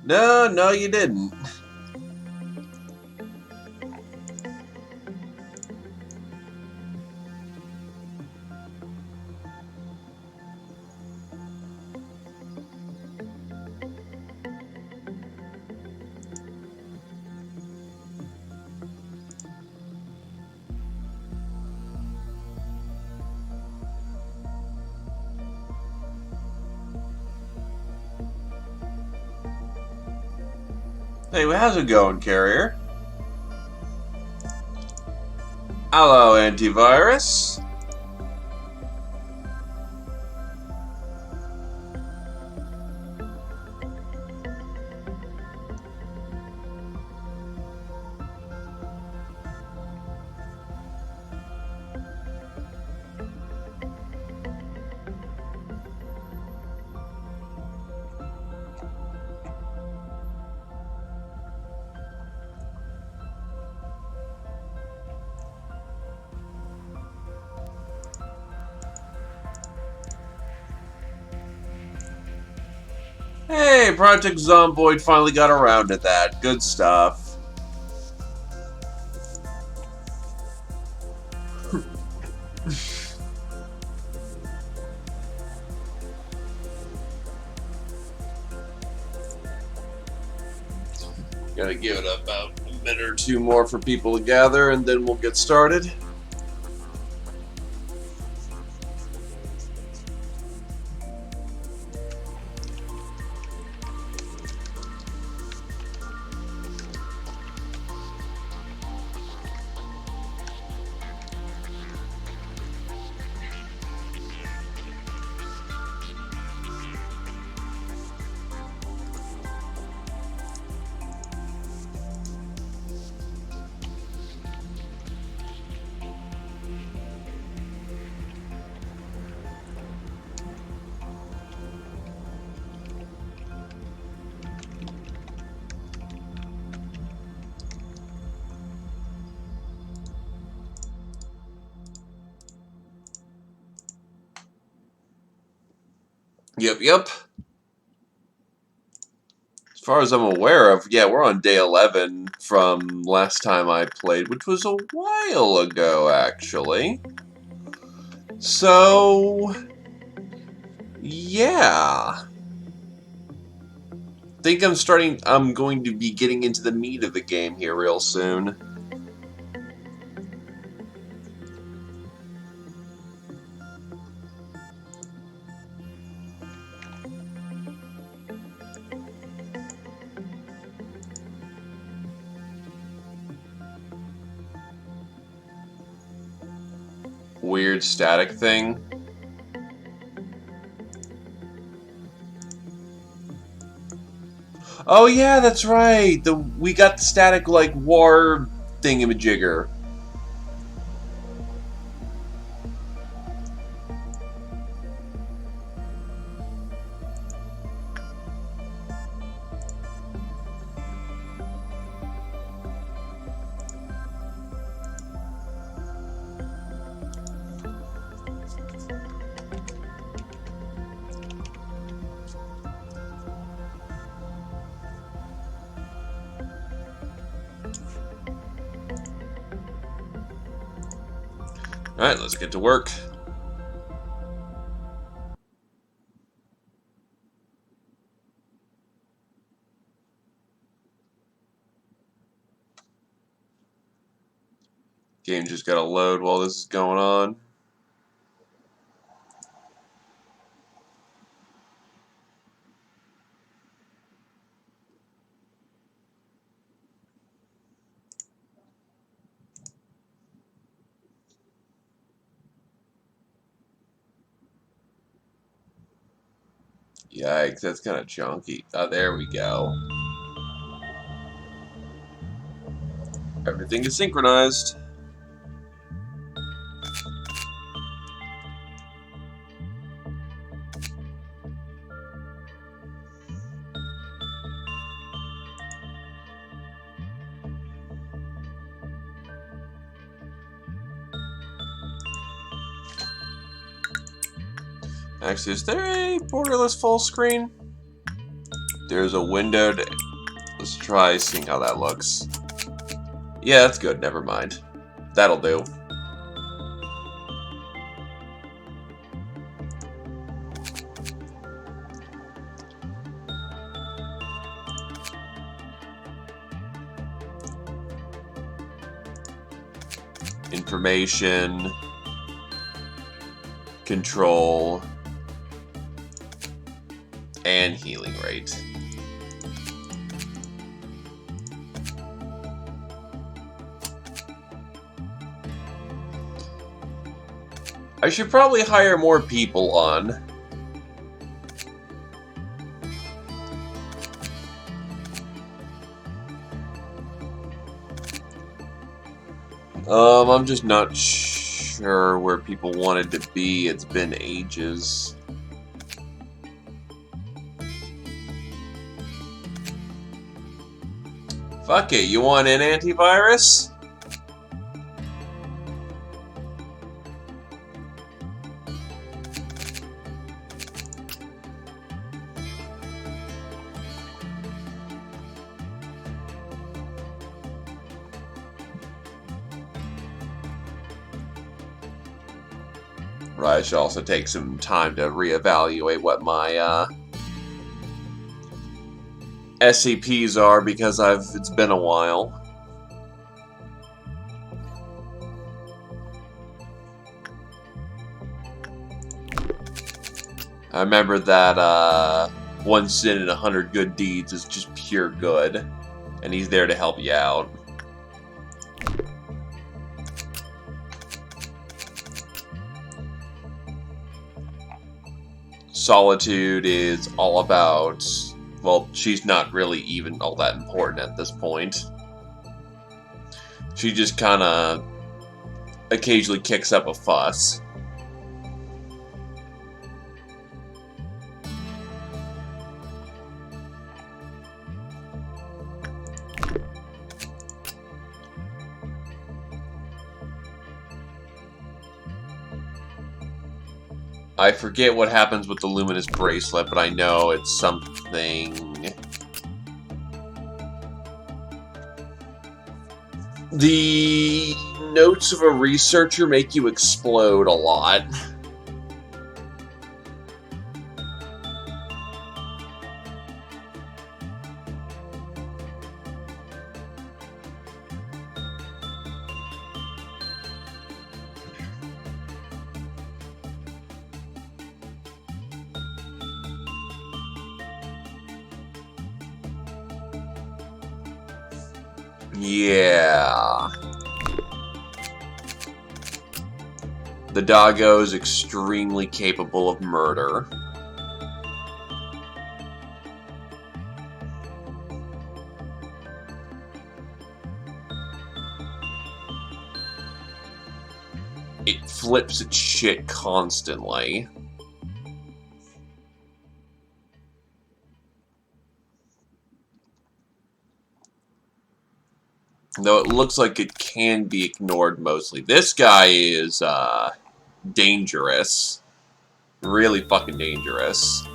No, no, you didn't. Hey, how's it going, Carrier? Hello, antivirus. Hey, Project Zomboid finally got around to that. Good stuff. Gotta give it about a minute or two more for people to gather, and then we'll get started. Yep. As far as I'm aware of, yeah, we're on day 11 from last time I played, which was a while ago, actually. So, yeah. I'm going to be getting into the meat of the game here real soon. Weird static thing. Oh yeah, that's right. We got the static like war thingamajigger. Alright, let's get to work. Game just gotta load while this is going on. Yikes, that's kind of chunky. Oh, there we go. Everything is synchronized. Actually, is there a borderless full screen? There's a window to... Let's try seeing how that looks. Yeah, that's good. Never mind. That'll do. Information. Control. And healing rate. I should probably hire more people on. I'm just not sure where people wanted to be. It's been ages. Fuck it, you want an antivirus? Right, I should also take some time to reevaluate what my SCPs are because it's been a while. I remember that one sin and 100 good deeds is just pure good, and he's there to help you out. Solitude is all about, well, she's not really even all that important at this point. She just kind of occasionally kicks up a fuss. I forget what happens with the luminous bracelet, but I know it's something... The notes of a researcher make you explode a lot. Yeah. The doggo is extremely capable of murder. It flips its shit constantly. Though it looks like it can be ignored mostly. This guy is, dangerous. Really fucking dangerous.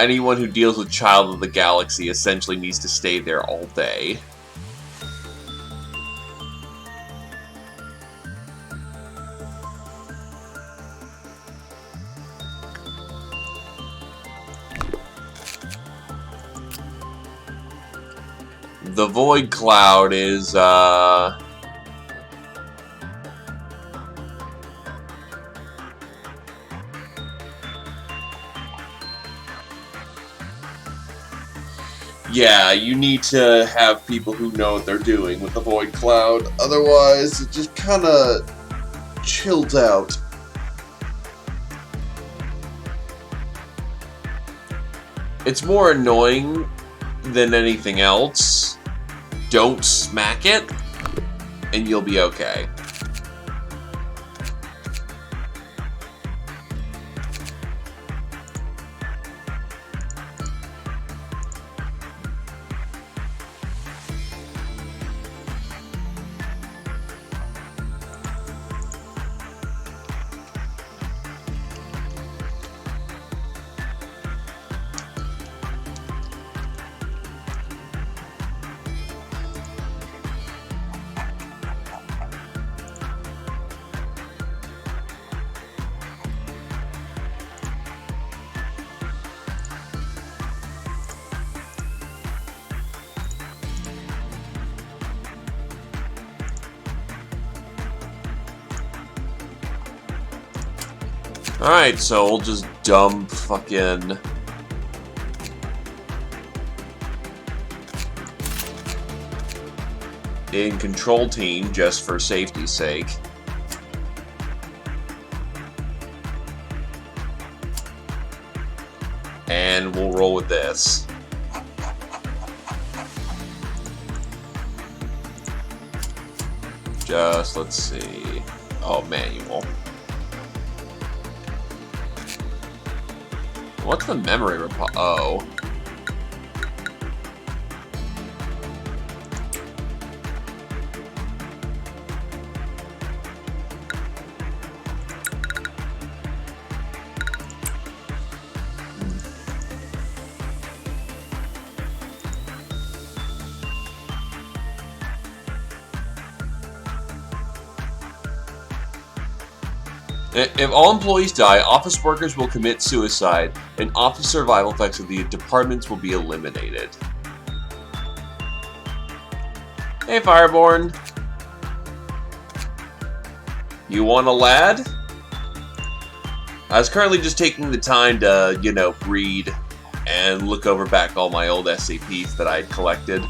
Anyone who deals with Child of the Galaxy essentially needs to stay there all day. The Void Cloud is, yeah, you need to have people who know what they're doing with the Void Cloud. Otherwise, it just kind of chills out. It's more annoying than anything else. Don't smack it, and you'll be okay. Alright, so we'll just dump fucking... in control team just for safety's sake. And we'll roll with this. Just, let's see. Oh, manual. What's the memory repo? Oh. If all employees die, office workers will commit suicide, and office survival effects of the departments will be eliminated. Hey, Fireborn. You want a lad? I was currently just taking the time to, you know, read and look over back all my old SCPs that I'd collected.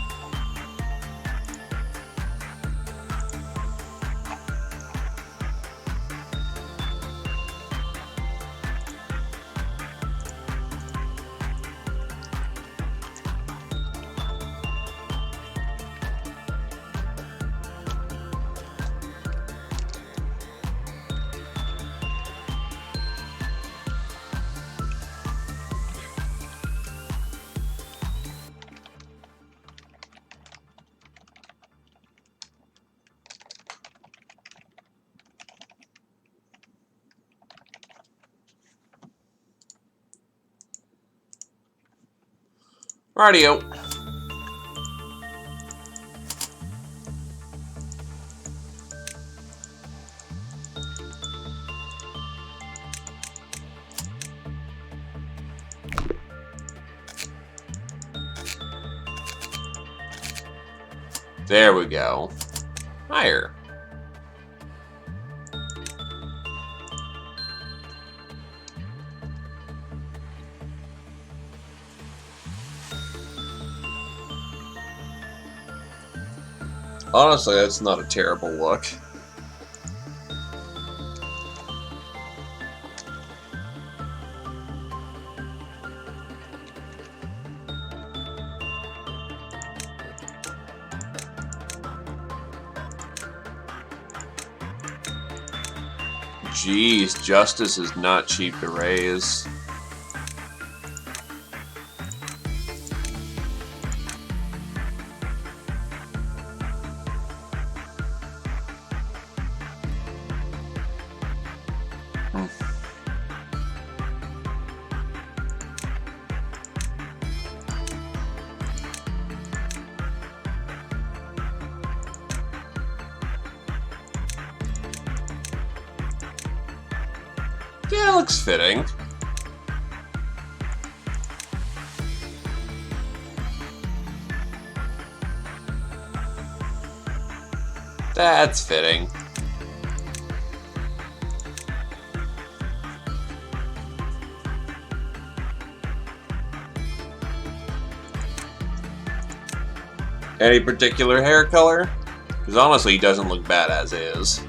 Rightio. There we go. Higher. Honestly, that's not a terrible look. Jeez, justice is not cheap to raise. Yeah, looks fitting. That's fitting. Any particular hair color? Because honestly, he doesn't look bad as is.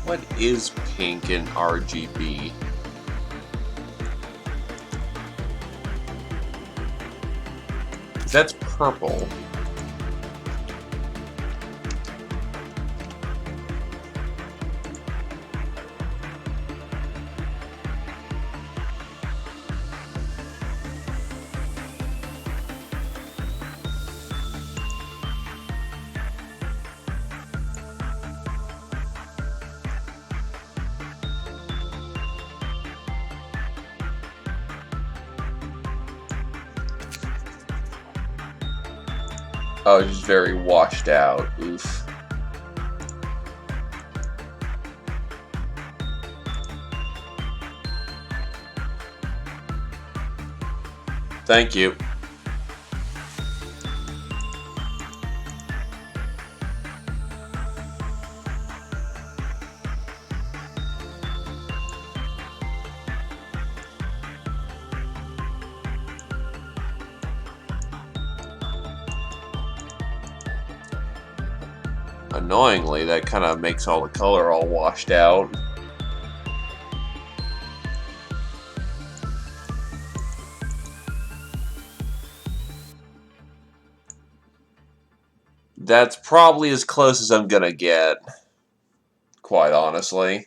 What is pink in RGB? That's purple. Oh, it's just very washed out. Oof. Thank you. Annoyingly, that kind of makes all the color all washed out. That's probably as close as I'm gonna get, quite honestly.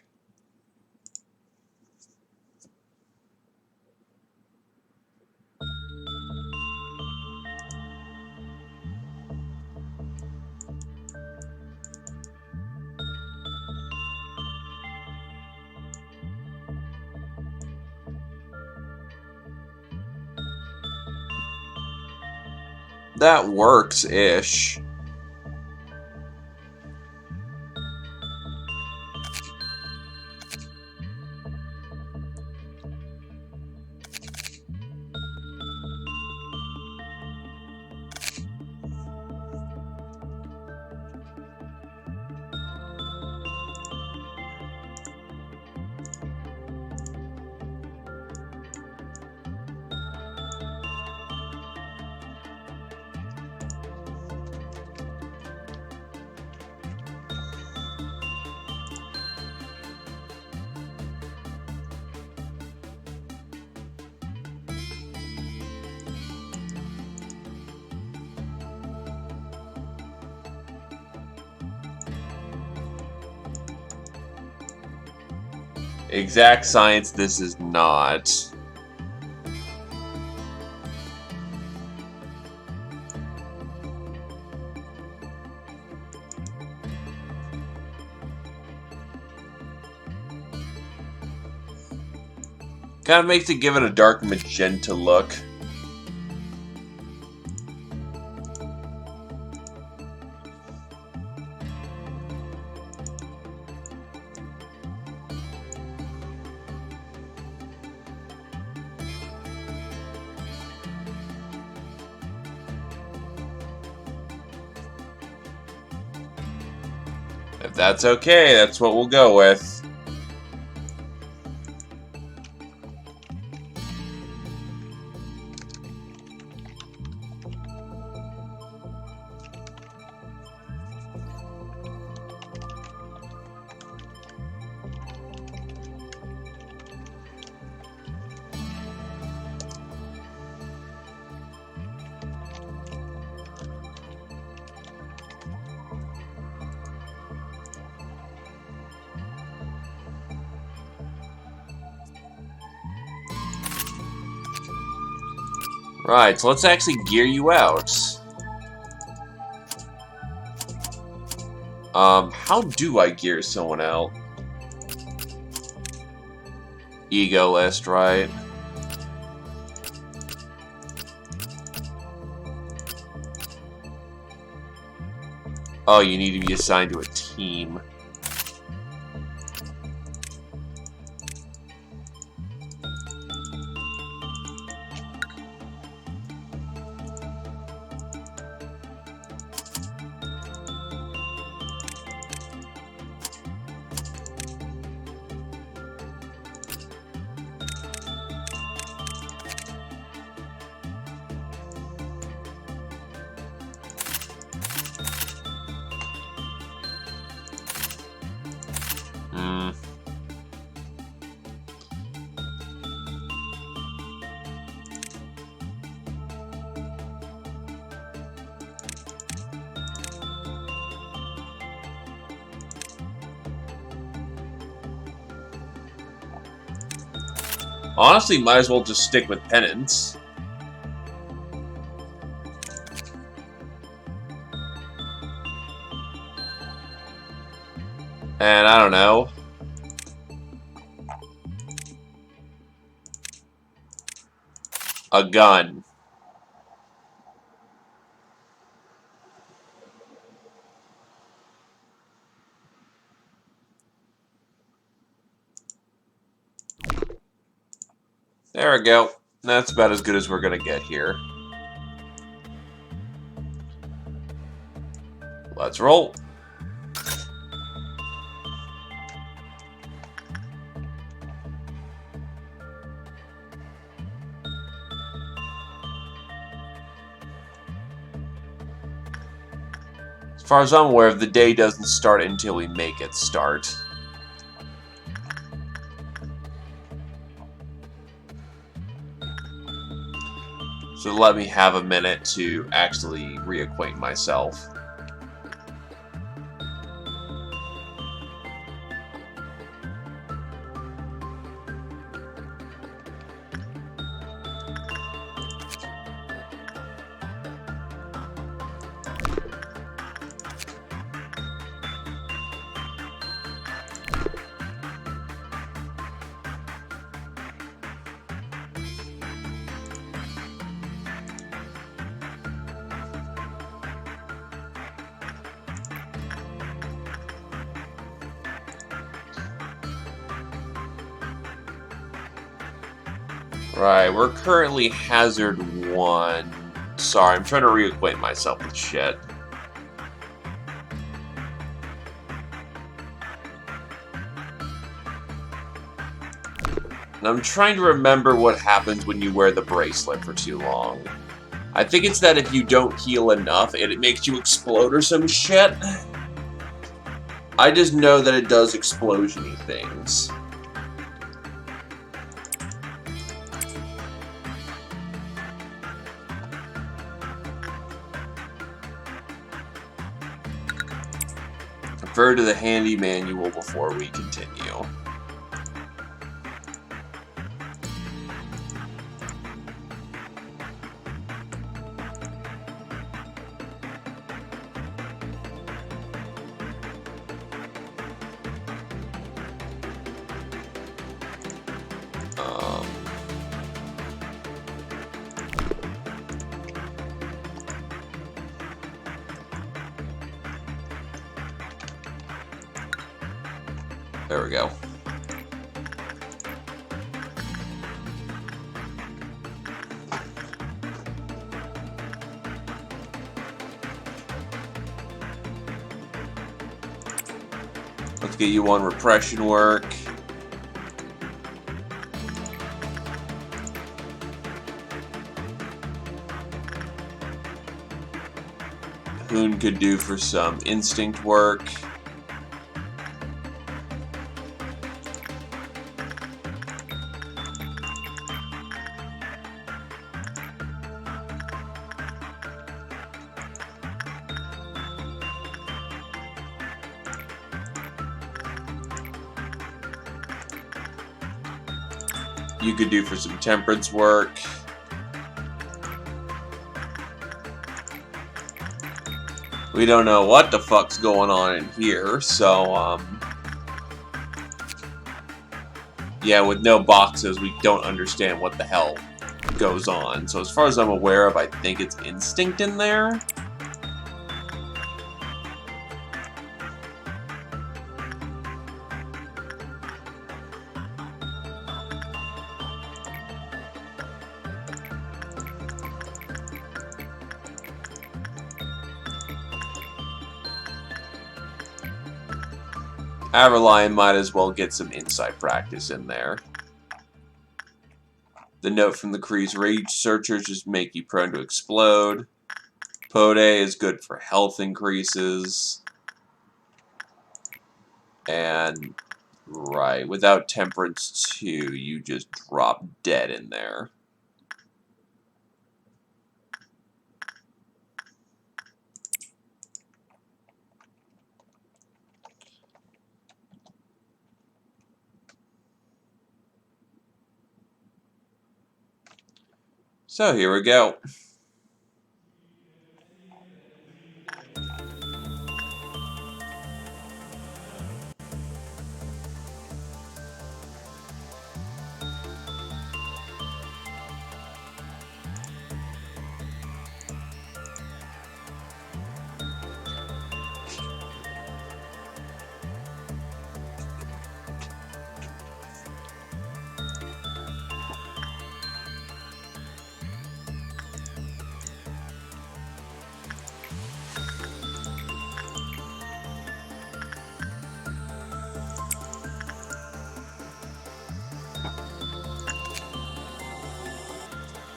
That works-ish. Exact science, this is not. Kind of makes it give it a dark magenta look. If that's okay, that's what we'll go with. Right, so let's actually gear you out. How do I gear someone out? Ego list, right? Oh, you need to be assigned to a team. Hmm. Honestly, might as well just stick with penance. And I don't know. A gun. There we go. That's about as good as we're gonna get here. Let's roll. As far as I'm aware, the day doesn't start until we make it start. So let me have a minute to actually reacquaint myself. Right, we're currently Hazard 1. Sorry, I'm trying to reacquaint myself with shit. And I'm trying to remember what happens when you wear the bracelet for too long. I think it's that if you don't heal enough, it makes you explode or some shit. I just know that it does explosion-y things. Refer to the handy manual before we continue. There we go. Let's get you on repression work. Hoon could do for some instinct work. You could do for some temperance work. We don't know what the fuck's going on in here, so, yeah, with no boxes, we don't understand what the hell goes on. So as far as I'm aware of, I think it's instinct in there. Averline might as well get some insight practice in there. The note from the Kree's rage searchers just make you prone to explode. Pode is good for health increases. And, right, without temperance 2, you just drop dead in there. So here we go.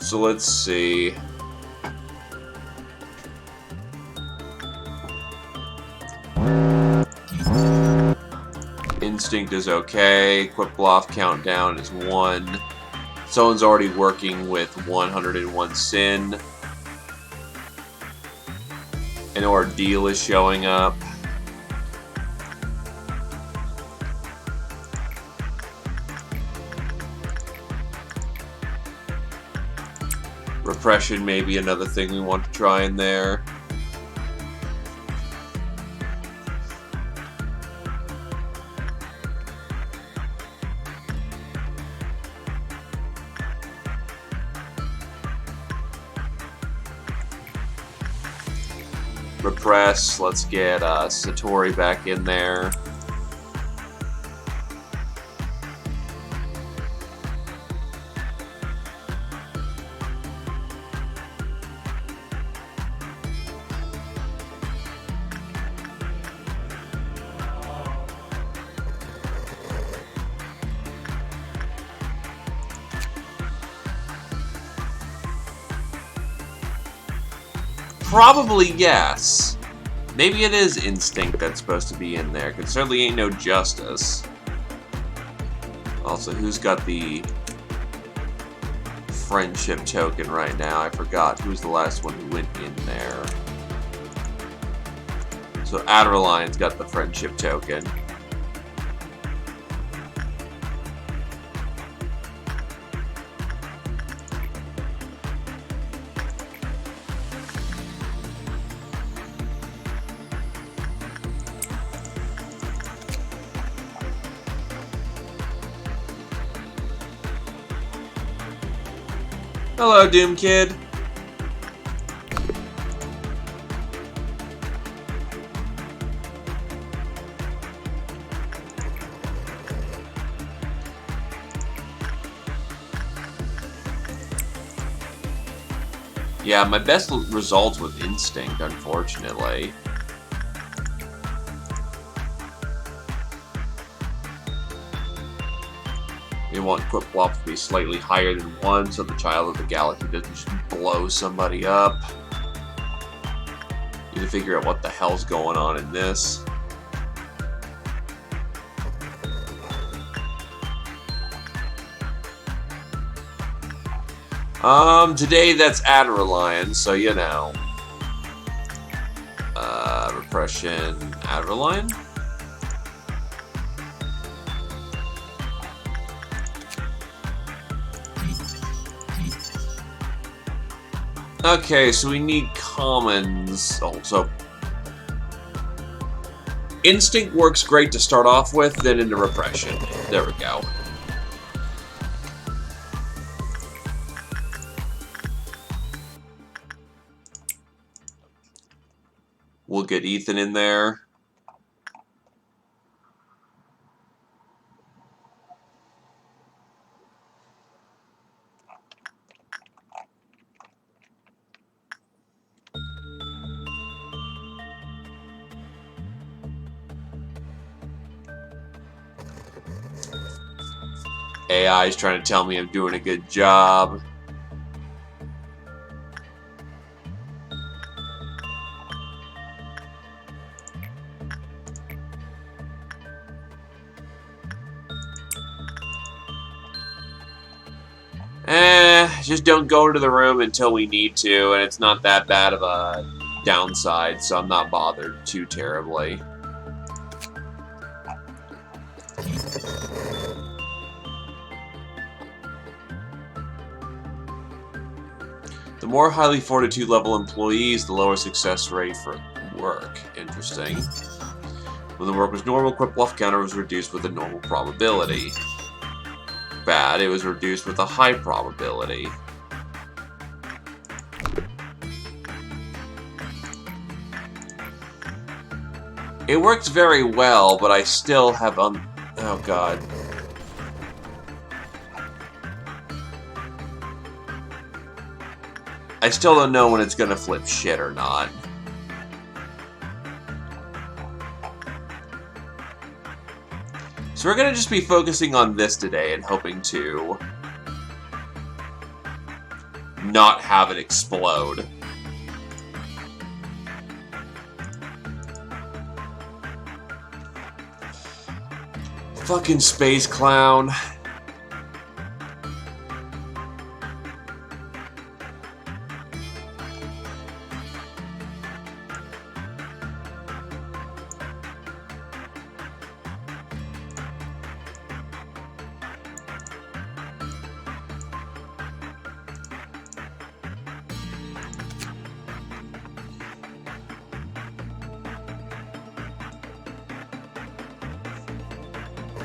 So let's see. Instinct is okay. Quick Bluff countdown is 1. Someone's already working with 101 Sin. An Ordeal is showing up. Repression may be another thing we want to try in there. Repress, let's get Satori back in there. Probably yes. Maybe it is Instinct that's supposed to be in there, because certainly ain't no Justice. Also, who's got the friendship token right now? I forgot who's the last one who went in there. So Adelaine's got the friendship token. Hello, Doom Kid. Yeah, my best results with Instinct, unfortunately. We want Quick Bluff to be slightly higher than 1 so the Child of the Galaxy doesn't just blow somebody up. Need to figure out what the hell's going on in this. Today that's Adeline, so you know. Repression, Adeline? Okay, so we need commons also. Instinct works great to start off with, then into Repression. There we go. We'll get Ethan in there. AI is trying to tell me I'm doing a good job. Just don't go into the room until we need to, and it's not that bad of a downside, so I'm not bothered too terribly. The more highly fortitude level employees, the lower success rate for work. Interesting. When the work was normal, Quick Bluff counter was reduced with a normal probability. Bad, it was reduced with a high probability. It works very well, but I still have oh god. I still don't know when it's gonna flip shit or not. So we're gonna just be focusing on this today and hoping to not have it explode. Fucking space clown.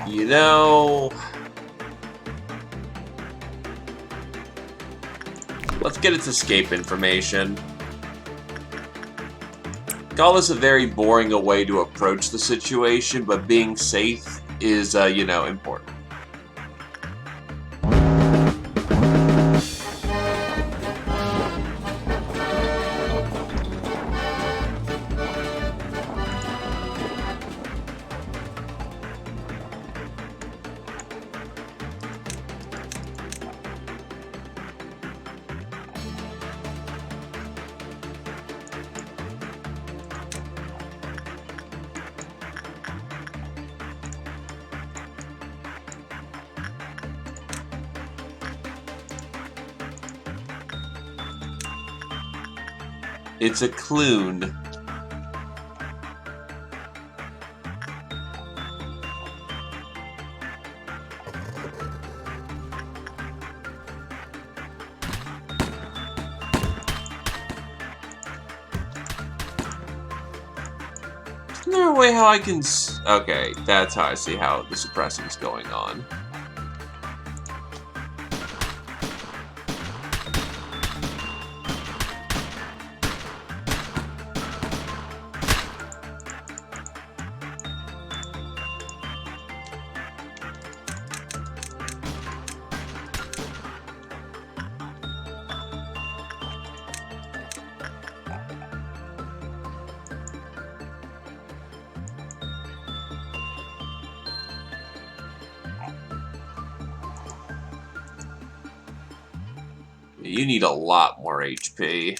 You know, let's get its escape information. Call this a very boring way to approach the situation, but being safe is, you know, important. It's a clune. Isn't there a way how I can... Okay, that's how I see how the suppressing's going on. You need a lot more HP.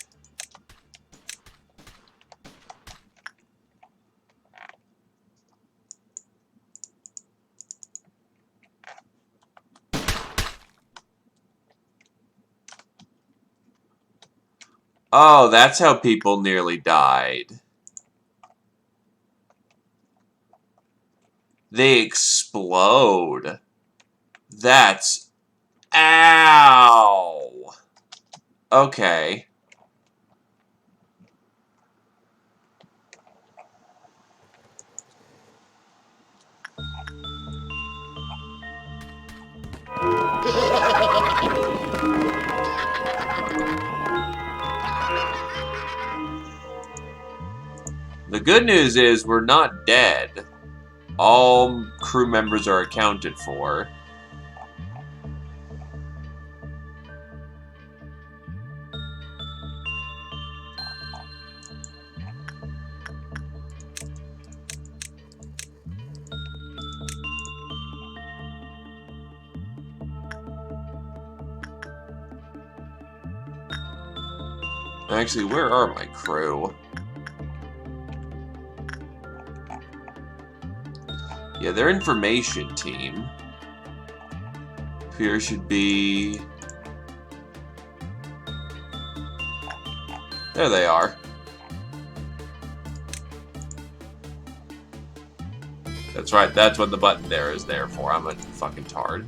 Oh, that's how people nearly died. They explode. That's... Ow! Okay. The good news is we're not dead. All crew members are accounted for. Actually, where are my crew? Yeah, their information team. Here should be... There they are. That's right, that's what the button there is there for. I'm a fucking tard.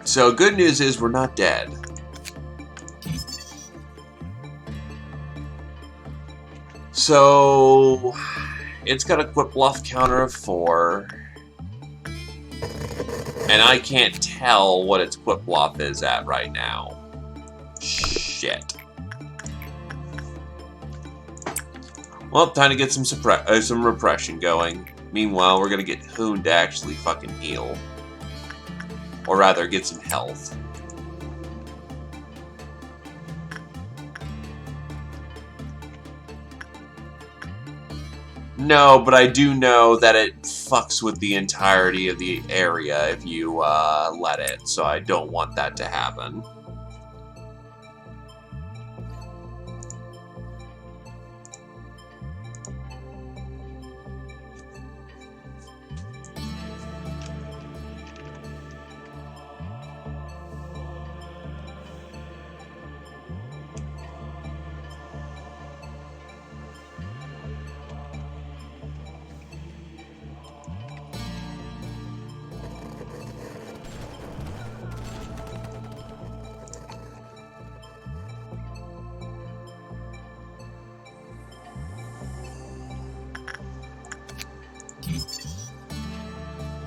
So, good news is we're not dead. So, it's got a quip bluff counter of 4. And I can't tell what its quip bluff is at right now. Shit. Well, time to get some repression going. Meanwhile, we're gonna get Hoon to actually fucking heal. Or rather, get some health. No, but I do know that it fucks with the entirety of the area if you let it, so I don't want that to happen.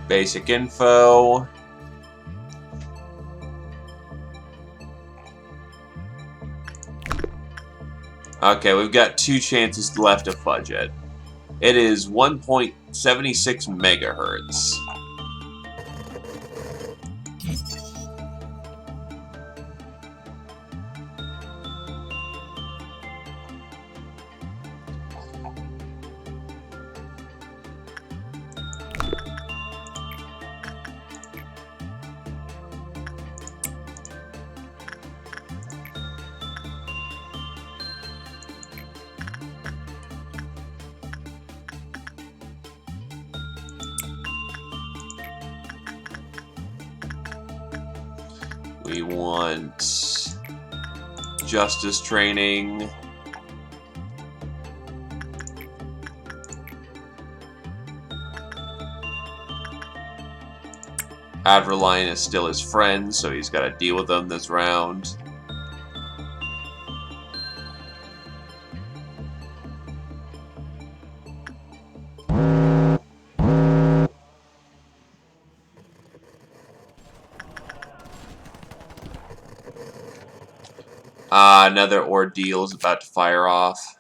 Basic info. Okay, we've got 2 chances left to fudge it. It is 1.76 megahertz. We want justice training. Adverline is still his friend, so he's got to deal with them this round. Another ordeal is about to fire off.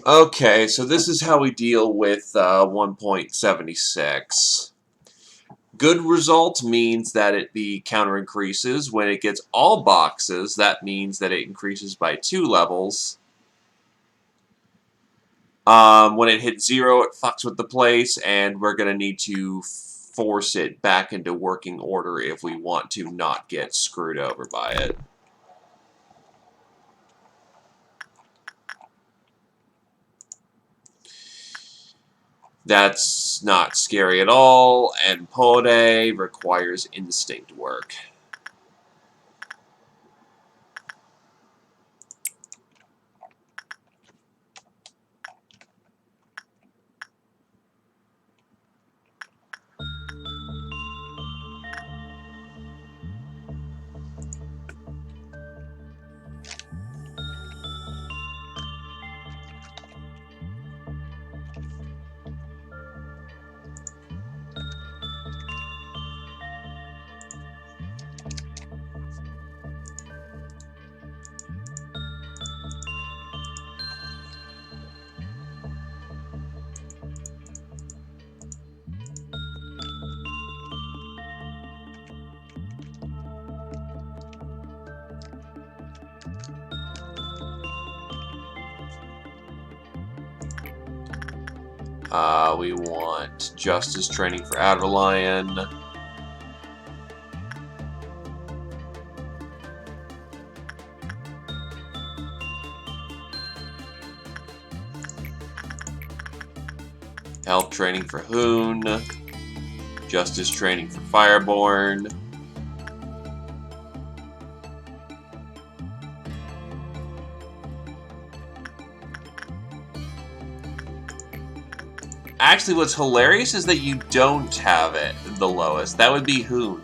Okay, so this is how we deal with 1.76. Good result means that the counter increases. When it gets all boxes, that means that it increases by 2 levels. When it hits 0, it fucks with the place, and we're going to need to force it back into working order if we want to not get screwed over by it. That's not scary at all, and Pode requires instinct work. We want justice training for Adverlion. Health training for Hoon. Justice training for Fireborn. Actually, what's hilarious is that you don't have it the lowest. That would be Hoon.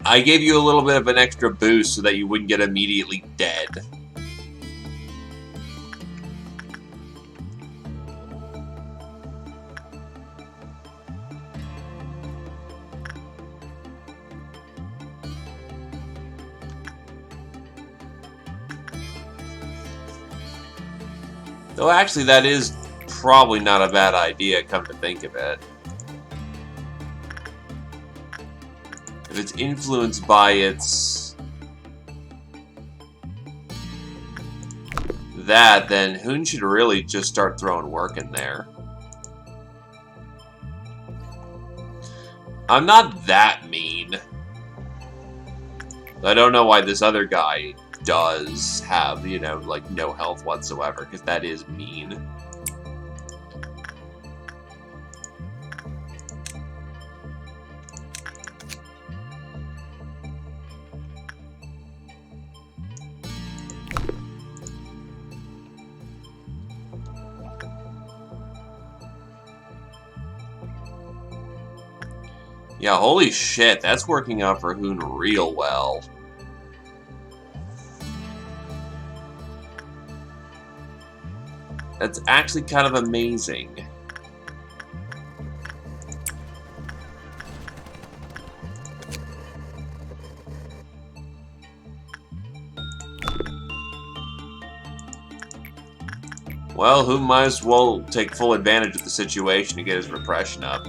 I gave you a little bit of an extra boost so that you wouldn't get immediately dead. Though actually, that is probably not a bad idea, come to think of it. If it's influenced by its... that, then Hoon should really just start throwing work in there. I'm not that mean. I don't know why this other guy does have, you know, like, no health whatsoever, because that is mean. Yeah, holy shit, that's working out for Hoon real well. That's actually kind of amazing. Well, Hoon might as well take full advantage of the situation to get his repression up.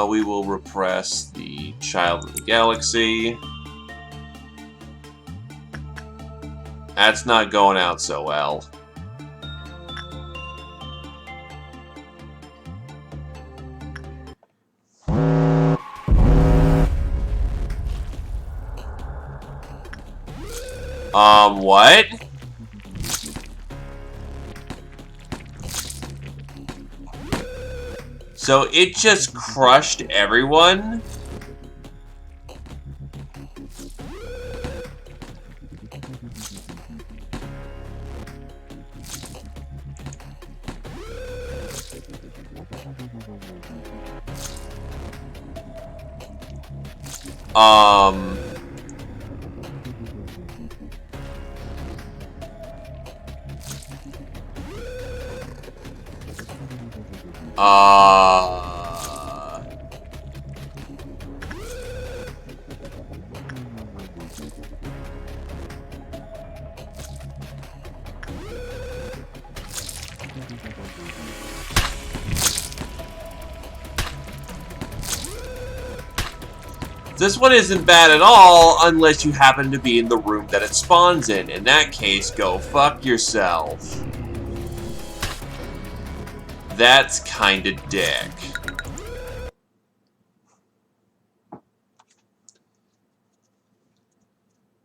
We will repress the Child of the Galaxy. That's not going out so well. What? So it just crushed everyone? This one isn't bad at all, unless you happen to be in the room that it spawns in. In that case, go fuck yourself. That's kinda dick.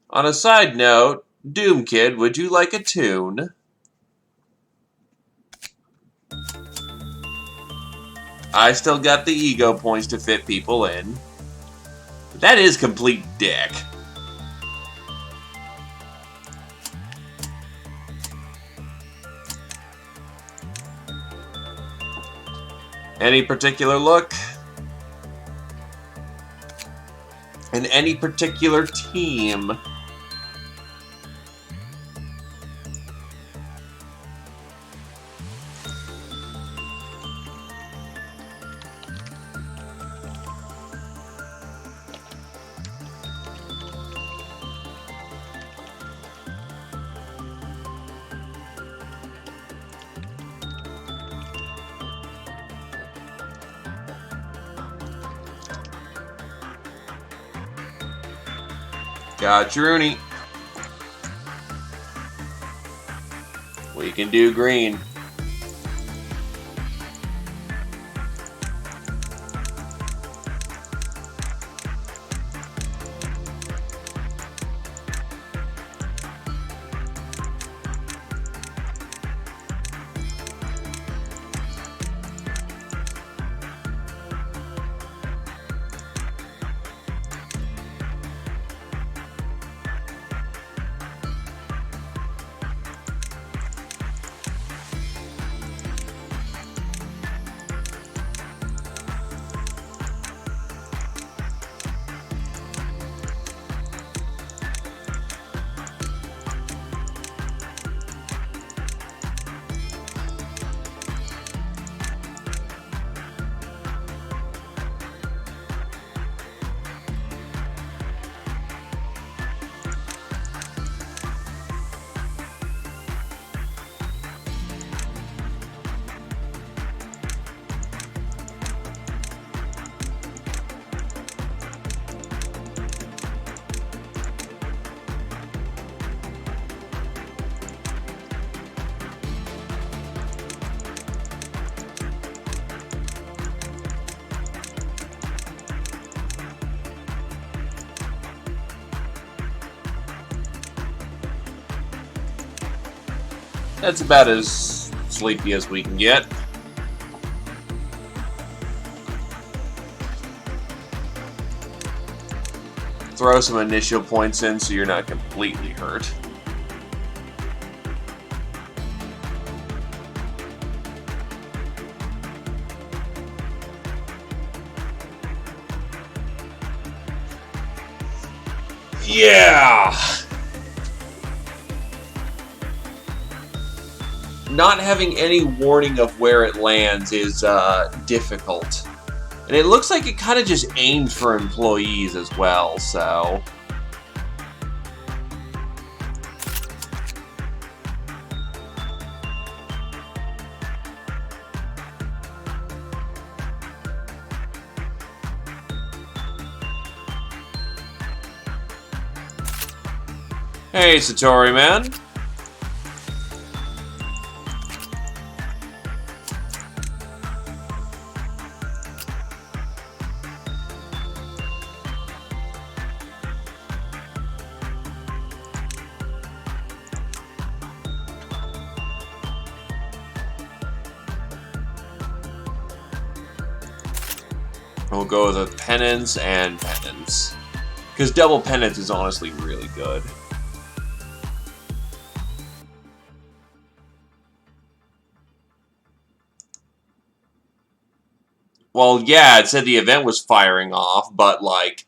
On a side note, Doom Kid, would you like a tune? I still got the ego points to fit people in. That is complete dick. Any particular look? And any particular team? Got Rooney. We can do green. That's about as sleepy as we can get. Throw some initial points in so you're not completely hurt. Yeah! Not having any warning of where it lands is difficult. And it looks like it kind of just aimed for employees as well, so... Hey, Satori, man. We'll go with a penance and penance. Because double penance is honestly really good. Well, yeah, it said the event was firing off, but, like...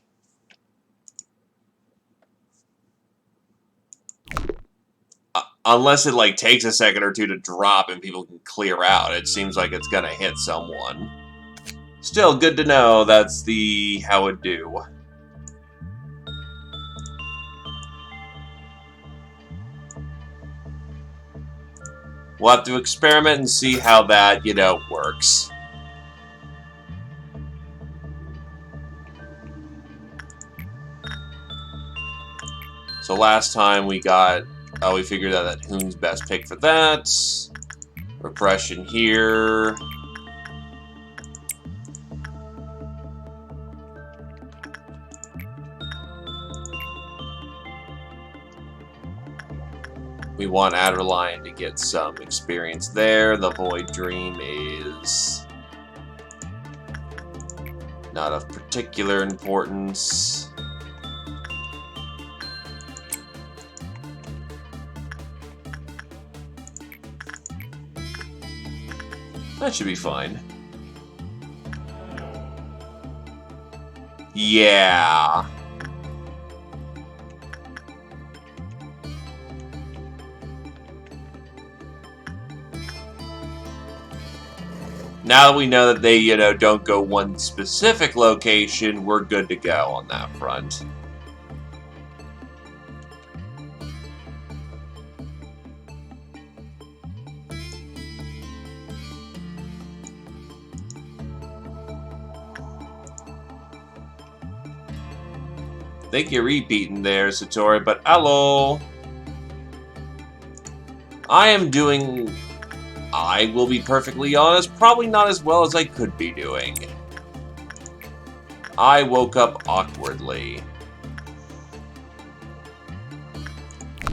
unless it, like, takes a second or two to drop and people can clear out, it seems like it's gonna hit someone. Still, good to know that's the how it do. We'll have to experiment and see how that, you know, works. So last time we got, we figured out that Hoon's best pick for that. Repression here. We want Adderline to get some experience there. The Void Dream is not of particular importance. That should be fine. Yeah. Now that we know that they, you know, don't go one specific location, we're good to go on that front. Think you're repeating there, Satori, but hello. I am doing, I will be perfectly honest, probably not as well as I could be doing. I woke up awkwardly.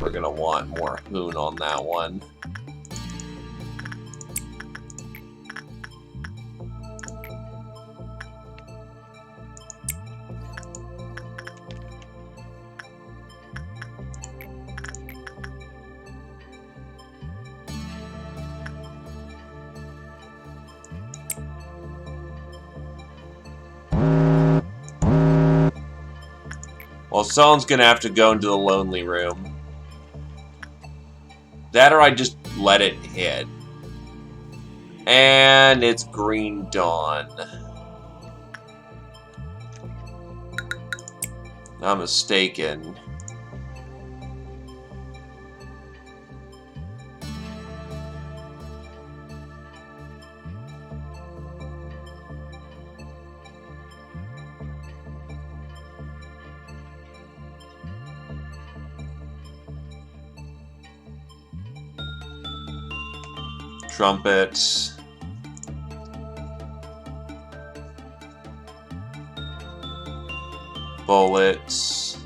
We're gonna want more Hoon on that one. Well, someone's gonna have to go into the lonely room. That or I just let it hit. And it's Green Dawn. I'm mistaken. Trumpets. Bullets.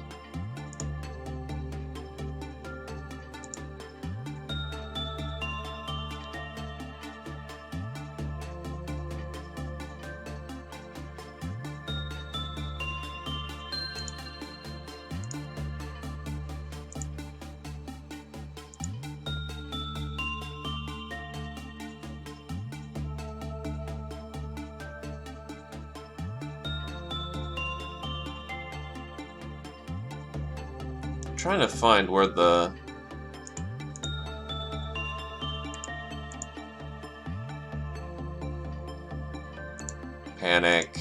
trying to find where the... Panic.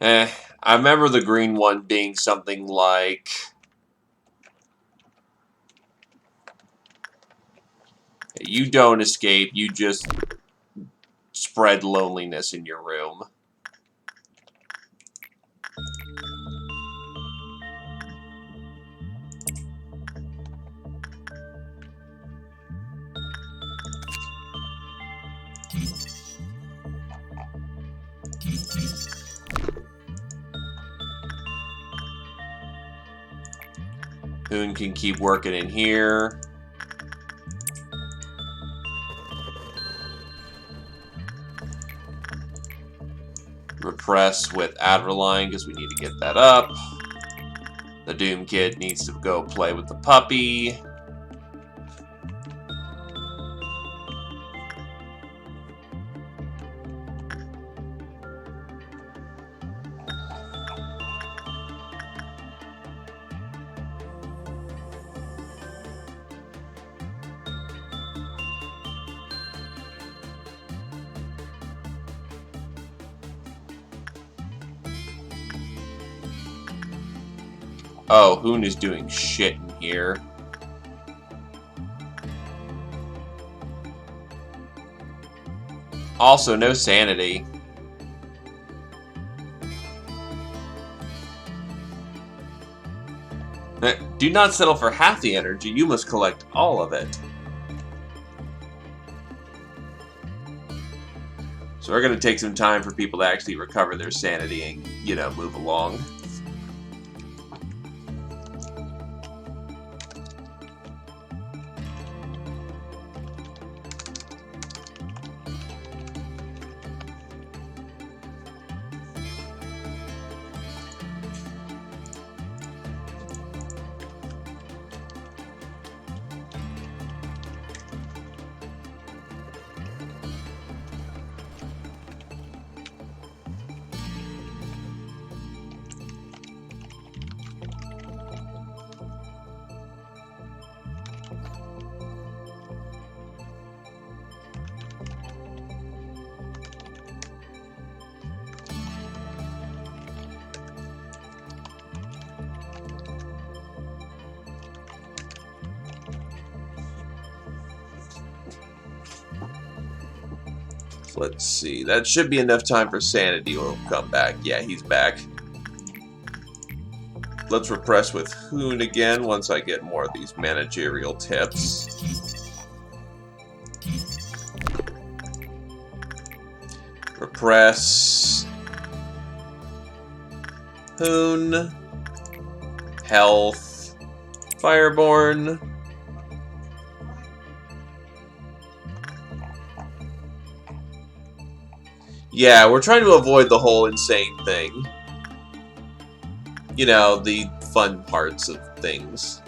I remember the green one being something like... You don't escape, you just spread loneliness in your room. Hoon can keep working in here. Repress with Adrenaline because we need to get that up. The Doom Kid needs to go play with the puppy. Oh, Hoon is doing shit in here. Also, no sanity. Do not settle for half the energy. You must collect all of it. So we're going to take some time for people to actually recover their sanity and, you know, move along. Let's see. That should be enough time for sanity. Will come back. Yeah, he's back. Let's repress with Hoon again once I get more of these managerial tips. Repress. Hoon. Health. Fireborn. Yeah, we're trying to avoid the whole insane thing. You know, the fun parts of things.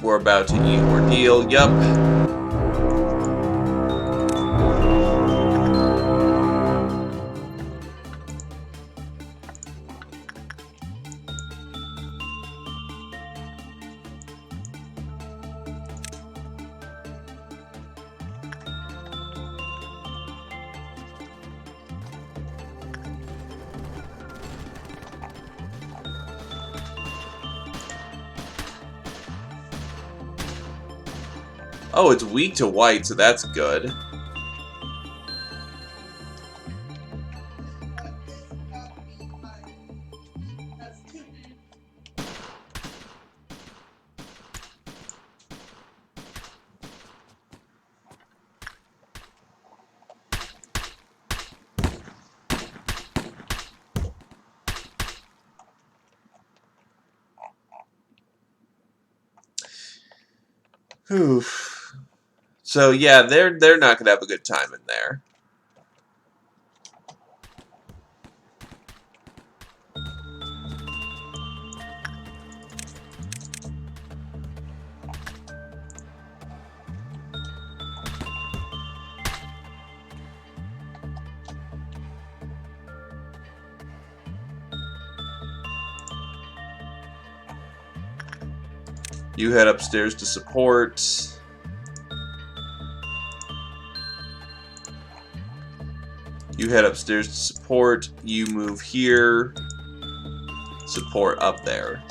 We're about to eat ordeal, yup. Oh, it's weak to white, so that's good. Whew. So yeah, they're not gonna have a good time in there. You head upstairs to support. You head upstairs to support. You move here. Support up there.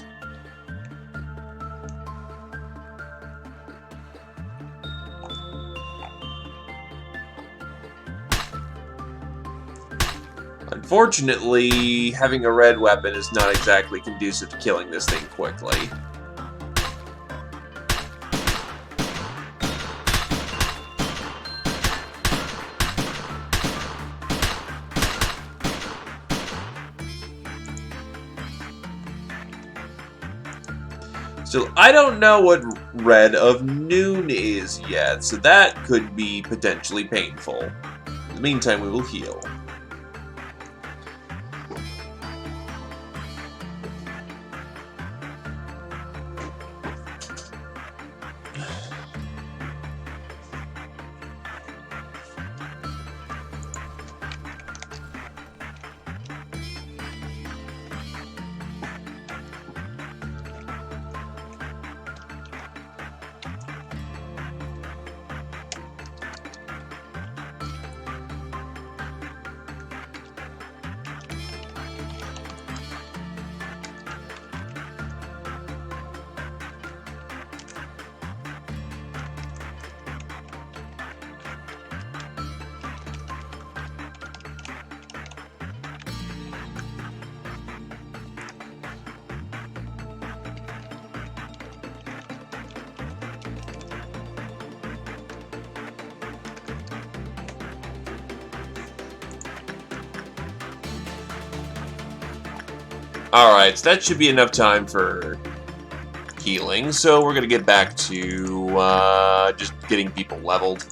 Unfortunately, having a red weapon is not exactly conducive to killing this thing quickly. So I don't know what Red of Noon is yet, so that could be potentially painful. In the meantime, we will heal. Alright, so that should be enough time for healing, so we're gonna get back to just getting people leveled.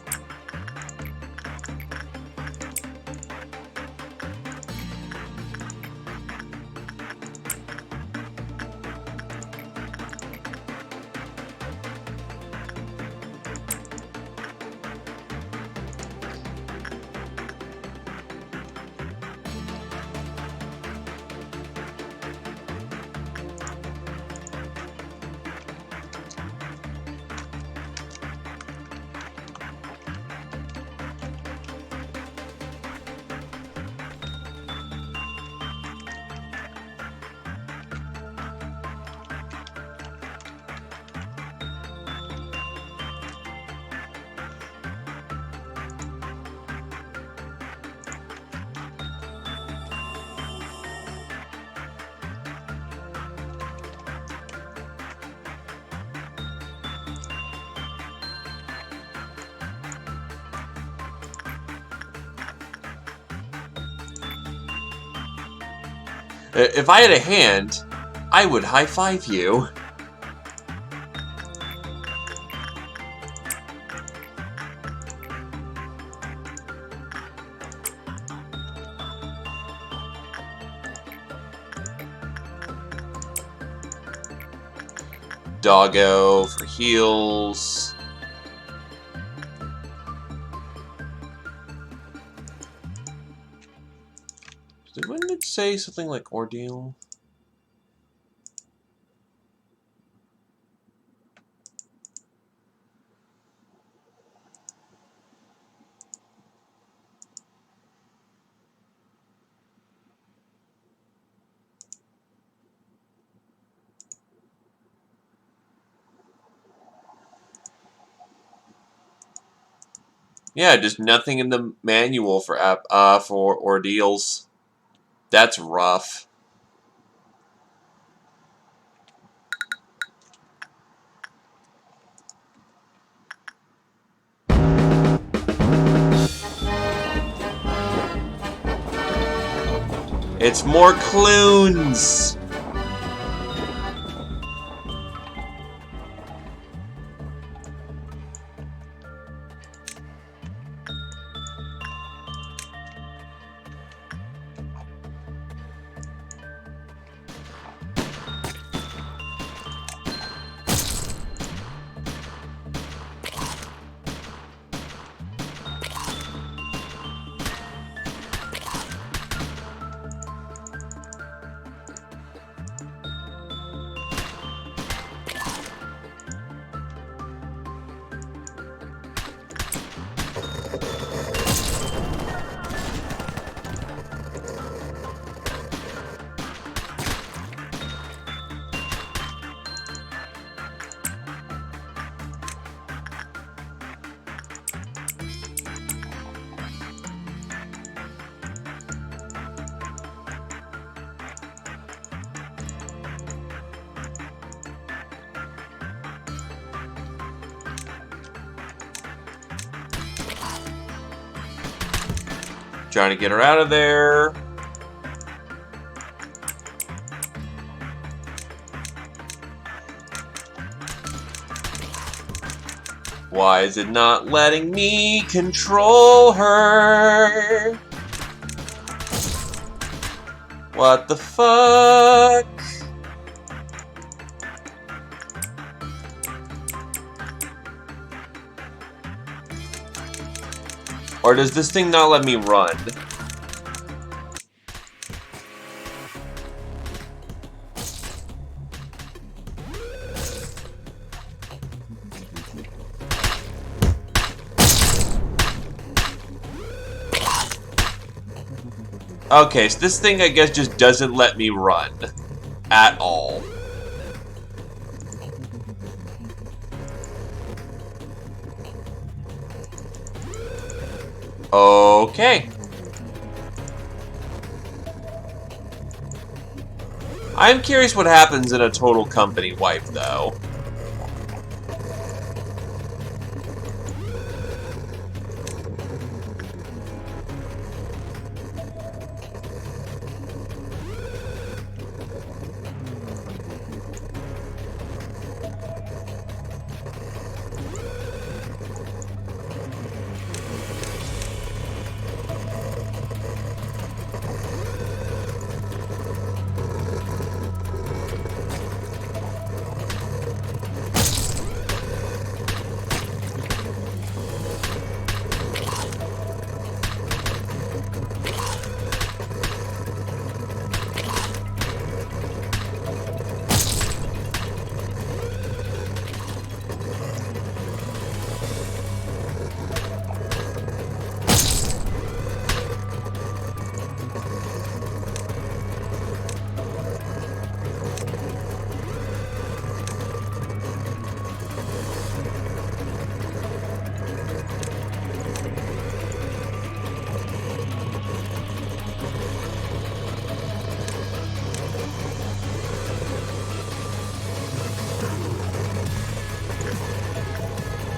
If I had a hand, I would high-five you. Doggo for heals. Wouldn't it say something like ordeal? Yeah, just nothing in the manual for ordeals. That's rough. It's more clones! Trying to get her out of there. Why is it not letting me control her? What the fuck? Or does this thing not let me run? Okay, so this thing, I guess, just doesn't let me run. At all. Okay. I'm curious what happens in a total company wipe, though.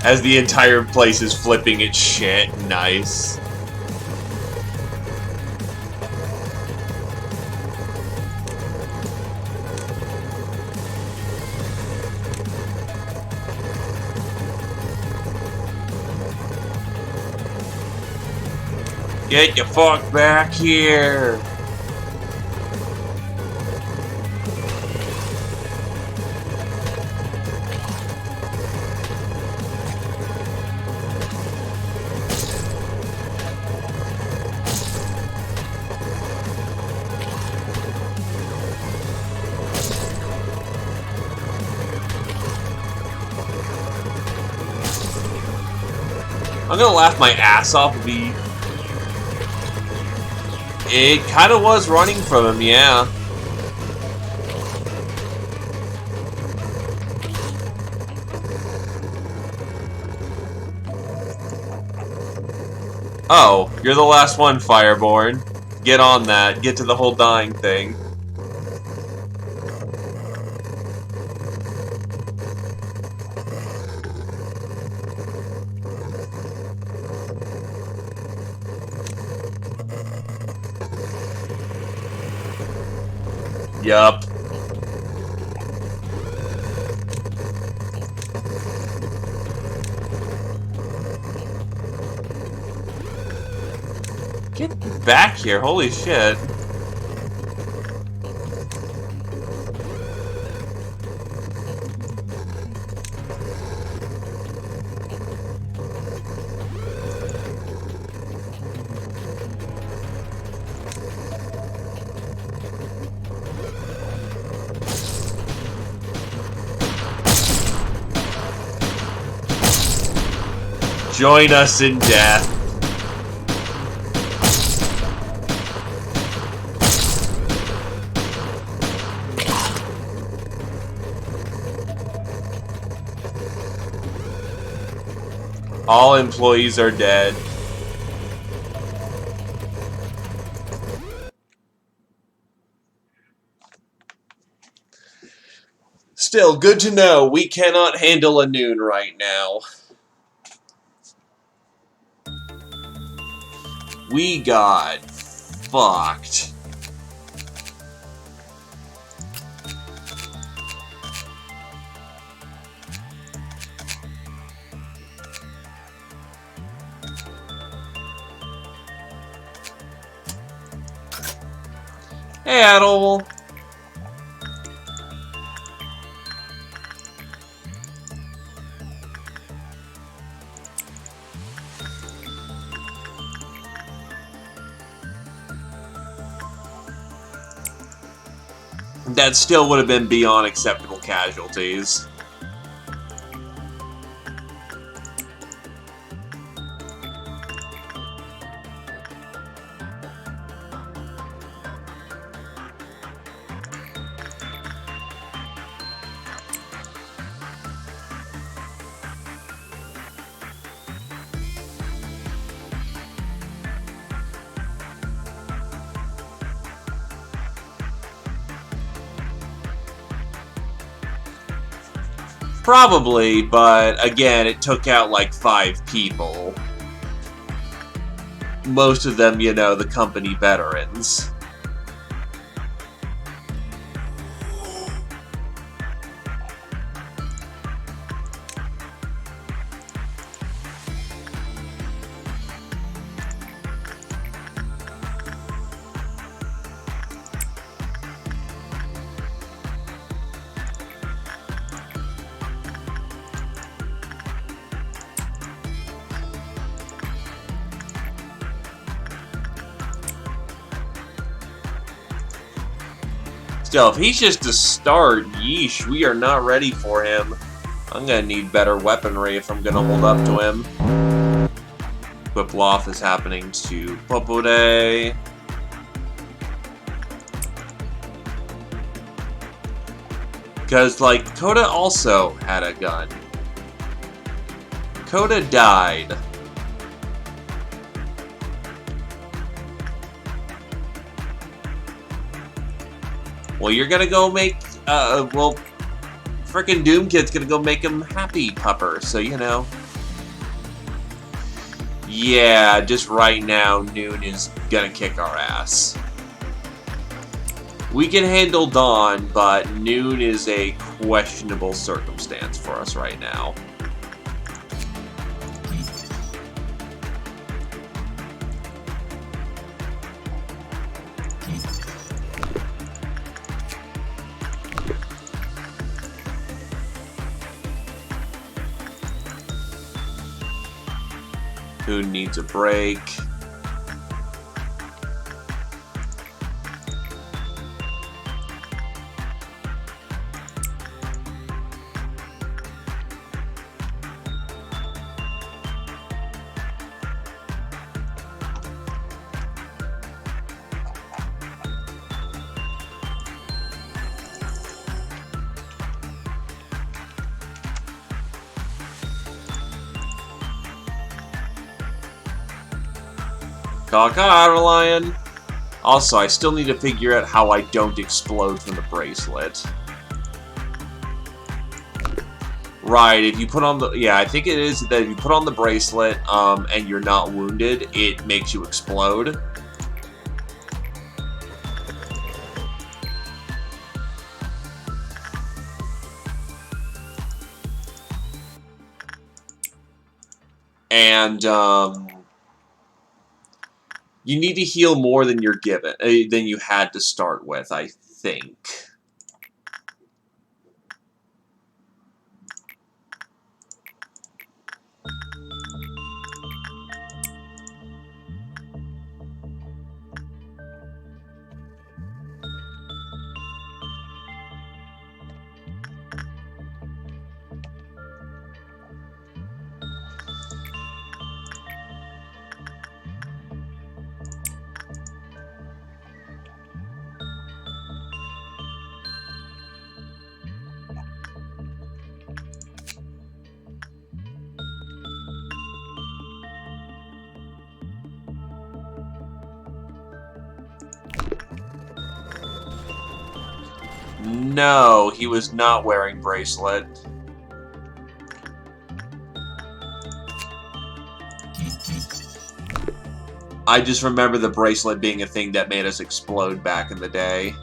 As the entire place is flipping its shit. Nice. Get your fuck back here! I'm gonna laugh my ass off and be... It kinda was running from him, yeah. Oh, you're the last one, Fireborn. Get on that. Get to the whole dying thing. Yup. Get back here, holy shit. Join us in death. All employees are dead. Still, good to know. We cannot handle a noon right now. We got fucked. Hey, Adol. That still would have been beyond acceptable casualties. Probably, but again, it took out like 5 people. Most of them, you know, the company veterans. Still, if he's just a start, yeesh, we are not ready for him. I'm gonna need better weaponry if I'm gonna hold up to him. Whiploff is happening to Popode. Because, like, Coda also had a gun. Coda died. Well, you're gonna go make, well, frickin' Doom Kid's gonna go make him happy, pupper, so, you know. Yeah, just right now, Noon is gonna kick our ass. We can handle Dawn, but Noon is a questionable circumstance for us right now. Who needs a break? Lion. Also, I still need to figure out how I don't explode from the bracelet. Right, if you put on the... Yeah, I think it is that if you put on the bracelet, and you're not wounded, it makes you explode. And, you need to heal more than you're given, than you had to start with, I think. No, he was not wearing bracelet. I just remember the bracelet being a thing that made us explode back in the day.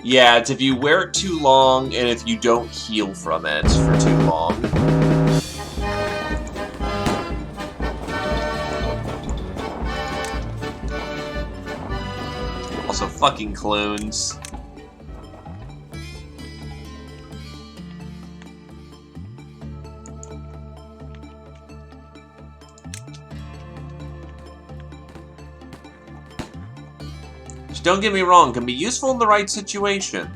Yeah, it's if you wear it too long and if you don't heal from it for too long. Also, fucking clones. Just don't get me wrong, can be useful in the right situation.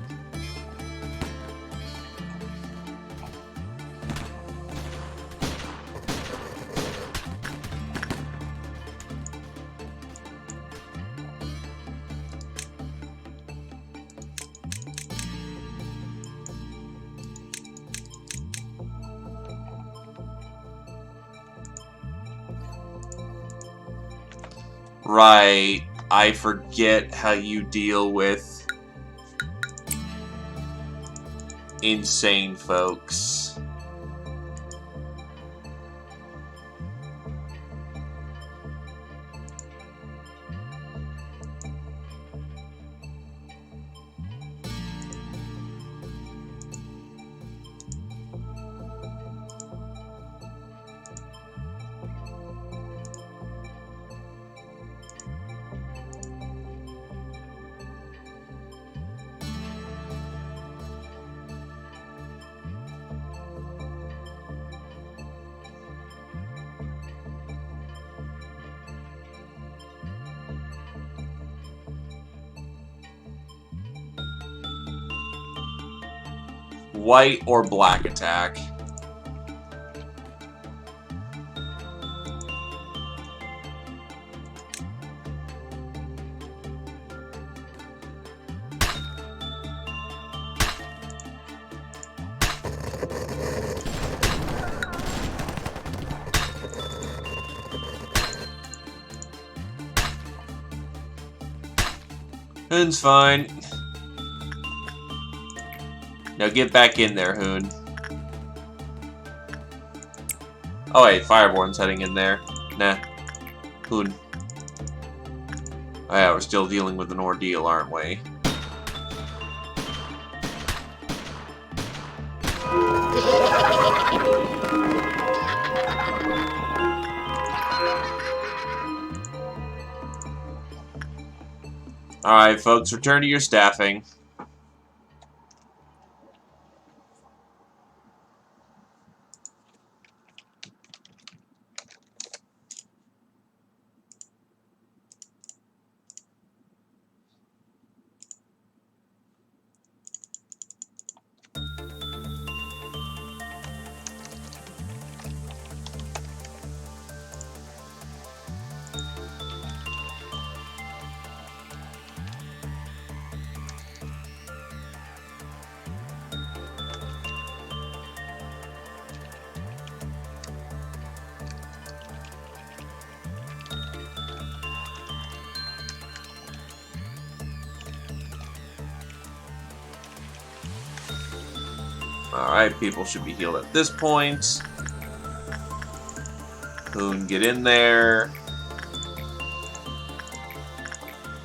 Right, I forget how you deal with insane folks. White or black attack. Hoon's fine. Now get back in there, Hoon. Oh wait, Fireborn's heading in there. Nah. Hoon. Oh yeah, we're still dealing with an ordeal, aren't we? Alright, folks, return to your staffing. Alright, people should be healed at this point. Hoon, get in there.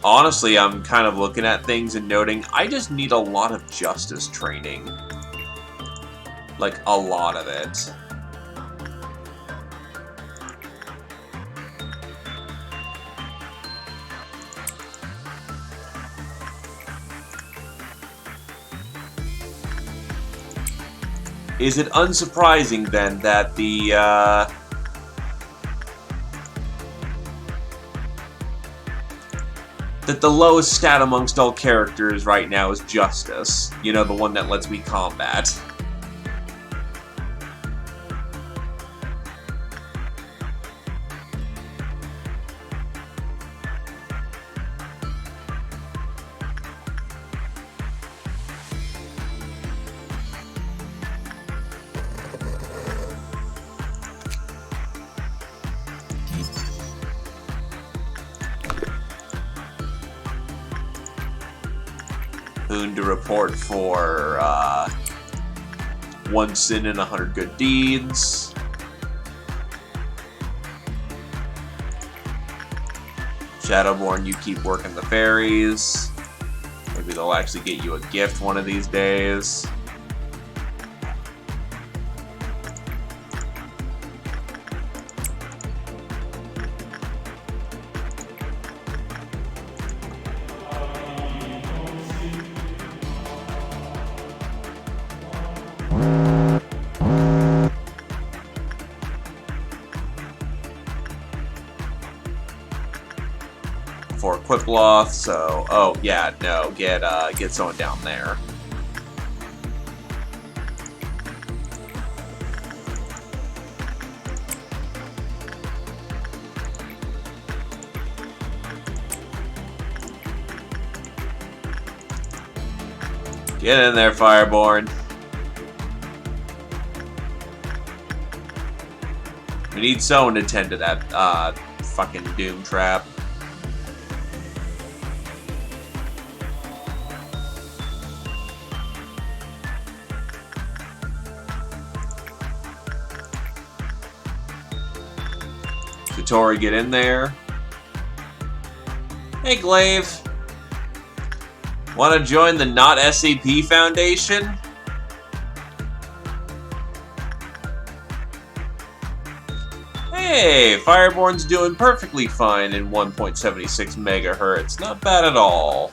Honestly, I'm kind of looking at things and noting, I just need a lot of justice training. Like, a lot of it. Is it unsurprising, then, that the lowest stat amongst all characters right now is Justice? You know, the one that lets me combat. Hoon to report for 1 sin and 100 good deeds. Shadowborn, you keep working the fairies. Maybe they'll actually get you a gift one of these days. For Quiploth, so oh yeah, no, get someone down there. Get in there, Fireborn. We need someone to tend to that fucking doom trap. Tori, get in there. Hey, Glaive. Want to join the Not SCP Foundation? Hey, Fireborn's doing perfectly fine in 1.76 megahertz. Not bad at all.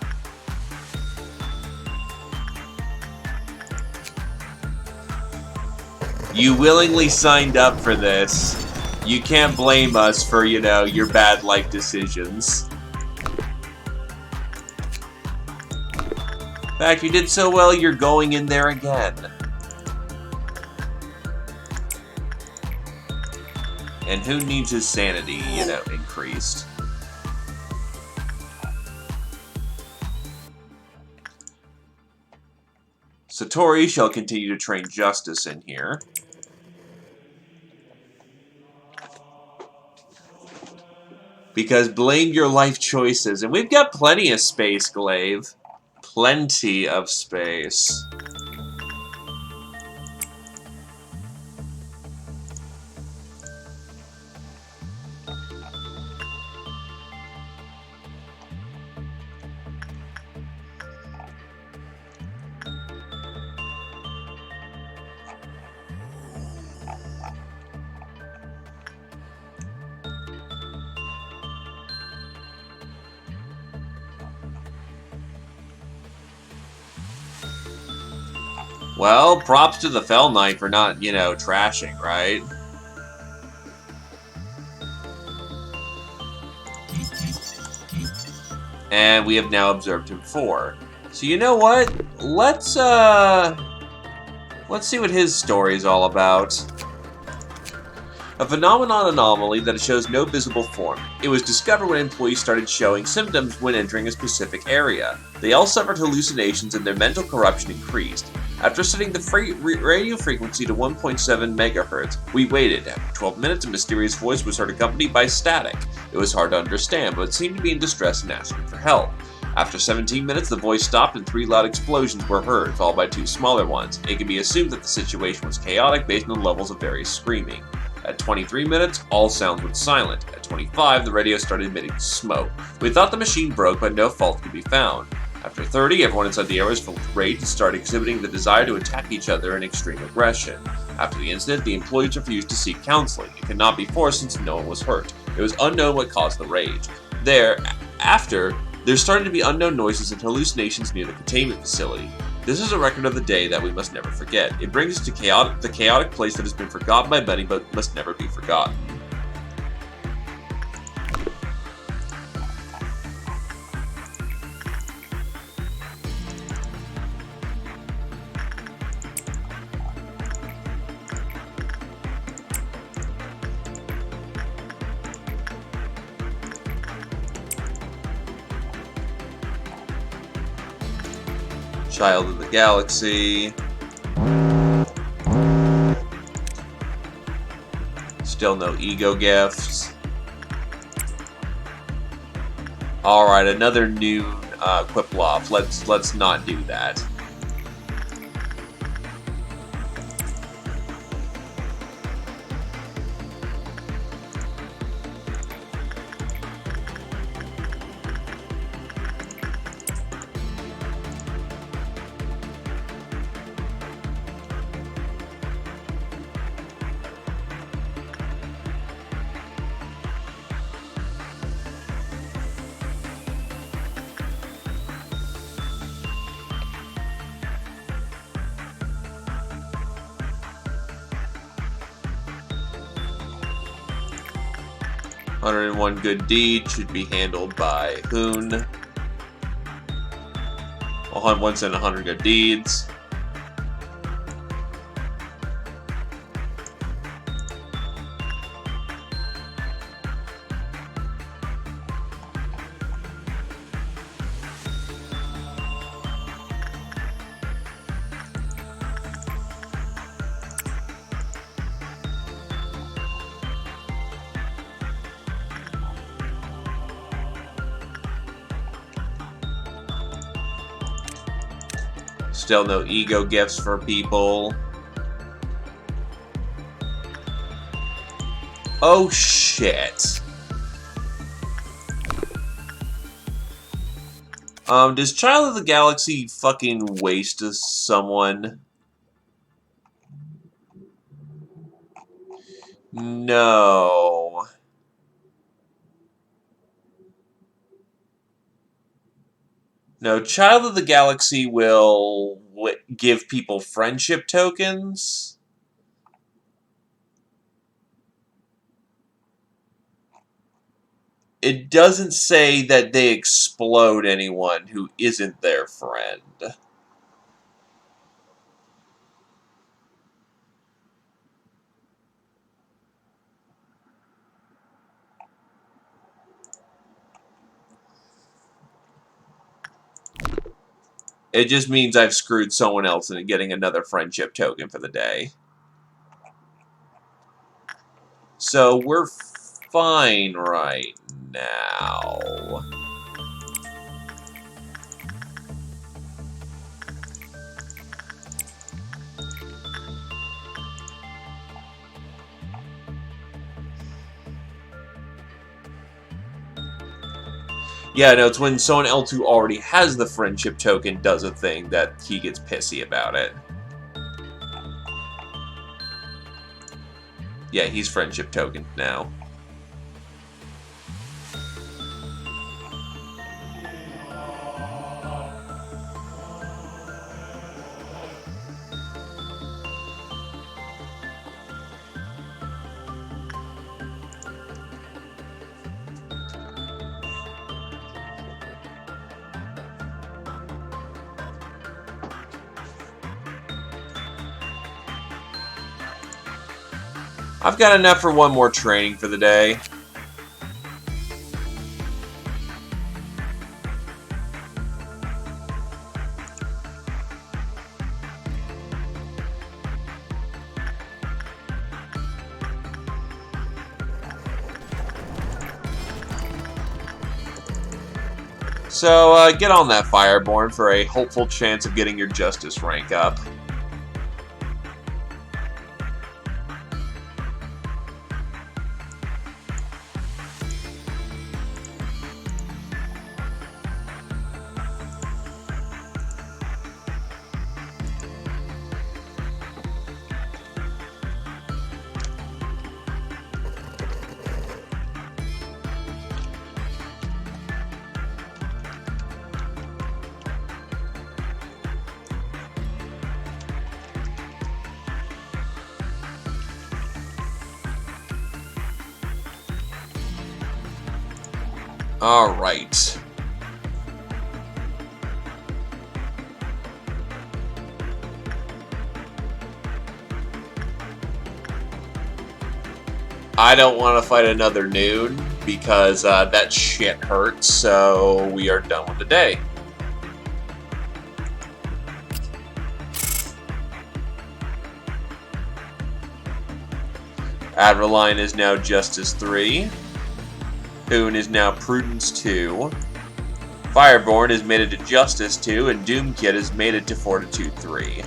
You willingly signed up for this. You can't blame us for, you know, your bad life decisions. In fact, you did so well, you're going in there again. And who needs his sanity, you know, increased? Satori shall continue to train Justice in here. Because blame your life choices. And we've got plenty of space, Glaive. Plenty of space. Well, props to the Fell Knight for not, you know, trashing, right? And we have now observed him 4. So you know what? Let's see what his story is all about. A phenomenon anomaly that shows no visible form. It was discovered when employees started showing symptoms when entering a specific area. They all suffered hallucinations and their mental corruption increased. After setting the radio frequency to 1.7 megahertz, we waited. After 12 minutes, a mysterious voice was heard accompanied by static. It was hard to understand, but it seemed to be in distress and asking for help. After 17 minutes, the voice stopped and 3 loud explosions were heard, followed by 2 smaller ones. It can be assumed that the situation was chaotic based on the levels of various screaming. At 23 minutes, all sounds went silent. At 25, the radio started emitting smoke. We thought the machine broke, but no fault could be found. After 30, everyone inside the area was filled with rage and started exhibiting the desire to attack each other in extreme aggression. After the incident, the employees refused to seek counseling. It could not be forced since no one was hurt. It was unknown what caused the rage. Thereafter, there started to be unknown noises and hallucinations near the containment facility. This is a record of the day that we must never forget. It brings us to the chaotic place that has been forgotten by many but must never be forgotten. Child of the Galaxy. Still no ego gifts. Alright, another noon Quiplov. Let's not do that. "101 Good Deed" should be handled by Hoon. 100 Good Deeds. Still no ego gifts for people. Oh shit. Does Child of the Galaxy fucking waste someone? No. No, Child of the Galaxy will give people friendship tokens. It doesn't say that they explode anyone who isn't their friend. It just means I've screwed someone else into getting another friendship token for the day. So we're fine right now. Yeah, no, it's when someone else who already has the friendship token does a thing that he gets pissy about it. Yeah, he's friendship token now. I've got enough for one more training for the day. So, get on that, Fireborn, for a hopeful chance of getting your Justice rank up. Alright. I don't want to fight another noon because that shit hurts, so we are done with the day. Adrenaline is now Justice 3. Hoon is now Prudence 2. Fireborn has made it to Justice 2, and Doomkid has made it to Fortitude 3.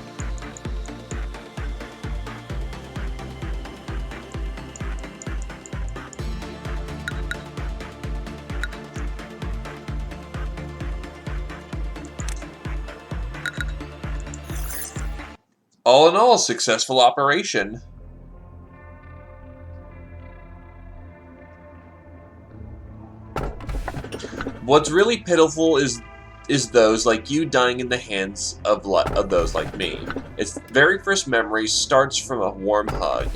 All in all, successful operation. What's really pitiful is those like you dying in the hands of those like me. Its very first memory starts from a warm hug,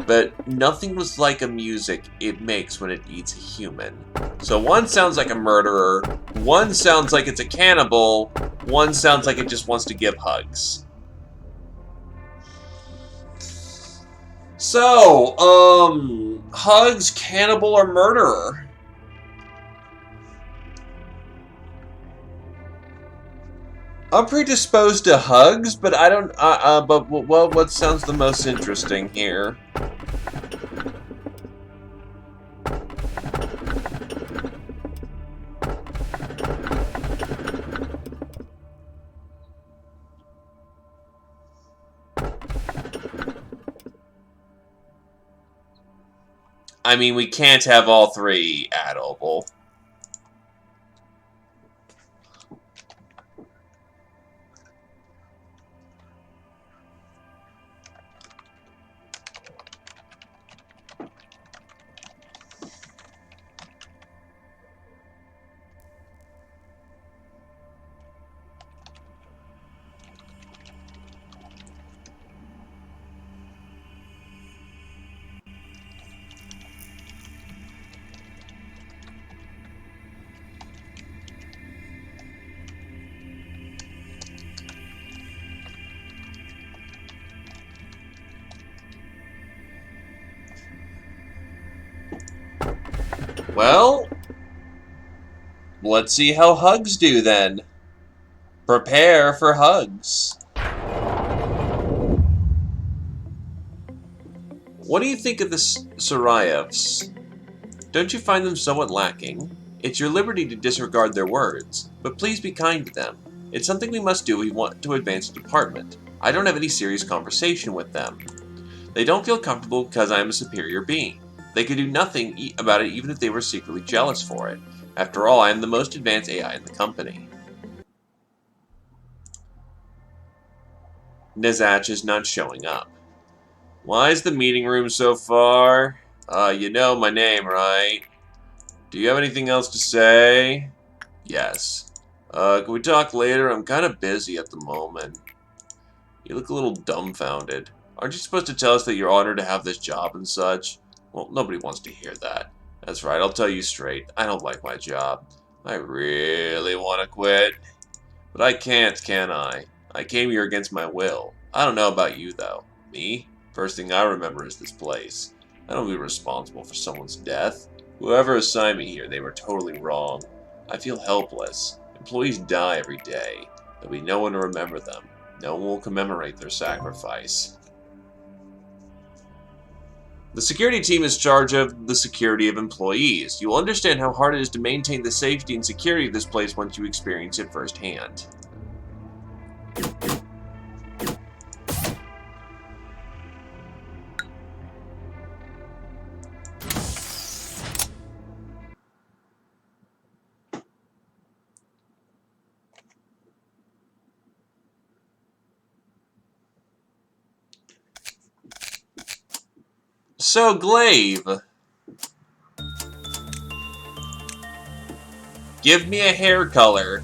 but nothing was like the music it makes when it eats a human. So one sounds like a murderer, one sounds like it's a cannibal, one sounds like it just wants to give hugs. So, hugs, cannibal, or murderer? I'm predisposed to hugs, but I don't. But what sounds the most interesting here? I mean, we can't have all three at Oval. Well, let's see how hugs do then. Prepare for hugs. What do you think of the Sarayevs? Don't you find them somewhat lacking? It's your liberty to disregard their words, but please be kind to them. It's something we must do if we want to advance the department. I don't have any serious conversation with them. They don't feel comfortable because I am a superior being. They could do nothing about it even if they were secretly jealous for it. After all, I am the most advanced AI in the company. Nizach is not showing up. Why is the meeting room so far? You know my name, right? Do you have anything else to say? Yes. Can we talk later? I'm kind of busy at the moment. You look a little dumbfounded. Aren't you supposed to tell us that you're honored to have this job and such? Well, nobody wants to hear that. That's right, I'll tell you straight. I don't like my job. I really want to quit. But I can't, can I? I came here against my will. I don't know about you, though. Me? First thing I remember is this place. I don't be responsible for someone's death. Whoever assigned me here, they were totally wrong. I feel helpless. Employees die every day. There'll be no one to remember them. No one will commemorate their sacrifice. The security team is in charge of the security of employees. You will understand how hard it is to maintain the safety and security of this place once you experience it firsthand. So, Glaive, give me a hair color.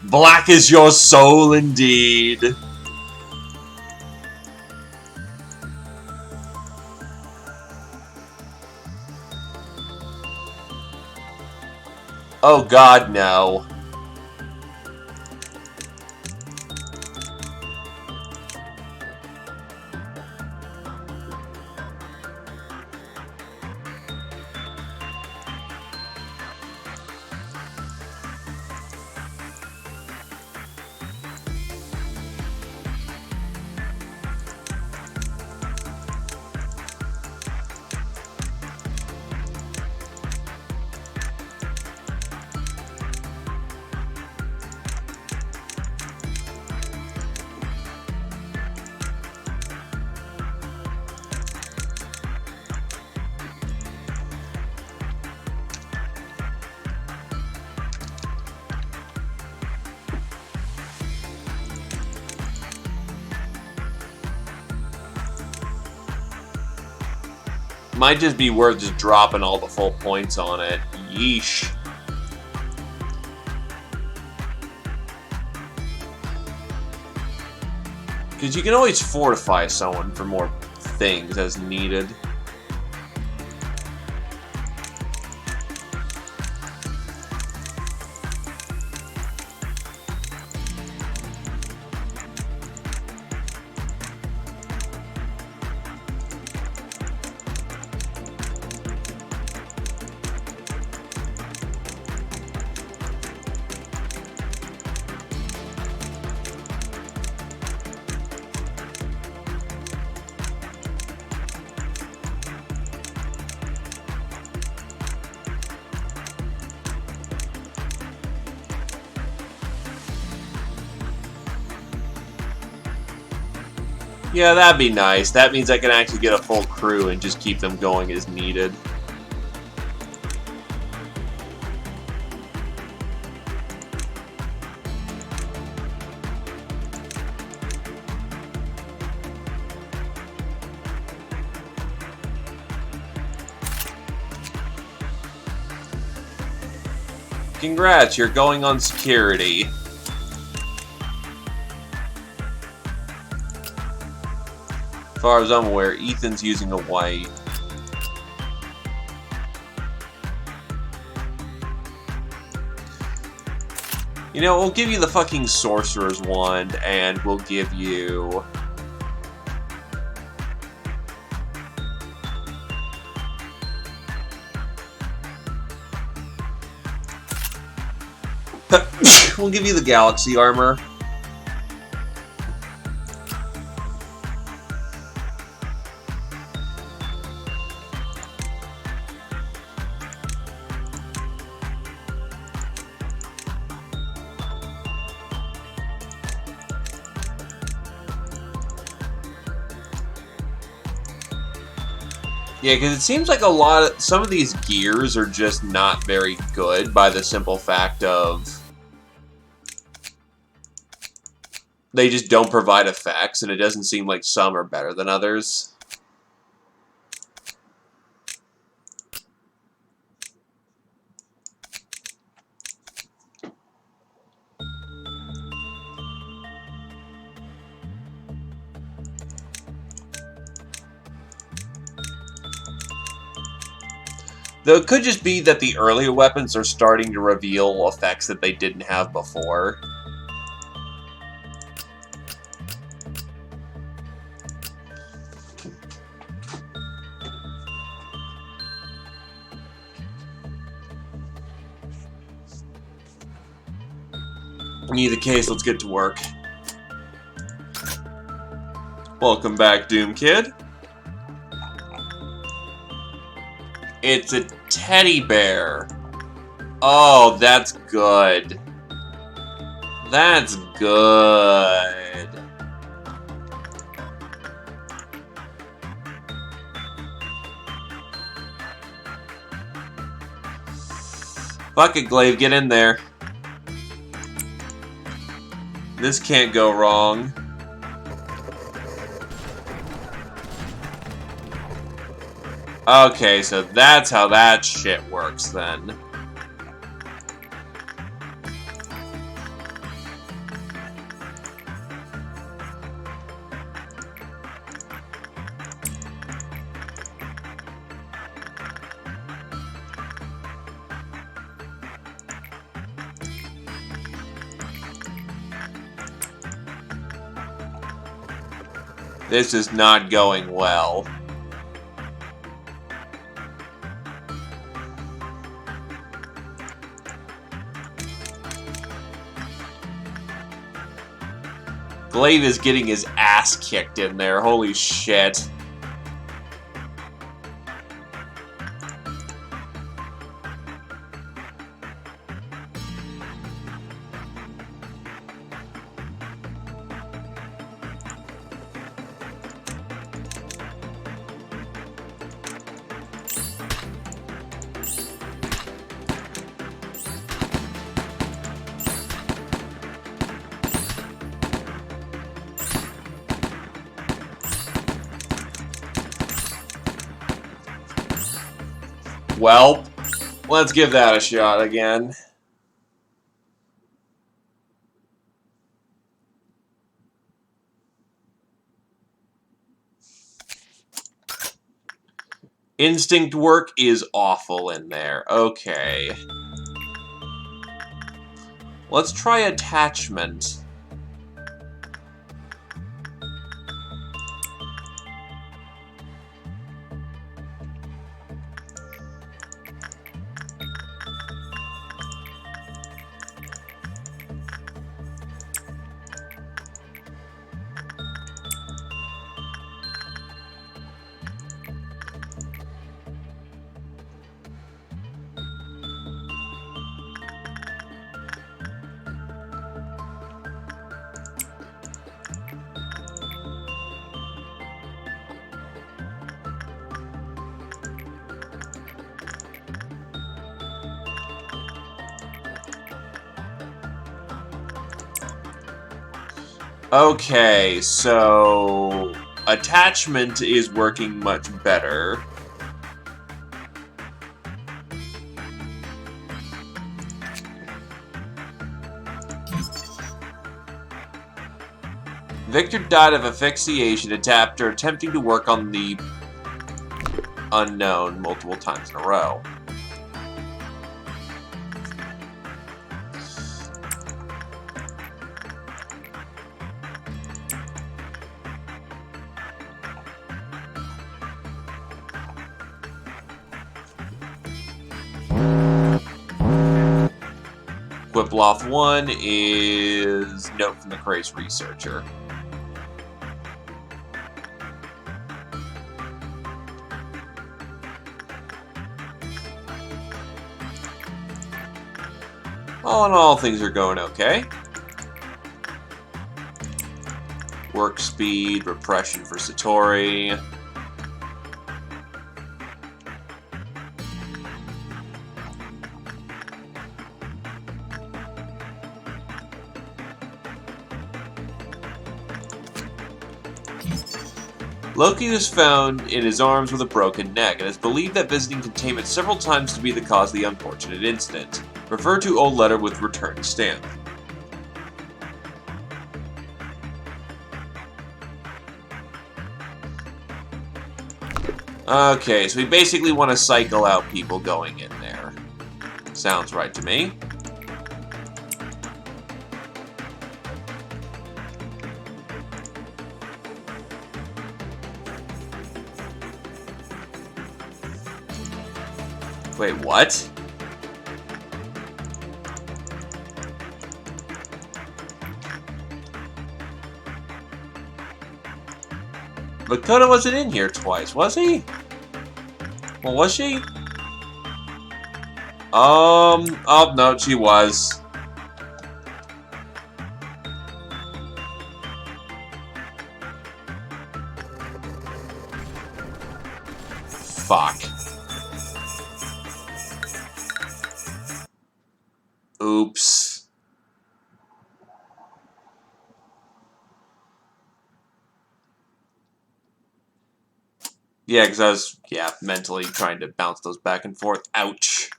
Black is your soul indeed. Oh God, no. Might just be worth just dropping all the full points on it. Yeesh. Because you can always fortify someone for more things as needed. Yeah, that'd be nice. That means I can actually get a full crew and just keep them going as needed. Congrats, you're going on security. As far as I'm aware, Ethan's using a white. You know, we'll give you the fucking Sorcerer's Wand, and we'll give you... we'll give you the Galaxy Armor. Yeah, because it seems like some of these gears are just not very good by the simple fact of they just don't provide effects, and it doesn't seem like some are better than others. Though it could just be that the earlier weapons are starting to reveal effects that they didn't have before. In either case, let's get to work. Welcome back, Doom Kid. It's a teddy bear. Oh, that's good. That's good. Fuck it, Glaive, get in there. This can't go wrong. Okay, so that's how that shit works then. This is not going well. Glaive is getting his ass kicked in there, holy shit. Well, let's give that a shot again. Instinct work is awful in there. Okay. Let's try attachment. Okay, so attachment is working much better. Victor died of asphyxiation after attempting to work on the unknown multiple times in a row. Quiploth 1 is note from the crazed researcher. All in all, things are going okay. Work speed, repression for Satori. Loki was found in his arms with a broken neck, and is believed that visiting containment several times to be the cause of the unfortunate incident. Refer to old letter with return stamp. Okay, so we basically want to cycle out people going in there. Sounds right to me. Wait, what? Makoto wasn't in here twice, was he? Well, was she? Oh, no, she was. Fuck. Oops. Yeah, because I was, mentally trying to bounce those back and forth. Ouch.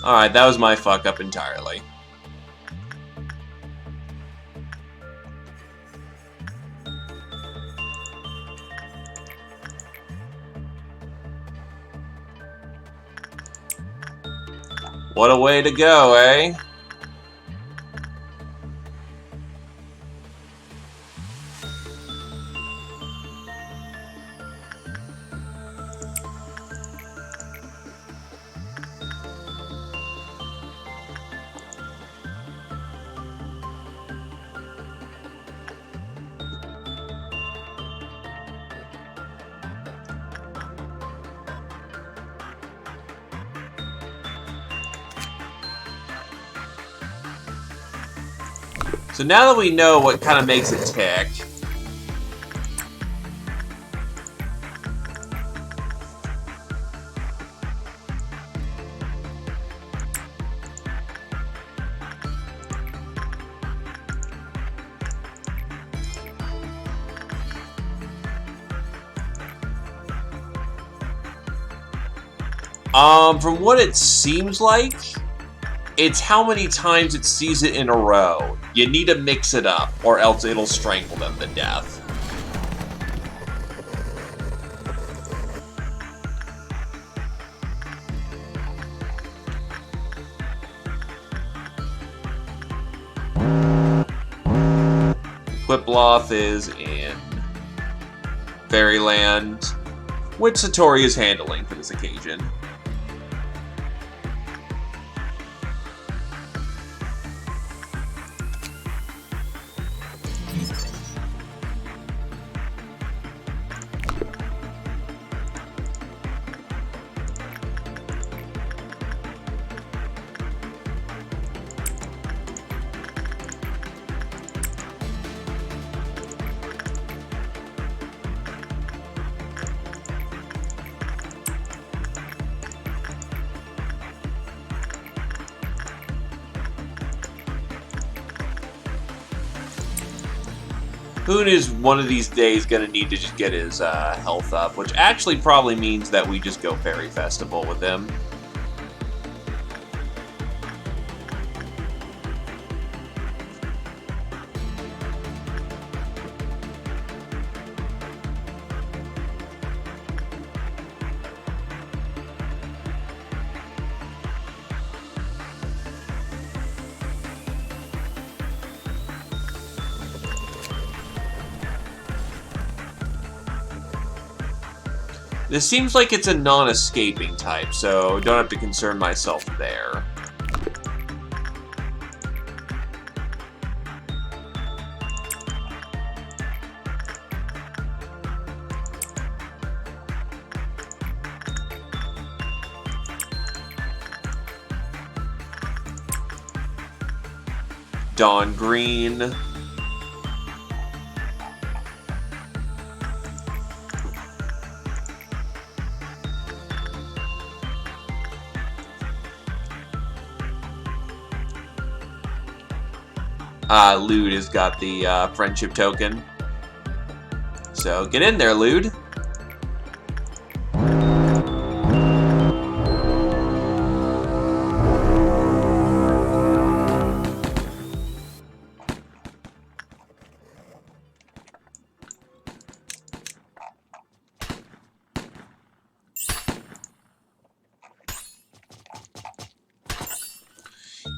Alright, that was my fuck up entirely. What a way to go, eh? So now that we know what kind of makes it tick, From what it seems like, it's how many times it sees it in a row. You need to mix it up, or else it'll strangle them to death. Quiploth is in Fairyland, which Satori is handling for this occasion. Hoon is one of these days going to need to just get his health up, which actually probably means that we just go Fairy Festival with him. This seems like it's a non-escaping type, so don't have to concern myself there. Dawn Green. Lude has got the friendship token. So get in there, Lude.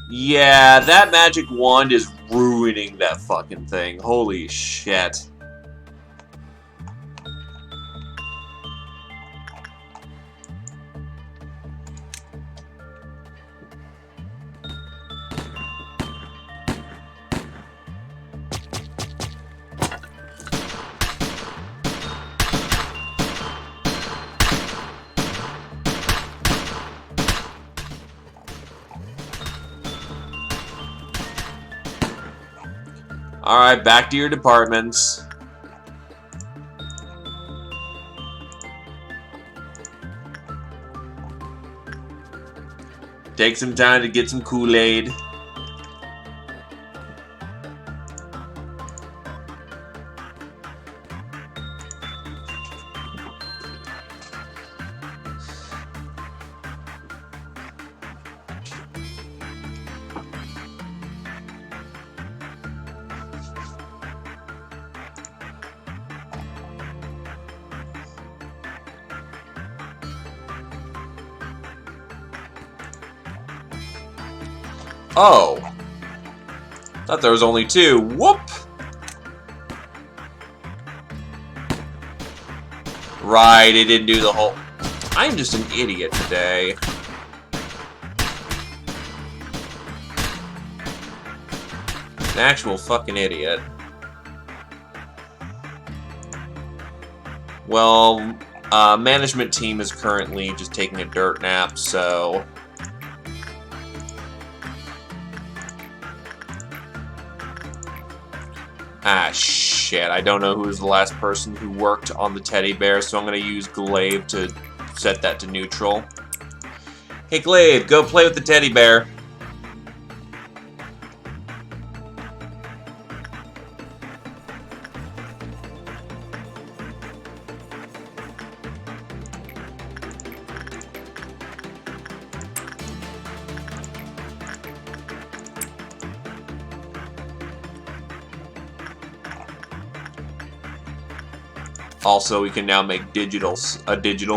Yeah, that magic wand is ruining that fucking thing. Holy shit. Alright, back to your departments. Take some time to get some Kool-Aid. Oh. Thought there was only two. Whoop! Right, it didn't do the whole... I'm just an idiot today. An actual fucking idiot. Well, management team is currently just taking a dirt nap, so... Ah, shit. I don't know who was the last person who worked on the teddy bear, so I'm going to use Glaive to set that to neutral. Hey, Glaive, go play with the teddy bear. Also, we can now make a digital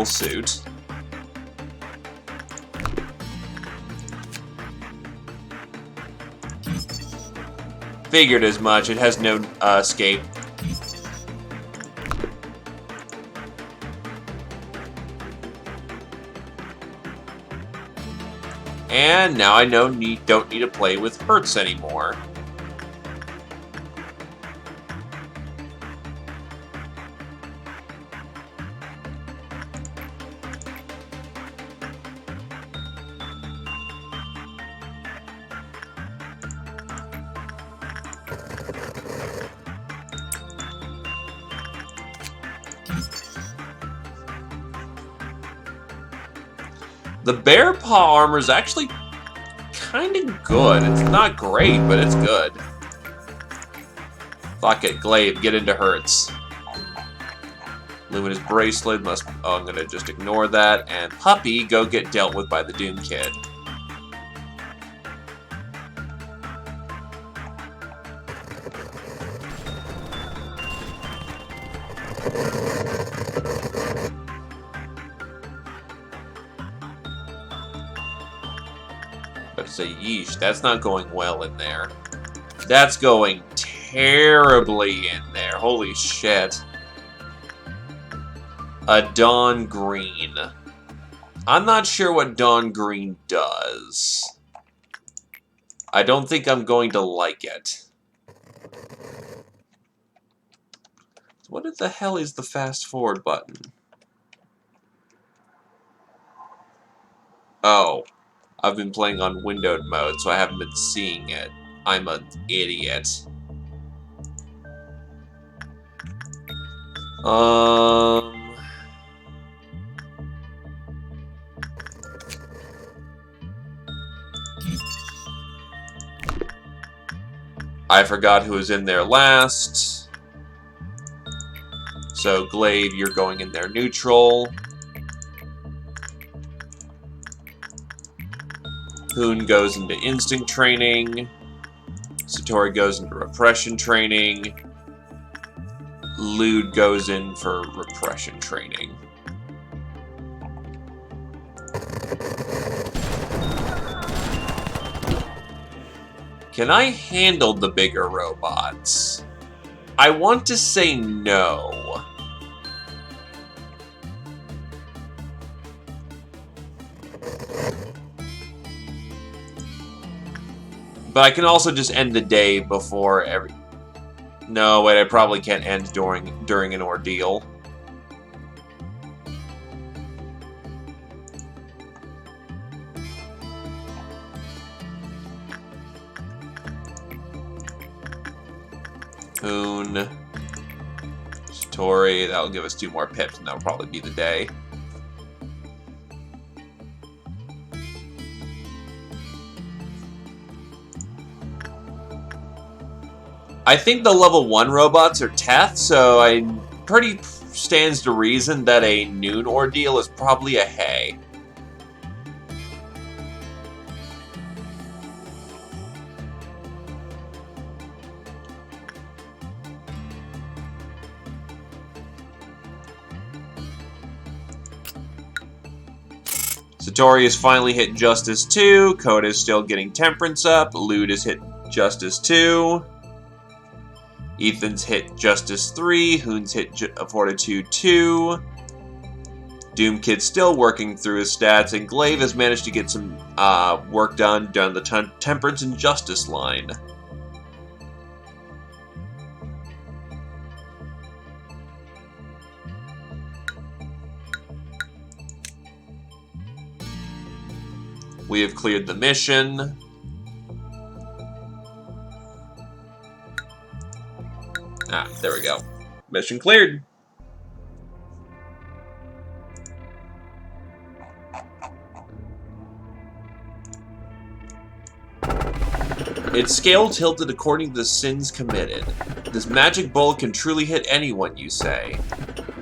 suit. Figured as much. It has no escape. And now I don't need to play with Hertz anymore. The bear paw armor is actually kind of good. It's not great, but it's good. Fuck it, Glaive, get into Hertz. Luminous bracelet must. Oh, I'm gonna just ignore that. And Puppy, go get dealt with by the Doom Kid. Say, yeesh, that's not going well in there. That's going terribly in there. Holy shit. A Dawn Green. I'm not sure what Dawn Green does. I don't think I'm going to like it. What the hell is the fast forward button? Oh. I've been playing on windowed mode, so I haven't been seeing it. I'm an idiot. I forgot who was in there last. So, Glaive, you're going in there neutral. Hoon goes into instinct training. Satori goes into repression training. Lude goes in for repression training. Can I handle the bigger robots? I want to say no. But I can also just end the day before every... No, wait, I probably can't end during an ordeal. Hoon. Satori, that'll give us 2 more pips, and that'll probably be the day. I think the level 1 robots are Teth, so I pretty stands to reason that a noon ordeal is probably a hay. Satori has finally hit Justice 2, Koda is still getting Temperance up, Lude has hit Justice 2. Ethan's hit Justice 3, Hoon's hit Fortitude 2, Doom Kid's still working through his stats, and Glaive has managed to get some work done down the Temperance and Justice line. We have cleared the mission. Ah, there we go. Mission cleared. Its scale tilted according to the sins committed. This magic bullet can truly hit anyone, you say.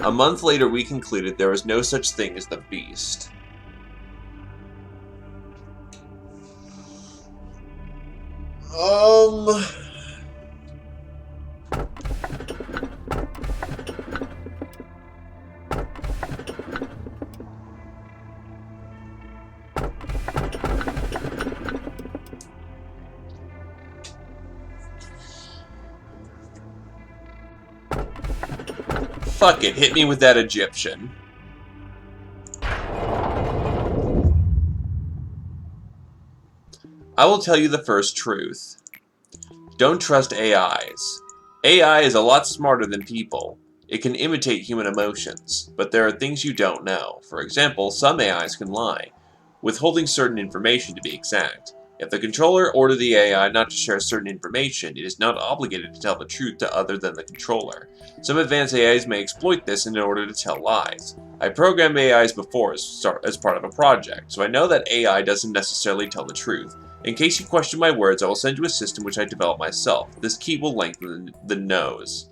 A month later, we concluded there was no such thing as the beast. Fuck it, hit me with that Egyptian. I will tell you the first truth. Don't trust AIs. AI is a lot smarter than people. It can imitate human emotions, but there are things you don't know. For example, some AIs can lie, withholding certain information to be exact. If the controller ordered the AI not to share certain information, it is not obligated to tell the truth to other than the controller. Some advanced AIs may exploit this in order to tell lies. I programmed AIs before as part of a project, so I know that AI doesn't necessarily tell the truth. In case you question my words, I will send you a system which I developed myself. This key will lengthen the nose.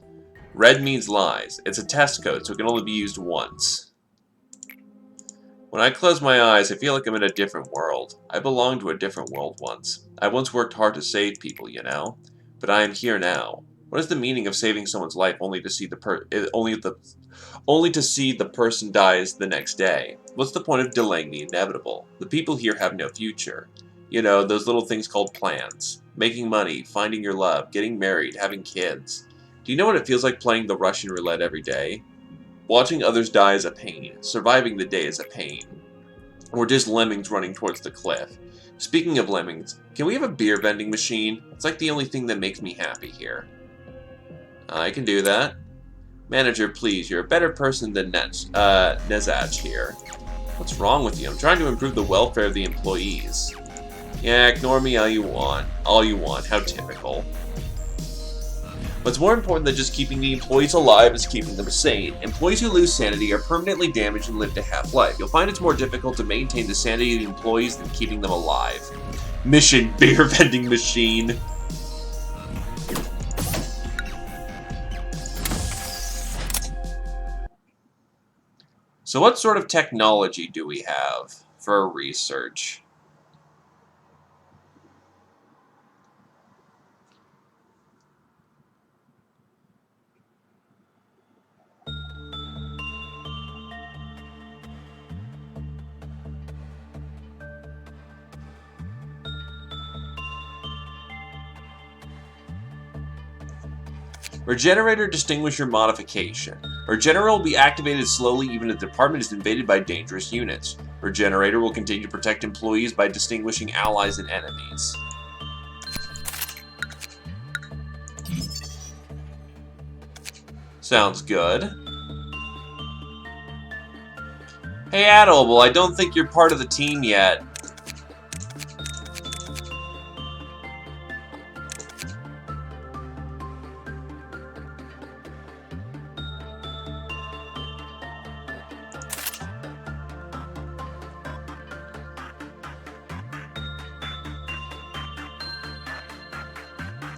Red means lies. It's a test code, so it can only be used once. When I close my eyes, I feel like I'm in a different world. I belonged to a different world once. I once worked hard to save people, you know? But I am here now. What is the meaning of saving someone's life only to see the person dies the next day? What's the point of delaying the inevitable? The people here have no future. You know, those little things called plans. Making money, finding your love, getting married, having kids. Do you know what it feels like playing the Russian roulette every day? Watching others die is a pain. Surviving the day is a pain. We're just lemmings running towards the cliff. Speaking of lemmings, can we have a beer vending machine? It's like the only thing that makes me happy here. I can do that. Manager, please, you're a better person than Nezach here. What's wrong with you? I'm trying to improve the welfare of the employees. Yeah, ignore me all you want. All you want. How typical. What's more important than just keeping the employees alive is keeping them sane. Employees who lose sanity are permanently damaged and live to half-life. You'll find it's more difficult to maintain the sanity of the employees than keeping them alive. Mission beer vending machine. So what sort of technology do we have for research? Regenerator Distinguisher Modification. Regenerator will be activated slowly even if the department is invaded by dangerous units. Regenerator will continue to protect employees by distinguishing allies and enemies. Sounds good. Hey Adolable, I don't think you're part of the team yet.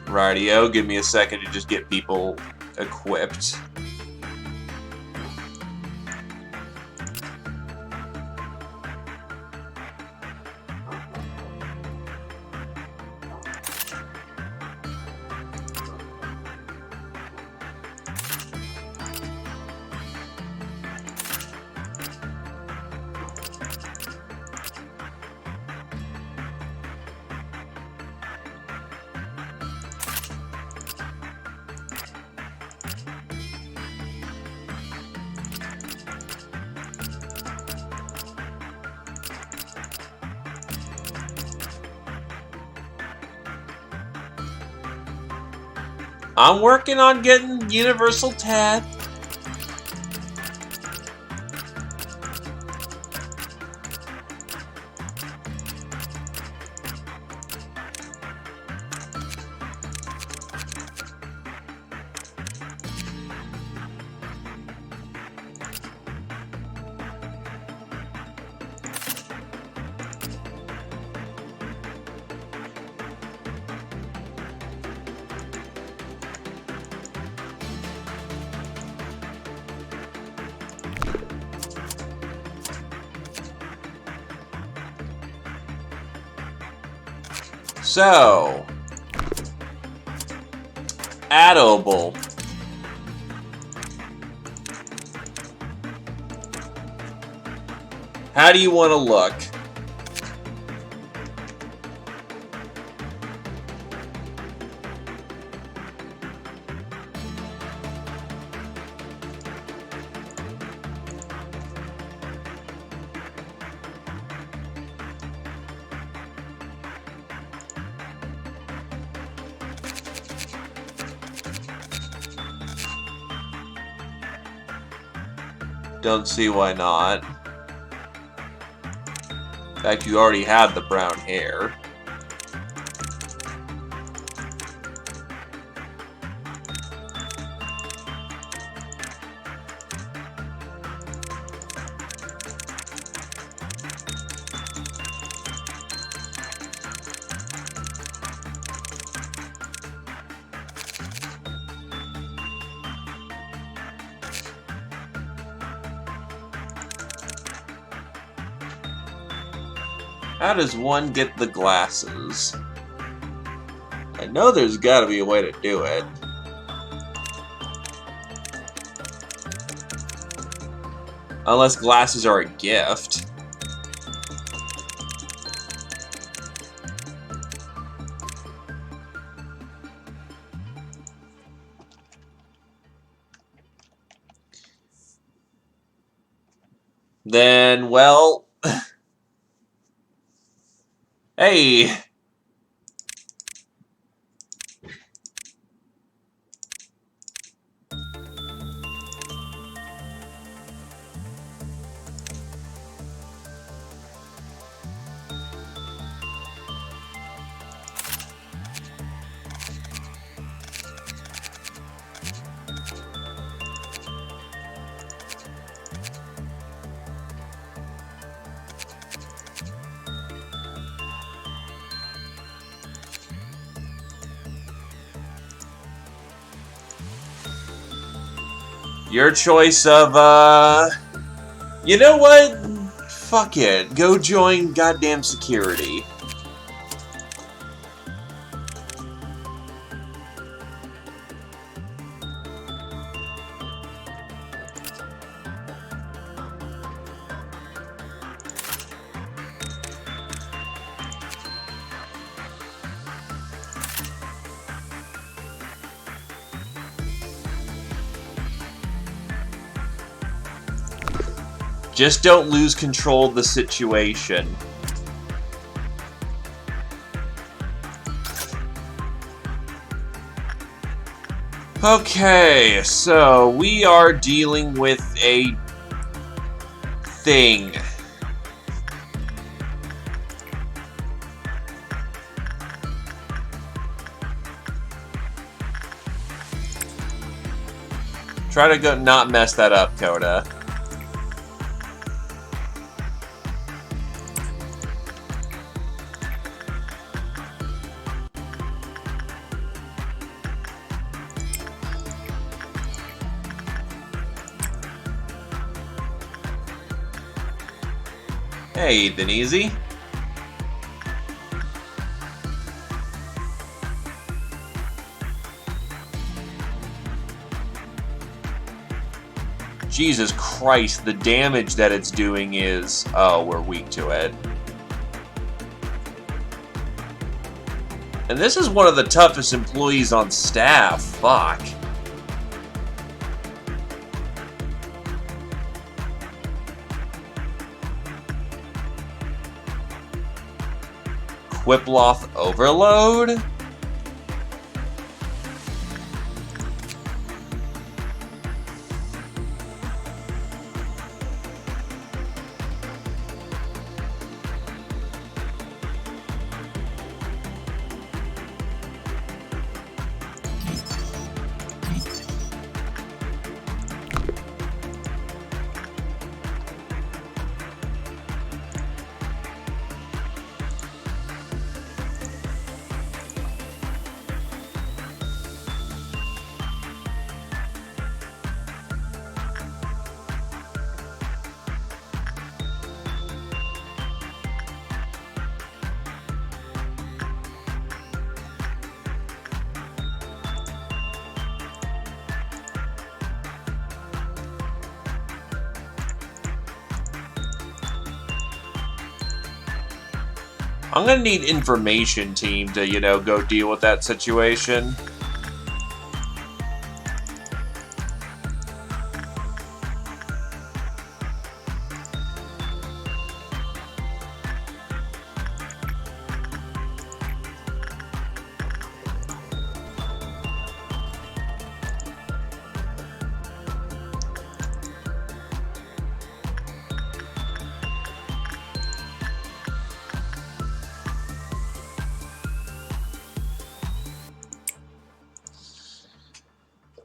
Rightio, give me a second to just get people equipped. I'm working on getting Universal TAD. So, Adorable. How do you want to look? Don't see why not. In fact, you already had the brown hair. How does one get the glasses? I know there's gotta be a way to do it. Unless glasses are a gift. Then, well... Hey! Your choice of, you know what? Fuck it. Go join goddamn security. Just don't lose control of the situation. Okay, so we are dealing with a thing. Try to go not mess that up, Coda. Hey, Ethan Easy. Jesus Christ, the damage that it's doing is... Oh, we're weak to it. And this is one of the toughest employees on staff. Fuck. Quiploth Overload? I'm gonna need information team to, you know, go deal with that situation.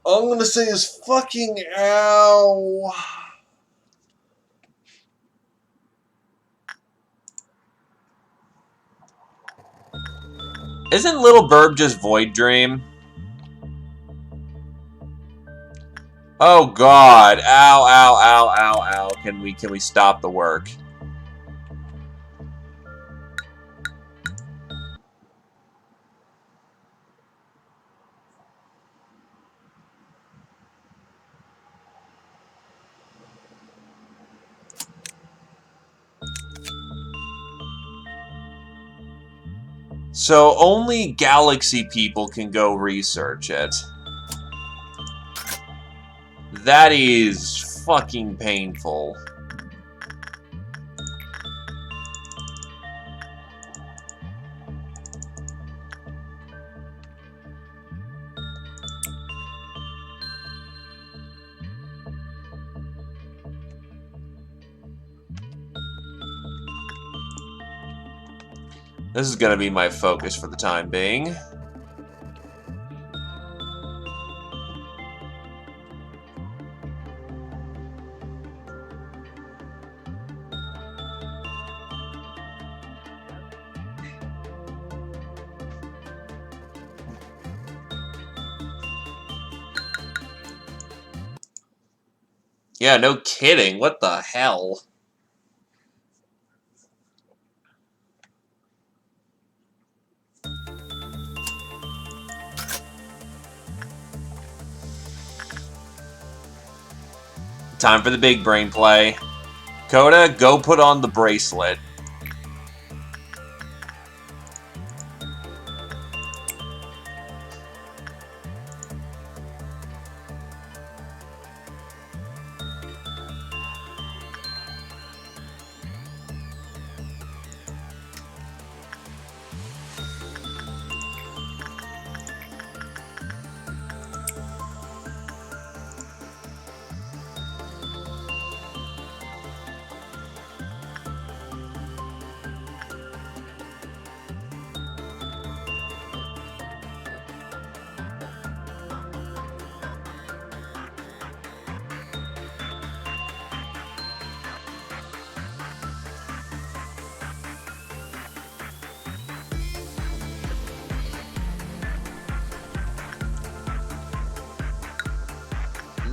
All I'm gonna say is fucking ow. Isn't Little Burb just Void Dream? Oh god. Ow, ow, ow, ow, ow. Can we stop the work? So only Galaxy people can go research it. That is fucking painful. This is gonna be my focus for the time being. Yeah, no kidding. What the hell? Time for the big brain play. Coda, go put on the bracelet.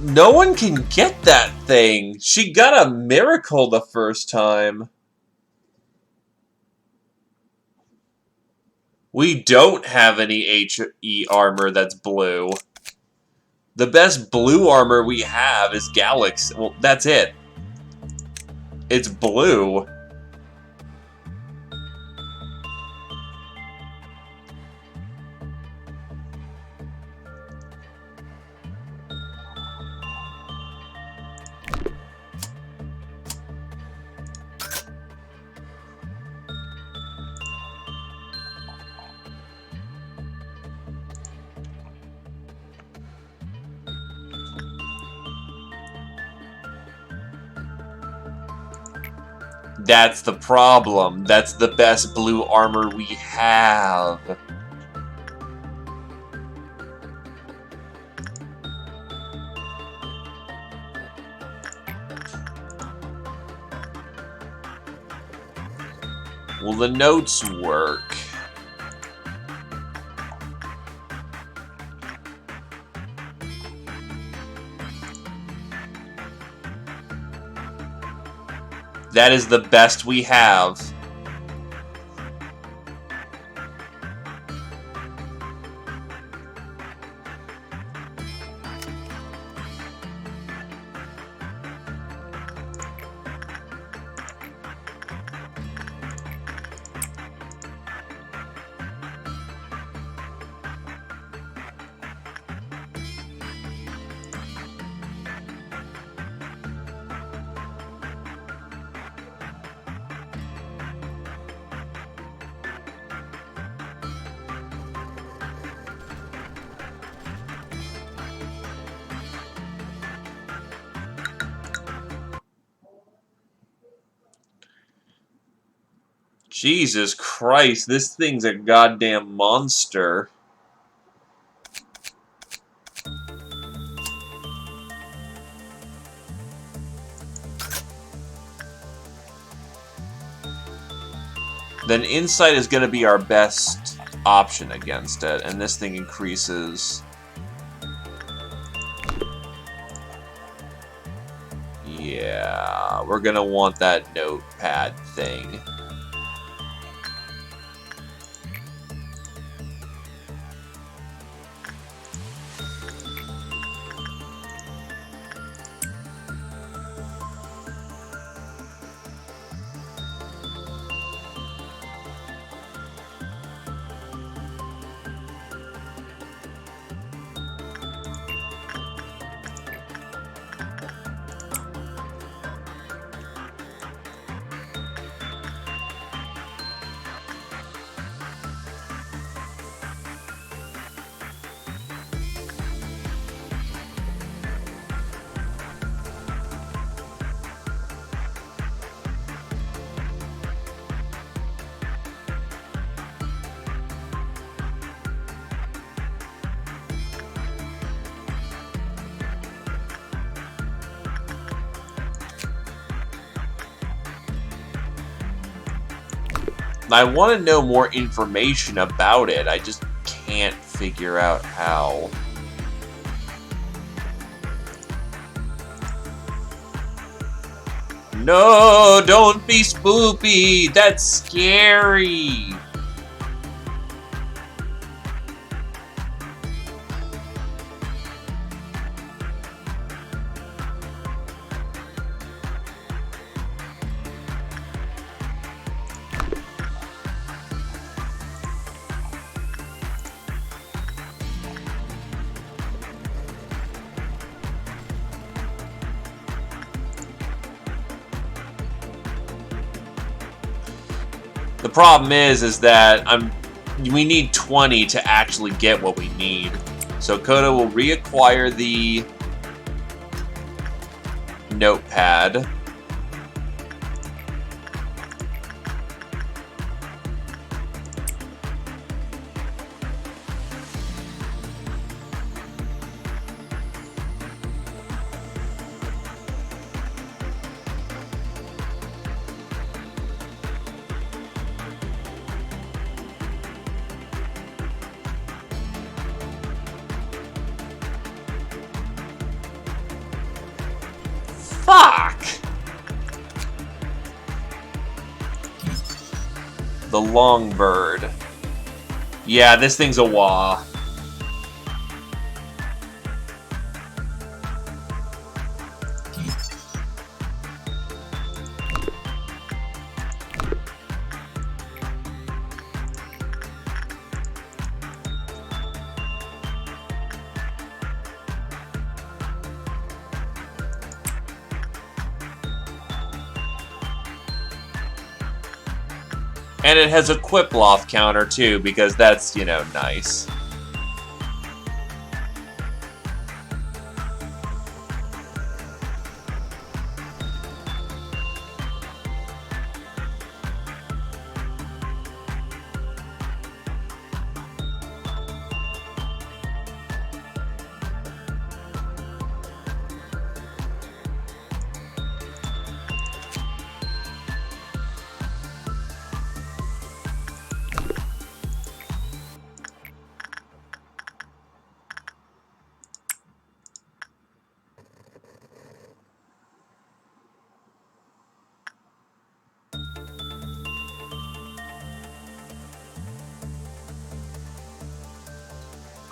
No one can get that thing. She got a miracle the first time. We don't have any HE armor that's blue. The best blue armor we have is Galaxy. Well, that's it. It's blue. That's the problem. That's the best blue armor we have. Will the notes work? That is the best we have. Jesus Christ, this thing's a goddamn monster. then insight is going to be our best option against it, and this thing increases. Yeah, we're going to want that notepad thing. I want to know more information about it. I just can't figure out how. No, don't be spoopy. That's scary. The problem is that we need 20 to actually get what we need. So Coda will reacquire the notepad. Fuck! The Longbird. Yeah, this thing's a wah. And it has a Quiploth counter too, because that's, you know, nice.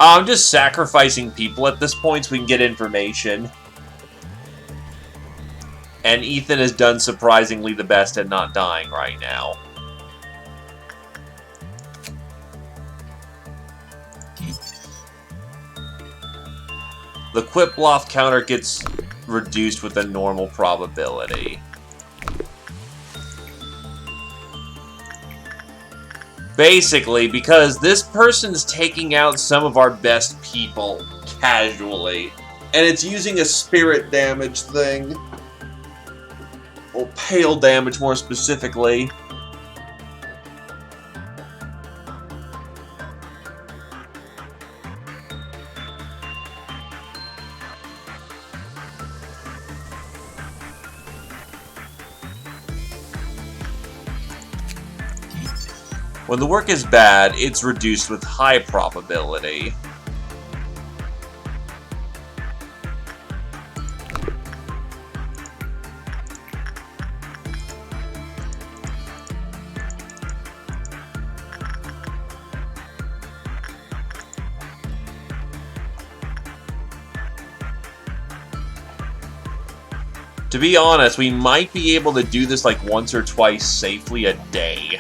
I'm just sacrificing people at this point so we can get information. And Ethan has done surprisingly the best at not dying right now. The Quiploth counter gets reduced with a normal probability. Basically, because this person's taking out some of our best people casually. And it's using a spirit damage thing. Or pale damage, more specifically. When the work is bad, it's reduced with high probability. To be honest, we might be able to do this like once or twice safely a day.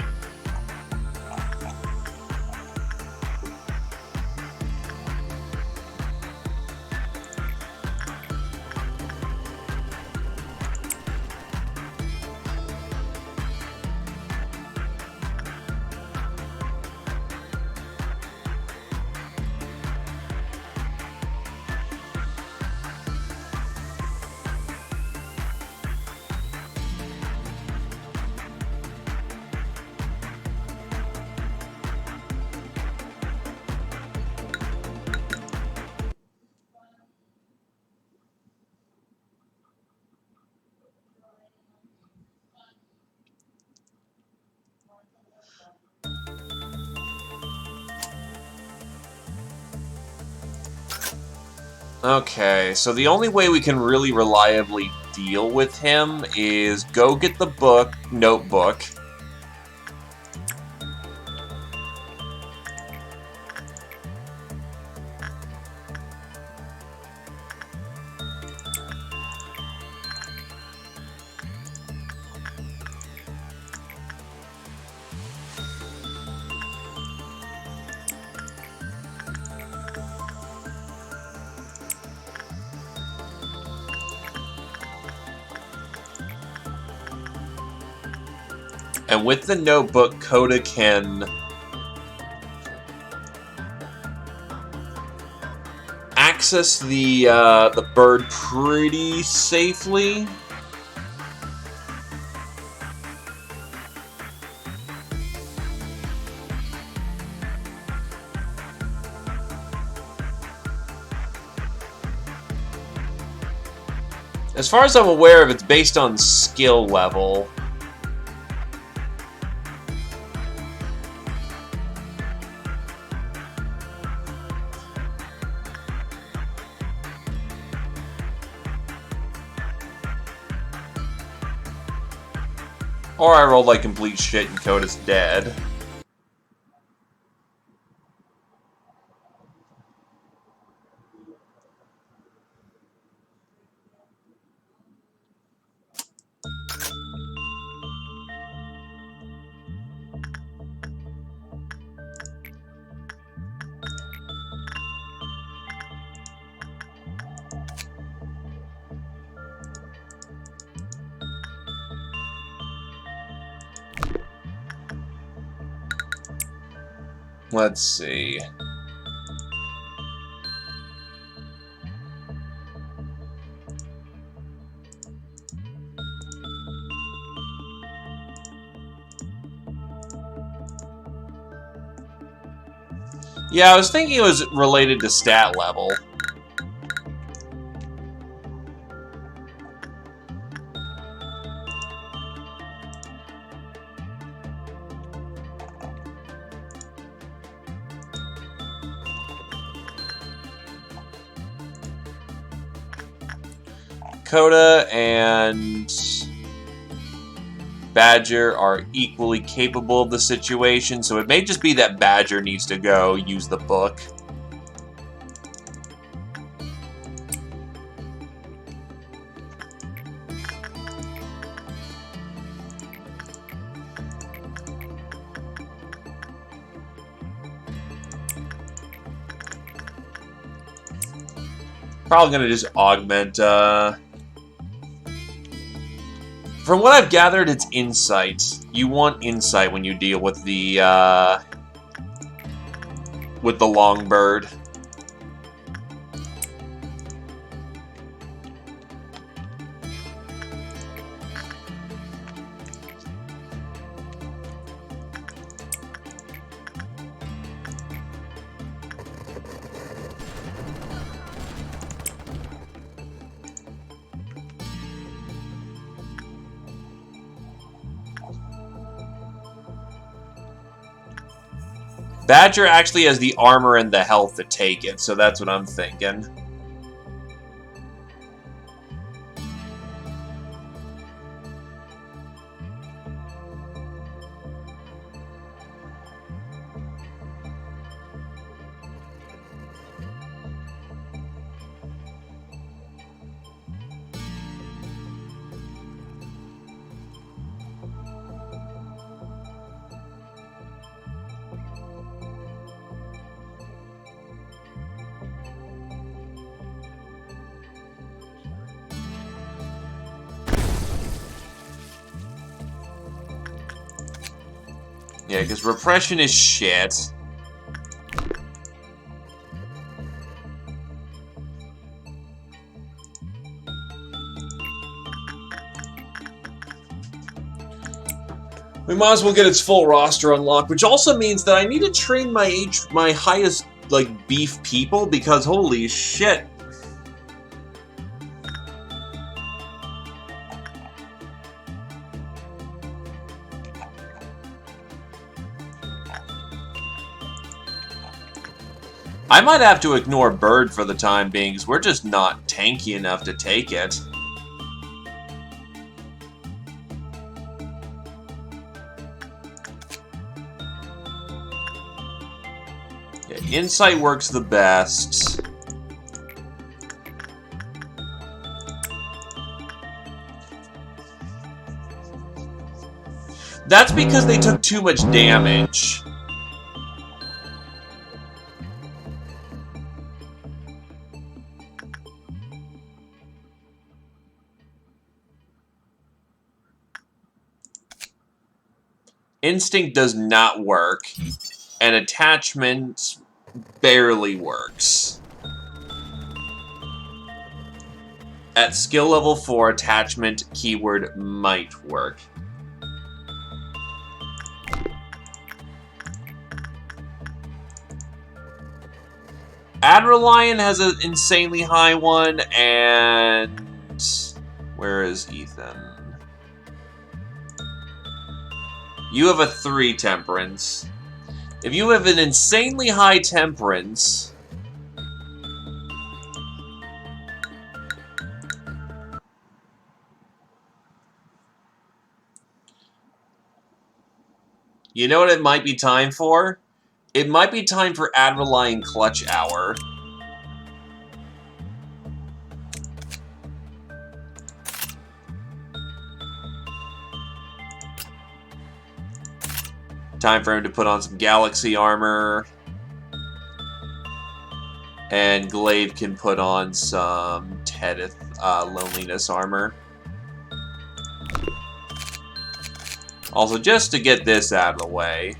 Okay, so the only way we can really reliably deal with him is go get the notebook. And with the notebook, Coda can access the bird pretty safely. As far as I'm aware of, it's based on skill level. Or I rolled like complete shit and Coda's dead. Let's see. Yeah, I was thinking it was related to stat level. Coda and Badger are equally capable of the situation, so it may just be that Badger needs to go use the book. Probably gonna just augment, From what I've gathered, it's insight. You want insight when you deal with the Longbird. Badger actually has the armor and the health to take it, so that's what I'm thinking. Yeah, because repression is shit. We might as well get its full roster unlocked, which also means that I need to train my highest, like, beef people, because holy shit. I might have to ignore Bird for the time being, because we're just not tanky enough to take it. Yeah, Insight works the best. That's because they took too much damage. Instinct does not work, and attachment barely works. At skill level 4, attachment keyword might work. Adrelion has an insanely high one, and... where is Ethan? You have a 3 temperance. If you have an insanely high temperance... you know what it might be time for? It might be time for Adrelion Clutch Hour. Time for him to put on some Galaxy armor. And Glaive can put on some Tedith Loneliness armor. Also, just to get this out of the way.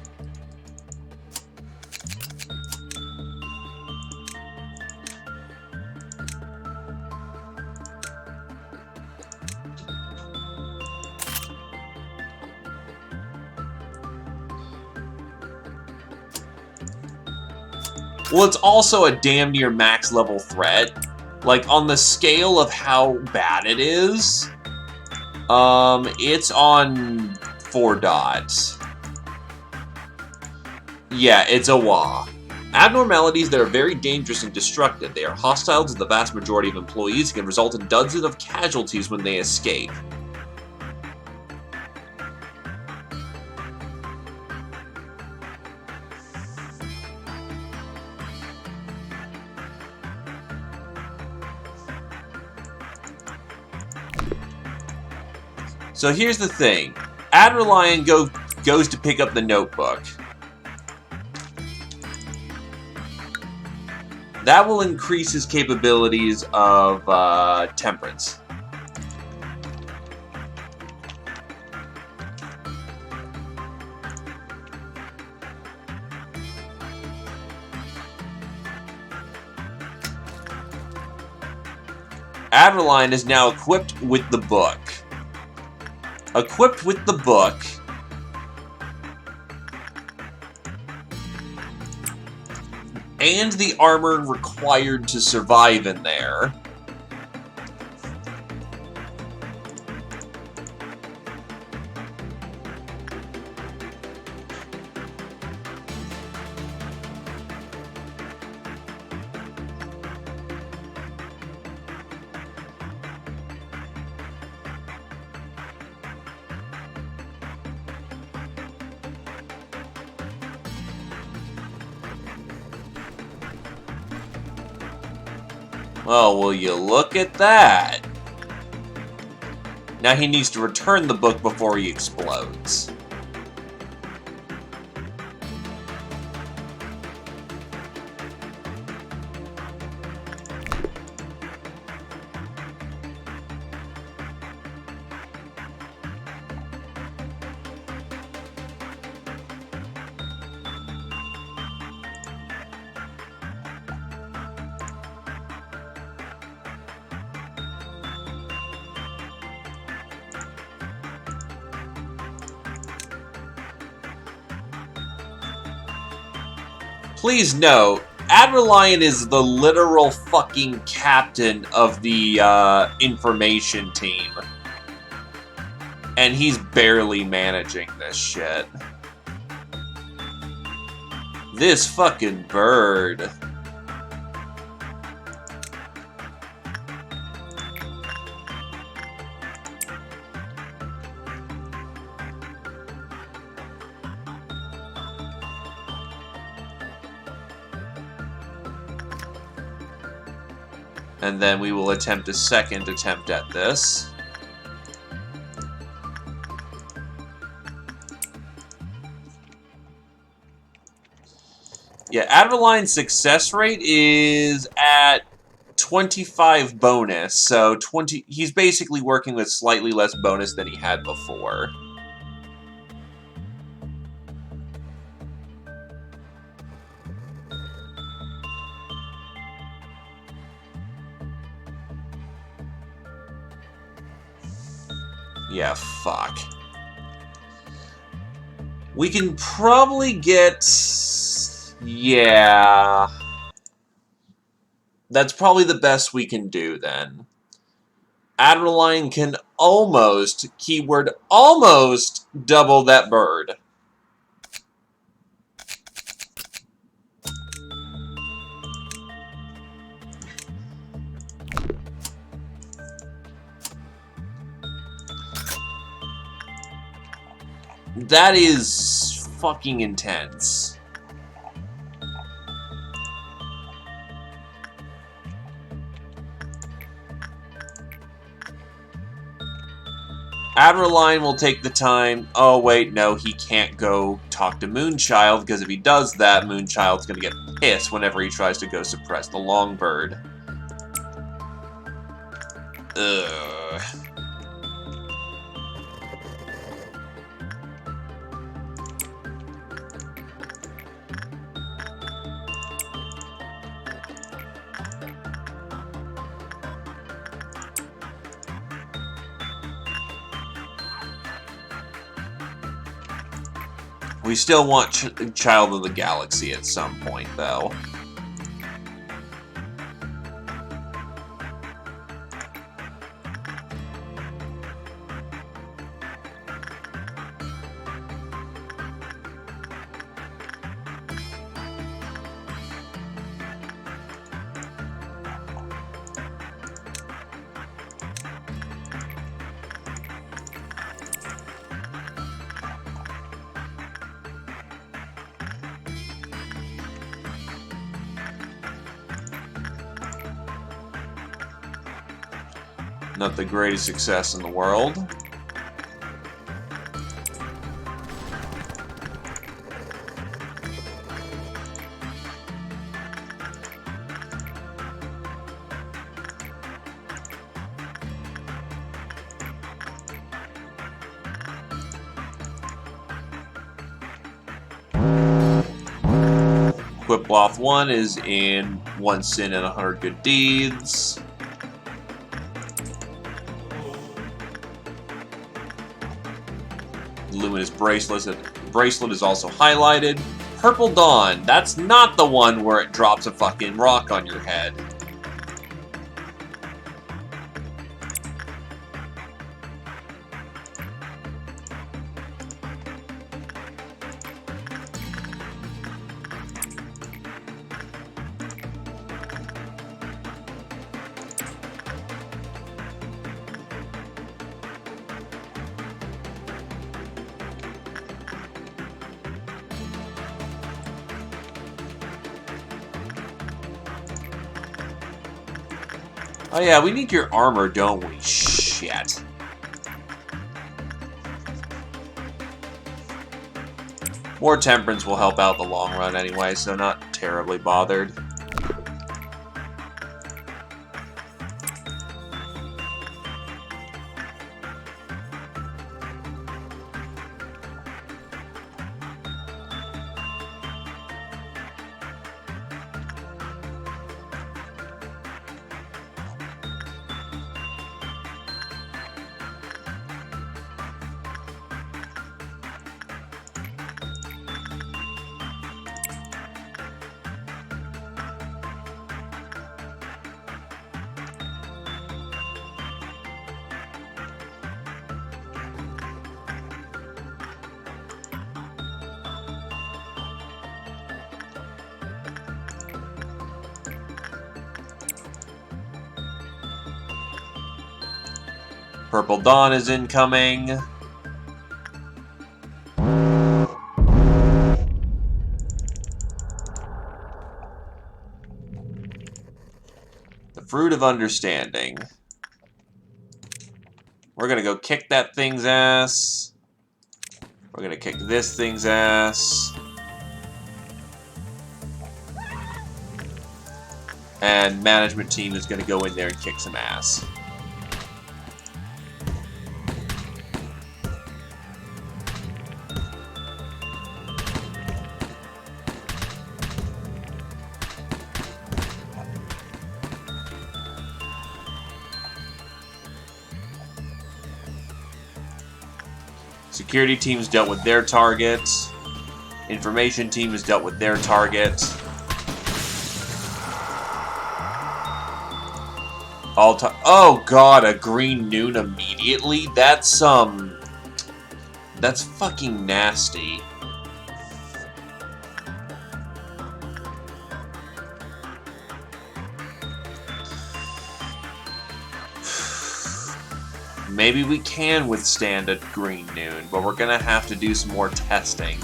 Well, it's also a damn near max level threat. Like, on the scale of how bad it is, it's on 4 dots. Yeah, it's a wah. Abnormalities that are very dangerous and destructive. They are hostile to the vast majority of employees and can result in dozens of casualties when they escape. So here's the thing. Adrelion goes to pick up the notebook. That will increase his capabilities of temperance. Adrelion is now equipped with the book. Equipped with the book, and the armor required to survive in there. Oh, will you look at that? Now he needs to return the book before he explodes. Please note, Adrelion is the literal fucking captain of the information team. And he's barely managing this shit. This fucking bird. And then we will attempt a second attempt at this. Yeah, Adreline's success rate is at 25 bonus, so 20. He's basically working with slightly less bonus than he had before. Yeah, fuck. We can probably get... Yeah. That's probably the best we can do, then. Adrenaline can almost, keyword almost, double that bird. That is fucking intense. Adrenaline will take the time. Oh, wait, no, he can't go talk to Moonchild, because if he does that, Moonchild's gonna get pissed whenever he tries to go suppress the Longbird. Ugh. We still want Child of the Galaxy at some point, though. Not the greatest success in the world. Quiploth 1 is in 1 sin and 100 good deeds. Luminous bracelet is also highlighted. Purple Dawn, that's not the one where it drops a fucking rock on your head. Oh yeah, we need your armor, don't we? Shit. More temperance will help out the long run anyway, so not terribly bothered. Purple Dawn is incoming. The Fruit of Understanding. We're gonna go kick that thing's ass. We're gonna kick this thing's ass. And management team is gonna go in there and kick some ass. Security team's dealt with their target. Information team has dealt with their target. Oh god, a green noon immediately? That's fucking nasty. Maybe we can withstand a green noon, but we're gonna have to do some more testing.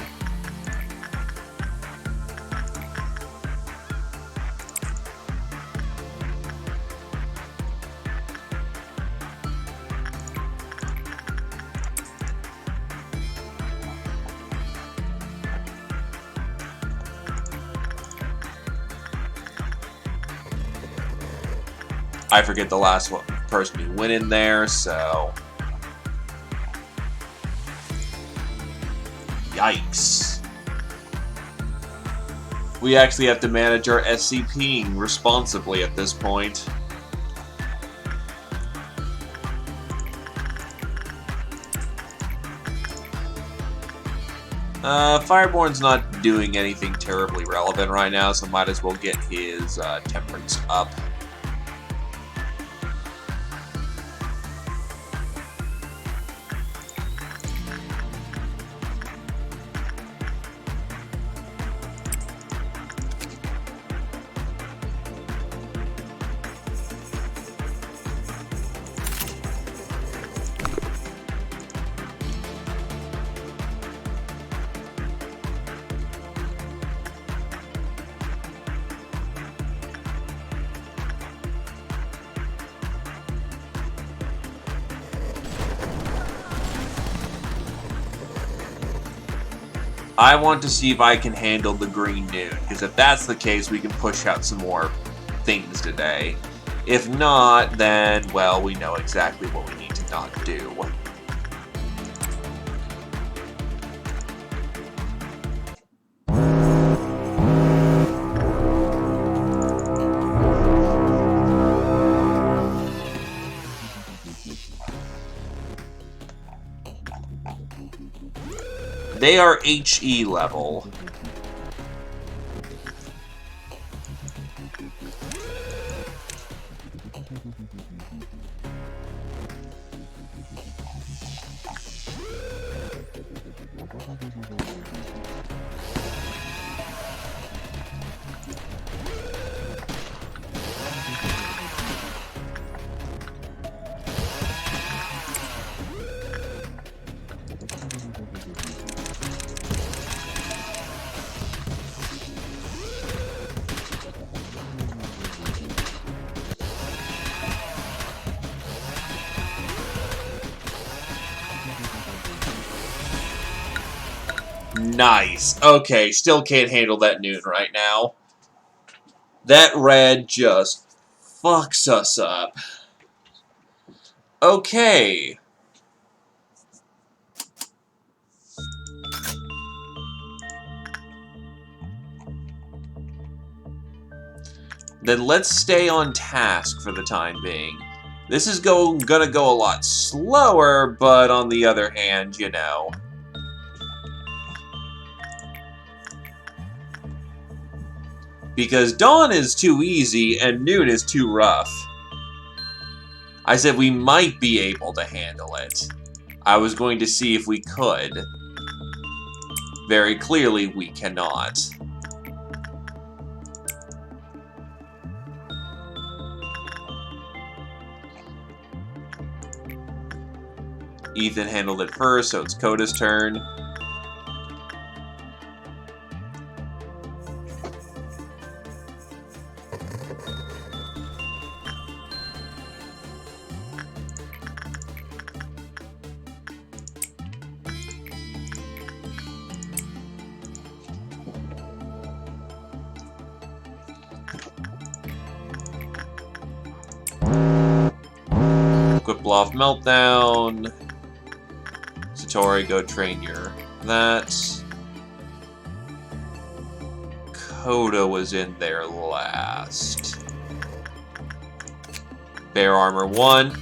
I forget the last person who went in there, so... Yikes. We actually have to manage our SCPing responsibly at this point. Fireborn's not doing anything terribly relevant right now, so might as well get his temperance up. I want to see if I can handle the green noon, because if that's the case, we can push out some more things today. If not, then, well, we know exactly what we need to not do. They are HE level. Nice. Okay, still can't handle that noon right now. That red just fucks us up. Okay. Then let's stay on task for the time being. This is gonna go a lot slower, but on the other hand, you know. Because dawn is too easy and noon is too rough. I said we might be able to handle it. I was going to see if we could. Very clearly, we cannot. Ethan handled it first, so it's Coda's turn. Quickbluff Meltdown. Satori, go train your that. Coda was in there last. Bear Armor 1.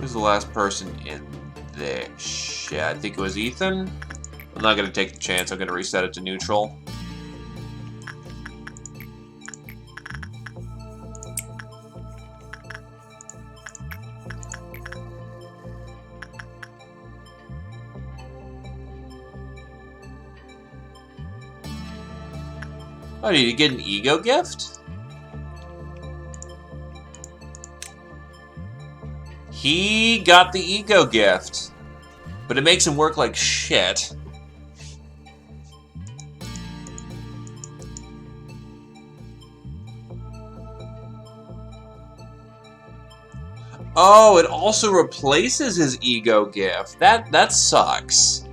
Who's the last person in there? Shit, I think it was Ethan? I'm not gonna take the chance, I'm gonna reset it to neutral. Oh, did you get an ego gift? He got the ego gift, but it makes him work like shit. Oh, it also replaces his ego gift. That sucks.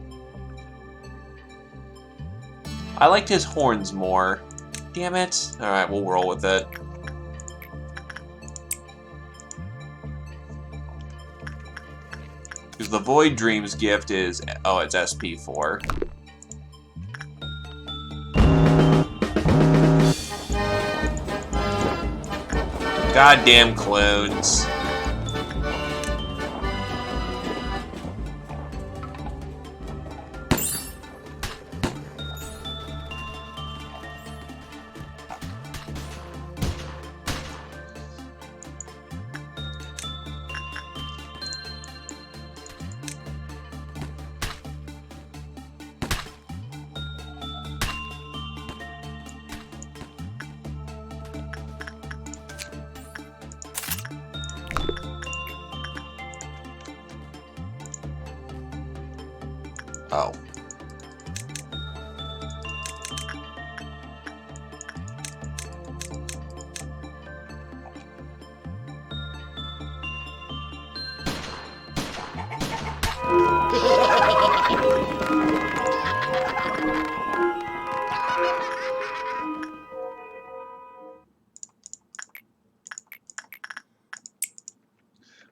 I liked his horns more. Damn it. Alright, we'll roll with it. Because the Void Dreams gift is... Oh, it's SP4. Goddamn clones. Oh.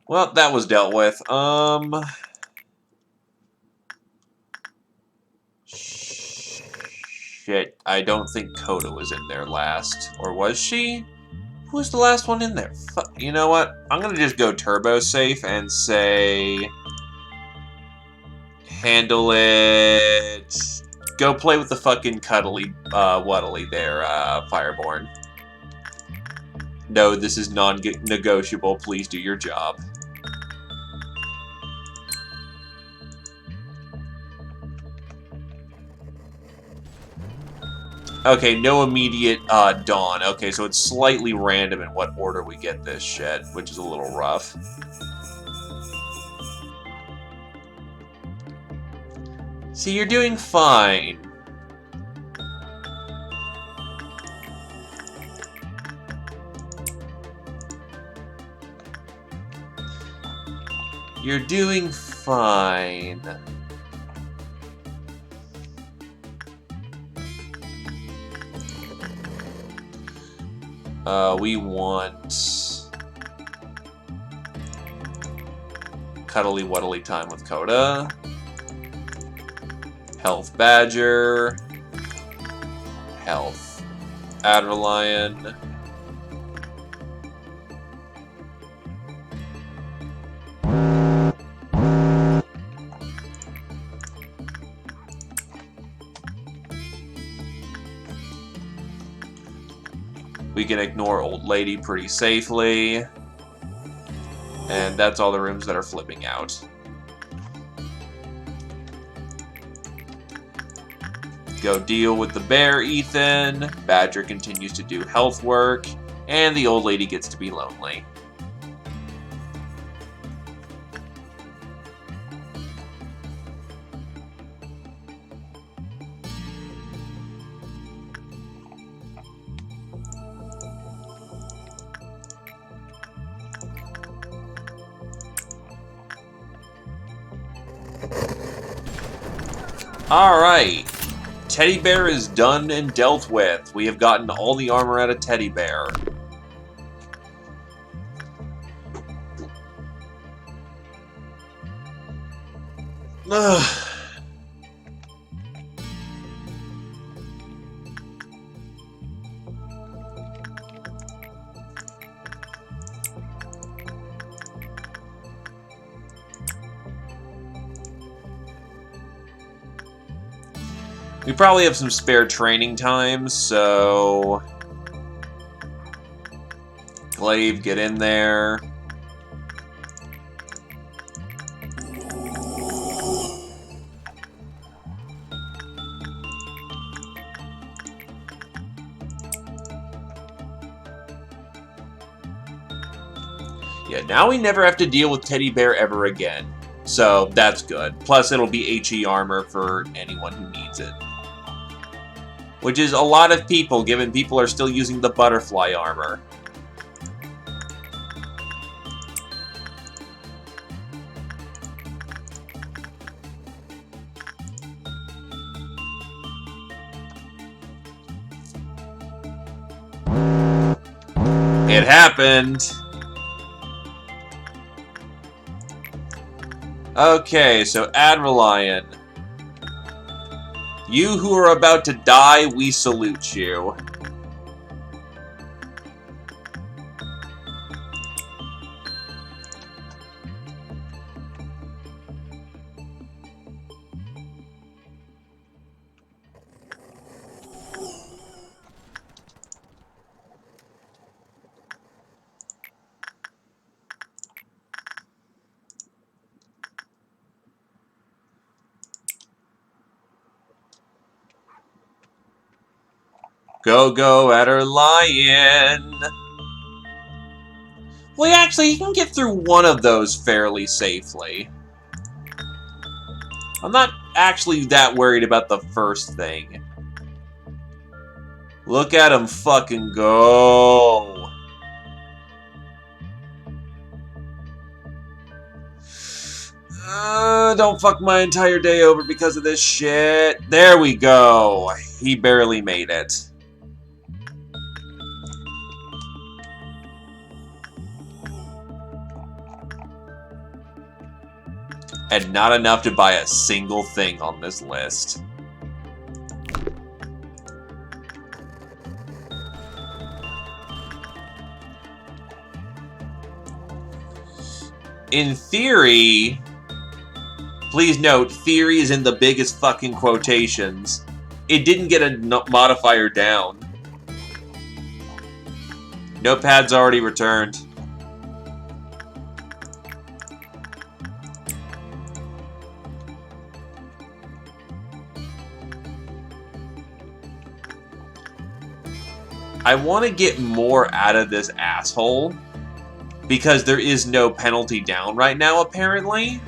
Well, that was dealt with. Shit, I don't think Coda was in there last. Or was she? Who was the last one in there? You know what? I'm gonna just go turbo safe and say... Handle it... Go play with the fucking cuddly, wuddly there, Fireborn. No, this is non-negotiable. Please do your job. Okay, no immediate dawn. Okay, so it's slightly random in what order we get this shit, which is a little rough. See, you're doing fine. You're doing fine. We want cuddly wuddly time with Coda. Health Badger. Health Adderlion. We can ignore Old Lady pretty safely. And that's all the rooms that are flipping out. Go deal with the bear, Ethan. Badger continues to do health work. And the Old Lady gets to be lonely. Alright. Teddy Bear is done and dealt with. We have gotten all the armor out of Teddy Bear. We probably have some spare training time, so... Glaive, get in there. Yeah, now we never have to deal with Teddy Bear ever again. So, that's good. Plus, it'll be HE armor for anyone who needs it. Which is a lot of people, given people are still using the butterfly armor. It happened! Okay, so Adderlion. You who are about to die, we salute you. Go, Adderlion! Well, actually, you can get through one of those fairly safely. I'm not actually that worried about the first thing. Look at him fucking go! Don't fuck my entire day over because of this shit. There we go. He barely made it. And not enough to buy a single thing on this list. In theory... Please note, theory is in the biggest fucking quotations. It didn't get a modifier down. Notepad's already returned. I want to get more out of this asshole. Because there is no penalty down right now, apparently.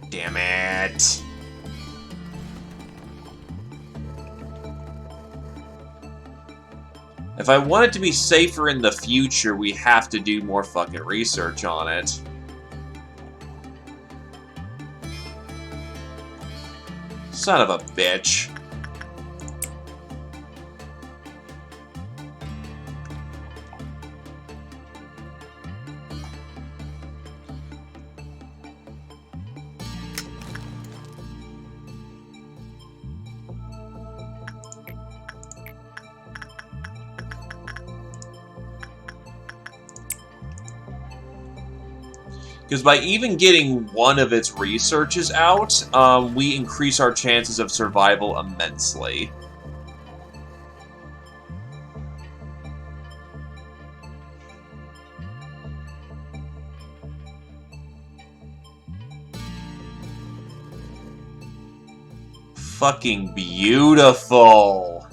Damn it. If I want it to be safer in the future, we have to do more fucking research on it. Son of a bitch. Because by even getting one of its researches out, we increase our chances of survival immensely. Fucking beautiful.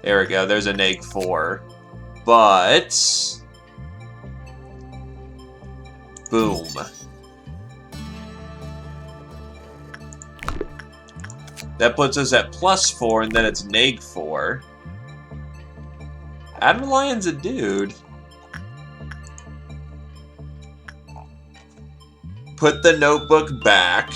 There we go, there's a neg 4. But... boom. That puts us at +4, and then it's neg 4. Admiral Lion's a dude. Put the notebook back.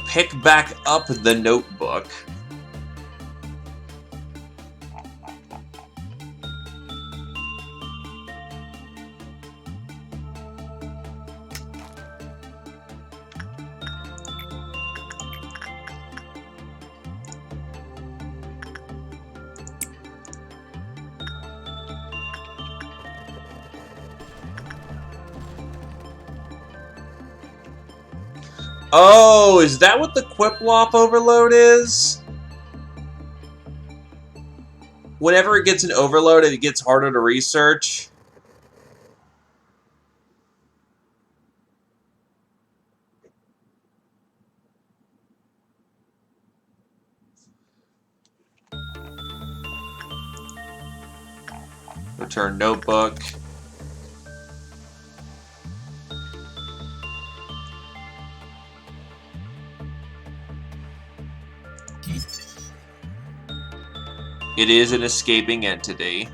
Pick back up the notebook. Oh, is that what the Quiplop overload is? Whenever it gets an overload, it gets harder to research. Return notebook. It is an escaping entity.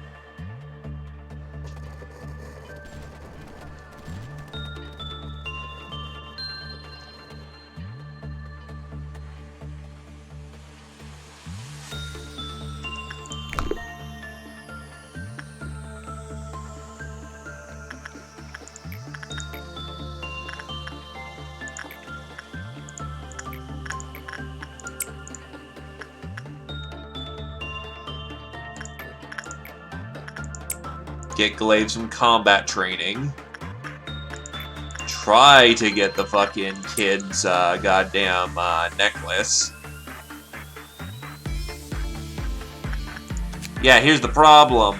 Get Glaive some combat training. Try to get the fucking kid's goddamn necklace. Yeah, here's the problem.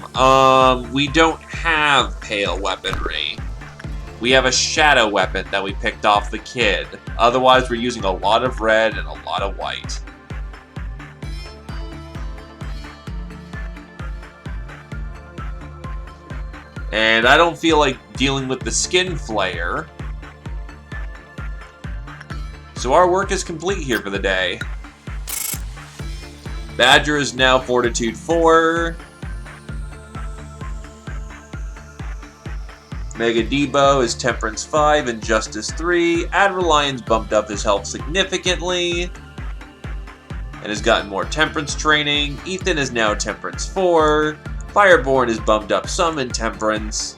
We don't have pale weaponry. We have a shadow weapon that we picked off the kid. Otherwise, we're using a lot of red and a lot of white. And I don't feel like dealing with the skin flare. So our work is complete here for the day. Badger is now Fortitude 4. Mega Debo is Temperance 5 and Justice 3. Admiral Lion's bumped up his health significantly and has gotten more Temperance training. Ethan is now Temperance 4. Fireborn is bumped up some in Temperance.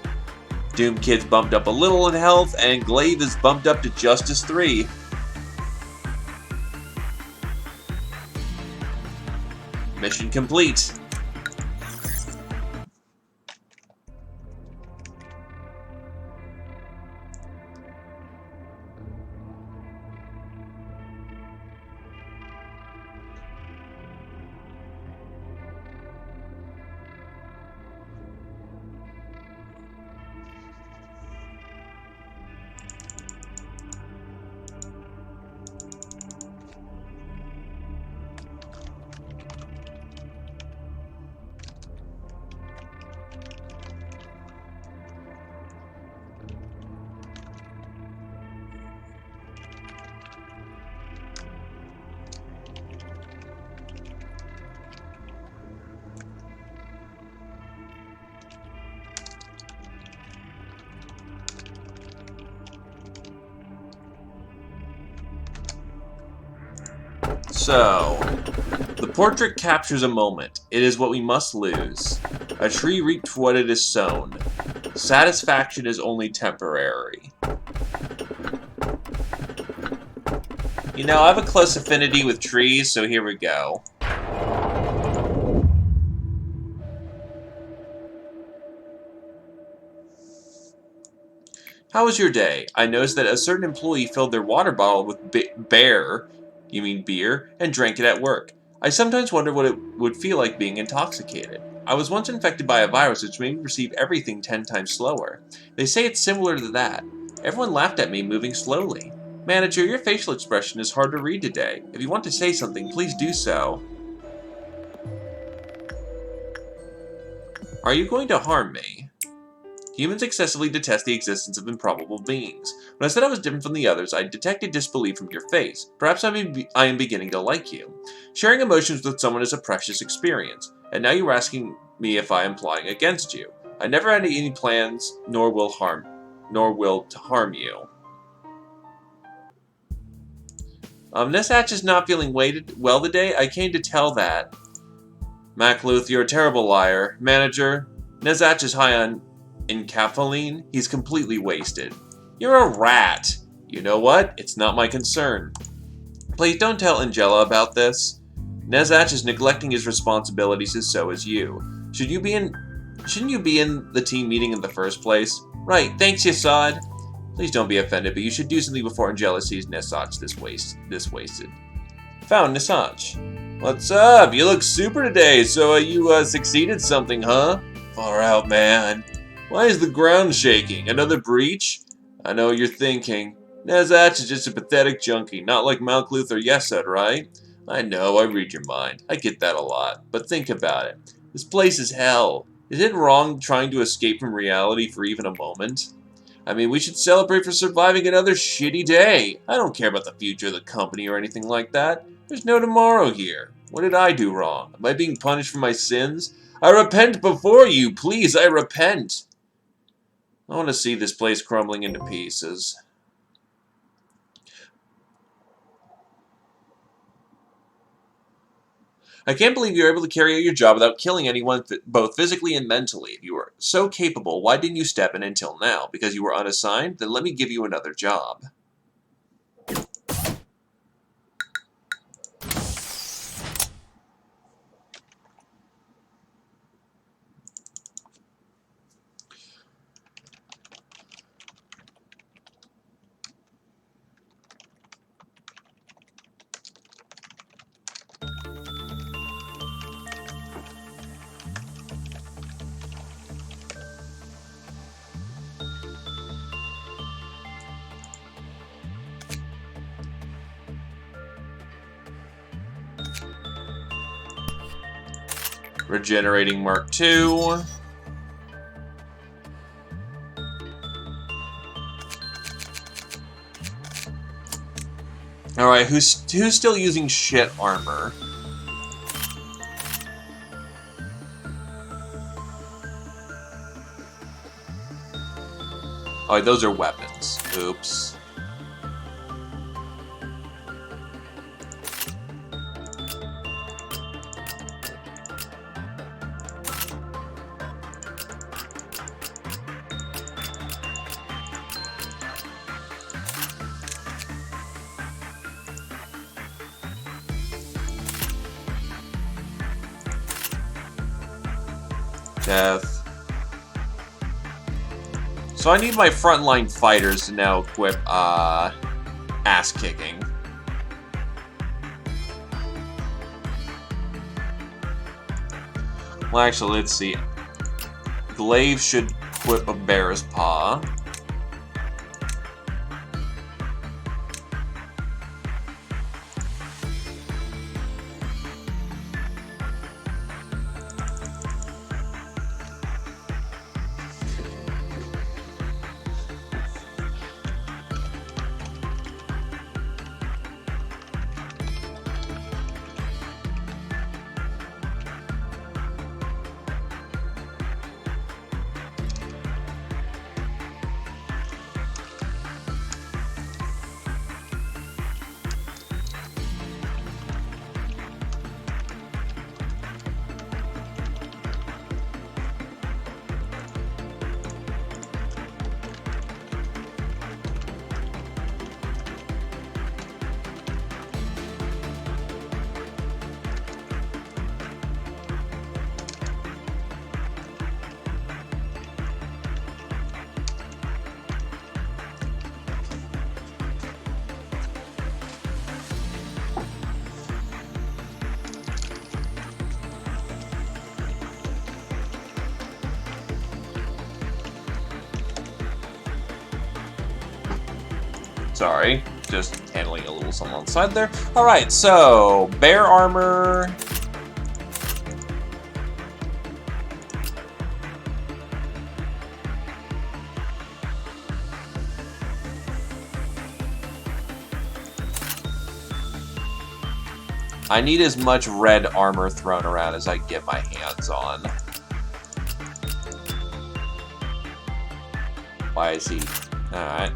Doom Kid's bumped up a little in health, and Glaive is bumped up to Justice 3. Mission complete. So, the portrait captures a moment. It is what we must lose. A tree reaped what it is sown. Satisfaction is only temporary. You know, I have a close affinity with trees, so here we go. How was your day? I noticed that a certain employee filled their water bottle with beer, and drank it at work. I sometimes wonder what it would feel like being intoxicated. I was once infected by a virus which made me perceive everything 10 times slower. They say it's similar to that. Everyone laughed at me moving slowly. Manager, your facial expression is hard to read today. If you want to say something, please do so. Are you going to harm me? Humans excessively detest the existence of improbable beings. When I said I was different from the others, I detected disbelief from your face. Perhaps I am beginning to like you. Sharing emotions with someone is a precious experience, and now you are asking me if I am plotting against you. I never had any plans, nor will to harm you. Nesatch is not feeling well today. I came to tell that. Macluth, you're a terrible liar. Manager, Nesatch is high on encaphaline. He's completely wasted. You're a rat. You know what? It's not my concern. Please don't tell Angela about this. Nesatch is neglecting his responsibilities and so is you. Shouldn't you be in the team meeting in the first place? Right, thanks, Yasad. Please don't be offended, but you should do something before Angela sees Nesatch this wasted. Found Nesatch. What's up? You look super today, so you succeeded something, huh? Far out, man. Why is the ground shaking? Another breach? I know what you're thinking. Nesatch is just a pathetic junkie, not like Malkluth or Yesod, right? I know, I read your mind. I get that a lot. But think about it. This place is hell. Is it wrong trying to escape from reality for even a moment? I mean, we should celebrate for surviving another shitty day. I don't care about the future of the company or anything like that. There's no tomorrow here. What did I do wrong? Am I being punished for my sins? I repent before you, please, I repent. I want to see this place crumbling into pieces. I can't believe you were able to carry out your job without killing anyone, both physically and mentally. If you were so capable, why didn't you step in until now? Because you were unassigned? Then let me give you another job. Regenerating Mark II. Alright, who's still using shit armor? Oh, those are weapons. Oops. Death. So I need my frontline fighters to now equip, ass-kicking. Well, actually, let's see. Glaive should equip a Bear's Paw. Sorry, just handling a little something on the side there. Alright, so, bear armor. I need as much red armor thrown around as I can get my hands on. Why is he... Alright.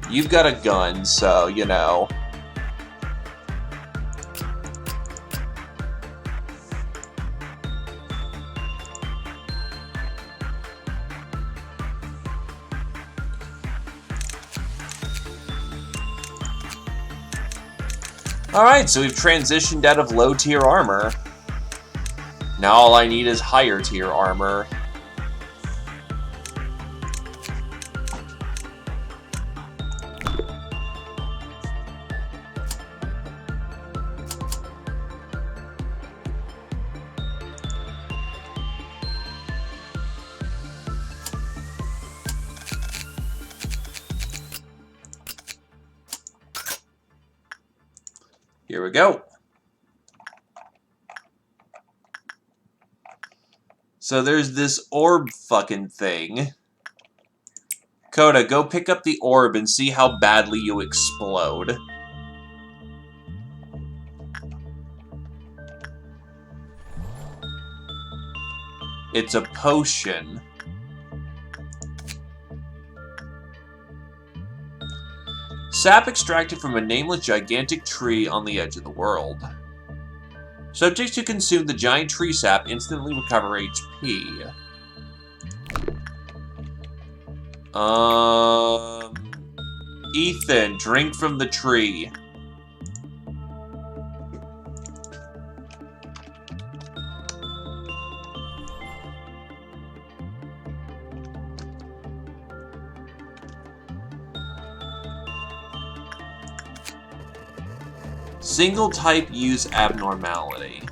You've got a gun, so, you know. Alright, so we've transitioned out of low-tier armor. Now all I need is higher-tier armor. Here we go. So there's this orb fucking thing. Coda, go pick up the orb and see how badly you explode. It's a potion. Sap extracted from a nameless gigantic tree on the edge of the world. Subjects who consume the giant tree sap instantly recover HP. Ethan, drink from the tree. Single type use abnormality.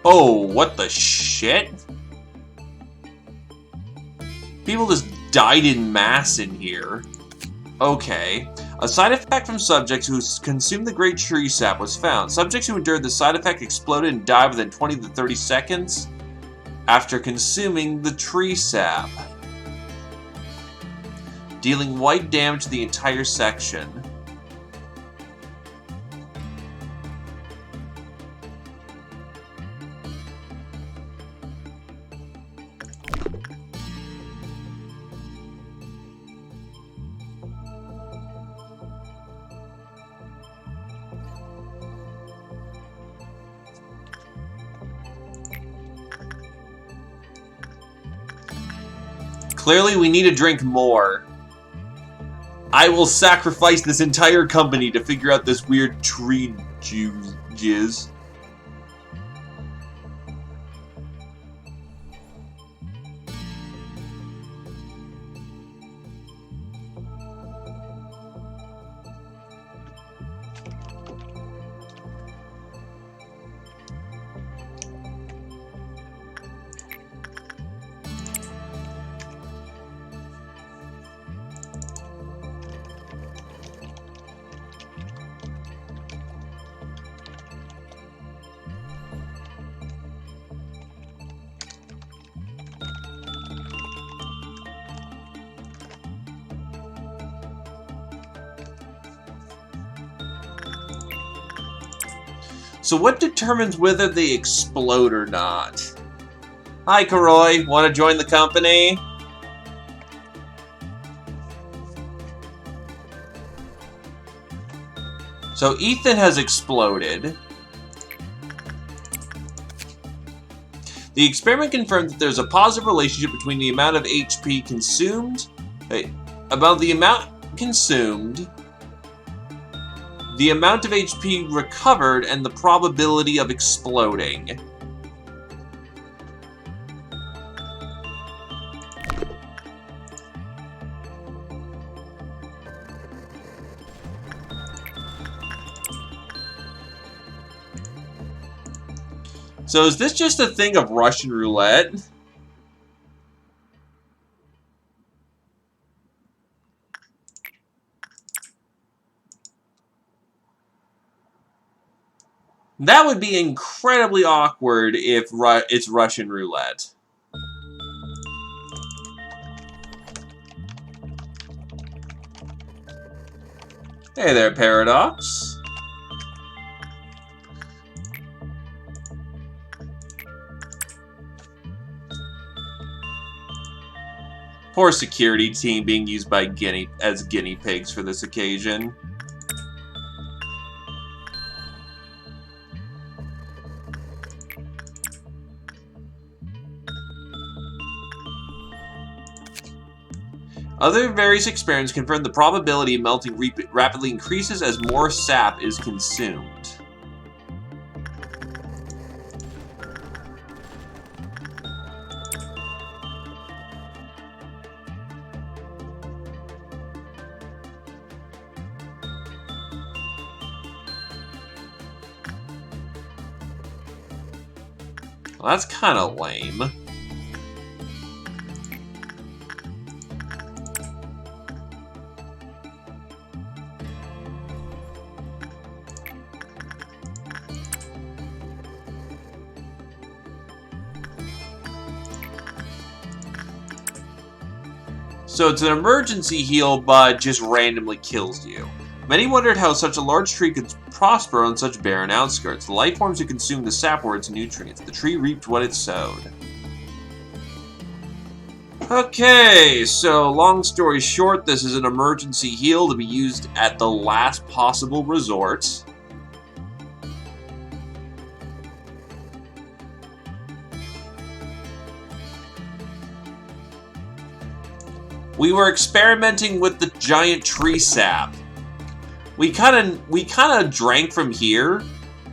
Oh, what the shit? People just died in mass in here. Okay. A side effect from subjects who consumed the great tree sap was found. Subjects who endured the side effect exploded and died within 20 to 30 seconds after consuming the tree sap, dealing white damage to the entire section. Clearly, we need to drink more. I will sacrifice this entire company to figure out this weird tree jizz. So what determines whether they explode or not? Hi, Karoy. Want to join the company? So Ethan has exploded. The experiment confirmed that there's a positive relationship between the amount of HP consumed, about the amount consumed, the amount of HP recovered, and the probability of exploding. So is this just a thing of Russian roulette? That would be incredibly awkward if it's Russian roulette. Hey there, Paradox. Poor security team being used by as guinea pigs for this occasion. Other various experiments confirm the probability of melting rapidly increases as more sap is consumed. Well, that's kind of lame. So it's an emergency heal, but just randomly kills you. Many wondered how such a large tree could prosper on such barren outskirts. The life forms who consumed the sap were its nutrients. The tree reaped what it sowed. Okay, so long story short, this is an emergency heal to be used at the last possible resort. We were experimenting with the giant tree sap. We kind of drank from here,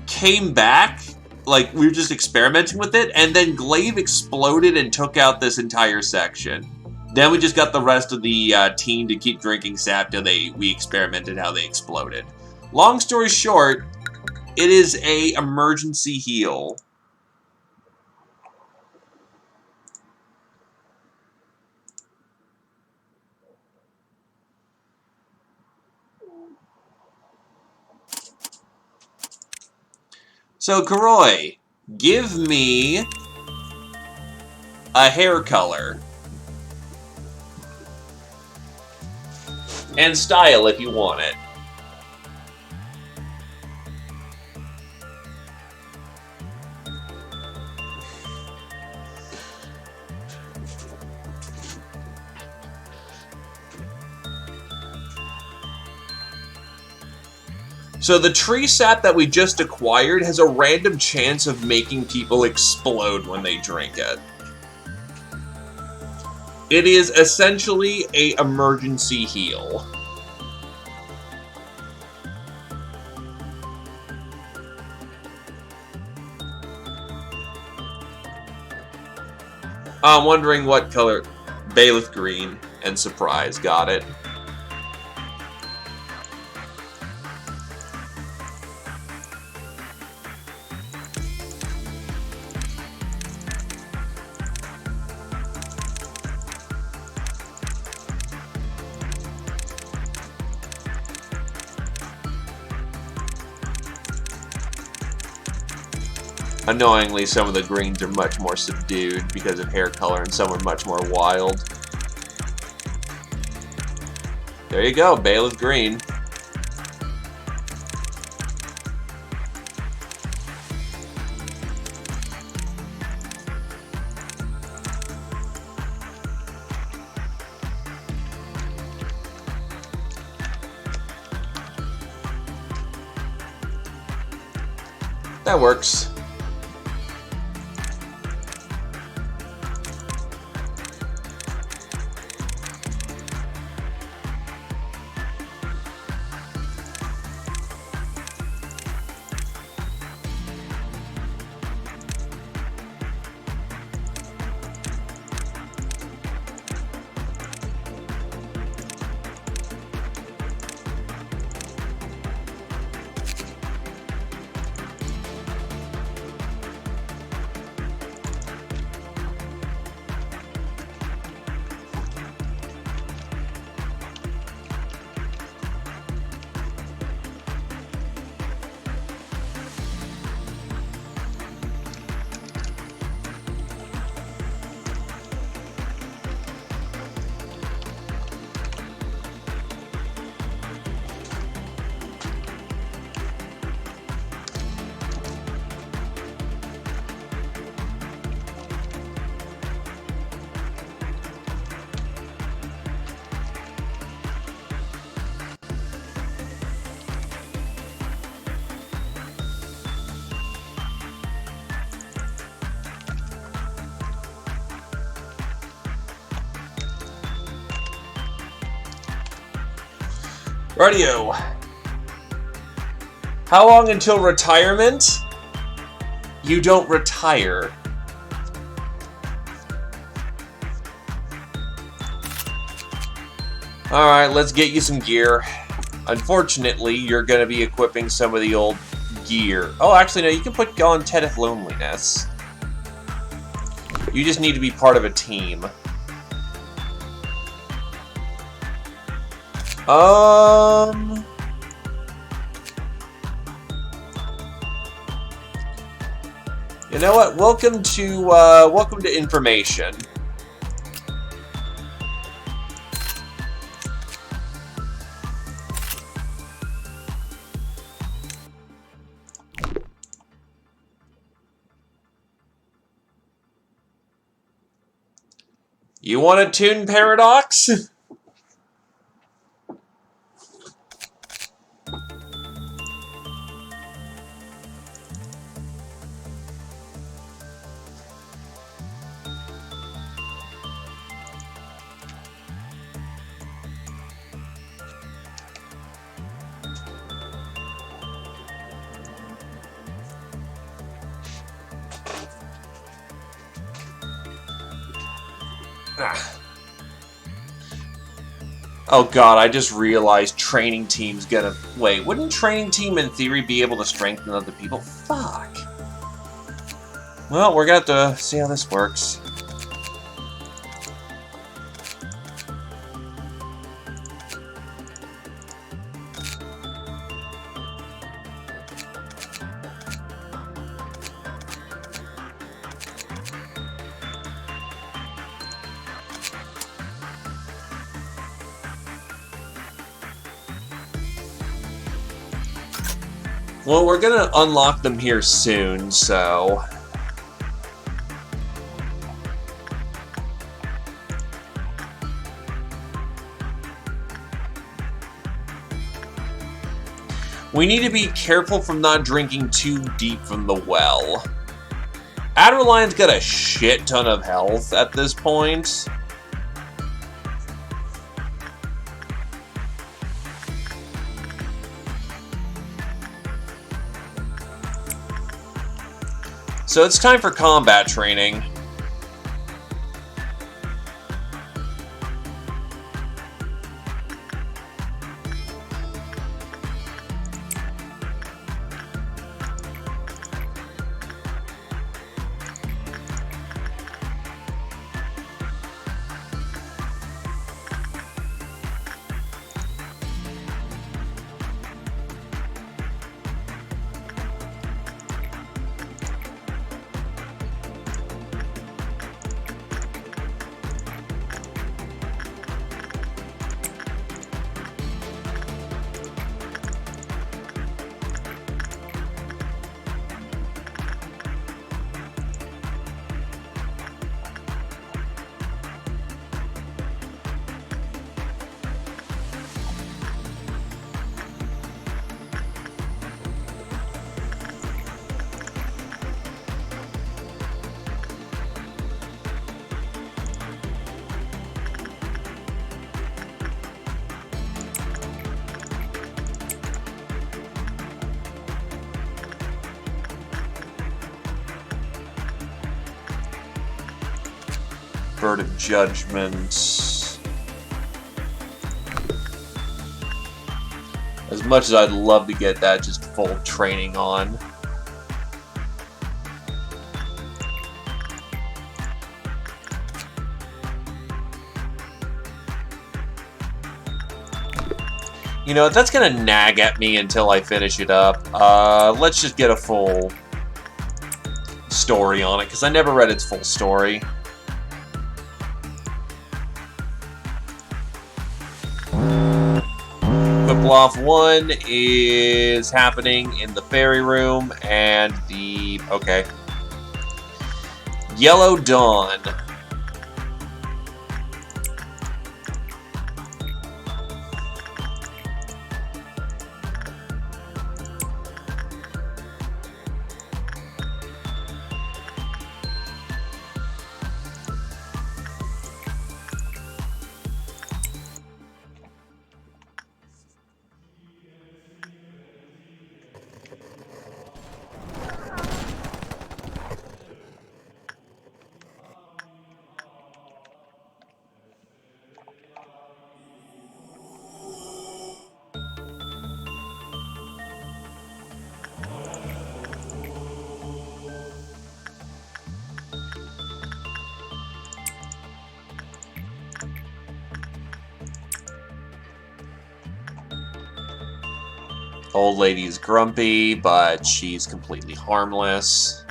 came back, like we were just experimenting with it, and then Glaive exploded and took out this entire section. Then we just got the rest of the team to keep drinking sap till we experimented how they exploded. Long story short, it is a emergency heal. So, Karoi, give me a hair color. And style if you want it. So the tree sap that we just acquired has a random chance of making people explode when they drink it. It is essentially an emergency heal. I'm wondering what color. Bailiff green and surprise. Got it. Annoyingly, some of the greens are much more subdued because of hair color, and some are much more wild. There you go, Bailiff green. That works. Radio. How long until retirement? You don't retire. Alright, let's get you some gear. Unfortunately, you're going to be equipping some of the old gear. Oh, actually, no, you can put on Tedith Loneliness. You just need to be part of a team. You know what? Welcome to information. You want a tune paradox? Oh god, I just realized training team's gonna... Wait, wouldn't training team in theory be able to strengthen other people? Fuck. Well, we're gonna have to see how this works. Well, we're gonna unlock them here soon, so... We need to be careful from not drinking too deep from the well. Adderlion's got a shit ton of health at this point. So it's time for combat training. Bird of Judgment. As much as I'd love to get that just full training on. You know, that's gonna nag at me until I finish it up. Let's just get a full story on it, because I never read its full story. Bluff 1 is happening in the fairy room, and the... okay. Yellow Dawn. Old lady's grumpy, but she's completely harmless.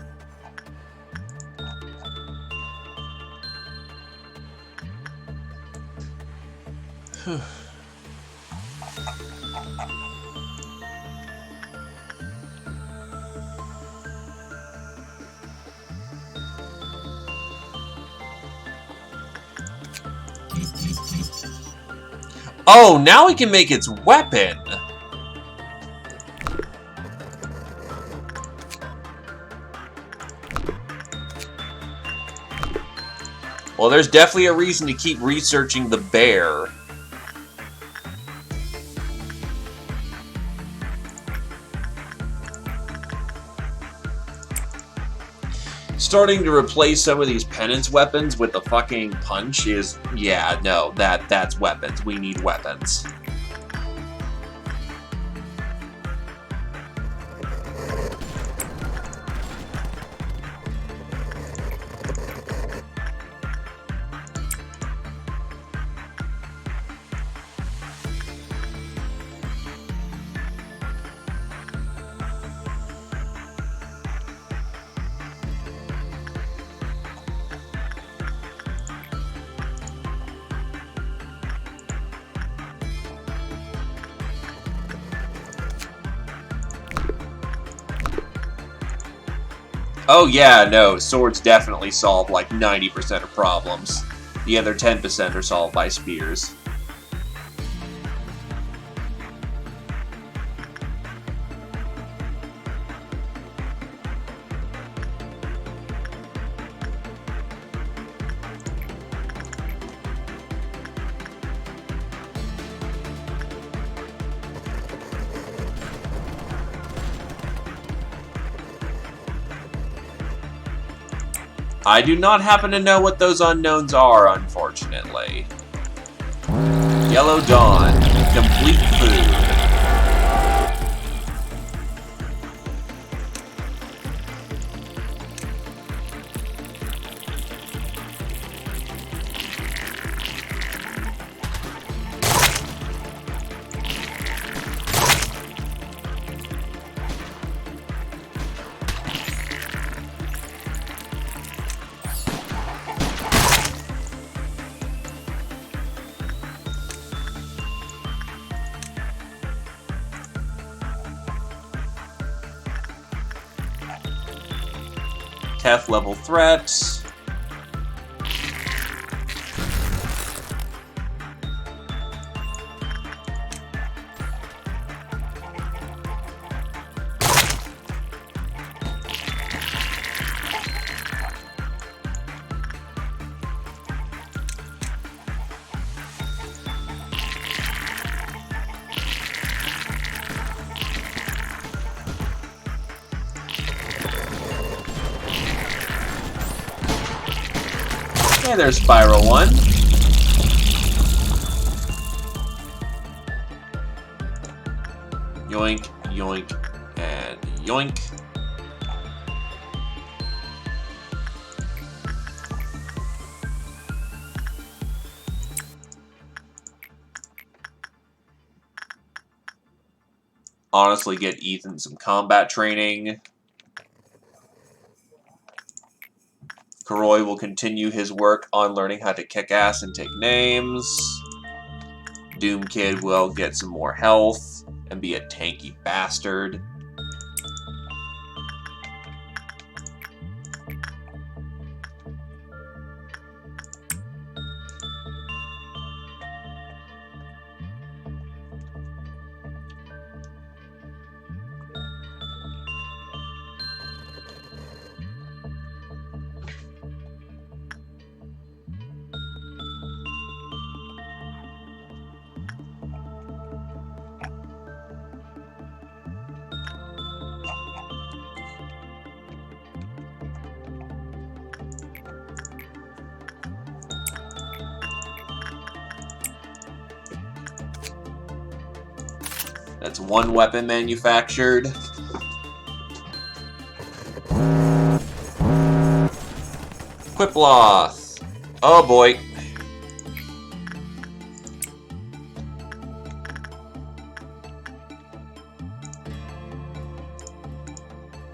Oh, now we can make its weapon! Well, there's definitely a reason to keep researching the bear. Starting to replace some of these penance weapons with the fucking punch is... yeah, no, that's weapons. We need weapons. Oh yeah, no, swords definitely solve like 90% of problems. The other 10% are solved by spears. I do not happen to know what those unknowns are, unfortunately. Yellow Dawn. Complete food. Tef level threats. Hey, there's Spiral 1. Yoink, yoink, and yoink. Honestly, get Ethan some combat training. Karoy will continue his work on learning how to kick ass and take names. Doom Kid will get some more health and be a tanky bastard. That's one weapon manufactured. Quiploth. Oh boy.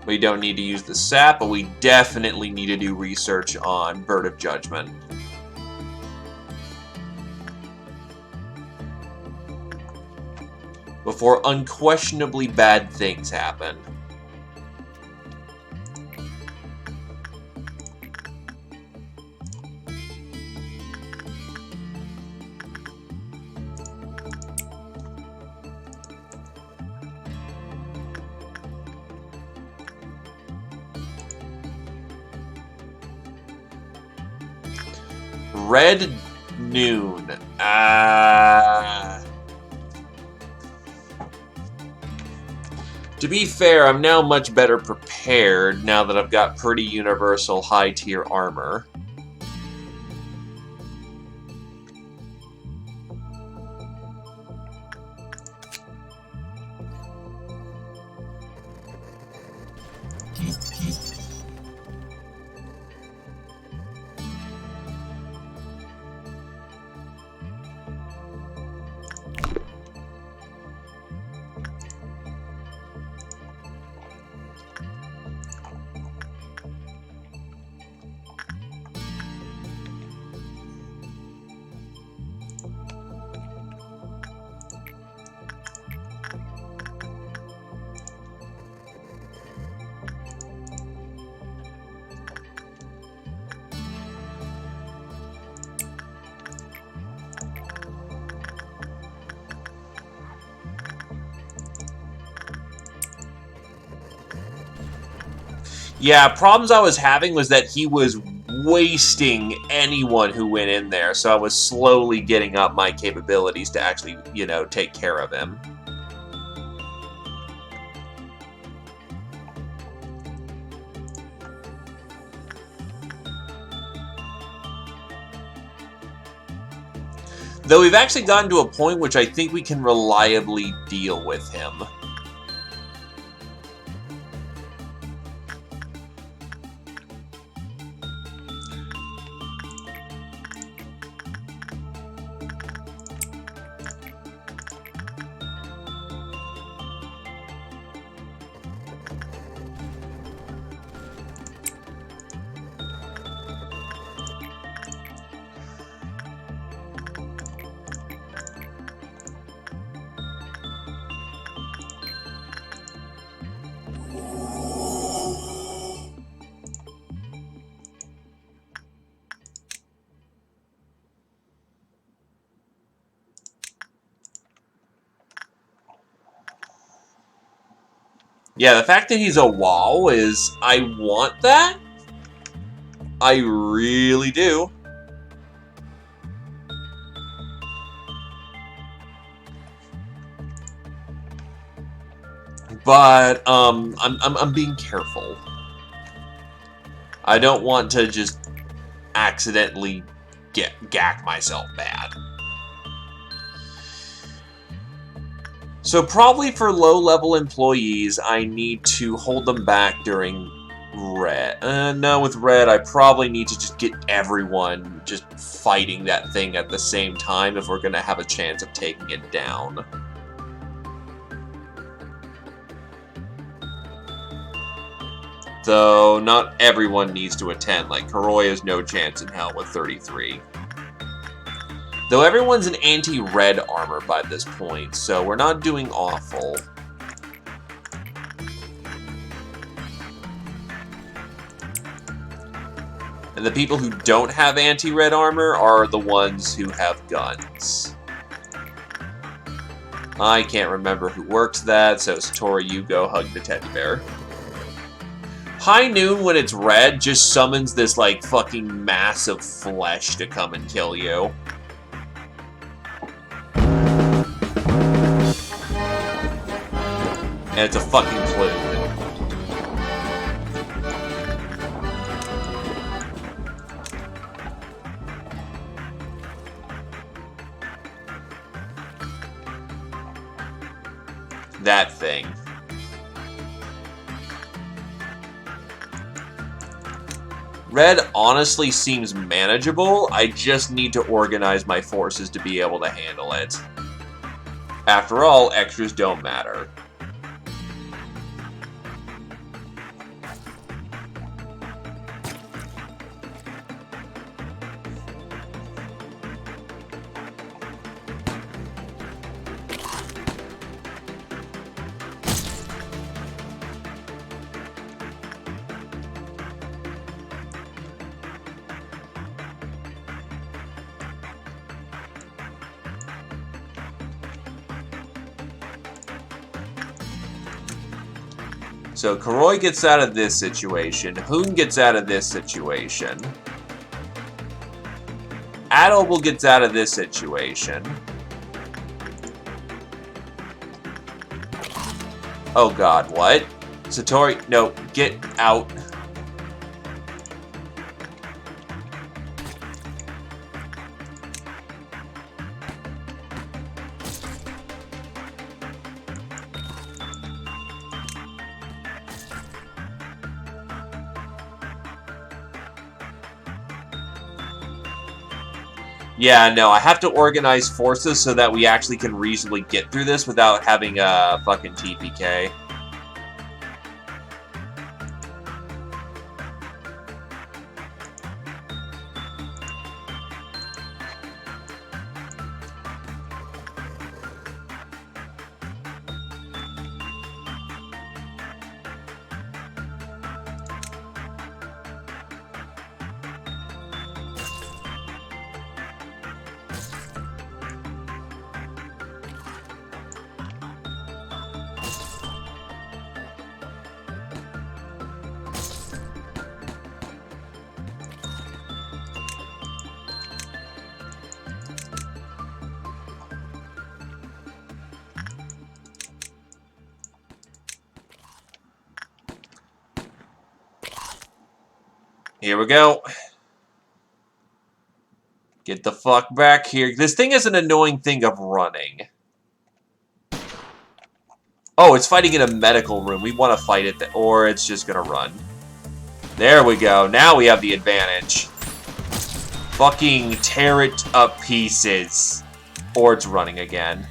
We don't need to use the sap, but we definitely need to do research on Bird of Judgment. Before unquestionably bad things happen. Red Noon. To be fair, I'm now much better prepared now that I've got pretty universal high-tier armor. Yeah, problems I was having was that he was wasting anyone who went in there, so I was slowly getting up my capabilities to actually, you know, take care of him. Though we've actually gotten to a point which I think we can reliably deal with him. Yeah, the fact that he's a wall is... I want that. I really do. But, I'm being careful. I don't want to just accidentally gack myself bad. So probably for low-level employees, I need to hold them back during red. No, with red, I probably need to just get everyone just fighting that thing at the same time if we're going to have a chance of taking it down. Though, not everyone needs to attend, like Koroi has no chance in hell with 33. Though everyone's in anti-red armor by this point, so we're not doing awful. And the people who don't have anti-red armor are the ones who have guns. I can't remember who works that, so Satori, you go hug the teddy bear. High Noon, when it's red, just summons this, like, fucking mass of flesh to come and kill you. And it's a fucking plume. That thing. Red honestly seems manageable. I just need to organize my forces to be able to handle it. After all, extras don't matter. So Karoi gets out of this situation. Hoon gets out of this situation. Adobel gets out of this situation. Oh god, what? Satori, no, get out. Yeah, no, I have to organize forces so that we actually can reasonably get through this without having a fucking TPK. Here we go. Get the fuck back here. This thing is an annoying thing of running. Oh, it's fighting in a medical room. We want to fight it, or it's just gonna run. There we go. Now we have the advantage. Fucking tear it up pieces. Or it's running again.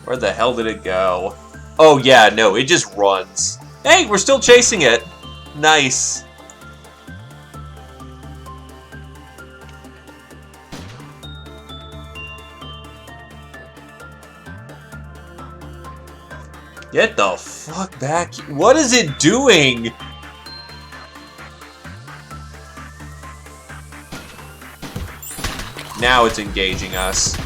Where the hell did it go? Oh yeah, no, it just runs. Hey, we're still chasing it. Nice. Get the fuck back. What is it doing? Now it's engaging us.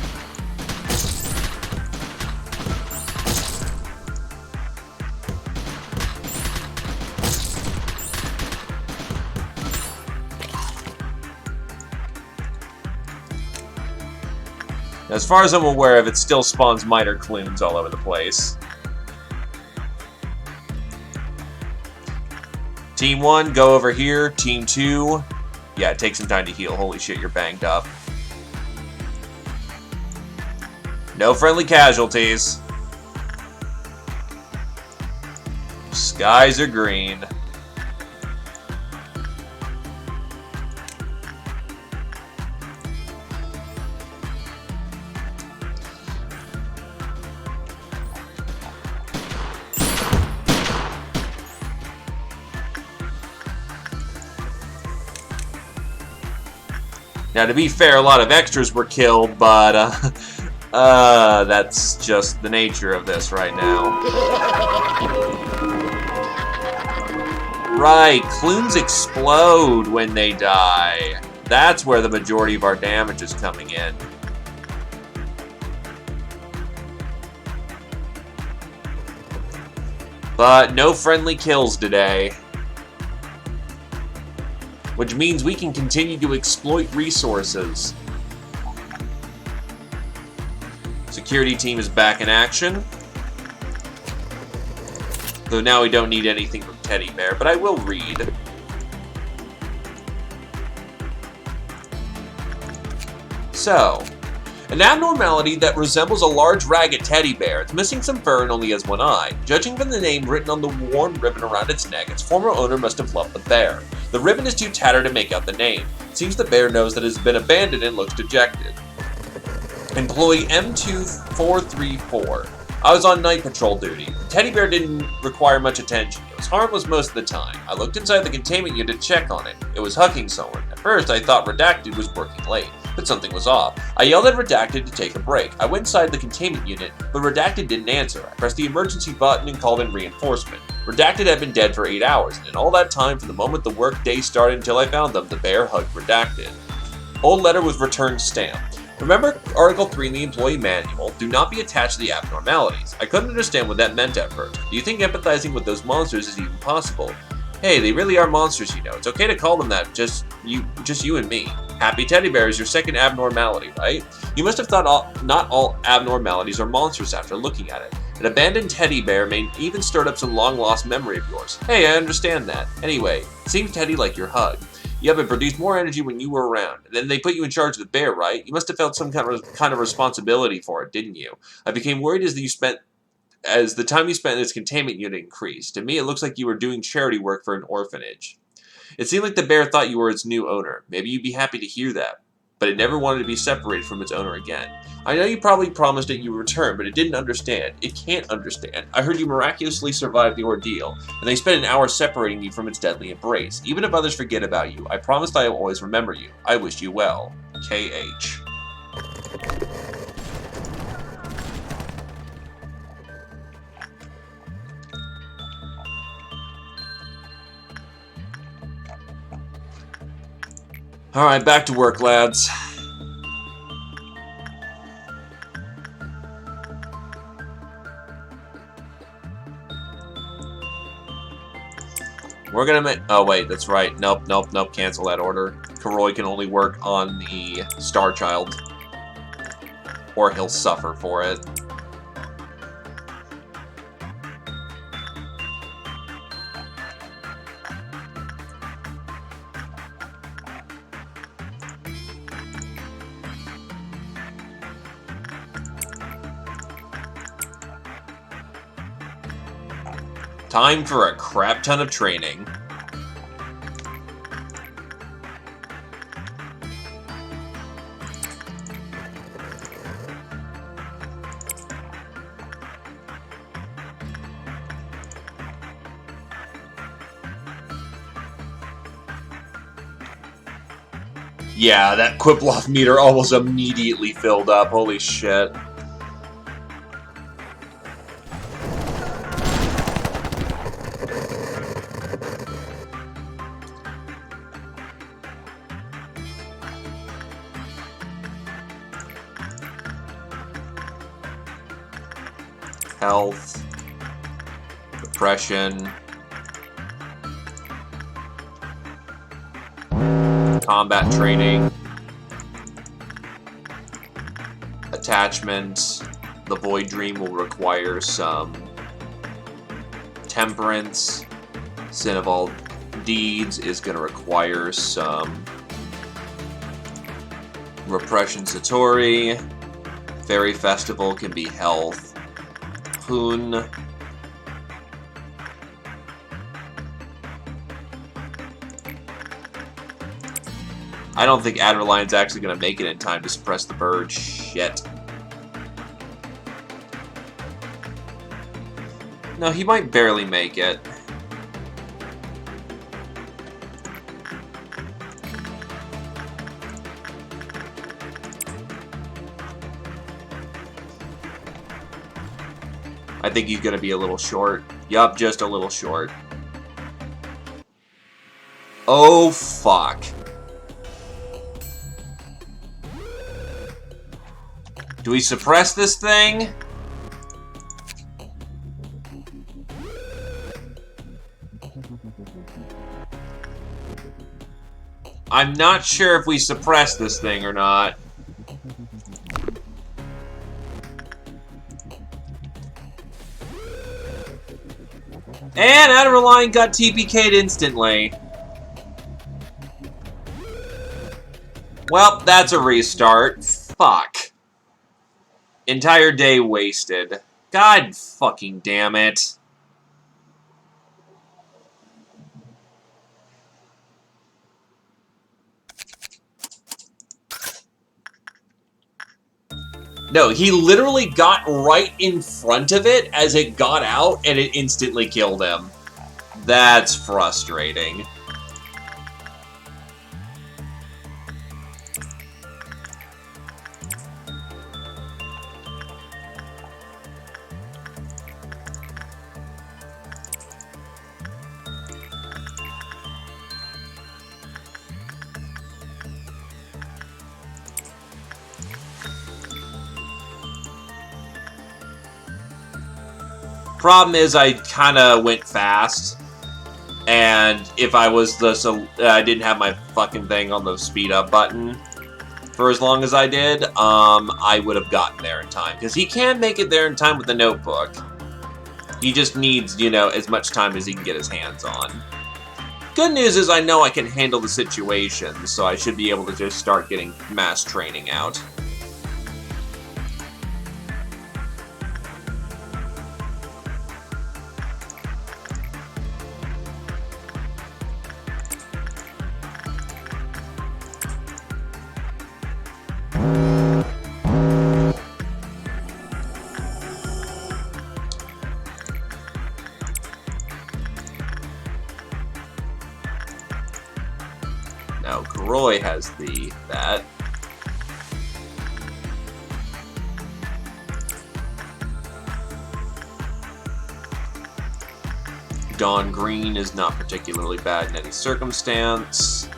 As far as I'm aware of, it still spawns minor clunes all over the place. Team 1, go over here. Team 2, yeah, it takes some time to heal. Holy shit, you're banged up. No friendly casualties. Skies are green. Now, to be fair, a lot of extras were killed, but, that's just the nature of this right now. Right, clunes explode when they die. That's where the majority of our damage is coming in. But no friendly kills today. Which means we can continue to exploit resources. Security team is back in action. Though now we don't need anything from Teddy Bear, but I will read. So, an abnormality that resembles a large ragged teddy bear. It's missing some fur and only has one eye. Judging from the name written on the worn ribbon around its neck, its former owner must have loved the bear. The ribbon is too tattered to make out the name. It seems the bear knows that it has been abandoned and looks dejected. Employee M2434. I was on night patrol duty. The teddy bear didn't require much attention. It was harmless most of the time. I looked inside the containment unit to check on it. It was hugging someone. At first, I thought Redacted was working late. But something was off. I yelled at Redacted to take a break. I went inside the containment unit, but Redacted didn't answer. I pressed the emergency button and called in reinforcement. Redacted had been dead for 8 hours, and in all that time, from the moment the work day started until I found them, the bear hugged Redacted. Old letter was returned stamped. Remember Article 3 in the employee manual, do not be attached to the abnormalities. I couldn't understand what that meant at first. Do you think empathizing with those monsters is even possible? Hey, they really are monsters, you know. It's okay to call them that, just you and me. Happy Teddy Bear is your second abnormality, right? You must have thought not all abnormalities are monsters after looking at it. An abandoned teddy bear may even stirred up some long-lost memory of yours. Hey, I understand that. Anyway, it seems Teddy like your hug. Yeah, but produced more energy when you were around. And then they put you in charge of the bear, right? You must have felt some kind of responsibility for it, didn't you? I became worried as the time you spent in this containment unit increased. To me, it looks like you were doing charity work for an orphanage. It seemed like the bear thought you were its new owner. Maybe you'd be happy to hear that. But it never wanted to be separated from its owner again. I know you probably promised it you would return, but it didn't understand. It can't understand. I heard you miraculously survived the ordeal, and they spent an hour separating you from its deadly embrace. Even if others forget about you, I promised I will always remember you. I wish you well. K.H. Alright, back to work, lads. We're gonna make... Oh, wait, that's right. Nope, cancel that order. Karoy can only work on the Star Child. Or he'll suffer for it. Time for a crap ton of training. Yeah, that Qiploth meter almost immediately filled up. Holy shit. Health, depression, combat training, attachment. The Void Dream will require some temperance. Sin of all deeds is going to require some repression. Satori. Fairy Festival can be health. Hoon. I don't think Adreline's actually going to make it in time to suppress the bird. Shit. No, he might barely make it. I think he's going to be a little short. Yup, just a little short. Oh, fuck. Do we suppress this thing? I'm not sure if we suppress this thing or not. And Adrenaline got TPK'd instantly. Well, that's a restart. Fuck. Entire day wasted. God fucking damn it. No, he literally got right in front of it as it got out, and it instantly killed him. That's frustrating. Problem is, I kind of went fast, and if I was I didn't have my fucking thing on the speed up button for as long as I did, I would have gotten there in time. Because he can make it there in time with the notebook. He just needs, you know, as much time as he can get his hands on. Good news is I know I can handle the situation, so I should be able to just start getting mass training out. Now, Groy has that. Dawn Green is not particularly bad in any circumstance.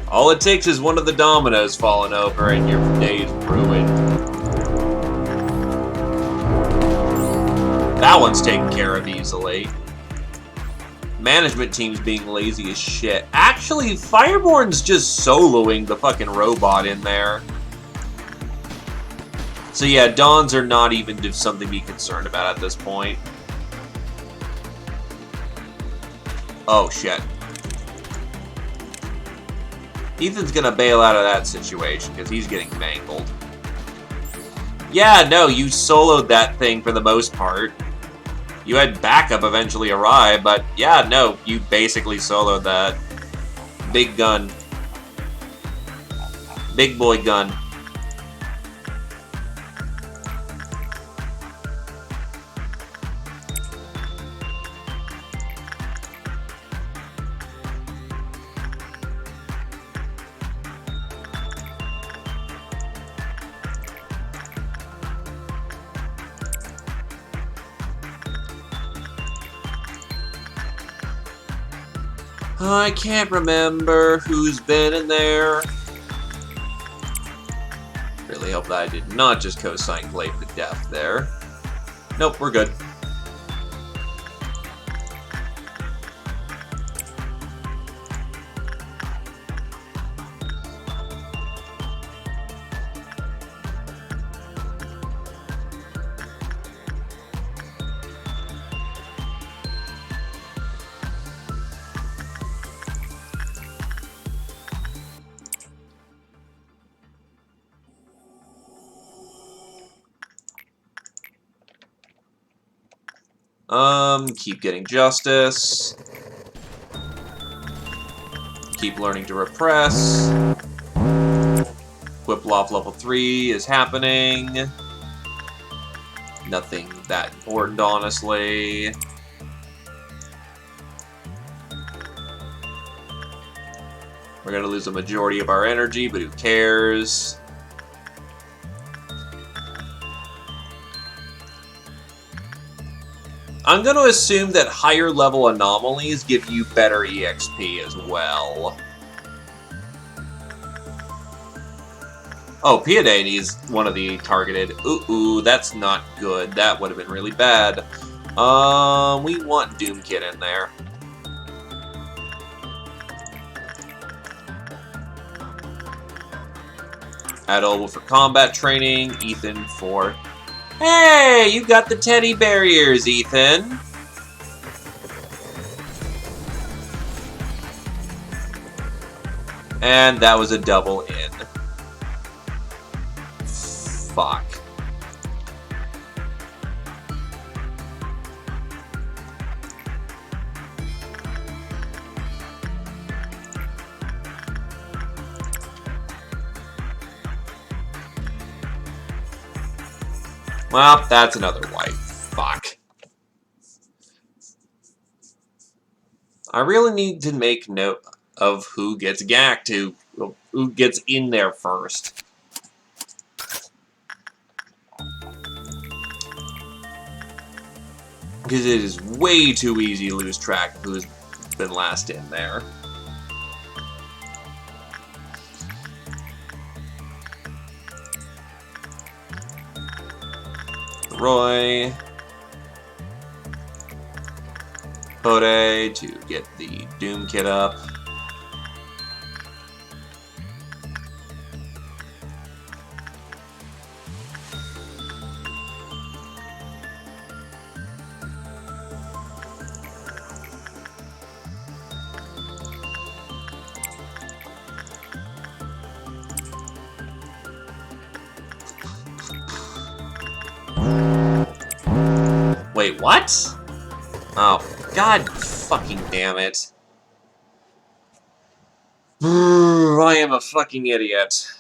All it takes is one of the dominoes falling over and your day's ruined. That one's taken care of easily. Management team's being lazy as shit. Actually, Fireborn's just soloing the fucking robot in there. So yeah, Dawns are not even something to be concerned about at this point. Oh shit. Ethan's gonna bail out of that situation because he's getting mangled. Yeah, no, you soloed that thing for the most part. You had backup eventually arrive, but yeah, no, you basically soloed that. Big gun. Big boy gun. I can't remember who's been in there. Really hope that I did not just co-sign Glaive to death there. Nope, we're good. Keep getting justice. Keep learning to repress. Whiploff level 3 is happening. Nothing that important, honestly. We're gonna lose a majority of our energy, but who cares? I'm going to assume that higher level anomalies give you better EXP as well. Oh, Piedade is one of the targeted. Ooh, that's not good. That would have been really bad. We want Doom Kid in there. Adol for combat training. Ethan for... Hey, you got the teddy barriers, Ethan. And that was a double in. Fuck. Well, that's another wipe. Fuck. I really need to make note of who gets gacked, who gets in there first. Because it is way too easy to lose track of who's been last in there. Roy. Hode to get the Doom Kit up. Wait, what? Oh, god fucking damn it. I am a fucking idiot.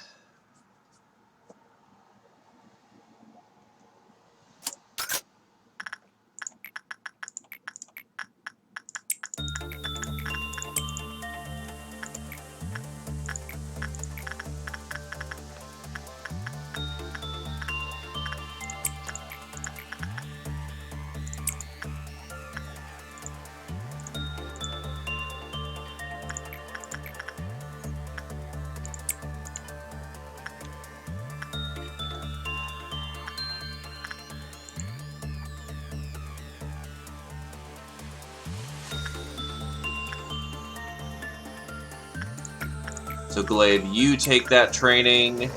So Glaive, you take that training.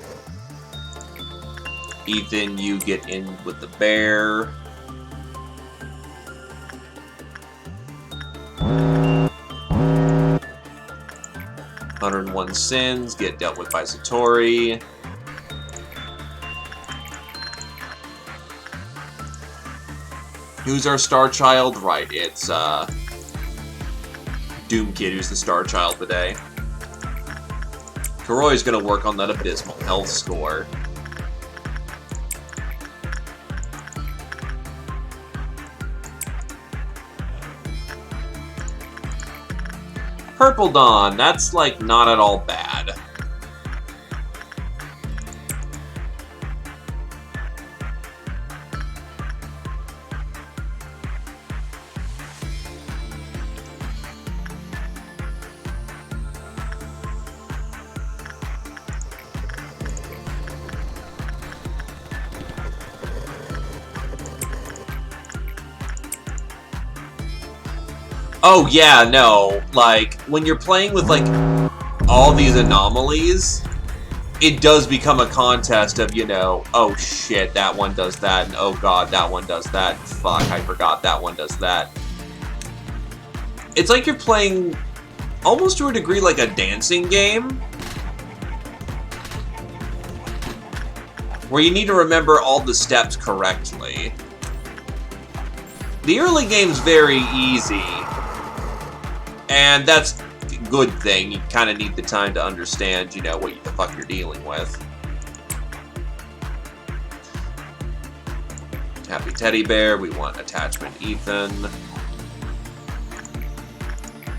Ethan, you get in with the bear. "101 Sins" get dealt with by Satori. Who's our star child? Right, it's Doom Kid who's the star child today. Karoi's gonna work on that abysmal health score. Purple Dawn, that's like not at all bad. Oh yeah, no, like, when you're playing with, like, all these anomalies, it does become a contest of, you know, oh shit, that one does that, and oh god, that one does that, fuck, I forgot that one does that. It's like you're playing, almost to a degree, like a dancing game, where you need to remember all the steps correctly. The early game's very easy. And that's a good thing. You kind of need the time to understand, you know, what the fuck you're dealing with. Happy Teddy Bear. We want Attachment Ethan.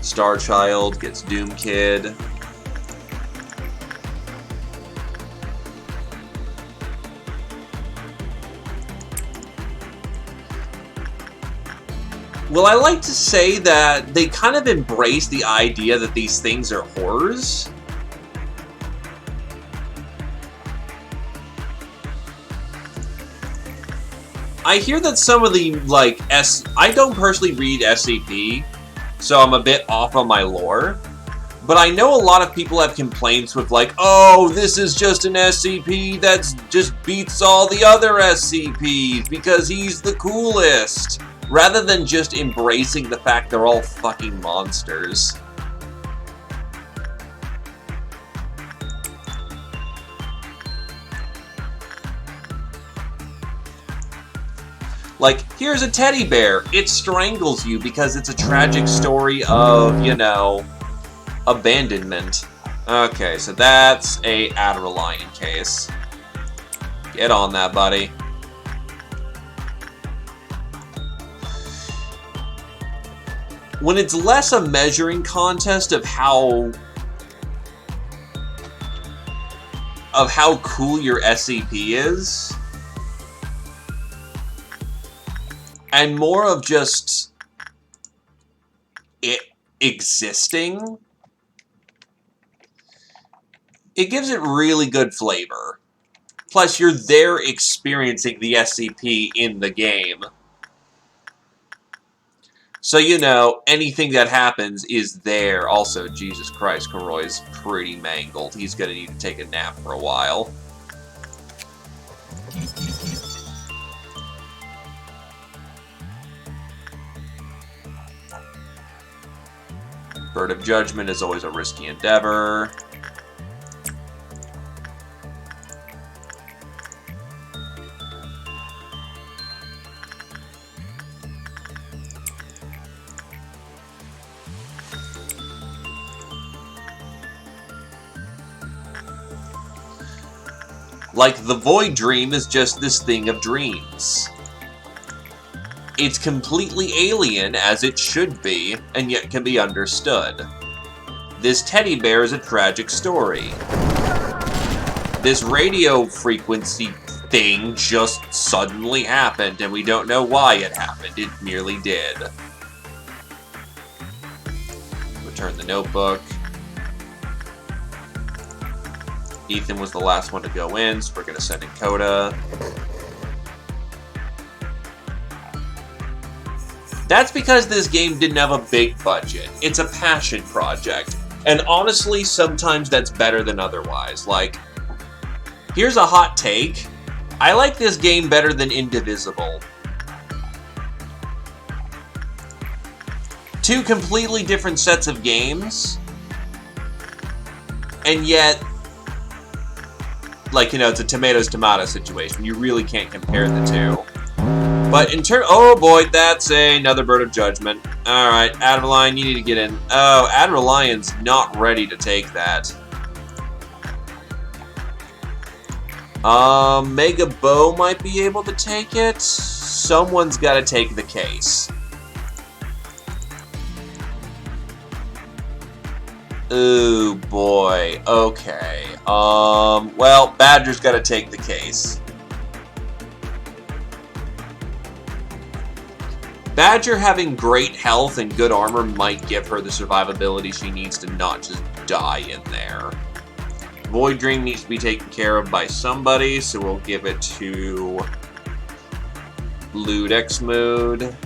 Star Child gets Doom Kid. Well, I like to say that they kind of embrace the idea that these things are horrors. I hear that some of the, like, I don't personally read SCP, so I'm a bit off on my lore. But I know a lot of people have complaints with, like, oh, this is just an SCP that just beats all the other SCPs because he's the coolest. Rather than just embracing the fact they're all fucking monsters. Like, here's a teddy bear. It strangles you because it's a tragic story of, you know, abandonment. Okay, so that's a Adderallion case. Get on that, buddy. when it's less a measuring contest of how cool your SCP is, and more of just it existing, it gives it really good flavor. Plus, you're there experiencing the SCP in the game. So, you know, anything that happens is there. Also, Jesus Christ, Karoy's pretty mangled. He's gonna need to take a nap for a while. Bird of Judgment is always a risky endeavor. Like, the Void Dream is just this thing of dreams. It's completely alien, as it should be, and yet can be understood. This teddy bear is a tragic story. This radio frequency thing just suddenly happened, and we don't know why it happened. It merely did. Return the notebook. Ethan was the last one to go in, so we're going to send in Coda. That's because this game didn't have a big budget. It's a passion project. And honestly, sometimes that's better than otherwise. Like, here's a hot take. I like this game better than Indivisible. Two completely different sets of games. And yet, like, you know, it's a tomatoes-tomato situation. You really can't compare the two. But in turn, oh boy, that's another Bird of Judgment. Alright, Adeline, you need to get in. Oh, Adelion's not ready to take that. Mega Bow might be able to take it. Someone's got to take the case. Ooh, boy. Okay. Well, Badger's got to take the case. Badger having great health and good armor might give her the survivability she needs to not just die in there. Void Dream needs to be taken care of by somebody, so we'll give it to Ludex Mood.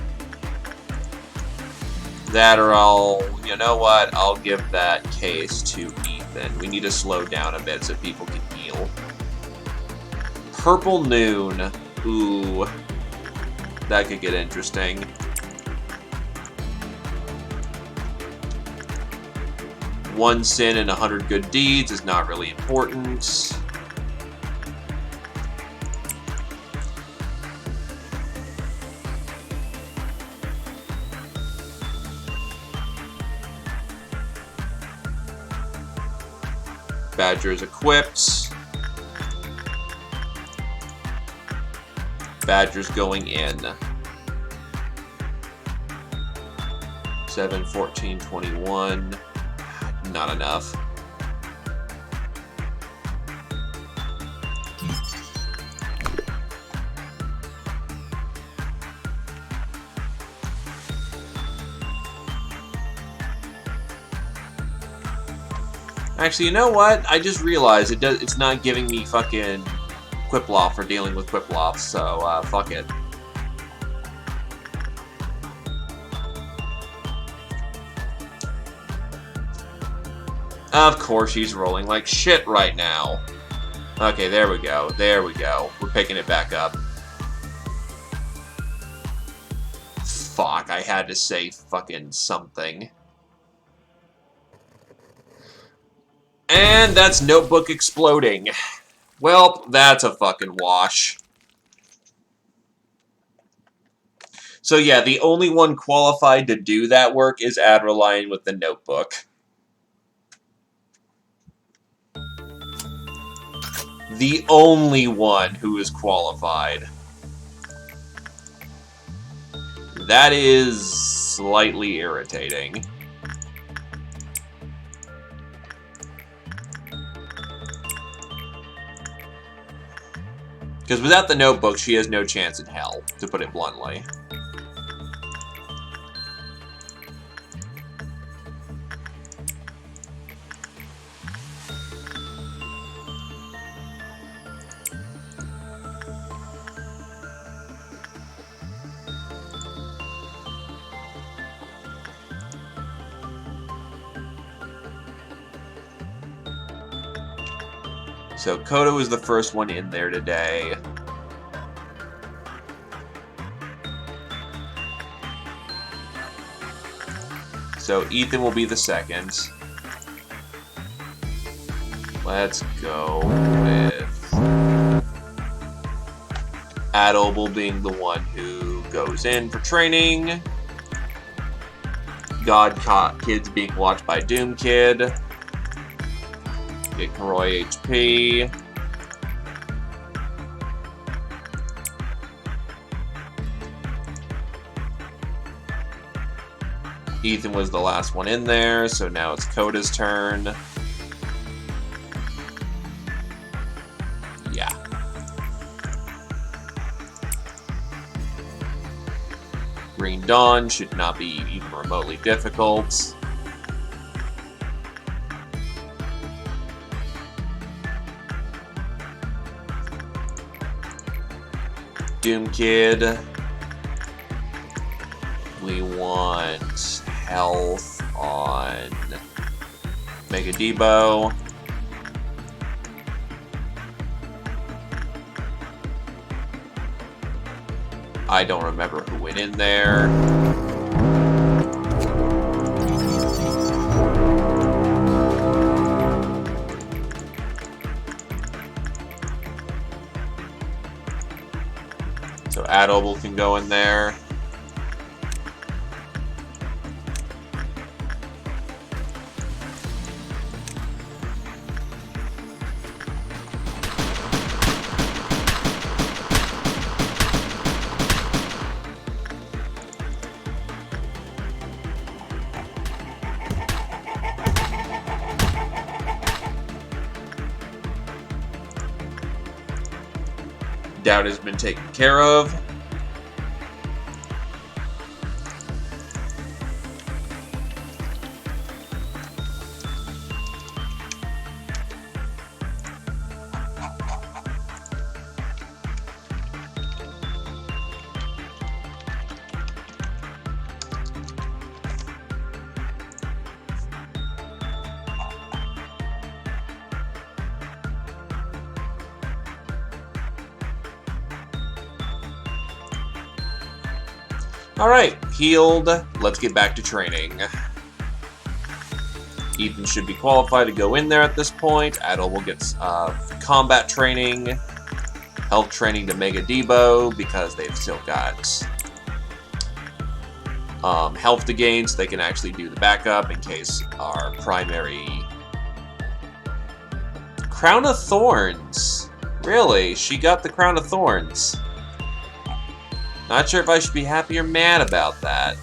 That, or you know what, I'll give that case to Ethan. We need to slow down a bit so people can heal. Purple Noon. Ooh. That could get interesting. One sin and 100 good deeds is not really important. Badger is equipped. Badger's going in. 7, 14, 21. Not enough. Actually, you know what? I just realized it's not giving me fucking Quiplop for dealing with Quiplop, so fuck it. Of course she's rolling like shit right now. Okay, there we go. There we go. We're picking it back up. Fuck, I had to say fucking something. And that's Notebook exploding. Well, that's a fucking wash. So yeah, the only one qualified to do that work is Adeline with the Notebook. The only one who is qualified. That is slightly irritating. Because without the notebook, she has no chance in hell, to put it bluntly. So Kodo was the first one in there today. So Ethan will be the second. Let's go with Adobel being the one who goes in for training. God Kid's being watched by Doom Kid. Get Roy HP. Ethan was the last one in there, so now it's Koda's turn. Yeah. Green Dawn should not be even remotely difficult. Doom Kid. We want health on Mega Debo. I don't remember who went in there. So Adobel can go in there. Doubt has been taken care of. Alright, healed. Let's get back to training. Ethan should be qualified to go in there at this point. Adobel gets combat training, health training to Mega Debo because they've still got health to gain, so they can actually do the backup in case our primary... Crown of Thorns! Really? She got the Crown of Thorns. Not sure if I should be happy or mad about that.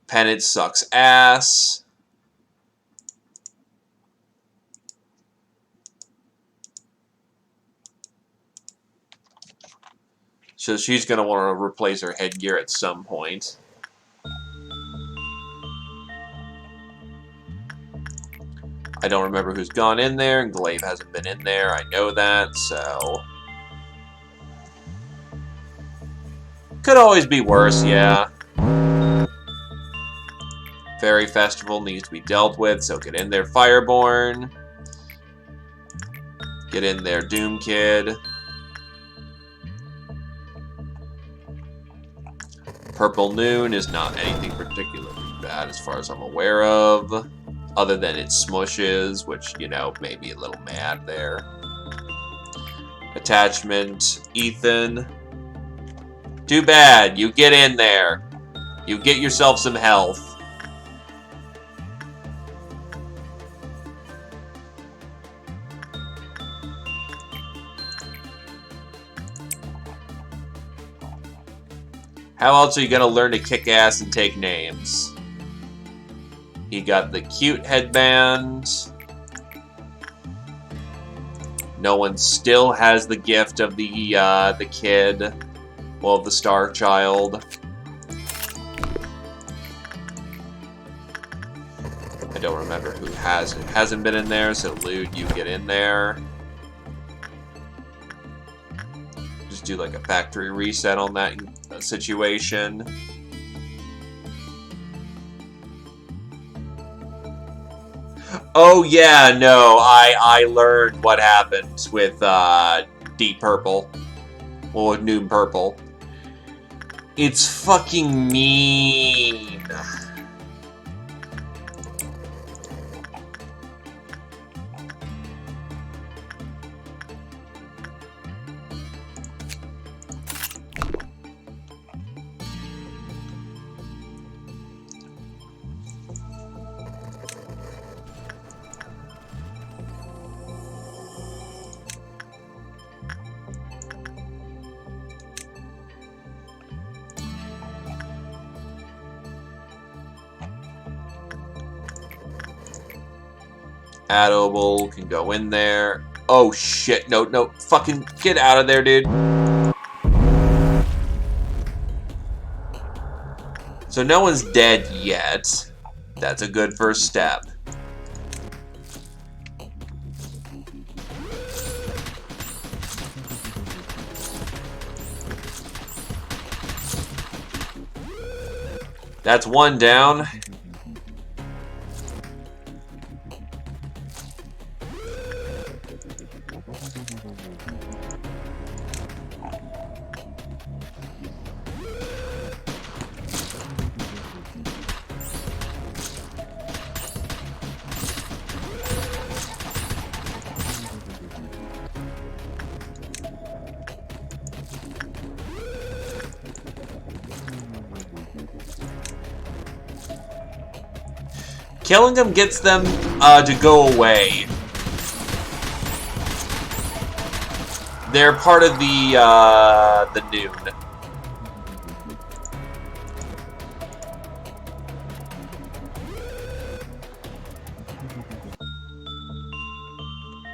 Penance sucks ass. So she's going to want to replace her headgear at some point. I don't remember who's gone in there, and Glaive hasn't been in there. I know that, so... Could always be worse, yeah. Fairy Festival needs to be dealt with, so get in there, Fireborn. Get in there, Doom Kid. Purple Noon is not anything particularly bad as far as I'm aware of. Other than it smushes, which, you know, maybe a little mad there. Attachment, Ethan. Too bad, you get in there. You get yourself some health. How else are you gonna learn to kick ass and take names? He got the cute headband. No one still has the gift of the kid. Well, the Star Child. I don't remember who hasn't been in there, so Lude, you get in there. Just do like a factory reset on that situation. Oh yeah, no, I learned what happened with Deep Purple. Well, with Noon Purple. It's fucking mean. Adobel can go in there. Oh shit, no, fucking get out of there, dude. So no one's dead yet. That's a good first step. That's one down. Killing them gets them to go away. They're part of the Noon.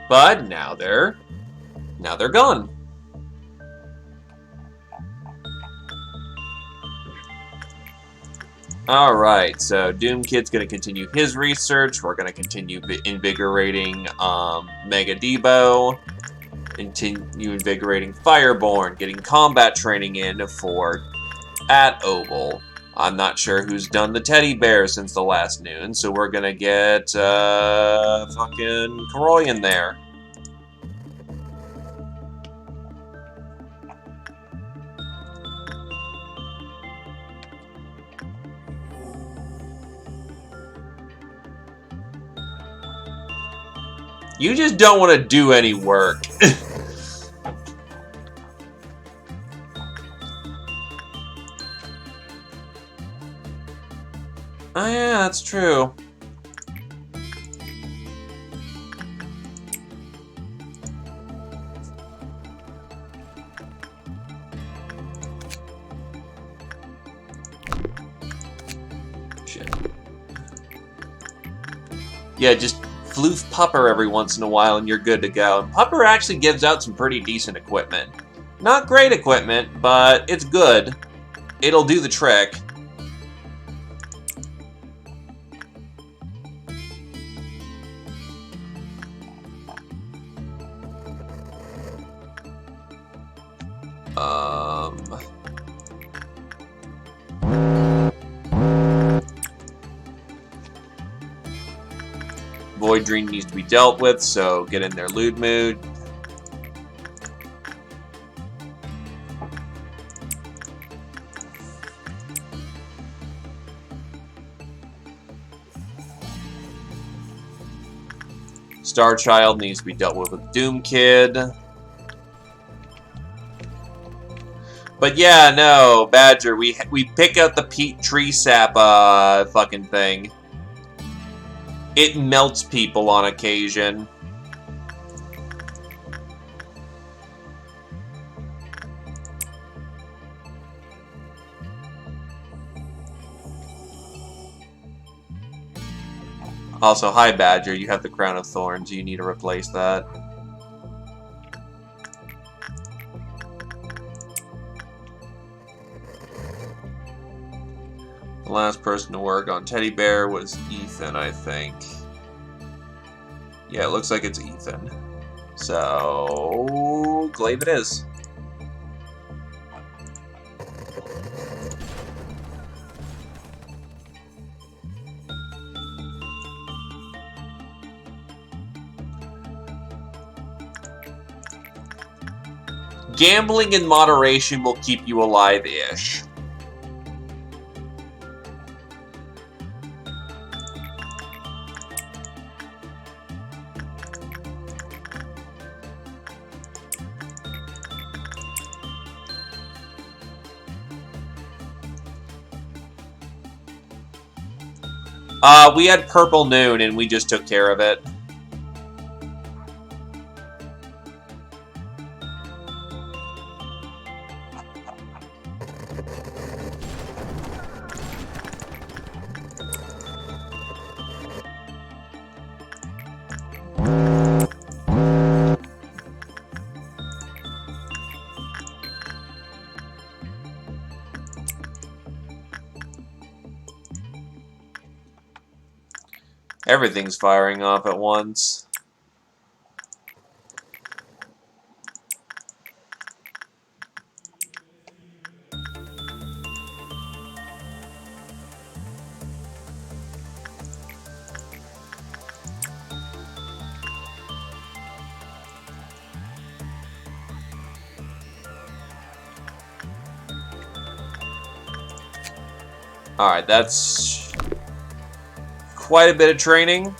But now they're gone. Alright, so Doom Kid's going to continue his research. We're going to continue invigorating Mega Debo. Continue invigorating Fireborn. Getting combat training in for Adobel. I'm not sure who's done the teddy bear since the last Noon, so we're going to get fucking Karoy in there. You just don't want to do any work. Oh yeah, that's true. Shit. Yeah, just floof Pupper every once in a while and you're good to go. And Pupper actually gives out some pretty decent equipment. Not great equipment, but it's good. It'll do the trick. Void Dream needs to be dealt with, so get in their lewd mood. Star Child needs to be dealt with Doom Kid. But yeah, no, Badger, we pick out the peat tree sap fucking thing. It melts people on occasion. Also, hi Badger, you have the Crown of Thorns. You need to replace that. The last person to work on Teddy Bear was Ethan, I think. Yeah, it looks like it's Ethan. So, Glaive it is. Gambling in moderation will keep you alive-ish. We had Purple Noon, and we just took care of it. Everything's firing off at once. Alright, that's quite a bit of training.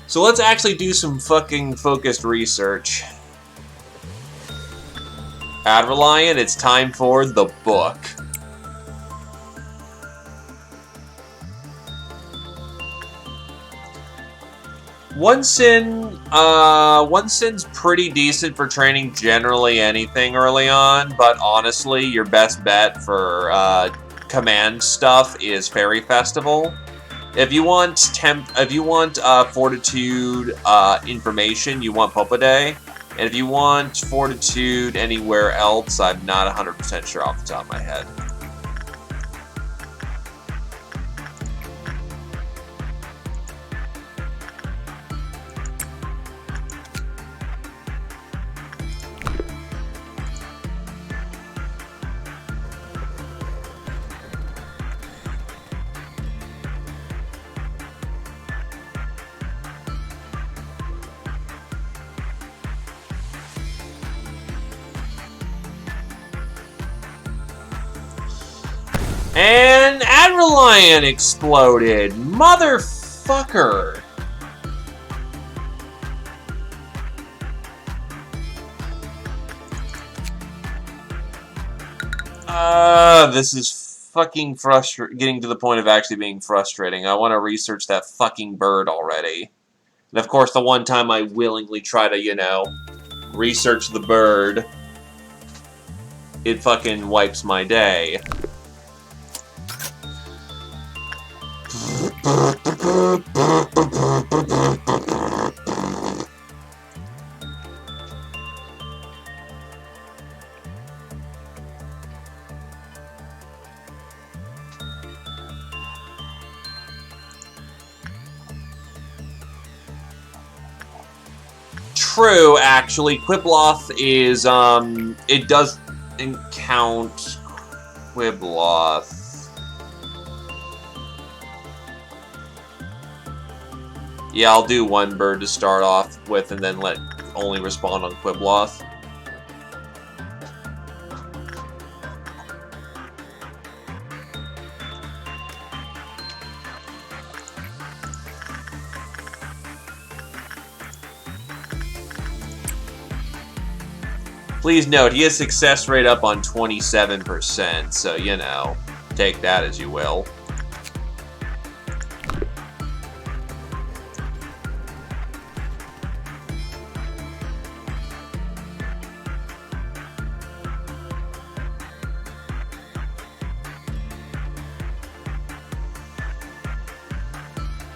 So let's actually do some fucking focused research. Adrelion, it's time for the book. One Sin's pretty decent for training generally anything early on, but honestly, your best bet for command stuff is Fairy Festival. If you want Fortitude information, you want Popa Day. And if you want Fortitude anywhere else, I'm not 100% sure off the top of my head. And Adrelion exploded! Motherfucker! This is fucking getting to the point of actually being frustrating. I want to research that fucking bird already. And of course, the one time I willingly try to, you know, research the bird, it fucking wipes my day. True, actually, Quibloth is, it doesn't count Quibloth. Yeah, I'll do one bird to start off with and then let only respond on Quibloth. Please note, he has success rate up on 27%, so, you know, take that as you will.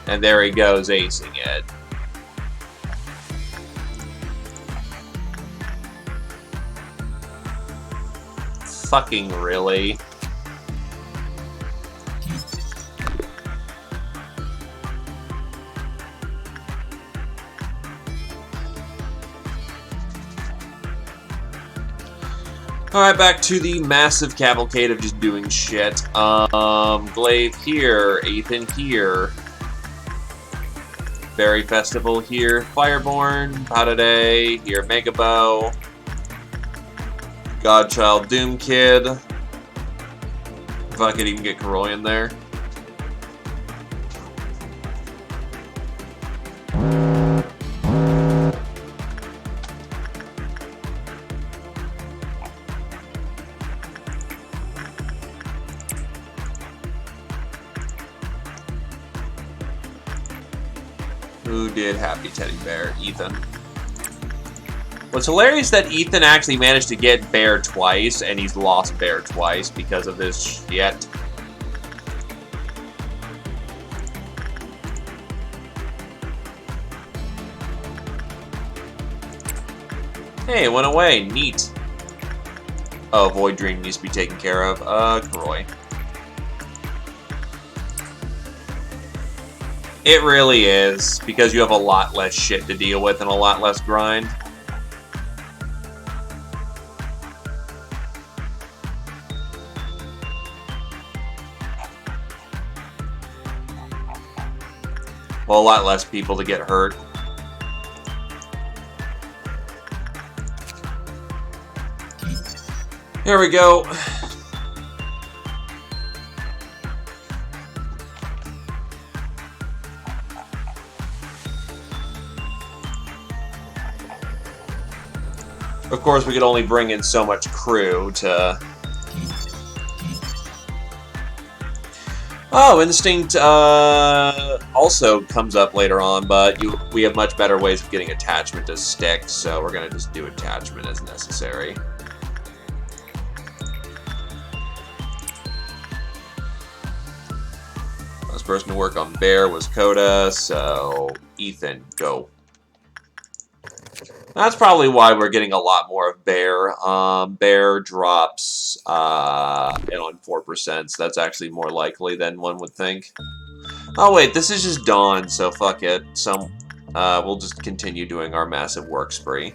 And there he goes, acing it. Fucking really? Alright, back to the massive cavalcade of just doing shit. Glaive here, Ethan here. Berry Festival here, Fireborn, Pataday, here Megabow. Godchild Doom Kid. If I could even get Koroi in there. Who did Happy Teddy Bear? Ethan. What's hilarious is that Ethan actually managed to get Bear twice, and he's lost Bear twice because of this shit. Hey, it went away. Neat. Oh, Void Dream needs to be taken care of. Koroi. It really is, because you have a lot less shit to deal with and a lot less grind. Well, a lot less people to get hurt. Here we go. Of course, we could only bring in so much crew to... Oh, Instinct also comes up later on, but we have much better ways of getting attachment to stick, so we're going to just do attachment as necessary. Last person to work on Bear was Coda, so Ethan, go. That's probably why we're getting a lot more of Bear. Bear drops on 4%, so that's actually more likely than one would think. Oh wait, this is just Dawn, so fuck it. We'll just continue doing our massive work spree.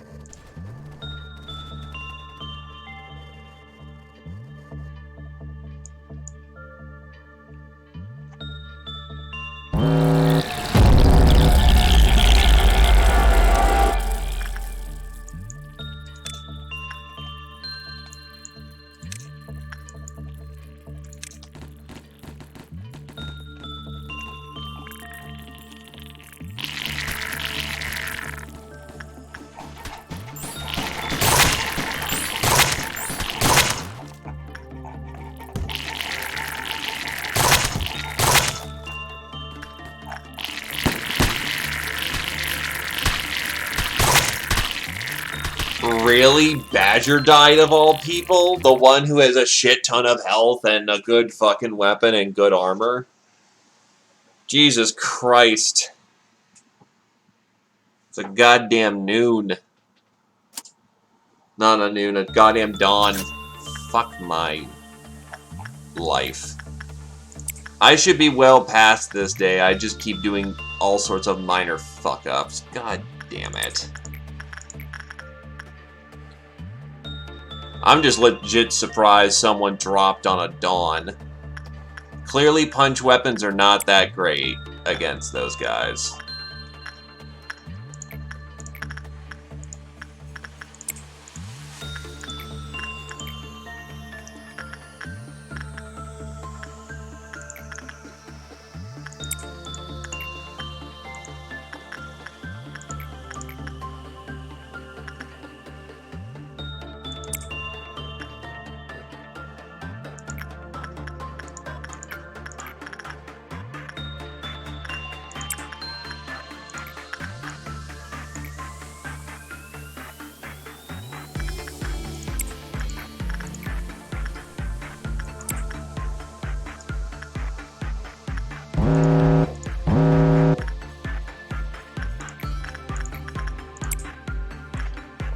Really? Badger died of all people? The one who has a shit ton of health and a good fucking weapon and good armor? Jesus Christ. It's a goddamn noon. Not a noon, a goddamn dawn. Fuck my life. I should be well past this day. I just keep doing all sorts of minor fuck-ups. God damn it. I'm just legit surprised someone dropped on a Dawn. Clearly, punch weapons are not that great against those guys.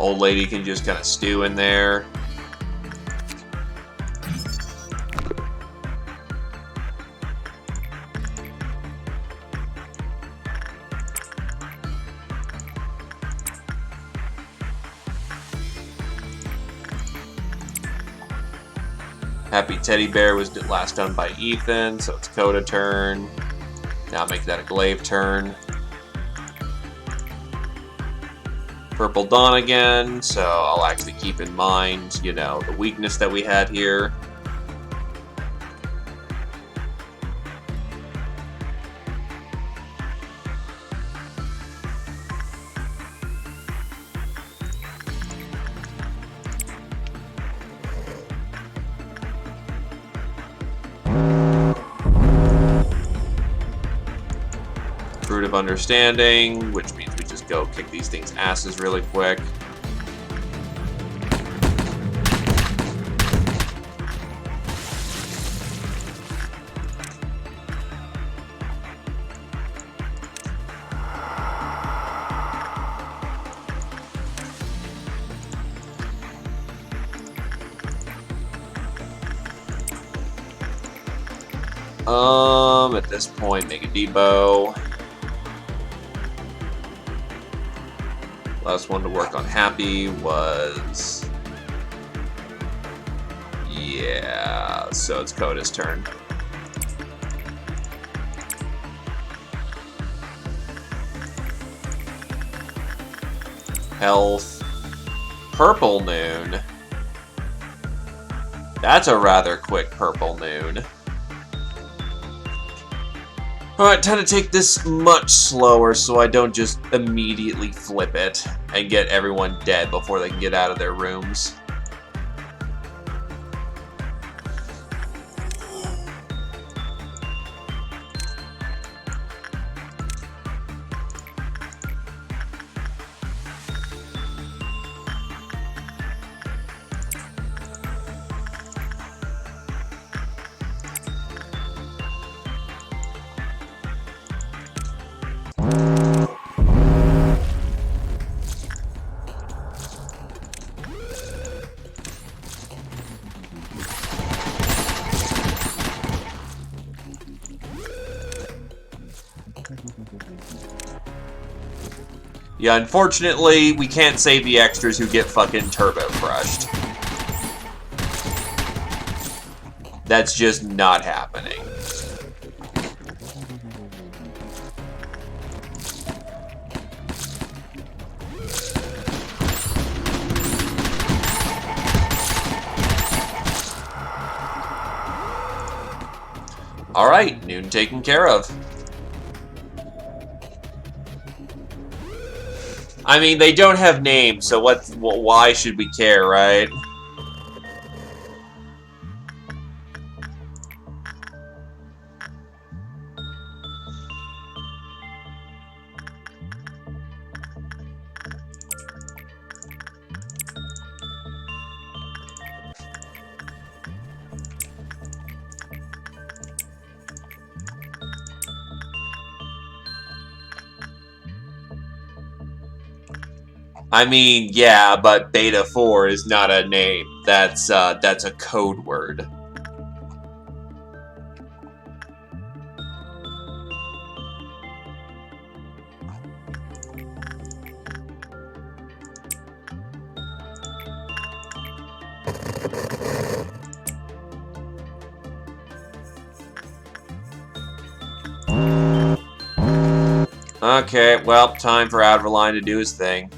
Old lady can just kind of stew in there. Happy Teddy Bear was last done by Ethan, so it's Coda turn. Now make that a Glaive turn. Purple Dawn again, so I'll actually keep in mind, you know, the weakness that we had here. Fruit of Understanding, which means we just go kick these things' asses really quick. At this point, make a debo. Last one to work on Happy was... yeah, so it's Coda's turn. Health. Purple Noon. That's a rather quick Purple Noon. Alright, time to take this much slower so I don't just immediately flip it and get everyone dead before they can get out of their rooms. Yeah, unfortunately, we can't save the extras who get fucking turbo crushed. That's just not happening. Alright, Noon taken care of. I mean, they don't have names, so why should we care, right? I mean, yeah, but Beta 4 is not a name. That's a code word. Okay, well, time for Adverline to do his thing.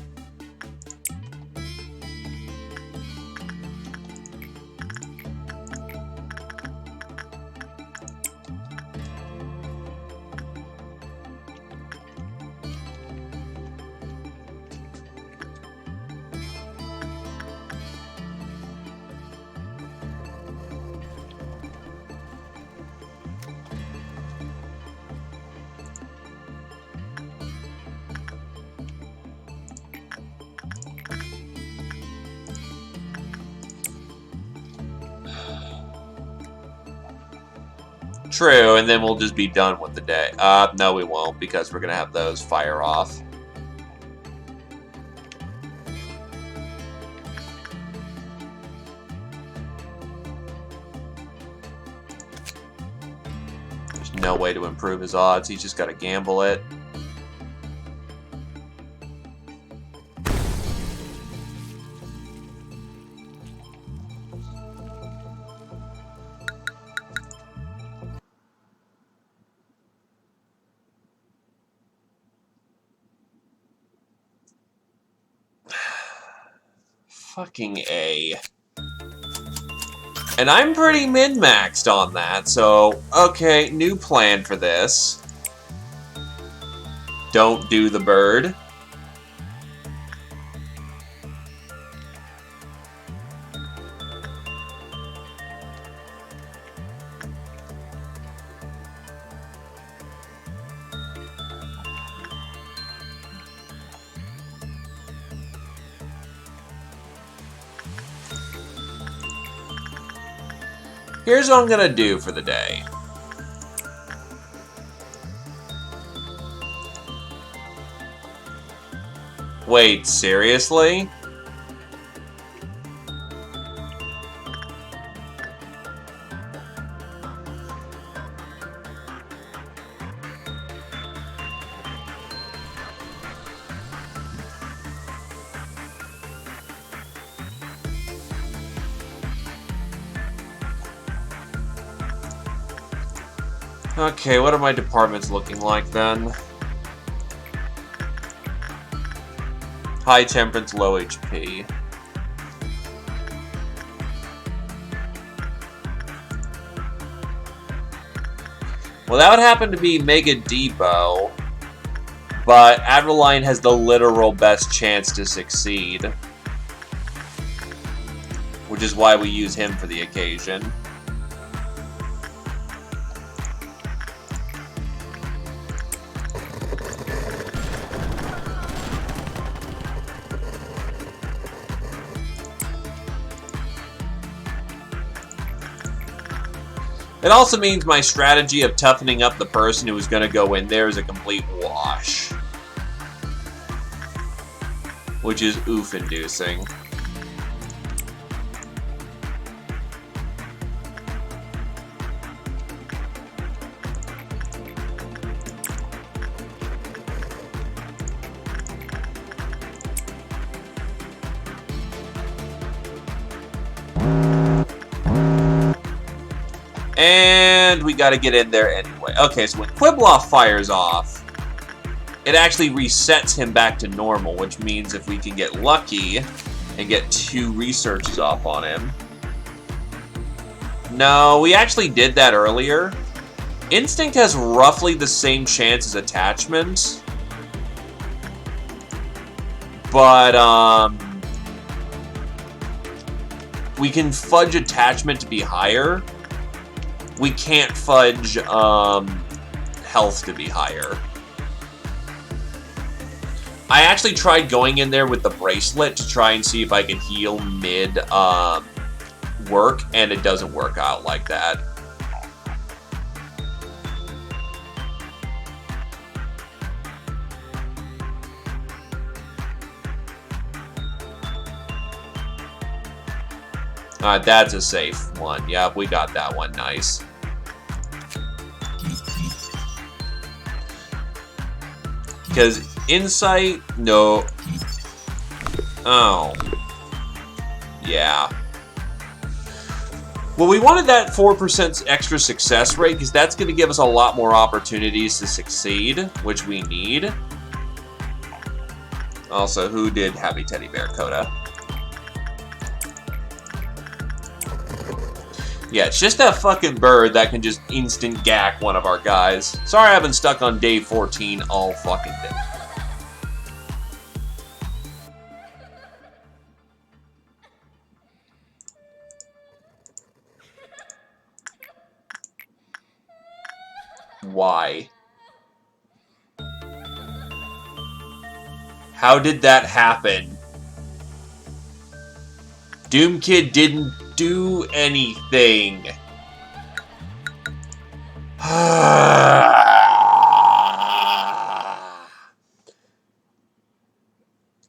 True, and then we'll just be done with the day. No we won't, because we're gonna have those fire off. No way to improve his odds. He's just got to gamble it. Fucking A. And I'm pretty min-maxed on that, so, okay, new plan for this. Don't do the bird. Here's what I'm gonna do for the day. Wait, seriously? Okay, what are my departments looking like then? High temperance, low HP. Well, that would happen to be Mega Depot, but Adrenaline has the literal best chance to succeed. Which is why we use him for the occasion. It also means my strategy of toughening up the person who was going to go in there is a complete wash. Which is oof-inducing. And we gotta get in there anyway. Okay, so when Quibloff fires off, it actually resets him back to normal, which means if we can get lucky and get 2 researches off on him. No, we actually did that earlier. Instinct has roughly the same chance as Attachment. But, we can fudge Attachment to be higher. We can't fudge health to be higher. I actually tried going in there with the bracelet to try and see if I could heal mid work, and it doesn't work out like that. That's a safe one. Yeah, we got that one. Nice. Because insight, no. Oh. Yeah. Well, we wanted that 4% extra success rate, because that's going to give us a lot more opportunities to succeed, which we need. Also, who did Happy Teddy Bear Coda? Yeah, it's just that fucking bird that can just instant gack one of our guys. Sorry I've been stuck on day 14 all fucking day. Why? How did that happen? Doom Kid didn't do anything.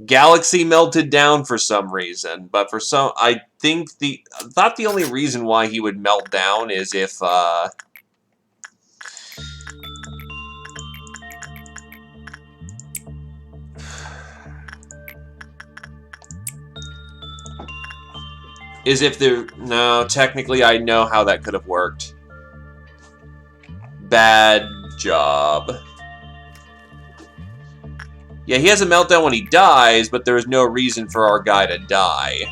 Galaxy melted down for some reason, but for some, I thought the only reason why he would melt down is if is if there... No, technically I know how that could have worked. Bad job. Yeah, he has a meltdown when he dies, but there is no reason for our guy to die.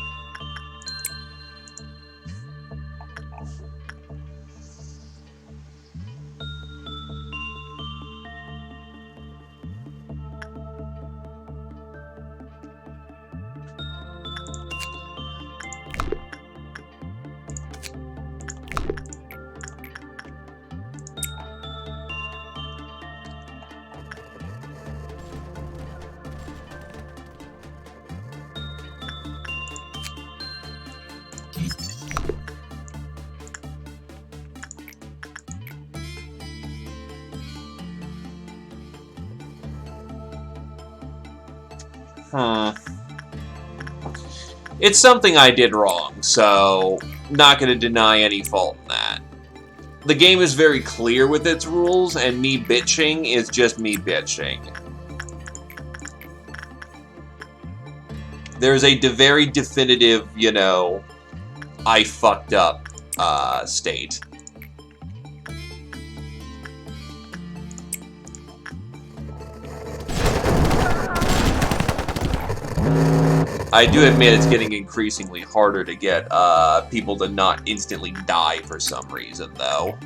It's something I did wrong, so not going to deny any fault in that. The game is very clear with its rules, and me bitching is just me bitching. There's a very definitive, you know, I fucked up state. I do admit it's getting increasingly harder to get people to not instantly die for some reason, though.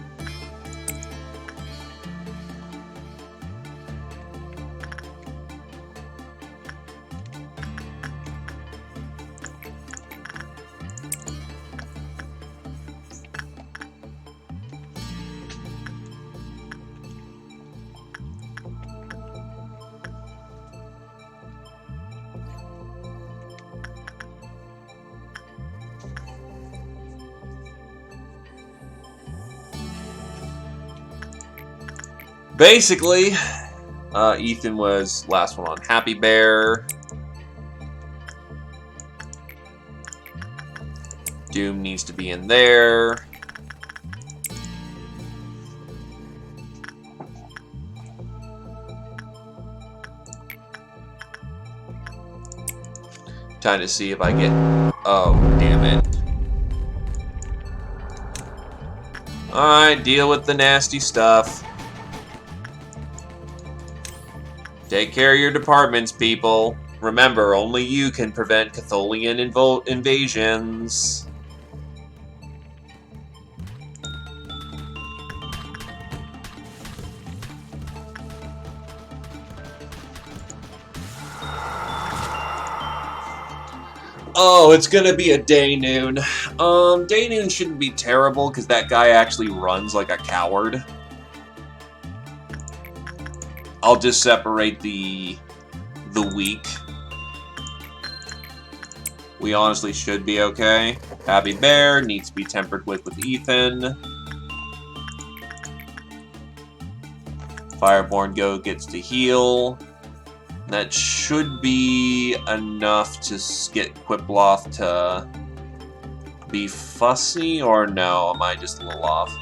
Basically, Ethan was last one on Happy Bear. Doom needs to be in there. Time to see if I get... Oh, damn it. Alright, deal with the nasty stuff. Take care of your departments, people. Remember, only you can prevent Chthonian invasions. Oh, it's gonna be a day noon. Day noon shouldn't be terrible, because that guy actually runs like a coward. I'll just separate the week. We honestly should be okay. Happy Bear needs to be tempered with Ethan. Fireborn Goat gets to heal. That should be enough to get Quiploth to be fussy, or no? Am I just a little off?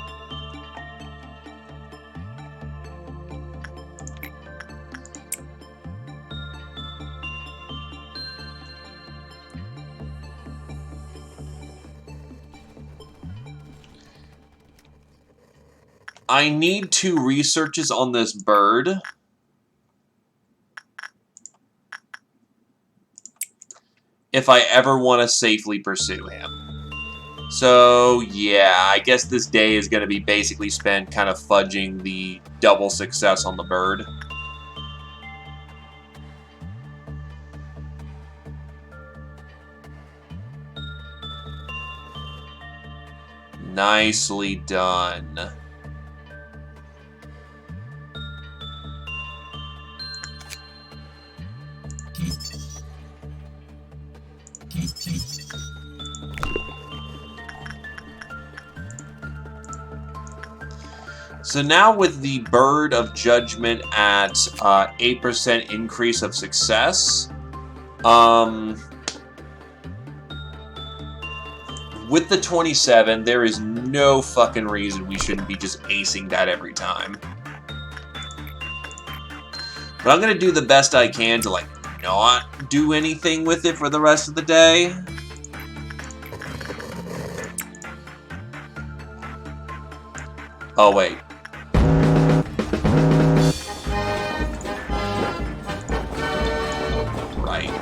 I need 2 researches on this bird. If I ever want to safely pursue him. So, yeah, I guess this day is going to be basically spent kind of fudging the double success on the bird. Nicely done. So now with the Bird of Judgment at 8% increase of success, with the 27, there is no fucking reason we shouldn't be just acing that every time. But I'm gonna do the best I can to, like, not do anything with it for the rest of the day. Oh, wait. Right.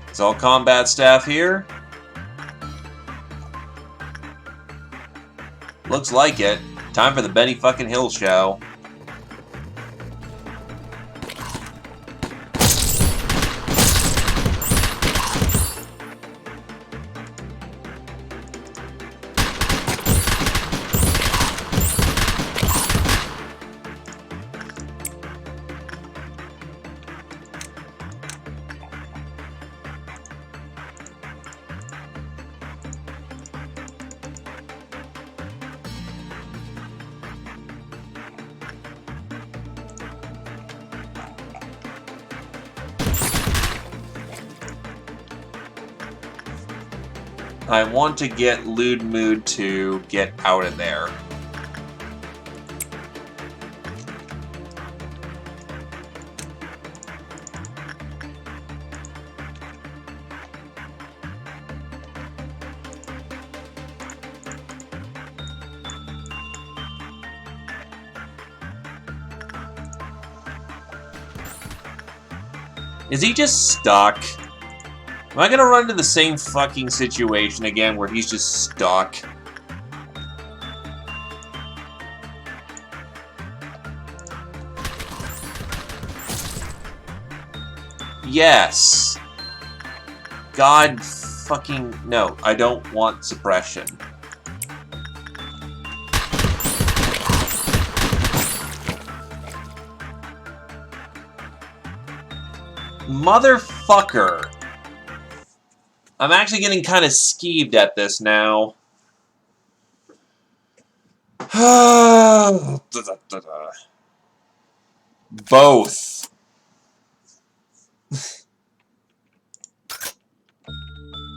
It's all combat staff here. Looks like it. Time for the Benny fucking Hill show. I want to get Lewd Mood to get out of there. Is he just stuck? Am I gonna run into the same fucking situation again where he's just stuck? Yes. God fucking no, I don't want suppression. Motherfucker. I'm actually getting kind of skeeved at this now. Both.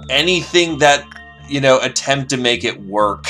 Anything that, you know, attempt to make it work.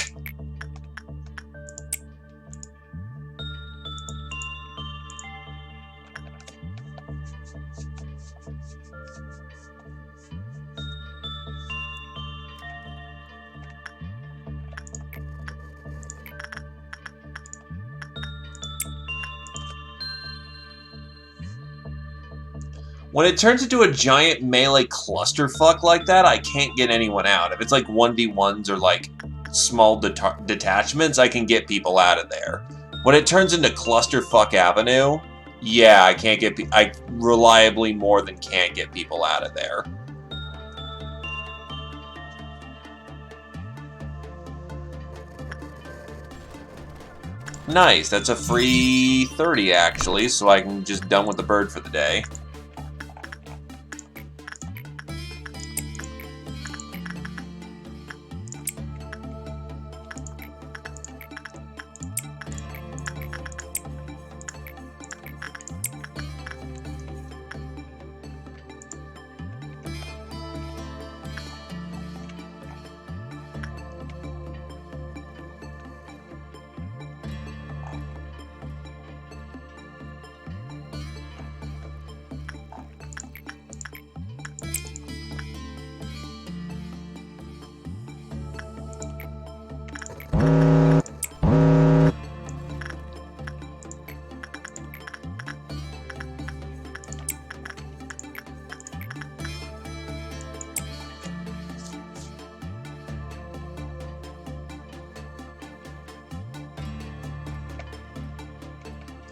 When it turns into a giant melee clusterfuck like that, I can't get anyone out. If it's like 1v1s or like small detachments, I can get people out of there. When it turns into Clusterfuck Avenue, yeah, I can't get... I reliably more than can't get people out of there. Nice, that's a free 30 actually, so I can just done with the bird for the day.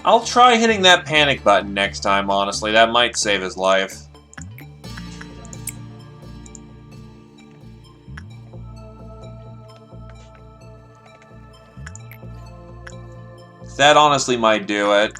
I'll try hitting that panic button next time, honestly. That might save his life. That honestly might do it.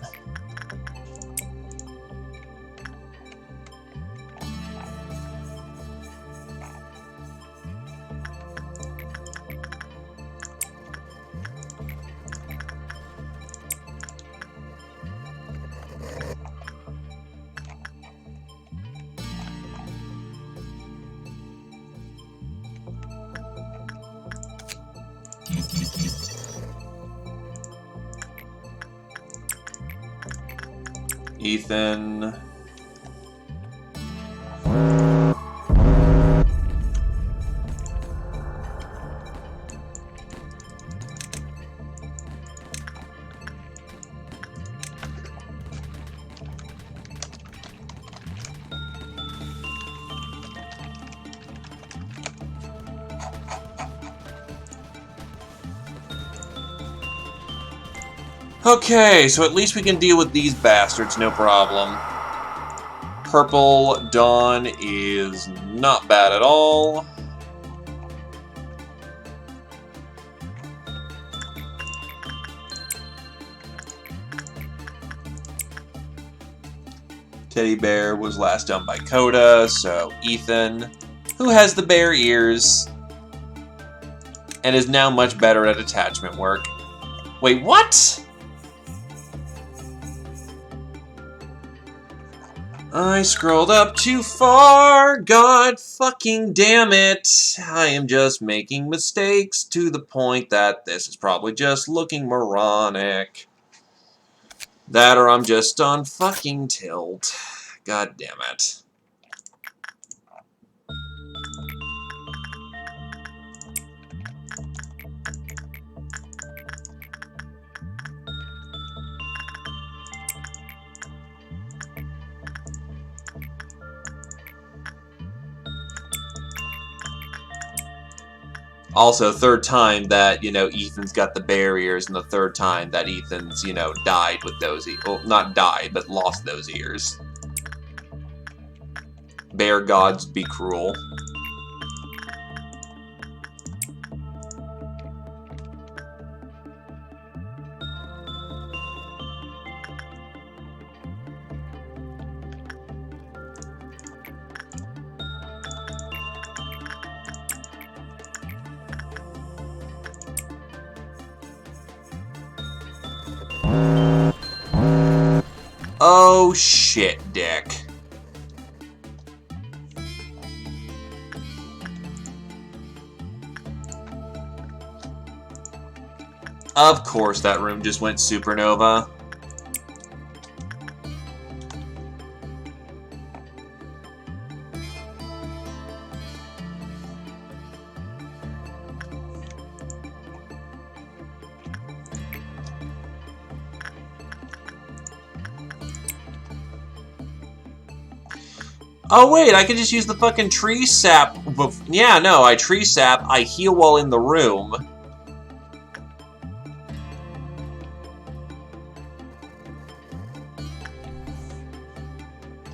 Ethan. Okay, so at least we can deal with these bastards, no problem. Purple Dawn is not bad at all. Teddy Bear was last done by Coda, so Ethan, who has the bear ears, and is now much better at attachment work. Wait, what? I scrolled up too far, god fucking damn it. I am just making mistakes to the point that this is probably just looking moronic. That or I'm just on fucking tilt. God damn it. Also, third time that, Ethan's got the barriers, and the third time that Ethan's, died with those ears. Well, not died, but lost those ears. Bear gods be cruel. Oh, shit, Dick. Of course that room just went supernova. Oh wait, I can just use the fucking tree sap. Yeah, no, I tree sap, I heal while in the room.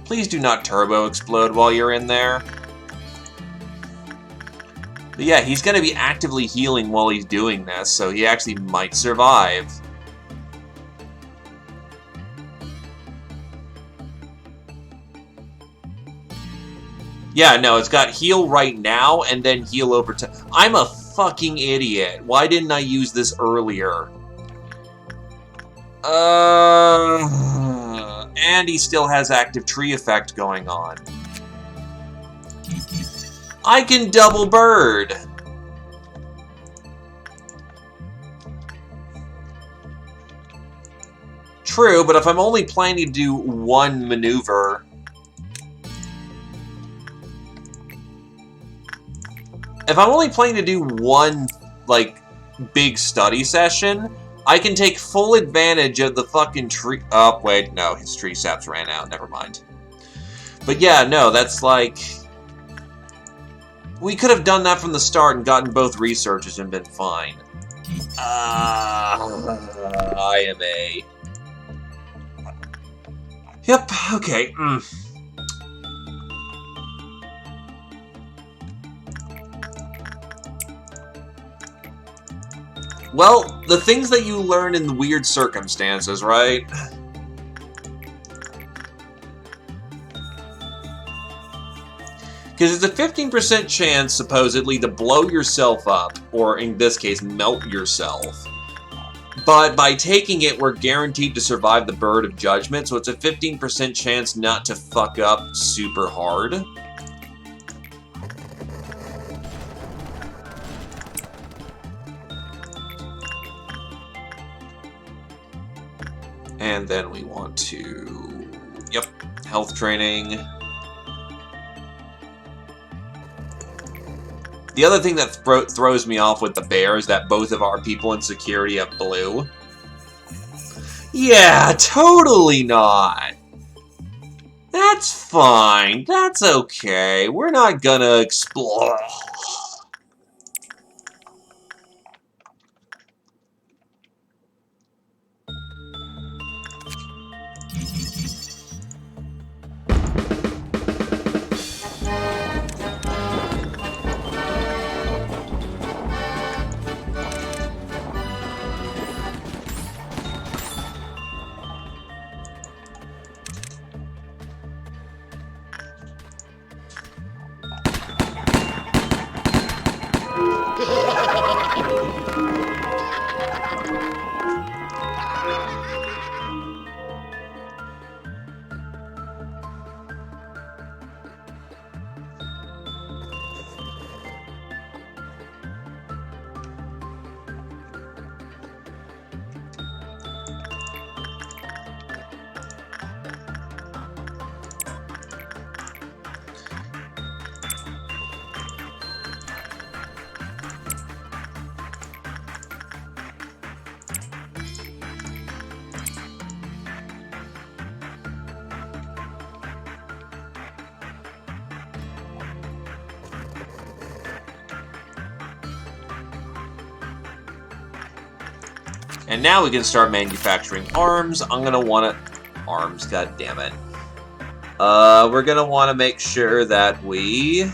Please do not turbo explode while you're in there. But yeah, he's gonna be actively healing while he's doing this, so he actually might survive. Yeah, no, it's got heal right now, and then heal over time. I'm a fucking idiot. Why didn't I use this earlier? And he still has active tree effect going on. I can double bird! True, but if I'm only planning to do one maneuver... If I'm only planning to do one, big study session, I can take full advantage of the fucking tree... Oh, wait, no, his tree saps ran out, never mind. But yeah, no, that's we could have done that from the start and gotten both researches and been fine. I am a... Yep, okay, Well, the things that you learn in the weird circumstances, right? Because it's a 15% chance, supposedly, to blow yourself up, or in this case, melt yourself. But by taking it, we're guaranteed to survive the Bird of Judgment, so it's a 15% chance not to fuck up super hard. And then we want to Yep. Health training. The other thing that throws me off with the bear is that both of our people in security have blue. Yeah, totally not. That's fine. That's okay. We're not gonna explore. And now we can start manufacturing arms. I'm gonna want to... Arms, god damn it. We're gonna want to make sure that we...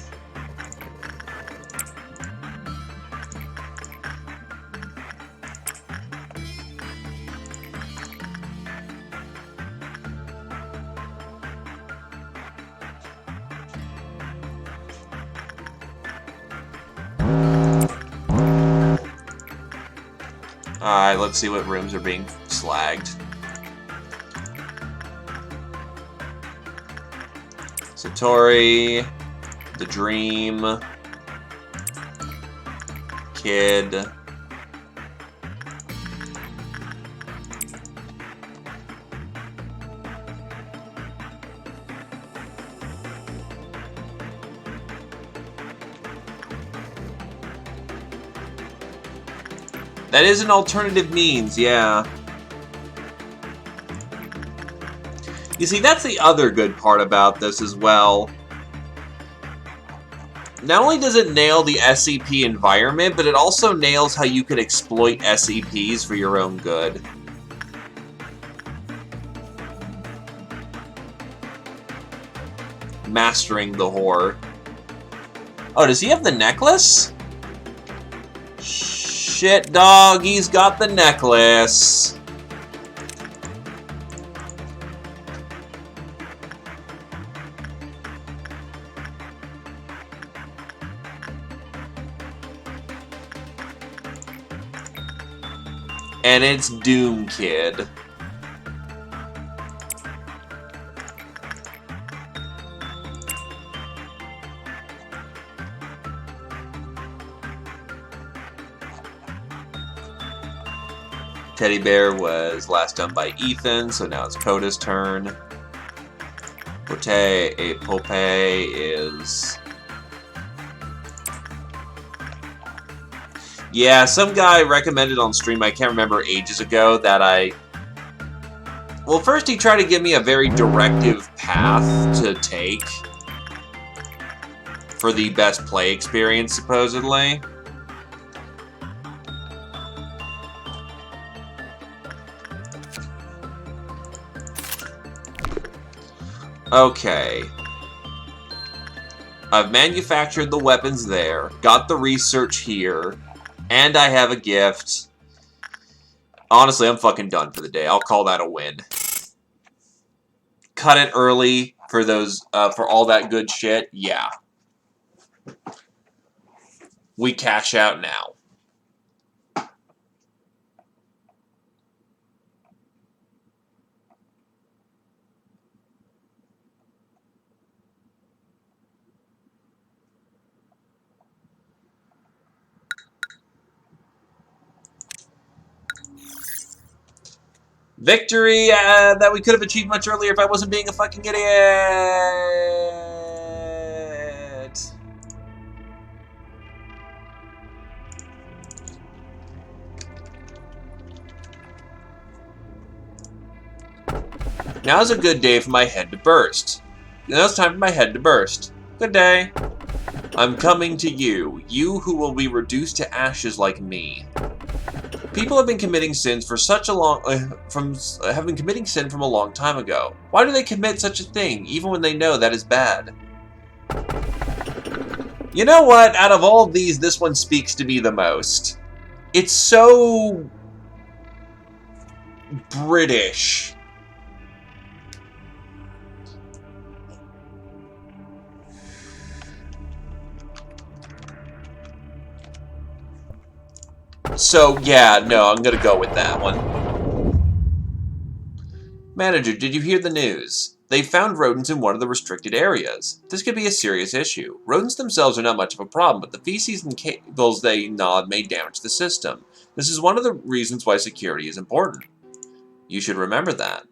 Alright, let's see what rooms are being slagged. Satori, The Dream, Kid. That is an alternative means, yeah. You see, that's the other good part about this as well. Not only does it nail the SCP environment, but it also nails how you could exploit SCPs for your own good. Mastering the horror. Oh, does he have the necklace? Shit, dog, he's got the necklace. And it's Doom Kid. Teddy Bear was last done by Ethan, so now it's Coda's turn. Pope is... Yeah, some guy recommended on stream, I can't remember, ages ago, that I... Well, first he tried to give me a very directive path to take for the best play experience, supposedly. Okay. I've manufactured the weapons there, got the research here, and I have a gift. Honestly, I'm fucking done for the day. I'll call that a win. Cut it early for those, for all that good shit. Yeah. We cash out now. Victory that we could have achieved much earlier if I wasn't being a fucking idiot. Now's a good day for my head to burst. Now it's time for my head to burst. Good day. I'm coming to you, you who will be reduced to ashes like me. People have been committing sins for such a long have been committing sin from a long time ago. Why do they commit such a thing, even when they know that is bad? You know what? Out of all of these, this one speaks to me the most. It's so British. So, yeah, no, I'm gonna go with that one. Manager, did you hear the news? They found rodents in one of the restricted areas. This could be a serious issue. Rodents themselves are not much of a problem, but the feces and cables they gnawed may damage the system. This is one of the reasons why security is important. You should remember that.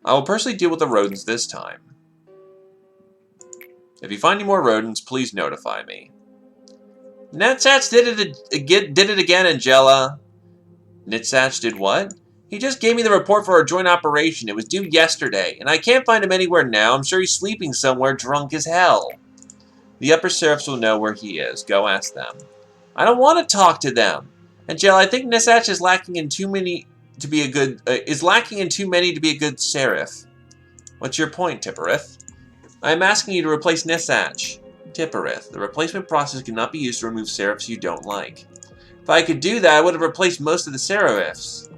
I will personally deal with the rodents this time. If you find any more rodents, please notify me. Nitsatch did it again, Angela. Nitsatch did what? He just gave me the report for our joint operation. It was due yesterday, and I can't find him anywhere now. I'm sure he's sleeping somewhere drunk as hell. The upper serfs will know where he is. Go ask them. I don't want to talk to them. Angela, I think Nitsatch is lacking in too many to be a good serif. What's your point, Tipperith? I am asking you to replace Nitsatch. Tipperith, the replacement process cannot be used to remove serifs you don't like. If I could do that, I would have replaced most of the serifs.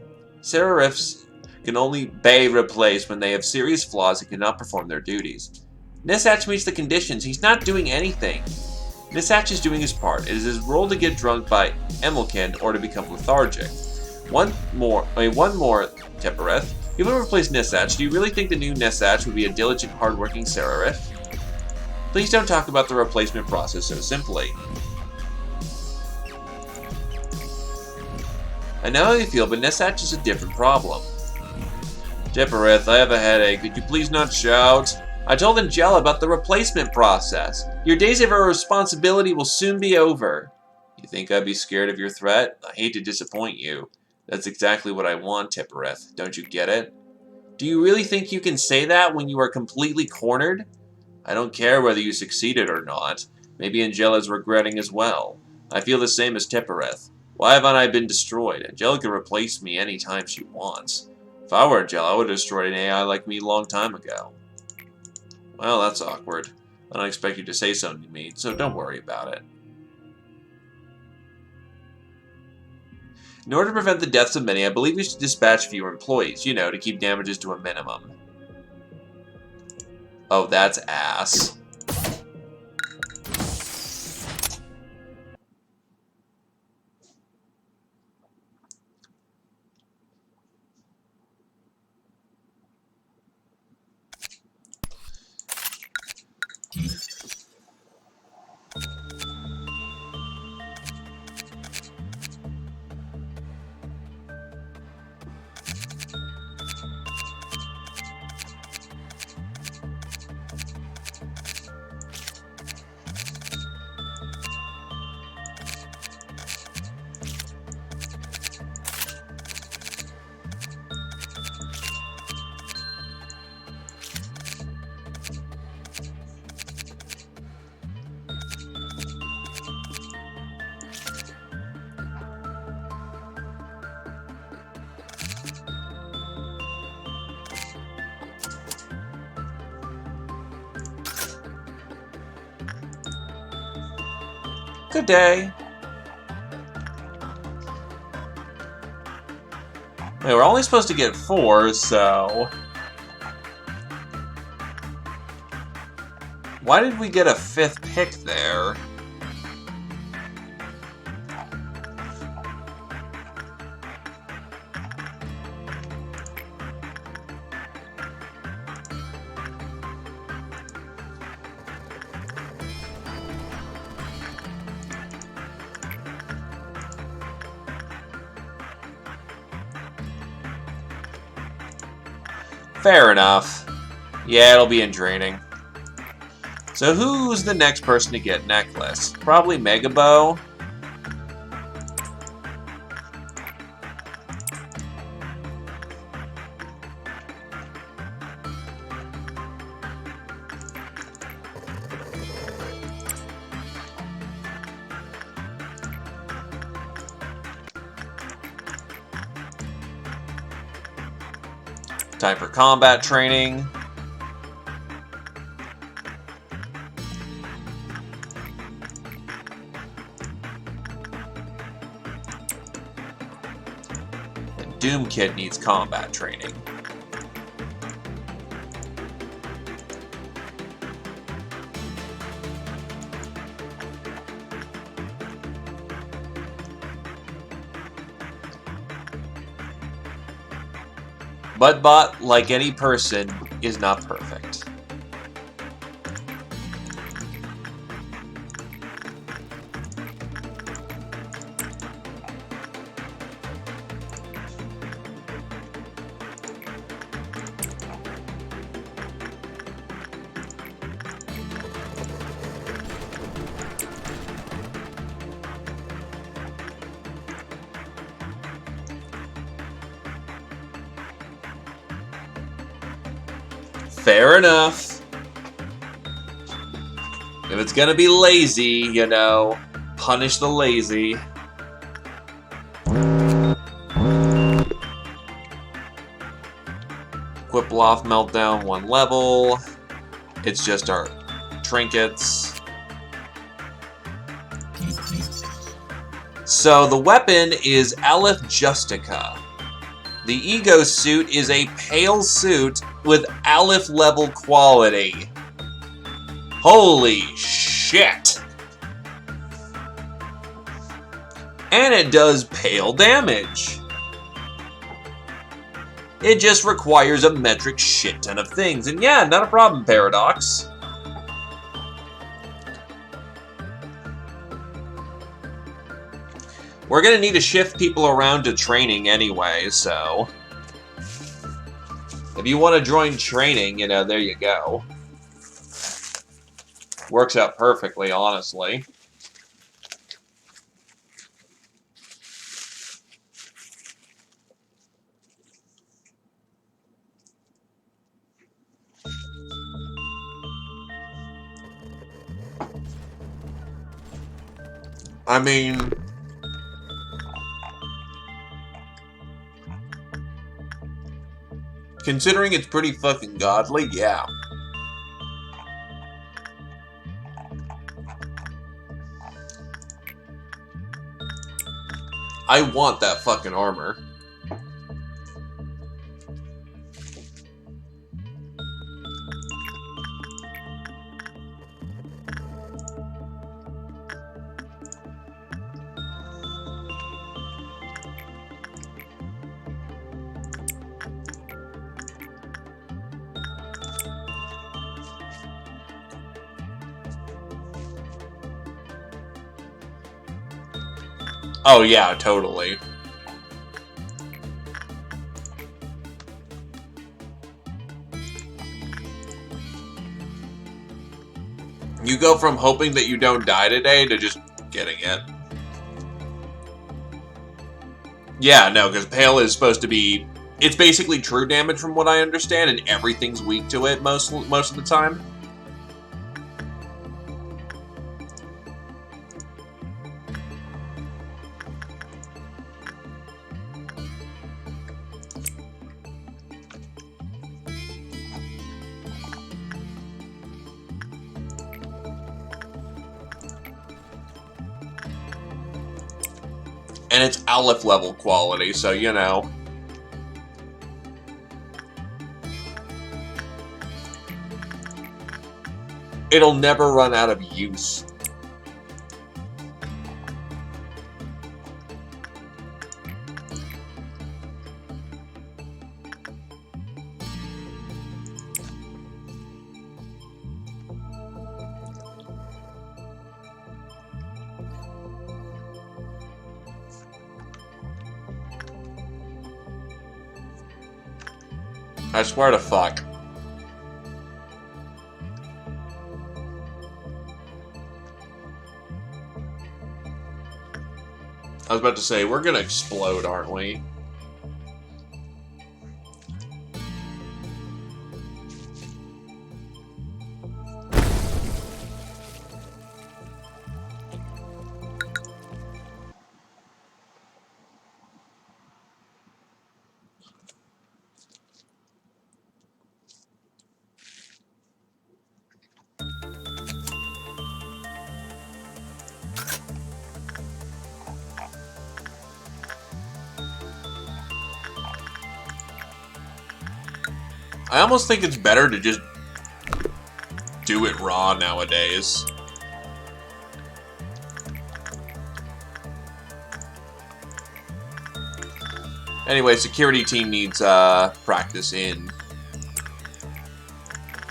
Serifs can only be replaced when they have serious flaws and cannot perform their duties. Nitsatch meets the conditions. He's not doing anything. Nitsatch is doing his part. It is his role to get drunk by Emilkind or to become lethargic. One more, Tipperith. You would replace Nitsatch. Do you really think the new Nitsatch would be a diligent, hard-working serif? Please don't talk about the replacement process so simply. I know how you feel, but Nitsatch is a different problem. Tipperith, I have a headache. Could you please not shout? I told Angela about the replacement process. Your days of irresponsibility will soon be over. You think I'd be scared of your threat? I hate to disappoint you. That's exactly what I want, Tipperith. Don't you get it? Do you really think you can say that when you are completely cornered? I don't care whether you succeeded or not. Maybe Angela's regretting as well. I feel the same as Tipperith. Why haven't I been destroyed? Angela can replace me anytime she wants. If I were Angela, I would have destroyed an AI like me a long time ago. Well, that's awkward. I don't expect you to say something to me, so don't worry about it. In order to prevent the deaths of many, I believe we should dispatch fewer employees, you know, to keep damages to a minimum. Oh, that's ass. Good day. Wait, we're only supposed to get 4, so... Why did we get a 5th pick there? Fair enough. Yeah, it'll be in training. So who's the next person to get necklace? Probably Megabow. Time for combat training. And Doom Kid needs combat training. Mudbot, like any person, is not perfect. Fair enough. If it's gonna be lazy, you know, punish the lazy. Quipploff Meltdown 1 level. It's just our trinkets. So the weapon is Aleph Justica. The Ego suit is a pale suit with Aleph level quality. Holy shit! And it does pale damage. It just requires a metric shit ton of things. And yeah, not a problem, Paradox. We're gonna need to shift people around to training anyway, so... if you want to join training, you know, there you go. Works out perfectly, honestly. I mean... considering it's pretty fucking godly, yeah. I want that fucking armor. Oh yeah, totally. You go from hoping that you don't die today to just getting it. Yeah, no, because Pale is supposed to be... it's basically true damage from what I understand, and everything's weak to it most of the time. And it's Aleph level quality, so you know. It'll never run out of use. I swear to fuck. I was about to say, we're gonna explode, aren't we? I almost think it's better to just do it raw nowadays. Anyway, security team needs practice in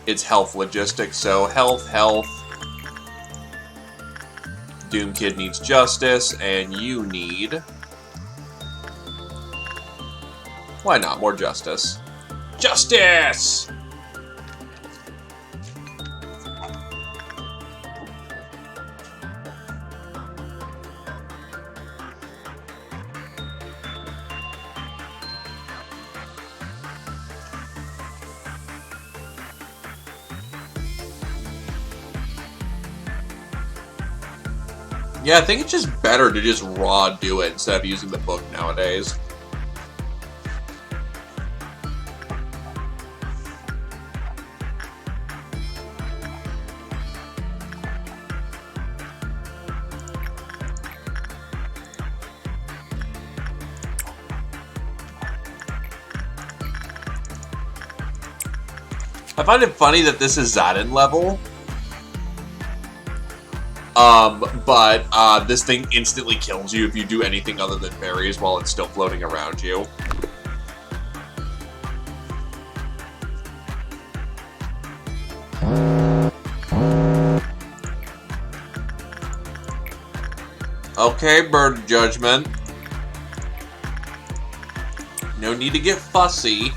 its health logistics. So health. Doom Kid needs justice, and you need... Why not? More justice. Justice! Yeah, I think it's just better to just raw do it instead of using the book nowadays. I find it funny that this is Zaden level. But this thing instantly kills you if you do anything other than berries while it's still floating around you. Okay, Bird Judgment. No need to get fussy.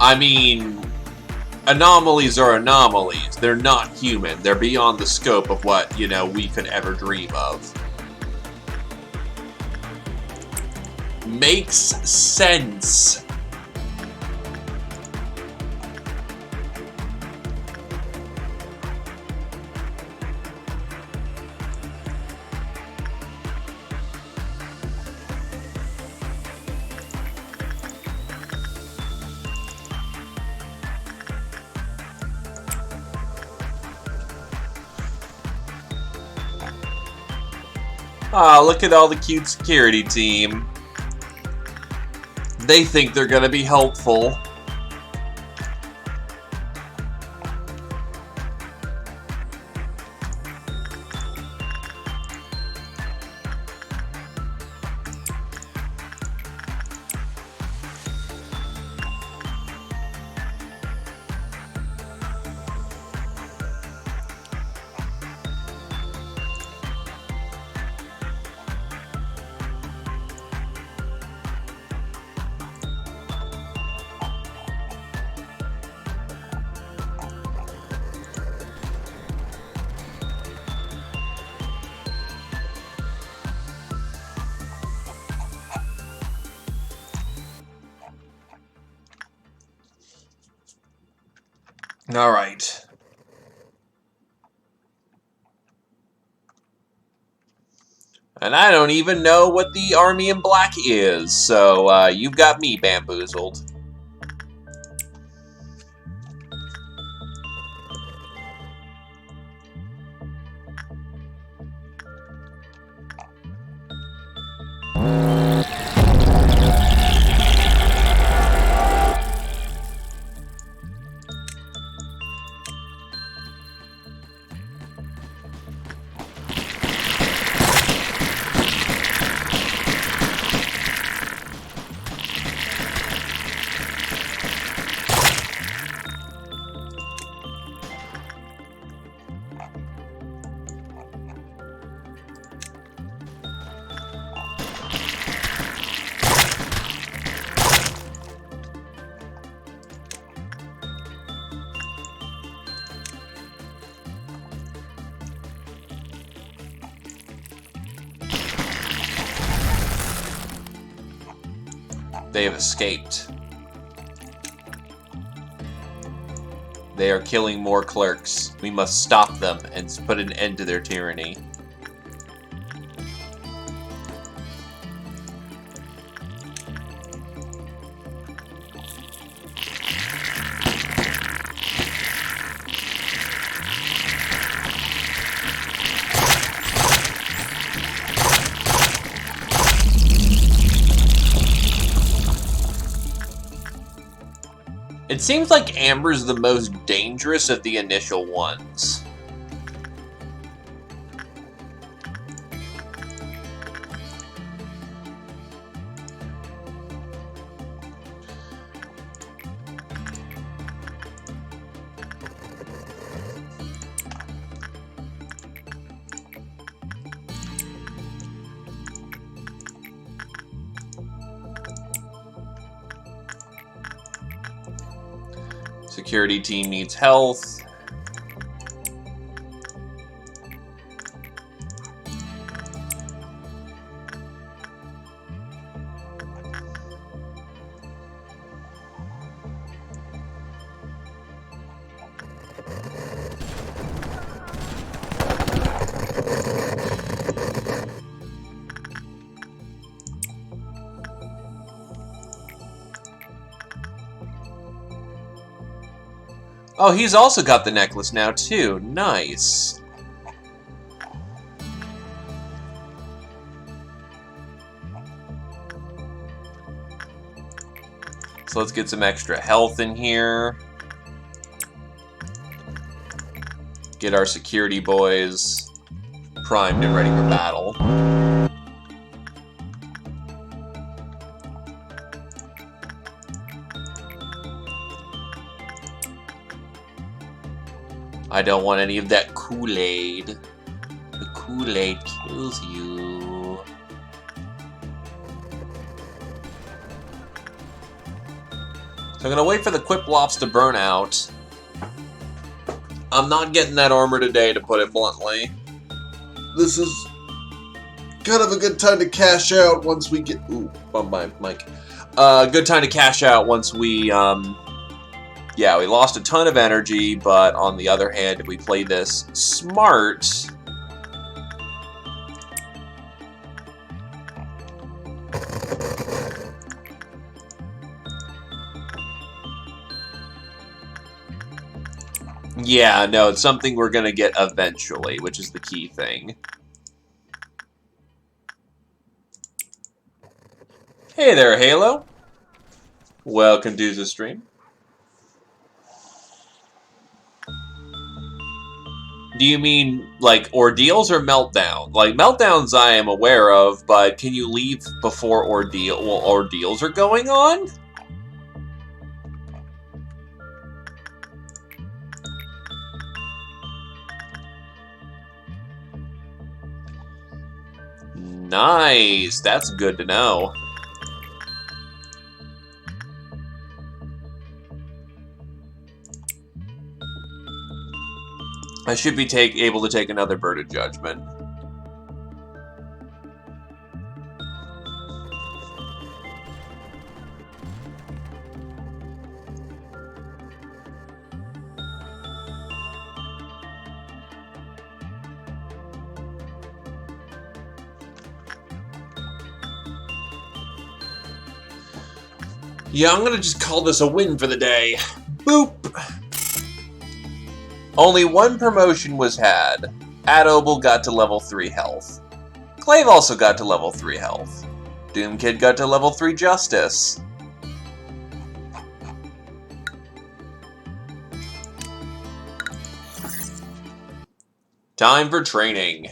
I mean, anomalies are anomalies. They're not human. They're beyond the scope of what, you know, we could ever dream of. Makes sense. Ah, look at all the cute security team. They think they're gonna be helpful. All right. And I don't even know what the Army in Black is, so you've got me bamboozled. They have escaped. They are killing more clerks. We must stop them and put an end to their tyranny. It seems like Amber's the most dangerous of the initial ones. Security team needs health. Oh, he's also got the necklace now, too. Nice. So let's get some extra health in here. Get our security boys primed and ready for battle. I don't want any of that Kool-Aid. The Kool-Aid kills you. So I'm gonna wait for the Quiplops to burn out. I'm not getting that armor today, to put it bluntly. This is kind of a good time to cash out once we get... Ooh, bump my mic. Good time to cash out once we, yeah, we lost a ton of energy, but on the other hand, if we play this smart... Yeah, no, it's something we're gonna get eventually, which is the key thing. Hey there, Halo. Welcome to the stream. Do you mean, like, ordeals or meltdown? Like, meltdowns I am aware of, but can you leave before ordeals are going on? Nice, that's good to know. I should be able to take another Bird of Judgment. Yeah, I'm gonna just call this a win for the day. Boop! Only one promotion was had. Adobel got to level 3 health. Clave also got to level 3 health. Doomkid got to level 3 justice. Time for training.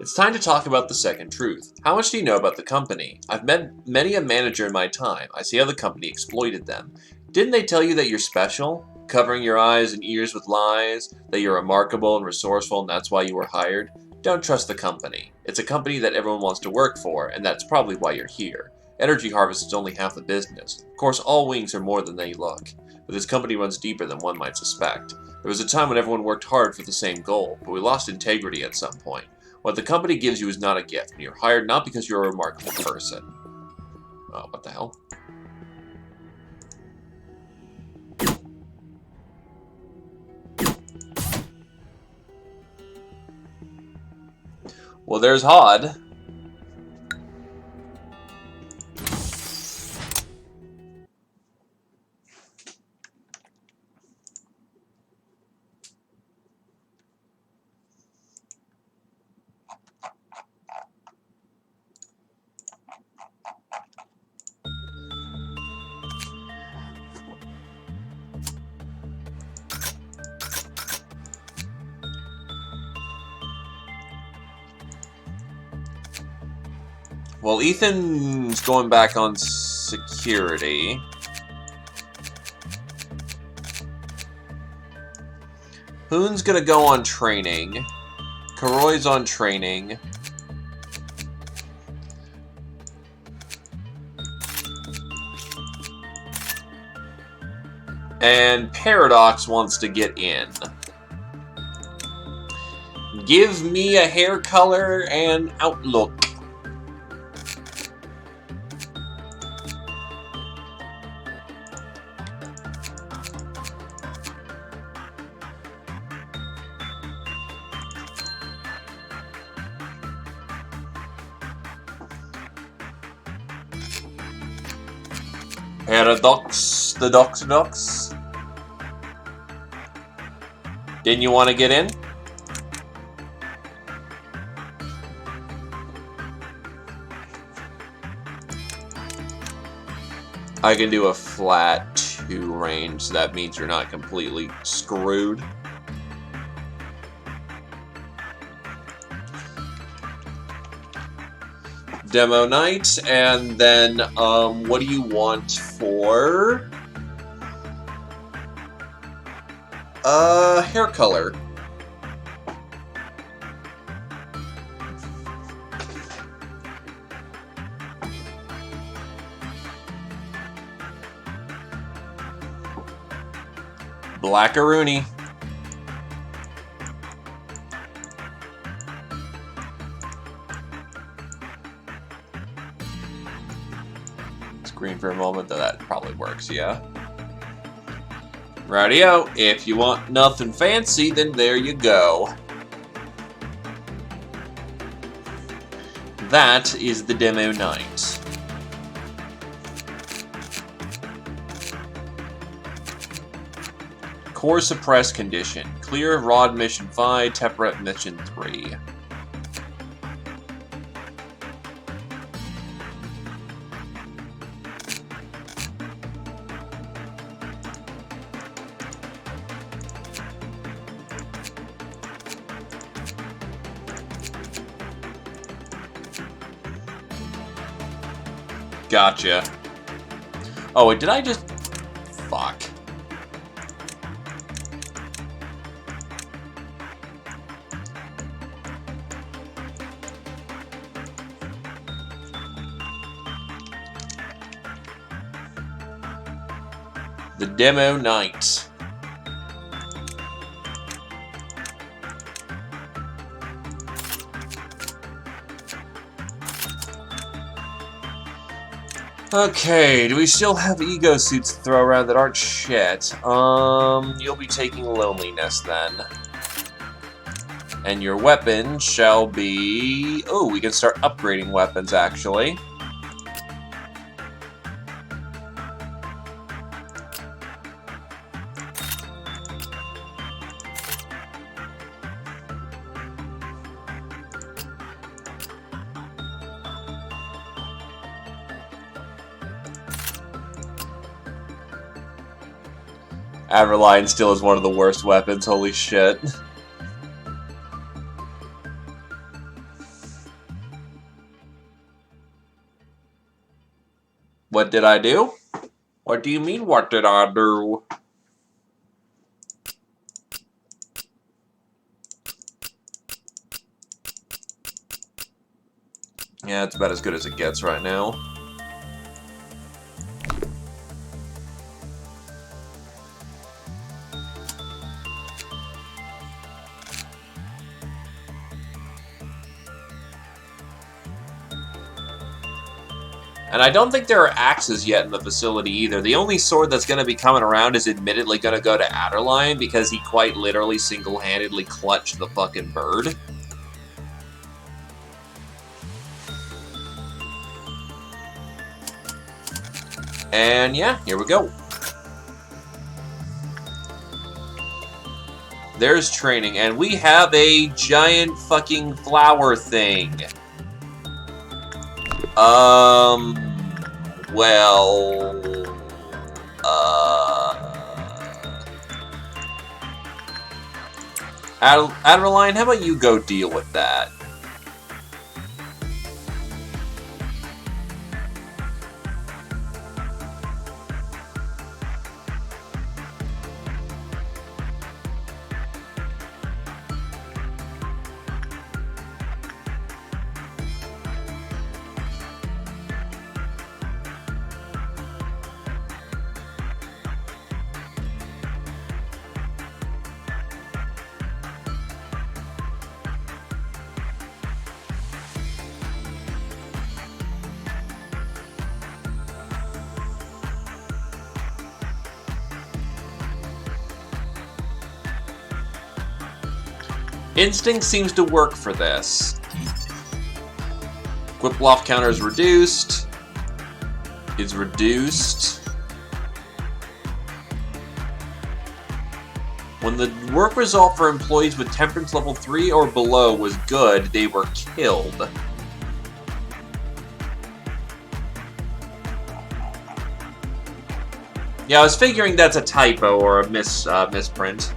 It's time to talk about the second truth. How much do you know about the company? I've met many a manager in my time. I see how the company exploited them. Didn't they tell you that you're special? Covering your eyes and ears with lies? That you're remarkable and resourceful and that's why you were hired? Don't trust the company. It's a company that everyone wants to work for, and that's probably why you're here. Energy Harvest is only half the business. Of course, all wings are more than they look. but this company runs deeper than one might suspect. There was a time when everyone worked hard for the same goal, but we lost integrity at some point. What the company gives you is not a gift, and you're hired not because you're a remarkable person. Oh, what the hell? Well, there's Hod. Well, Ethan's going back on security. Hoon's gonna go on training. Karoy's on training. And Paradox wants to get in. Give me a hair color and outlook. Paradox, the Dox. Didn't you want to get in? I can do a flat 2 range, so that means you're not completely screwed. Demo night, and then, what do you want for... hair color. Blackaroonie. Screen for a moment, though that probably works, yeah. Rightio, if you want nothing fancy, then there you go. That is the demo night. Core suppressed condition. Clear Rod mission 5, Tepret mission 3. Gotcha. Oh, wait, did I just... Fuck. The demo night. Okay, do we still have ego suits to throw around that aren't shit? You'll be taking loneliness then. And your weapon shall be... Oh, we can start upgrading weapons, actually. Averline still is one of the worst weapons, holy shit. What did I do? What do you mean, what did I do? Yeah, it's about as good as it gets right now. And I don't think there are axes yet in the facility either. The only sword that's going to be coming around is admittedly going to go to Adderline because he quite literally single-handedly clutched the fucking bird. And yeah, here we go. There's training, and we have a giant fucking flower thing. Well... Adderline, how about you go deal with that? Instinct seems to work for this. Whip-loft counter is reduced. Is reduced. When the work result for employees with temperance level 3 or below was good, they were killed. Yeah, I was figuring that's a typo or a misprint.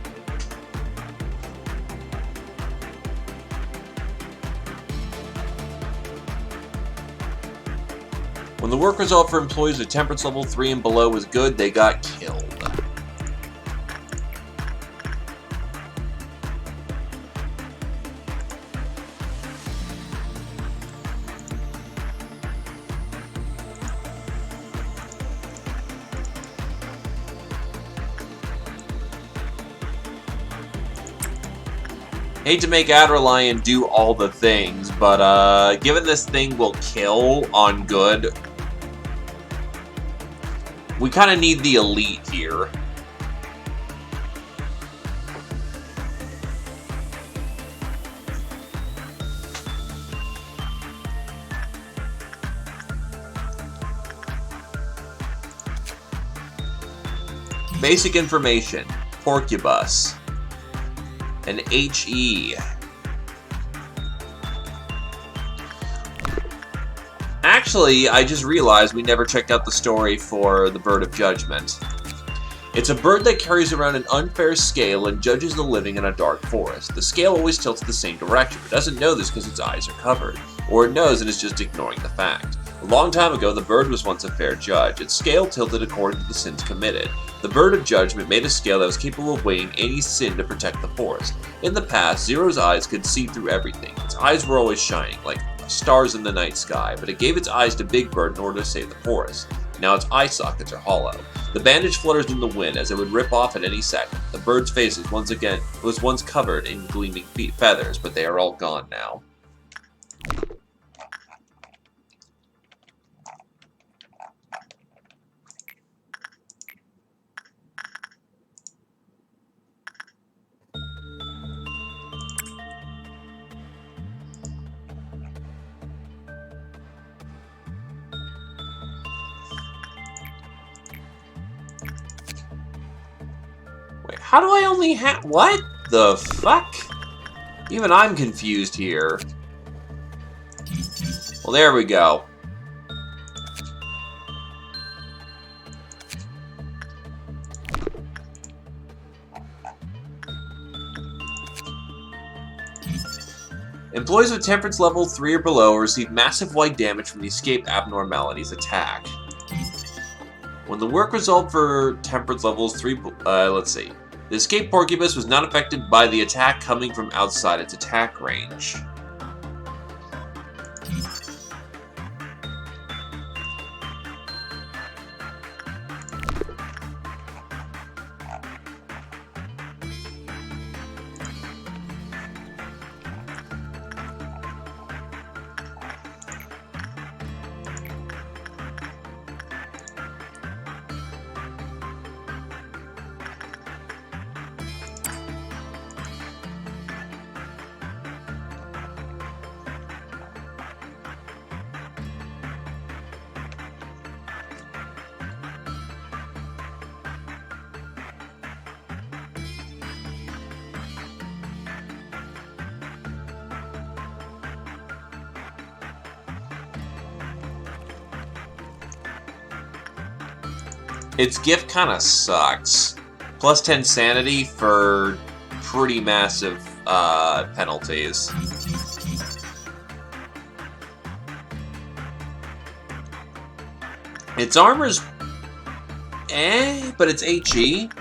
When the work result for employees with temperance level 3 and below was good, they got killed. Hate to make Adderlion do all the things, but given this thing will kill on good, we kind of need the elite here. Basic information. Porcubus. An HE. Actually, I just realized we never checked out the story for the Bird of Judgment. It's a bird that carries around an unfair scale and judges the living in a dark forest. The scale always tilts the same direction. It doesn't know this because its eyes are covered. Or it knows and is just ignoring the fact. A long time ago, the bird was once a fair judge. Its scale tilted according to the sins committed. The Bird of Judgment made a scale that was capable of weighing any sin to protect the forest. In the past, Zero's eyes could see through everything. Its eyes were always shining, like stars in the night sky, but it gave its eyes to Big Bird in order to save the forest. Now its eye sockets are hollow. The bandage flutters in the wind as it would rip off at any second. The bird's face is was once covered in gleaming feathers, but they are all gone now. How do I only have... What the fuck? Even I'm confused here. Well, there we go. Employees with temperance level 3 or below receive massive white damage from the escape abnormalities attack. When the work result for temperance levels 3... let's see. The escape porcupus was not affected by the attack coming from outside its attack range. Its gift kind of sucks. Plus 10 sanity for pretty massive penalties. Its armor's but it's HE.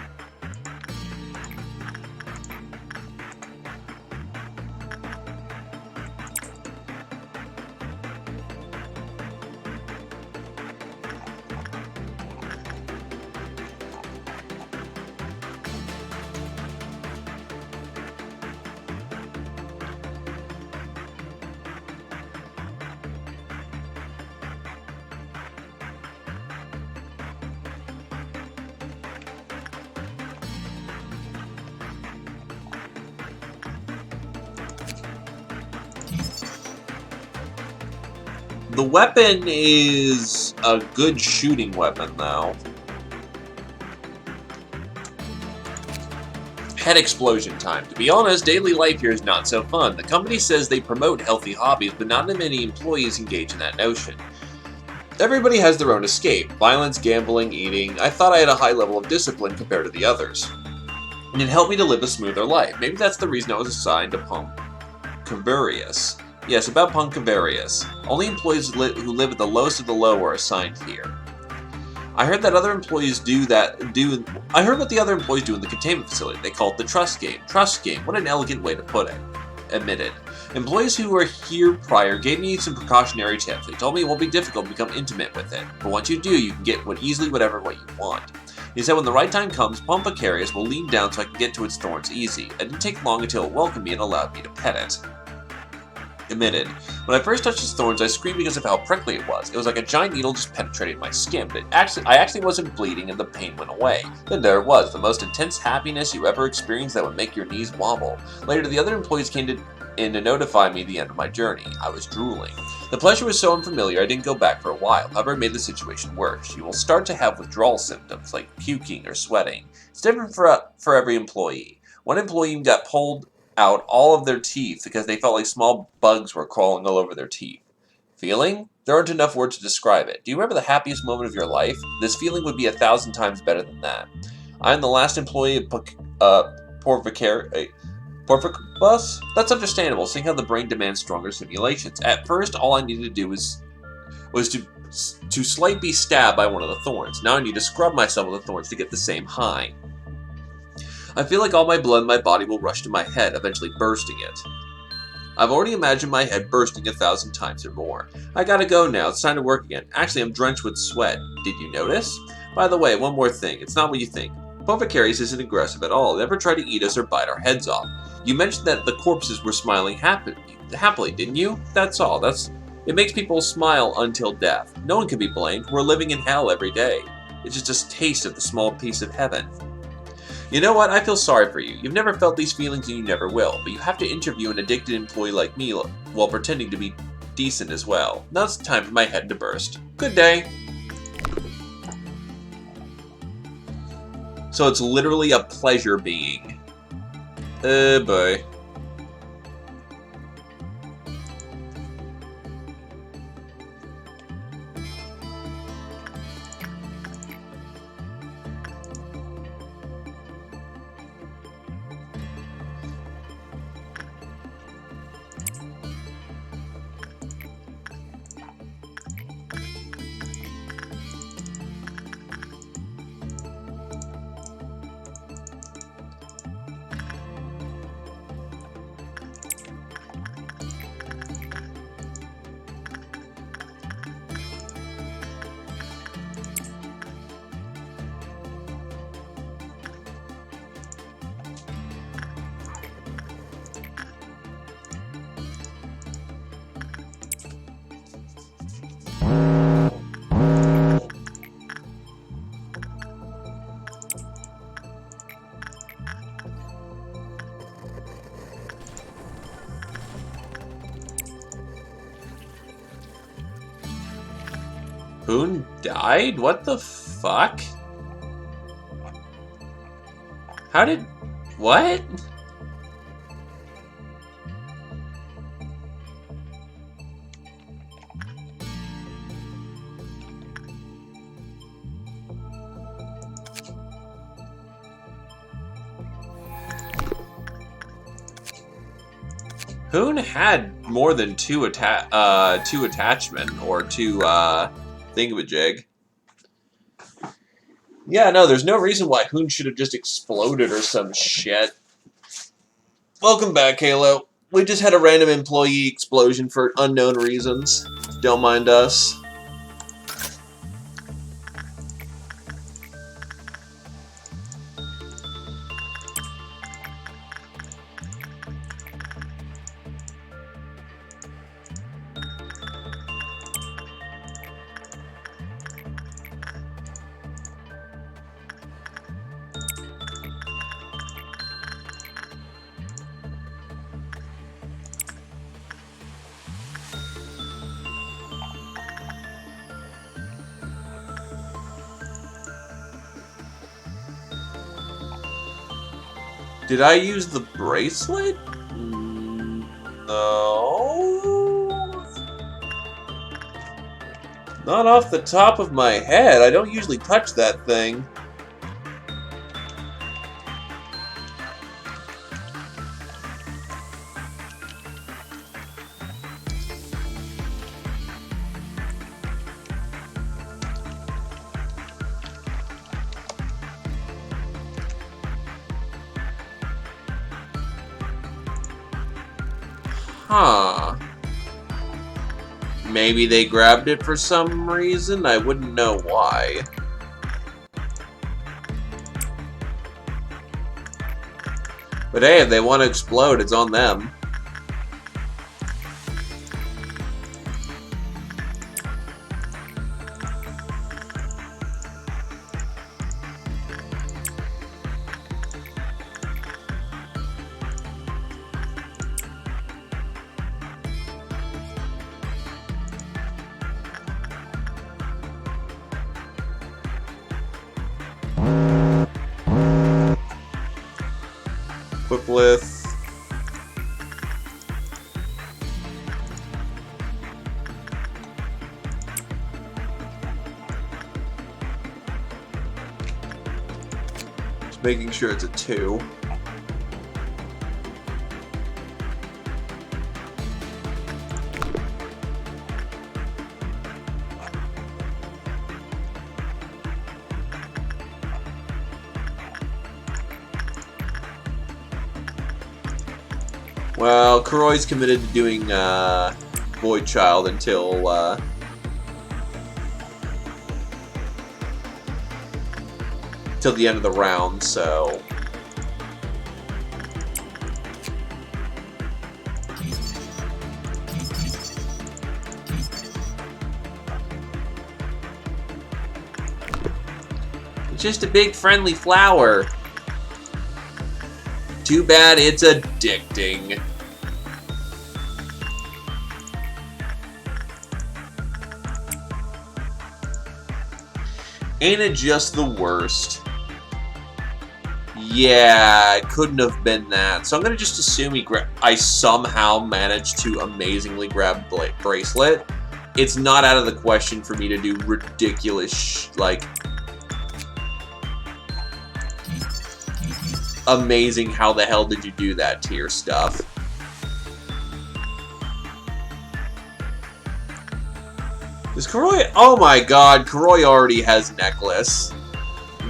The weapon is a good shooting weapon, though. Head explosion time. To be honest, daily life here is not so fun. The company says they promote healthy hobbies, but not many employees engage in that notion. Everybody has their own escape. Violence, gambling, eating. I thought I had a high level of discipline compared to the others. And it helped me to live a smoother life. Maybe that's the reason I was assigned to Puncavarius. Yes, about Puncavarius. Only employees who live at the lowest of the low are assigned here. I heard that other employees I heard what the other employees do in the containment facility. They call it the trust game. Trust game. What an elegant way to put it. Admitted. Employees who were here prior gave me some precautionary tips. They told me it won't be difficult to become intimate with it. But once you do, you can get easily whatever you want. He said when the right time comes, Pumpacarius will lean down so I can get to its thorns easy. It didn't take long until it welcomed me and allowed me to pet it. Admitted. When I first touched its thorns, I screamed because of how prickly it was. It was like a giant needle just penetrating my skin, but I actually wasn't bleeding and the pain went away. Then there it was, the most intense happiness you ever experienced that would make your knees wobble. Later, the other employees came in to notify me the end of my journey. I was drooling. The pleasure was so unfamiliar I didn't go back for a while. However, it made the situation worse. You will start to have withdrawal symptoms like puking or sweating. It's different for every employee. One employee got pulled out all of their teeth because they felt like small bugs were crawling all over their teeth. Feeling? There aren't enough words to describe it. Do you remember the happiest moment of your life? This feeling would be 1,000 times better than that. I am the last employee of Porvicabus? That's understandable, seeing how the brain demands stronger simulations. At first, all I needed to do was to slightly be stabbed by one of the thorns. Now I need to scrub myself with the thorns to get the same high. I feel like all my blood in my body will rush to my head, eventually bursting it. I've already imagined my head bursting 1,000 times or more. I gotta go now, it's time to work again. Actually, I'm drenched with sweat. Did you notice? By the way, one more thing, it's not what you think. Povicarius isn't aggressive at all, it never tried to eat us or bite our heads off. You mentioned that the corpses were smiling happily, didn't you? That's all, it makes people smile until death. No one can be blamed, we're living in hell every day. It's just a taste of the small piece of heaven. You know what? I feel sorry for you. You've never felt these feelings and you never will, but you have to interview an addicted employee like me while pretending to be decent as well. Now it's time for my head to burst. Good day. So it's literally a pleasure being. Boy. Boone died? What the fuck? How did... What? Hoon had more than two attachment or two thingamajig. Yeah, no, there's no reason why Hoon should have just exploded or some shit. Welcome back, Halo. We just had a random employee explosion for unknown reasons. Don't mind us. Did I use the bracelet? No. Not off the top of my head. I don't usually touch that thing. Huh. Maybe they grabbed it for some reason? I wouldn't know why. But hey, if they want to explode, it's on them. Quiplith. Just making sure it's a 2. Well, Kuroi's committed to doing Void Child until the end of the round, so it's just a big friendly flower. Too bad it's addicting. Ain't it just the worst? Yeah, it couldn't have been that. So I'm gonna just assume I somehow managed to amazingly grab bracelet. It's not out of the question for me to do ridiculous, like, amazing how the hell did you do that tier stuff. Does Kuroi... Oh my god, Kuroi already has Necklace.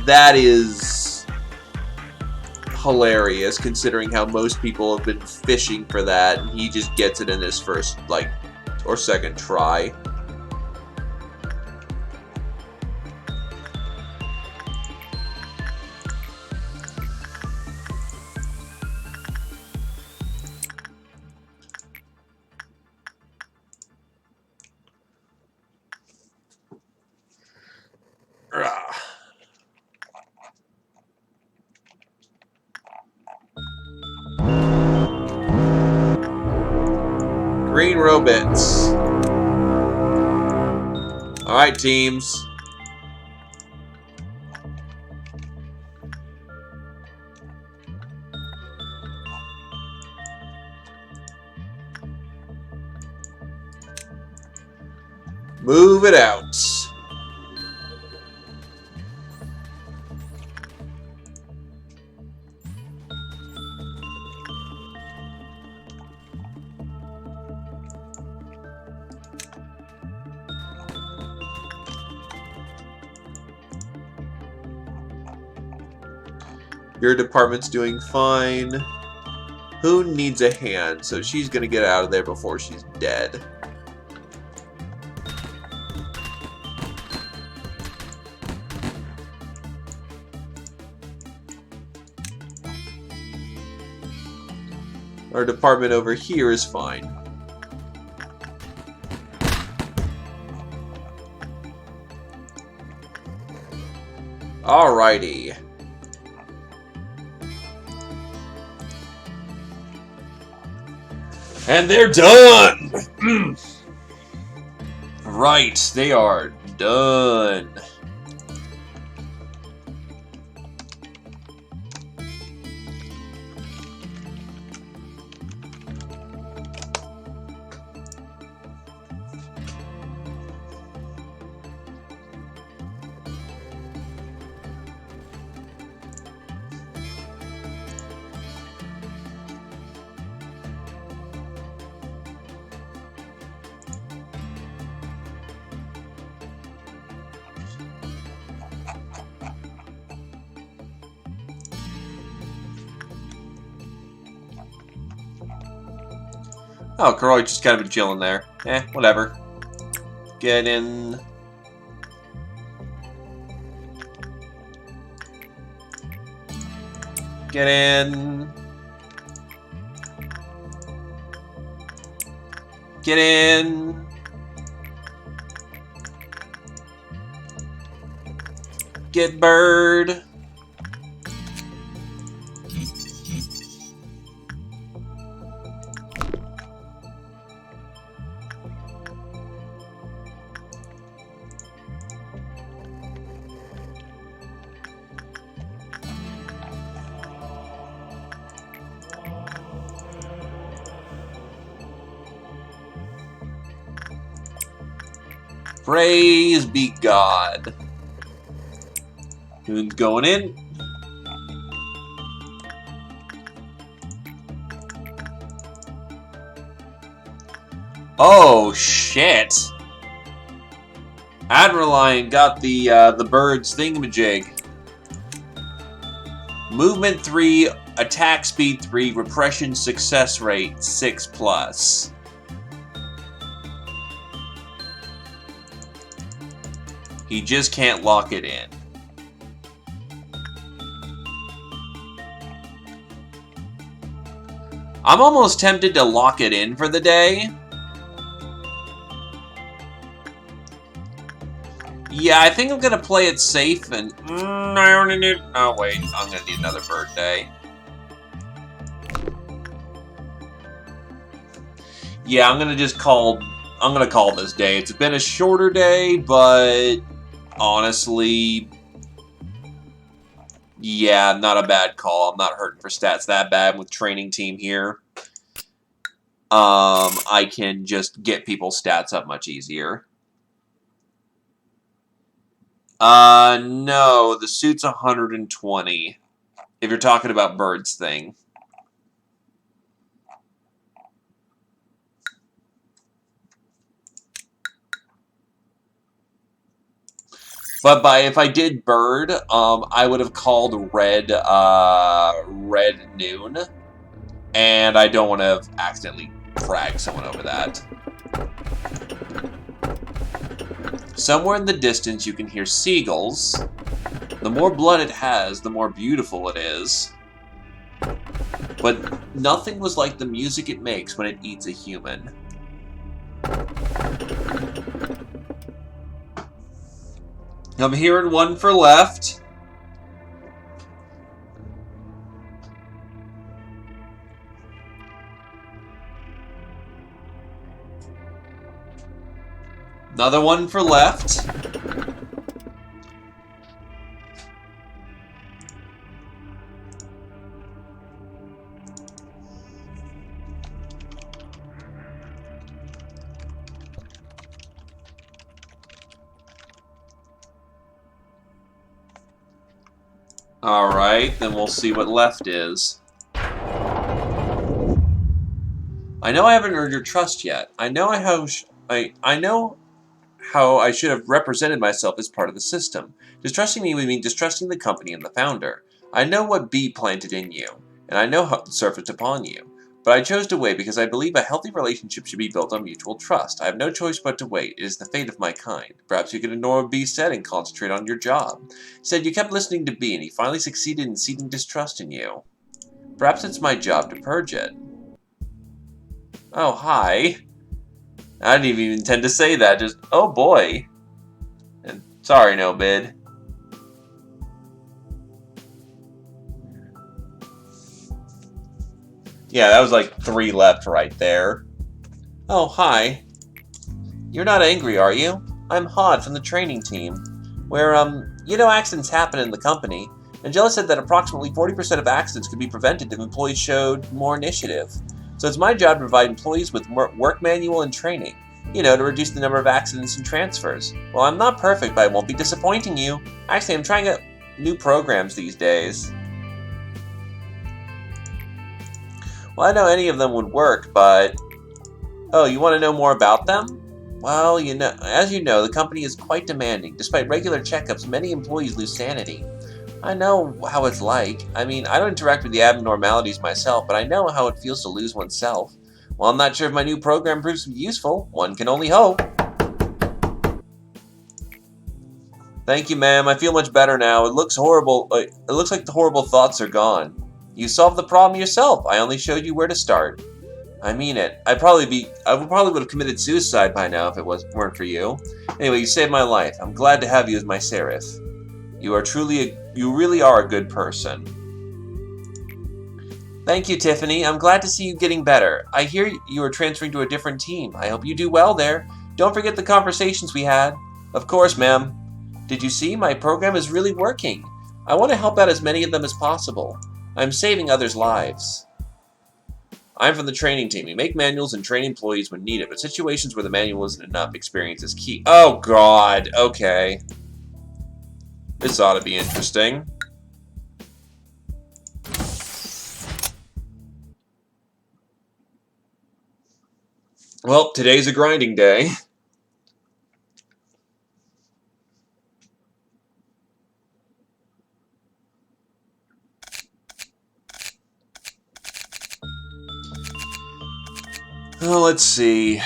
That is hilarious, considering how most people have been fishing for that, and he just gets it in his first, like, or second try. Green Robits. Alright, teams. Move it out. Your department's doing fine. Who needs a hand? So she's gonna get out of there before she's dead. Our department over here is fine. Alrighty. And they're done! Right, they are done. Oh, Karoy just kind of been chilling there. Whatever. Get in. Get in. Get in. Get bird. Praise be God. Who's going in? Oh shit! Adrenaline got the bird's thingamajig. Movement 3, attack speed 3, repression success rate 6+. He just can't lock it in. I'm almost tempted to lock it in for the day. Yeah, I think I'm gonna play it safe and... I only need... Oh, wait. I'm gonna need another bird day. Yeah, I'm gonna just call... I'm gonna call this day. It's been a shorter day, but... honestly... yeah, not a bad call. I'm not hurting for stats that bad with training team here. I can just get people's stats up much easier. No, the suit's 120. If you're talking about Bird's thing. But if I did Bird, I would have called Red, Red Noon. And I don't want to have accidentally fragged someone over that. Somewhere in the distance you can hear seagulls. The more blood it has, the more beautiful it is. But nothing was like the music it makes when it eats a human. I'm hearing one for left. Another one for left. Alright, then we'll see what left is. I know I haven't earned your trust yet. I know how I should have represented myself as part of the system. Distrusting me would mean distrusting the company and the founder. I know what bee planted in you, and I know how it surfaced upon you. But I chose to wait because I believe a healthy relationship should be built on mutual trust. I have no choice but to wait. It is the fate of my kind. Perhaps you could ignore what B said and concentrate on your job. He said you kept listening to B, and he finally succeeded in seeding distrust in you. Perhaps it's my job to purge it. Oh, hi. I didn't even intend to say that, just, oh boy. And sorry, no bid. Yeah, that was like 3 left right there. Oh, hi. You're not angry, are you? I'm Hod from the training team. Where, accidents happen in the company. Angela said that approximately 40% of accidents could be prevented if employees showed more initiative. So it's my job to provide employees with work manual and training. To reduce the number of accidents and transfers. Well, I'm not perfect, but I won't be disappointing you. Actually, I'm trying out new programs these days. Well, I know any of them would work, but... Oh, you want to know more about them? Well, as you know, the company is quite demanding. Despite regular checkups, many employees lose sanity. I know how it's like. I mean, I don't interact with the abnormalities myself, but I know how it feels to lose oneself. Well, I'm not sure if my new program proves to be useful. One can only hope. Thank you, ma'am. I feel much better now. It looks horrible. It looks like the horrible thoughts are gone. You solved the problem yourself. I only showed you where to start. I mean it. I probably would have committed suicide by now if it weren't for you. Anyway, you saved my life. I'm glad to have you as my seraph. You really are a good person. Thank you, Tiffany. I'm glad to see you getting better. I hear you are transferring to a different team. I hope you do well there. Don't forget the conversations we had. Of course, ma'am. Did you see? My program is really working. I want to help out as many of them as possible. I'm saving others' lives. I'm from the training team. We make manuals and train employees when needed, but situations where the manual isn't enough, experience is key. Oh, God. Okay. This ought to be interesting. Well, today's a grinding day. Well, let's see.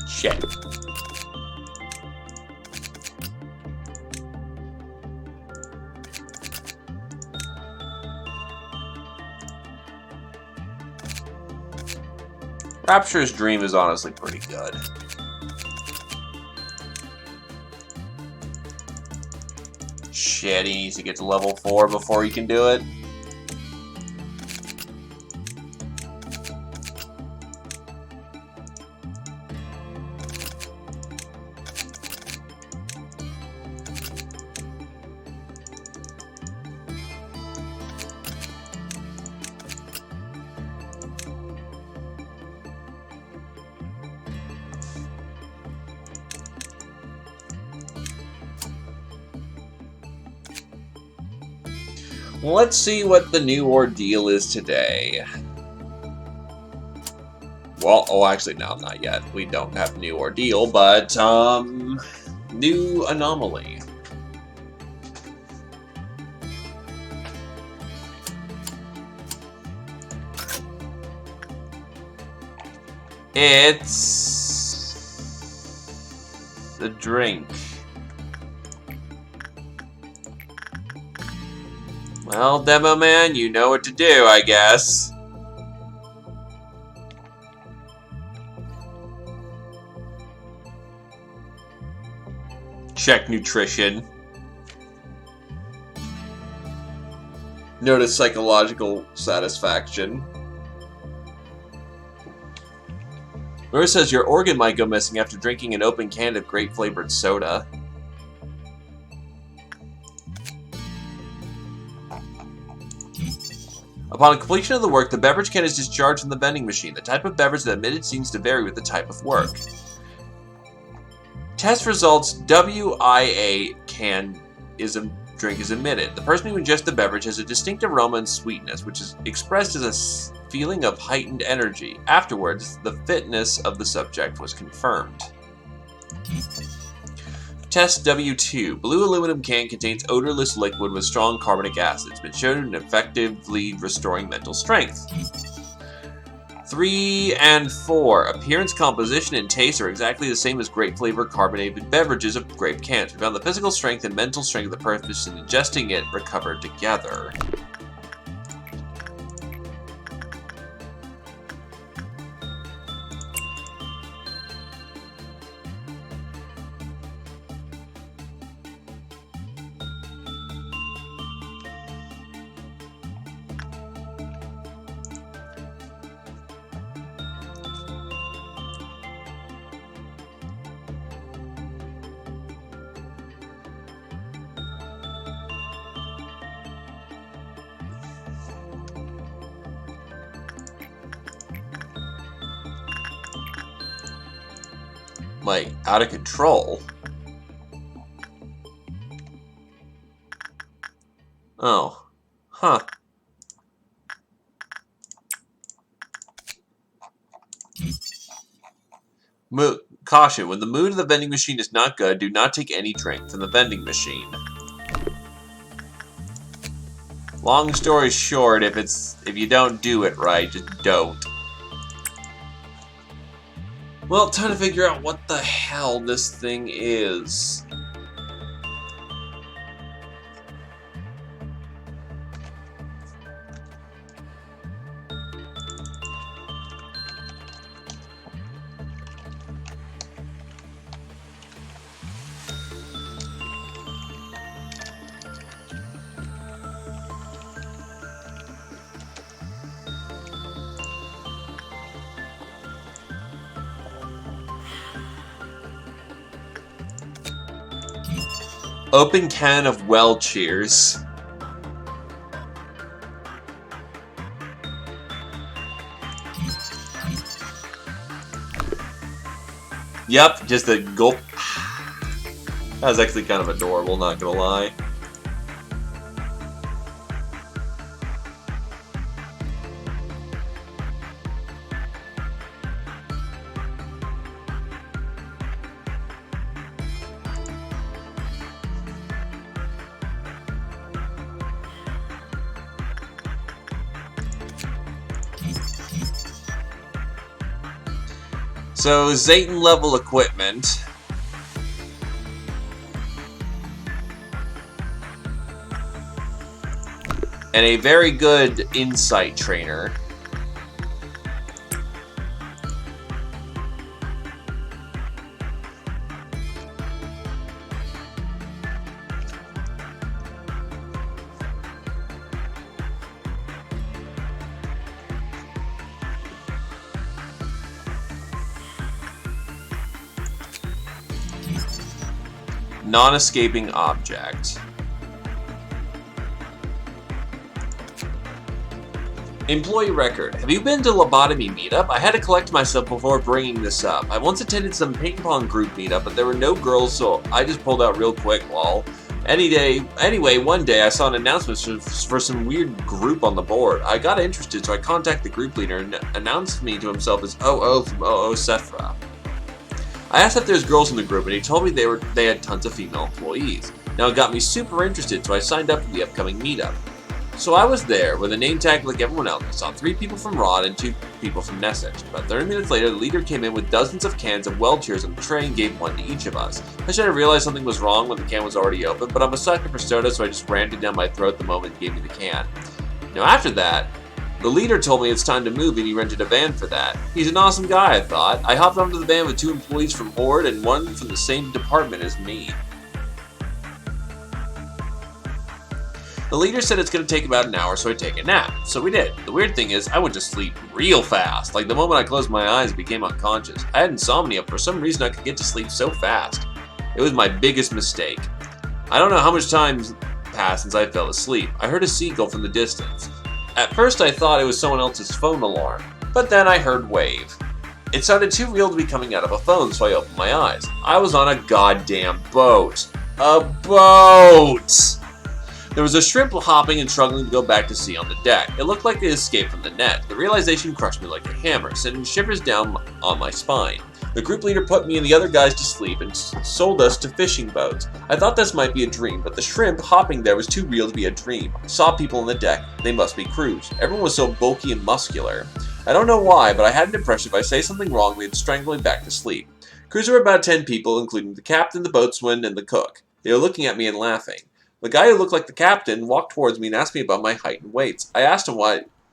Shit. Rapture's Dream is honestly pretty good. Shit, he needs to get to level 4 before he can do it. Well, let's see what the new ordeal is today. Well, oh, actually, no, not yet. We don't have new ordeal, but, new anomaly. It's a drink. Well, Demo Man, you know what to do, I guess. Check nutrition. Notice psychological satisfaction. Laura says your organ might go missing after drinking an open can of grape-flavored soda. Upon completion of the work, the beverage can is discharged from the vending machine. The type of beverage that emitted seems to vary with the type of work. Test results: WIA drink is emitted. The person who ingests the beverage has a distinct aroma and sweetness, which is expressed as a feeling of heightened energy. Afterwards, the fitness of the subject was confirmed. Test W2. Blue aluminum can contains odorless liquid with strong carbonic acid. It's been shown in effectively restoring mental strength. 3 and 4. Appearance, composition, and taste are exactly the same as grape-flavored carbonated beverages of grape cans. We found the physical strength and mental strength of the person ingesting it recovered together. Like, out of control. Oh. Huh. Caution, when the mood of the vending machine is not good, do not take any drink from the vending machine. Long story short, if you don't do it right, just don't. Well, time to figure out what the hell this thing is. Open can of well cheers. Yep, just a gulp. That was actually kind of adorable, not gonna lie. So, Zayton level equipment. And a very good insight trainer. Non-escaping object. Employee record. Have you been to Lobotomy meetup? I had to collect myself before bringing this up. I once attended some ping pong group meetup, but there were no girls, so I just pulled out real quick, lol. Anyway, one day I saw an announcement for some weird group on the board. I got interested, so I contacted the group leader and announced me to himself as OO from OO Sephra. I asked if there's girls in the group, and he told me they had tons of female employees. Now it got me super interested, so I signed up for the upcoming meetup. So I was there with a name tag like everyone else. I saw 3 people from Rod and 2 people from Nessich. About 30 minutes later, the leader came in with dozens of cans of well cheers on the tray and gave one to each of us. I should have realized something was wrong when the can was already open, but I'm a sucker for soda, so I just rammed it down my throat the moment he gave me the can. Now after that, the leader told me it's time to move and he rented a van for that. He's an awesome guy, I thought. I hopped onto the van with 2 employees from Horde and 1 from the same department as me. The leader said it's going to take about an hour, so I'd take a nap. So we did. The weird thing is, I went to sleep real fast. Like the moment I closed my eyes, I became unconscious. I had insomnia, but for some reason I could get to sleep so fast. It was my biggest mistake. I don't know how much time passed since I fell asleep. I heard a seagull from the distance. At first I thought it was someone else's phone alarm, but then I heard wave. It sounded too real to be coming out of a phone, so I opened my eyes. I was on a goddamn boat. A boat! There was a shrimp hopping and struggling to go back to sea on the deck. It looked like it escaped from the net. The realization crushed me like a hammer, sending shivers down on my spine. The group leader put me and the other guys to sleep and sold us to fishing boats. I thought this might be a dream, but the shrimp hopping there was too real to be a dream. I saw people on the deck. They must be crews. Everyone was so bulky and muscular. I don't know why, but I had an impression if I say something wrong, they'd strangle me back to sleep. Crews were about 10 people, including the captain, the boatswain, and the cook. They were looking at me and laughing. The guy who looked like the captain walked towards me and asked me about my height and weights. I asked him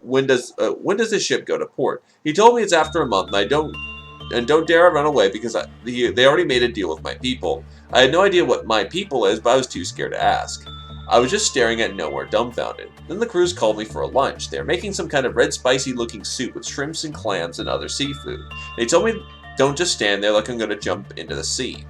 when does this ship go to port. He told me it's after a month, and don't dare run away because they already made a deal with my people. I had no idea what my people is, but I was too scared to ask. I was just staring at nowhere, dumbfounded. Then the crews called me for a lunch. They were making some kind of red spicy looking soup with shrimps and clams and other seafood. They told me don't just stand there like I'm going to jump into the sea.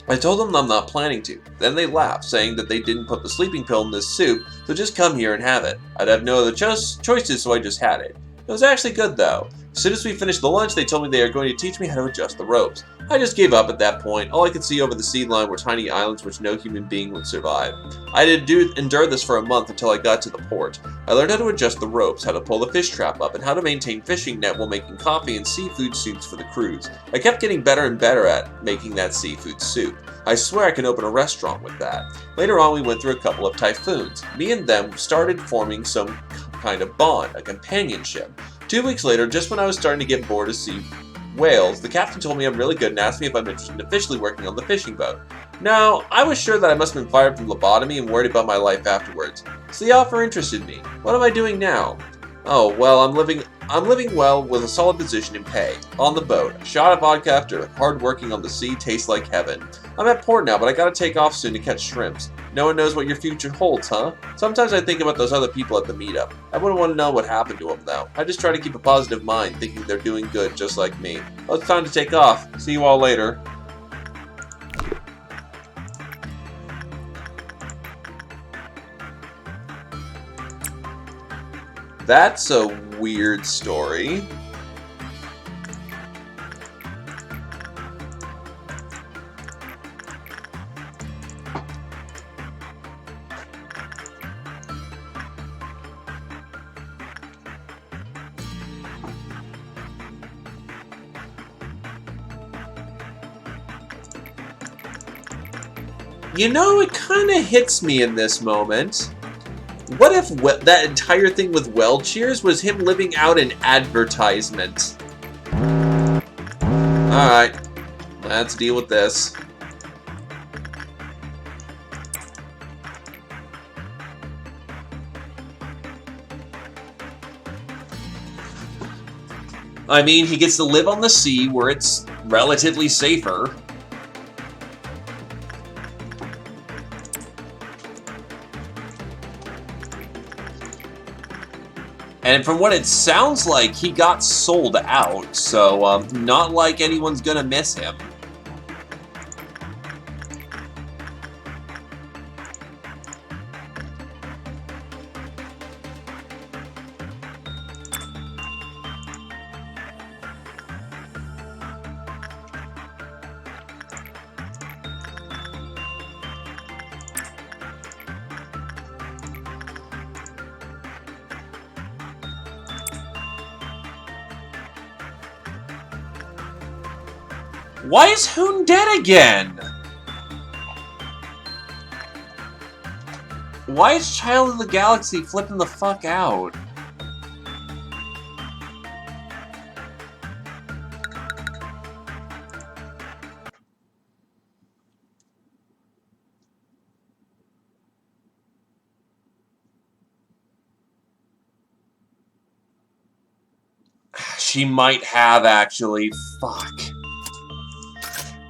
I told them I'm not planning to. Then they laughed, saying that they didn't put the sleeping pill in this soup, so just come here and have it. I'd have no other choices, so I just had it. It was actually good, though. As soon as we finished the lunch, they told me they were going to teach me how to adjust the ropes. I just gave up at that point. All I could see over the sea line were tiny islands which no human being would survive. I had to endure this for a month until I got to the port. I learned how to adjust the ropes, how to pull the fish trap up, and how to maintain fishing net while making coffee and seafood soups for the crews. I kept getting better and better at making that seafood soup. I swear I can open a restaurant with that. Later on, we went through a couple of typhoons. Me and them started forming some kind of bond, a companionship. 2 weeks later, just when I was starting to get bored to see whales, the captain told me I'm really good and asked me if I'm interested in officially working on the fishing boat. Now, I was sure that I must have been fired from Lobotomy and worried about my life afterwards. So the offer interested me. What am I doing now? Oh, well, I'm living well with a solid position and pay. On the boat. A shot of vodka after hard working on the sea tastes like heaven. I'm at port now, but I gotta take off soon to catch shrimps. No one knows what your future holds, huh? Sometimes I think about those other people at the meetup. I wouldn't want to know what happened to them, though. I just try to keep a positive mind, thinking they're doing good just like me. Well, it's time to take off. See you all later. That's a weird story. You know, it kind of hits me in this moment. What if that entire thing with Well Cheers was him living out an advertisement? Alright, let's deal with this. I mean, he gets to live on the sea where it's relatively safer. And from what it sounds like, he got sold out, so not like anyone's gonna miss him. Why is Hoon dead again? Why is Child of the Galaxy flipping the fuck out? She might have, actually. Fuck.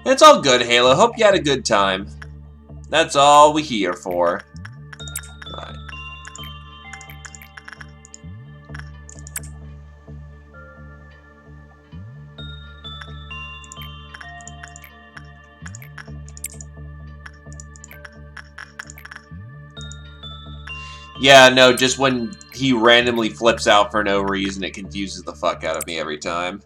It's all good, Halo. Hope you had a good time. That's all we're here for. Right. Yeah, no, just when he randomly flips out for no reason. It confuses the fuck out of me every time.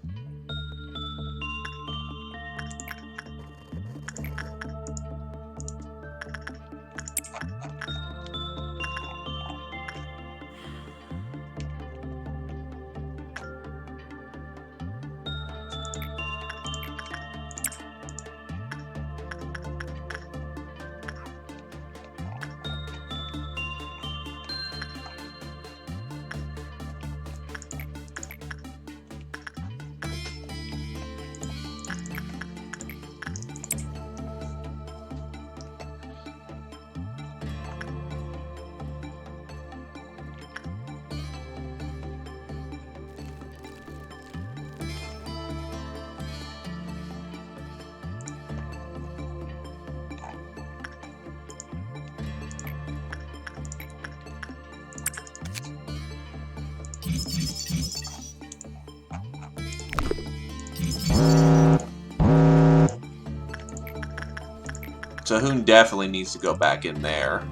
So Hoon definitely needs to go back in there.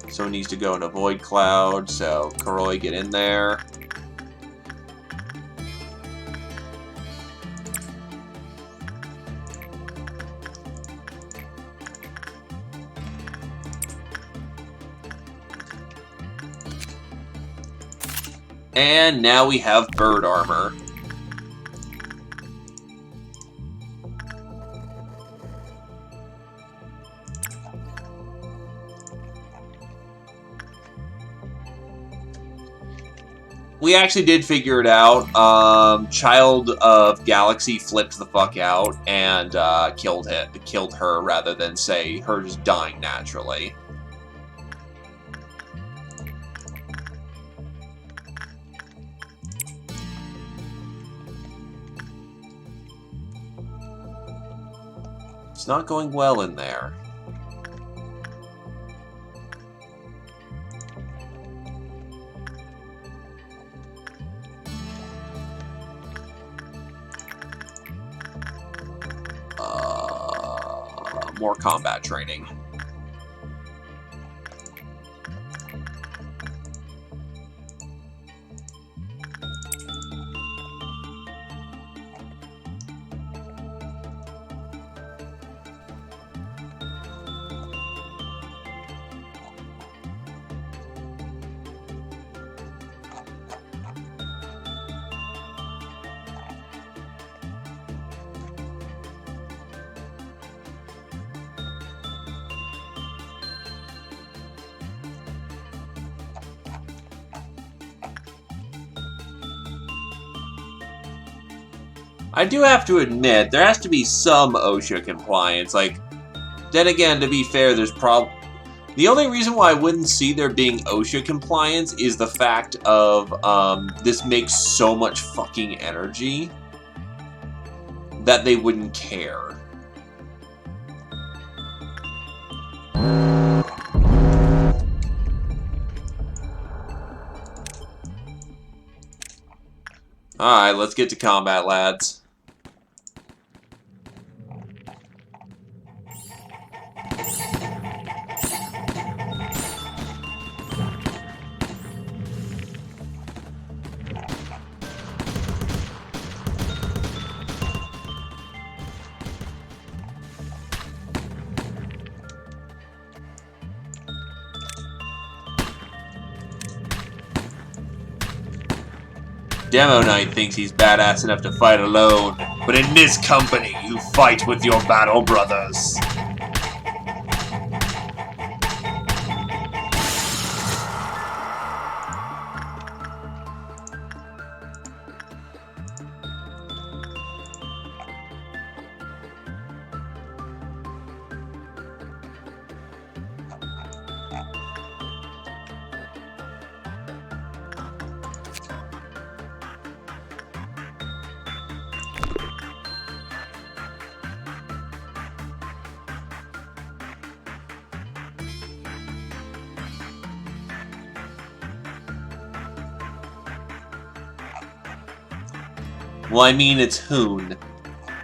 So he needs to go in a Void Cloud, so Karoi, get in there. And now we have bird armor. We actually did figure it out. Child of Galaxy flipped the fuck out and killed her rather than, say, her just dying naturally. It's not going well in there. More combat training. I do have to admit, there has to be some OSHA compliance. Like, then again, to be fair, there's the only reason why I wouldn't see there being OSHA compliance is the fact of, this makes so much fucking energy that they wouldn't care. Alright, let's get to combat, lads. Demo Knight thinks he's badass enough to fight alone, but in this company, you fight with your battle brothers. Well, I mean, it's Hoon.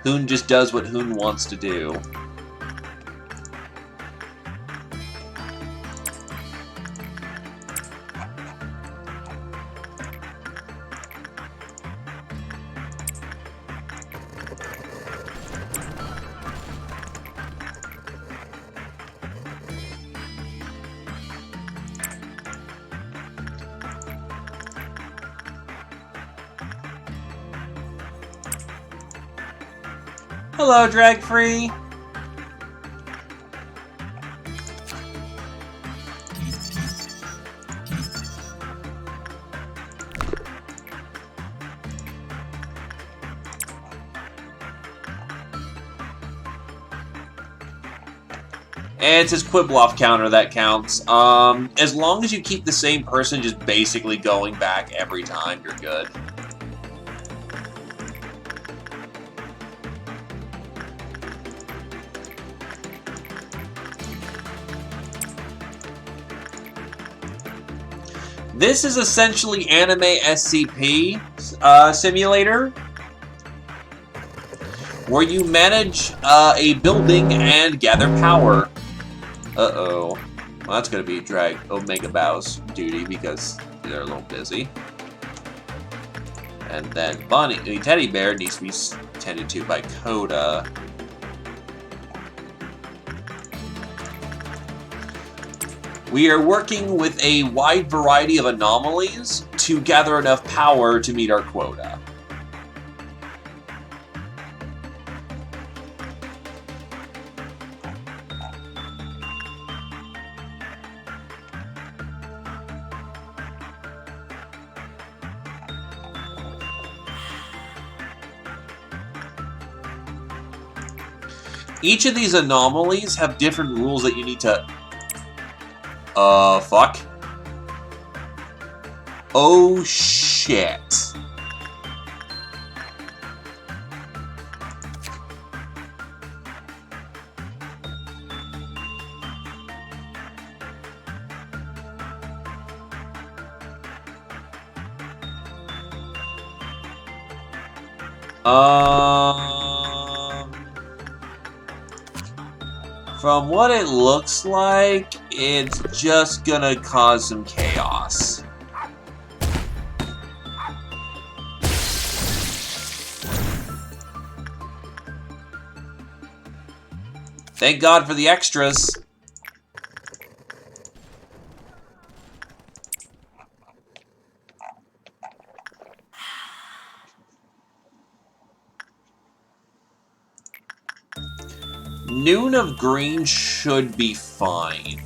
Hoon just does what Hoon wants to do. Hello, Drag Free. It's his Quibloff counter that counts. As long as you keep the same person just basically going back every time, you're good. This is essentially anime SCP simulator, where you manage a building and gather power. Uh-oh. Well, that's going to be Drag Omega Bow's duty because they're a little busy. And then Teddy Bear needs to be tended to by Coda. We are working with a wide variety of anomalies to gather enough power to meet our quota. Each of these anomalies have different rules that you need to... fuck. Oh, shit. From what it looks like, it's just gonna cause some chaos. Thank God for the extras. Noon of green should be fine.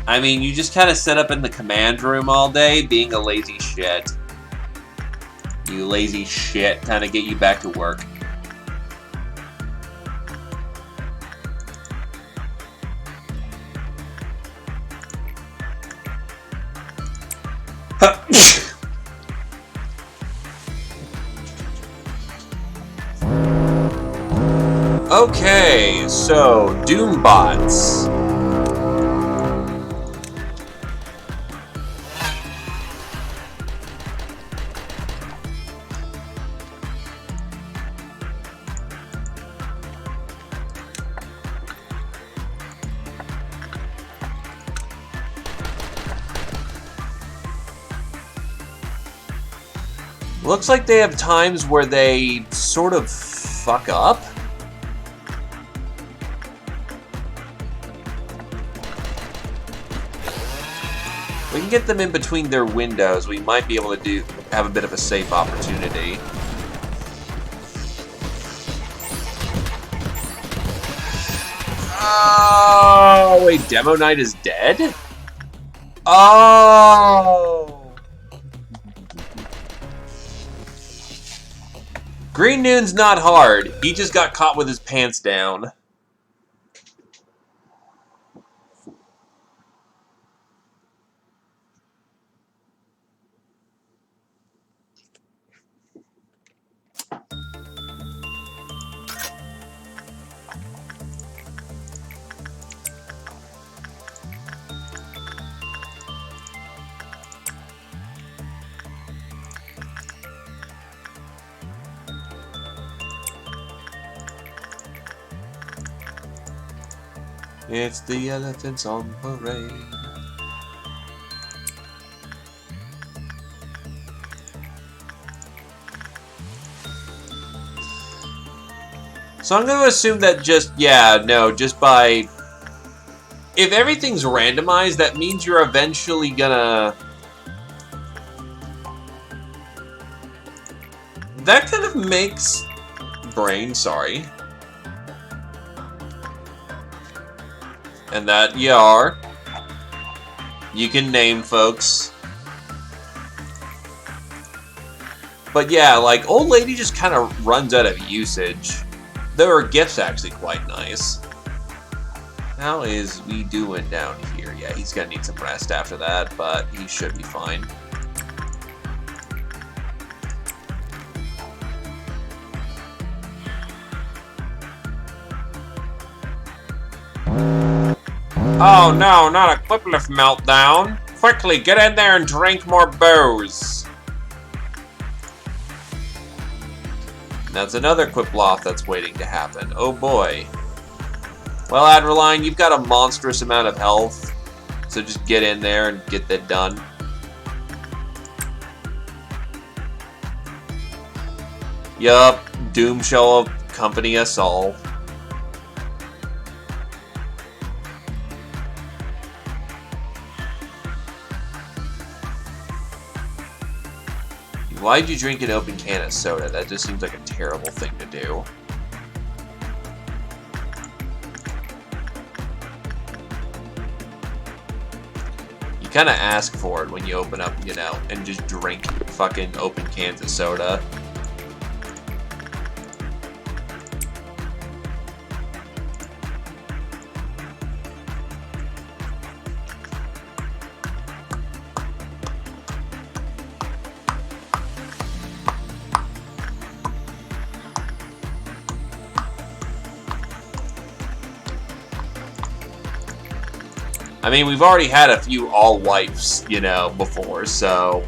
I mean, you just kind of sit up in the command room all day, being a lazy shit. You lazy shit, kind of get you back to work. Okay, so, Doombots. Looks like they have times where they sort of fuck up. We can get them in between their windows. We might be able to have a bit of a safe opportunity. Oh, wait, Demo Knight is dead? Oh! Green Noon's not hard. He just got caught with his pants down. It's the elephants on parade. So I'm going to assume that just by... If everything's randomized, that means you're eventually gonna... That kind of makes... Brain, sorry. And that you are. You can name folks. But yeah, like, old lady just kind of runs out of usage. Though her gift's actually quite nice. How is we doing down here? Yeah, he's gonna need some rest after that, but he should be fine. Oh no, not a cliplift meltdown! Quickly, get in there and drink more booze! That's another Quiploth that's waiting to happen. Oh boy. Well, Adreline, you've got a monstrous amount of health, so just get in there and get that done. Yup, Doom shall accompany us all. Why'd you drink an open can of soda? That just seems like a terrible thing to do. You kind of ask for it when you open up, you know, and just drink fucking open cans of soda. I mean, we've already had a few all-wipes, you know, before, so...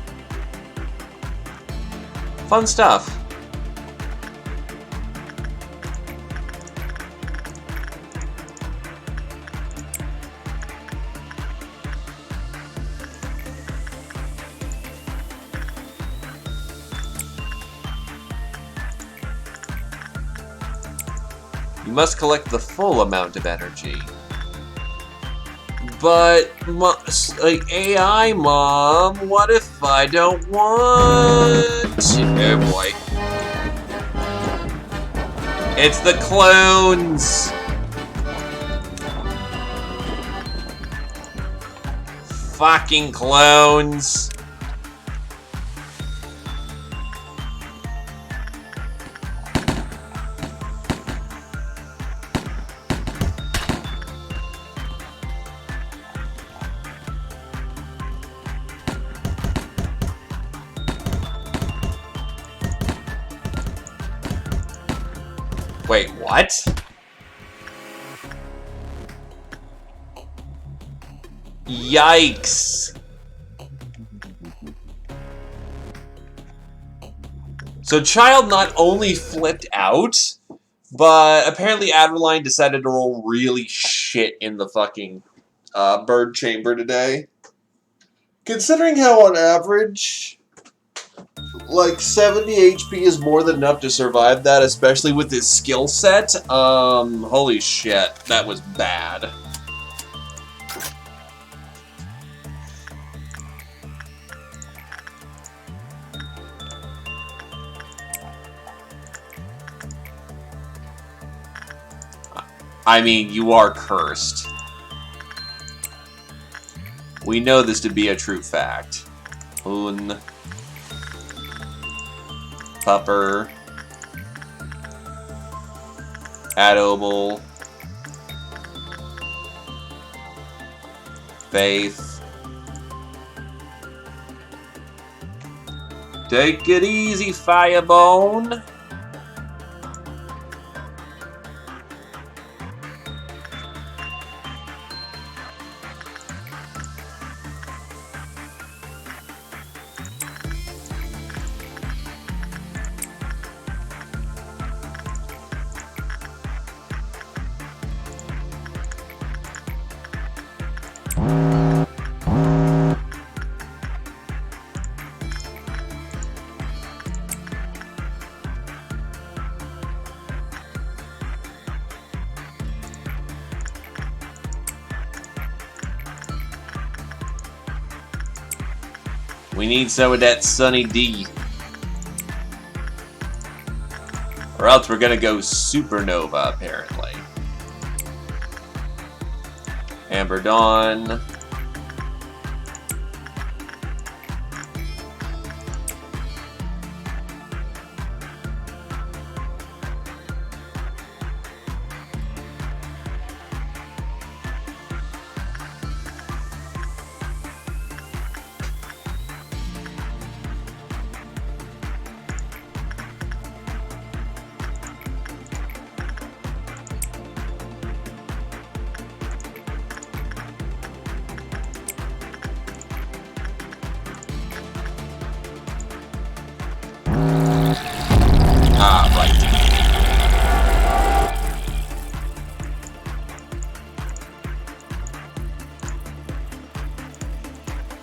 Fun stuff. You must collect the full amount of energy. But, like, AI, Mom, what if I don't want... Oh, boy. It's the clones! Fucking clones! Wait, what? Yikes. So Child not only flipped out, but apparently Adreline decided to roll really shit in the fucking bird chamber today. Considering how on average... like, 70 HP is more than enough to survive that, especially with his skill set. Holy shit, that was bad. I mean, you are cursed. We know this to be a true fact. Pupper. Adobel. Faith. Take it easy, Firebone. We need some of that Sunny D. Or else we're gonna go Supernova, apparently. Amber Dawn. Ah, right.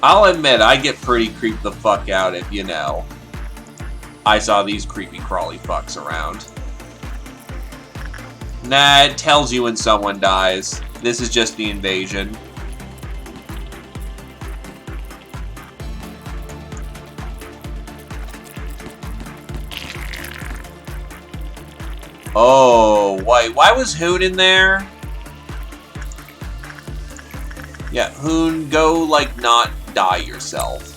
I'll admit, I get pretty creeped the fuck out if, you know, I saw these creepy crawly fucks around. Nah, it tells you when someone dies. This is just the invasion. Oh, why was Hoon in there? Yeah, Hoon, go, like, not die yourself.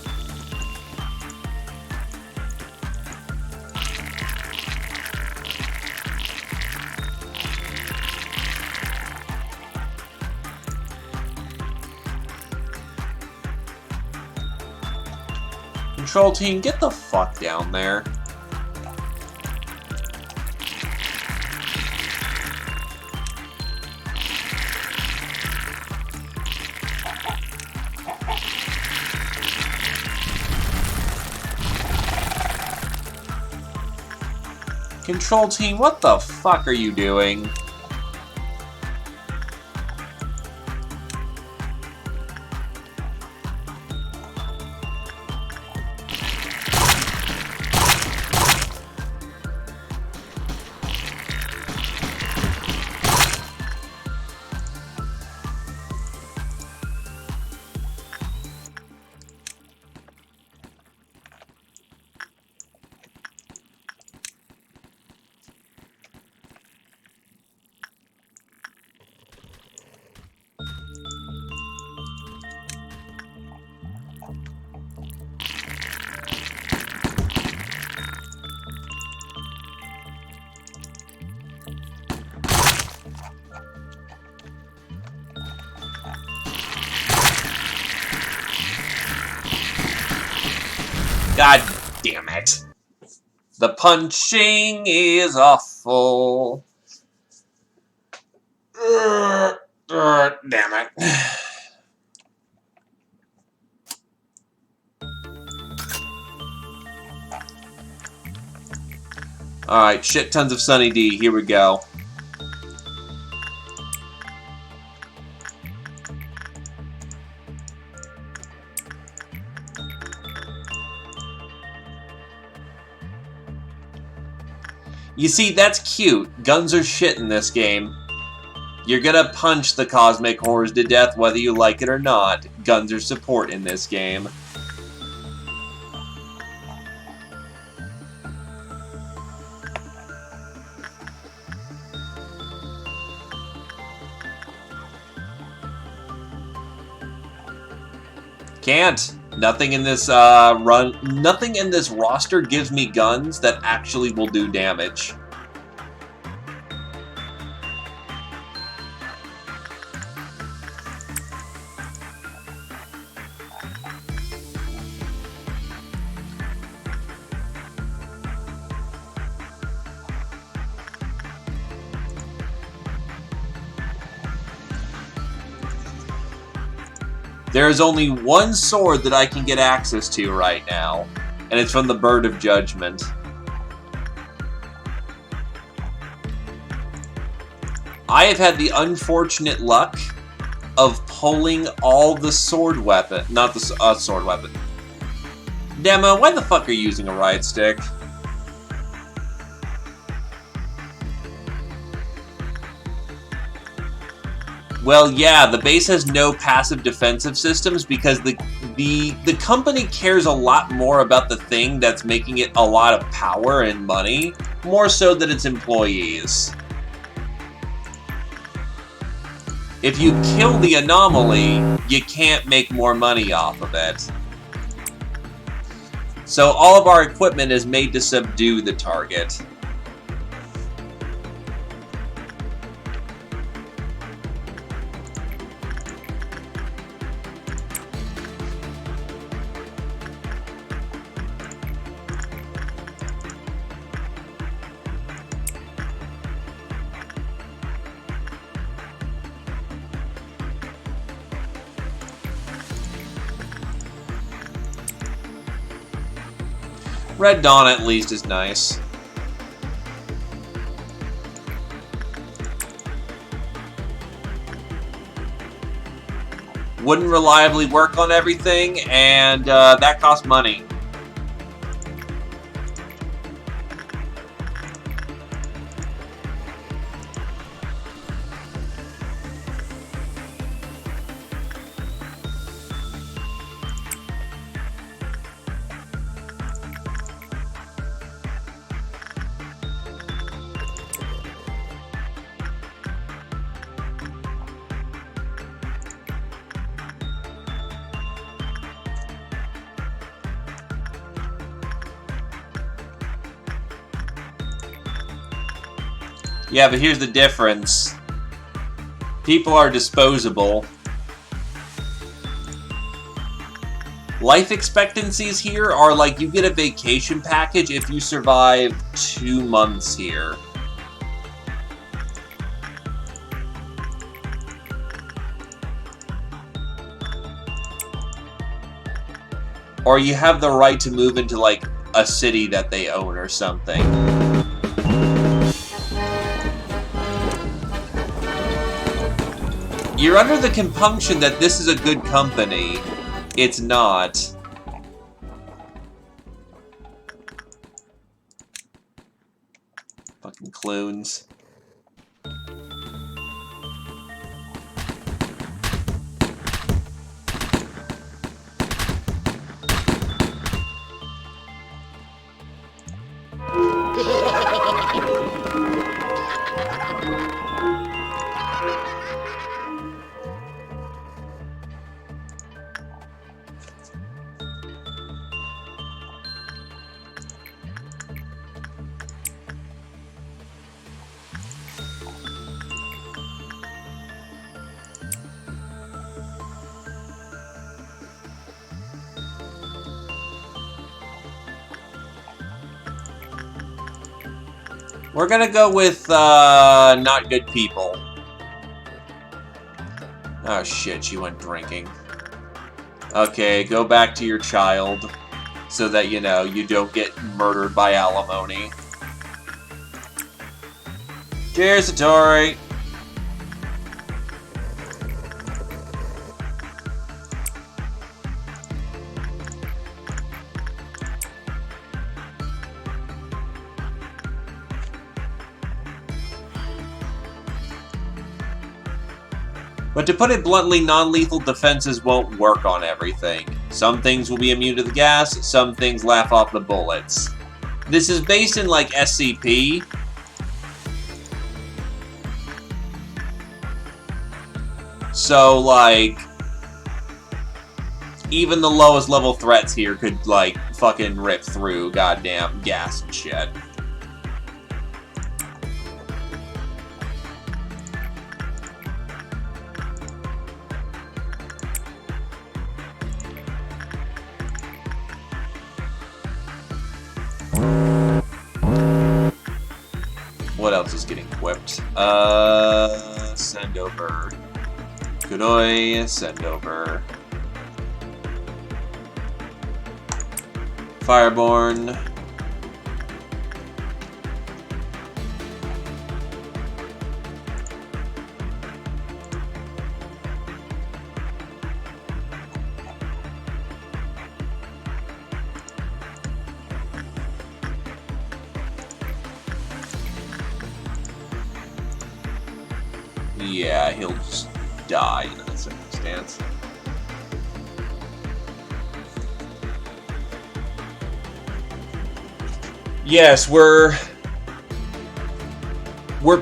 Control team, get the fuck down there. Control team, what the fuck are you doing? God damn it. The punching is awful. Damn it. Alright, shit tons of Sunny D. Here we go. You see, that's cute. Guns are shit in this game. You're gonna punch the cosmic horrors to death whether you like it or not. Guns are support in this game. Can't. Nothing in this nothing in this roster gives me guns that actually will do damage. There is only one sword that I can get access to right now, and it's from the Bird of Judgment. I have had the unfortunate luck of pulling all the sword weapon, not the sword weapon. Demo, why the fuck are you using a riot stick? Well, yeah, the base has no passive defensive systems because the company cares a lot more about the thing that's making it a lot of power and money, more so than its employees. If you kill the anomaly, you can't make more money off of it. So all of our equipment is made to subdue the target. Red Dawn at least is nice. Wouldn't reliably work on everything, and that costs money. Yeah, but here's the difference. People are disposable. Life expectancies here are like you get a vacation package if you survive 2 months here. Or you have the right to move into like a city that they own or something. You're under the compunction that this is a good company. It's not. Fucking clones. We're gonna go with, not good people. Oh shit, she went drinking. Okay, go back to your child, so that, you know, you don't get murdered by alimony. Cheers, Satori! But to put it bluntly, non-lethal defenses won't work on everything. Some things will be immune to the gas, some things laugh off the bullets. This is based in, like, SCP. So, like, even the lowest level threats here could, like, fucking rip through goddamn gas and shit. What else is getting equipped? Send over. Godoy, send over. Fireborn. Yeah, he'll just die in that circumstance. Yes, we're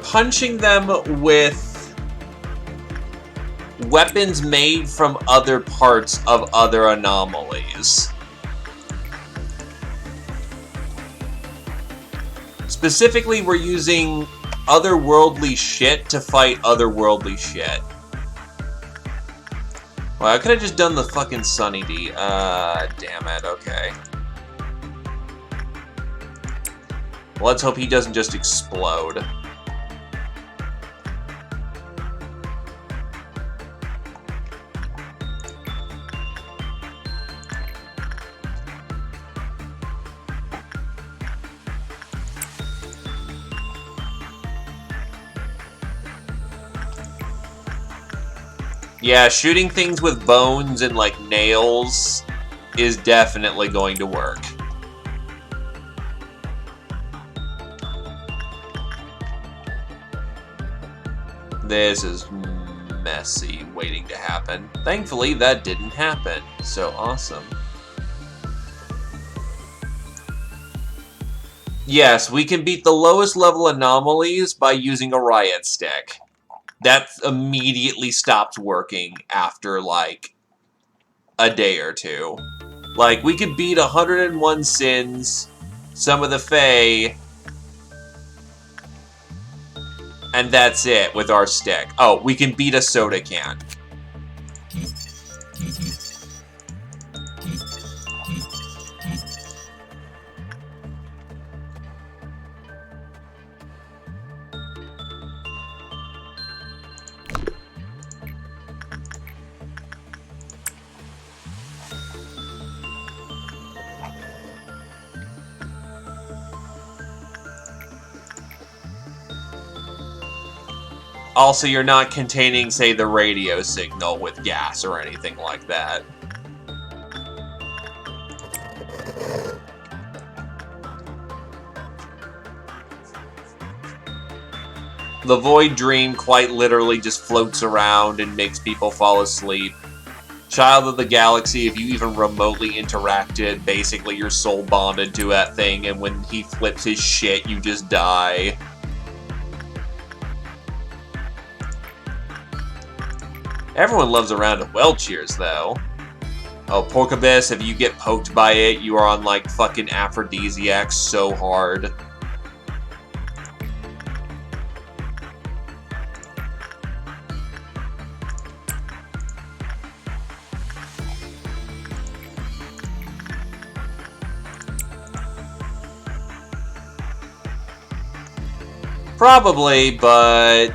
punching them with weapons made from other parts of other anomalies. Specifically, we're using otherworldly shit to fight otherworldly shit. Well, I could have just done the fucking Sunny D. Damn it, okay. Let's hope he doesn't just explode. Yeah, shooting things with bones and, like, nails is definitely going to work. This is messy waiting to happen. Thankfully, that didn't happen. So awesome. Yes, we can beat the lowest level anomalies by using a riot stick. That immediately stopped working after, like, a day or two. Like, we could beat 101 Sins, some of the Fae, and that's it with our stick. Oh, we can beat a soda can. Also, you're not containing, say, the radio signal with gas or anything like that. The Void Dream quite literally just floats around and makes people fall asleep. Child of the Galaxy, if you even remotely interacted, basically you're soul bonded to that thing, and when he flips his shit, you just die. Everyone loves a round of well cheers, though. Oh, Porcabus, if you get poked by it, you are on, like, fucking aphrodisiac so hard. Probably, but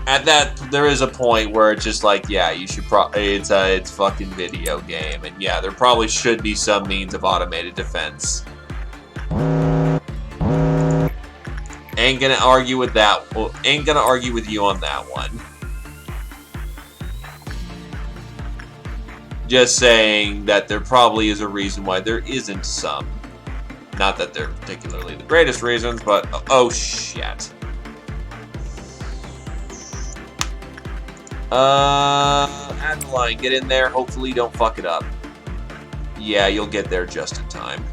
at that, there is a point where it's just like, yeah, you should it's fucking video game, and yeah, there probably should be some means of automated defense. Ain't gonna argue with that. Well, ain't gonna argue with you on that one. Just saying that there probably is a reason why there isn't some. Not that they're particularly the greatest reasons, but oh shit. Adeline, get in there. Hopefully don't fuck it up. Yeah, you'll get there just in time.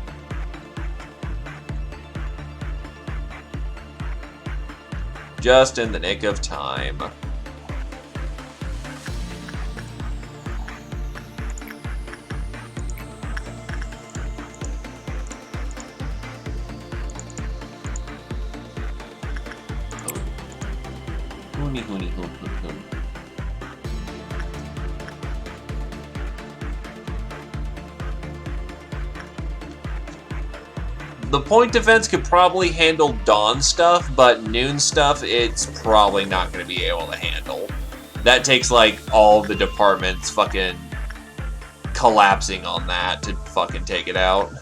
Just in the nick of time. Hoony, hoony, hoon, hoon, hoon. The point defense could probably handle dawn stuff, but noon stuff, it's probably not going to be able to handle. That takes, like, all the department's fucking collapsing on that to fucking take it out.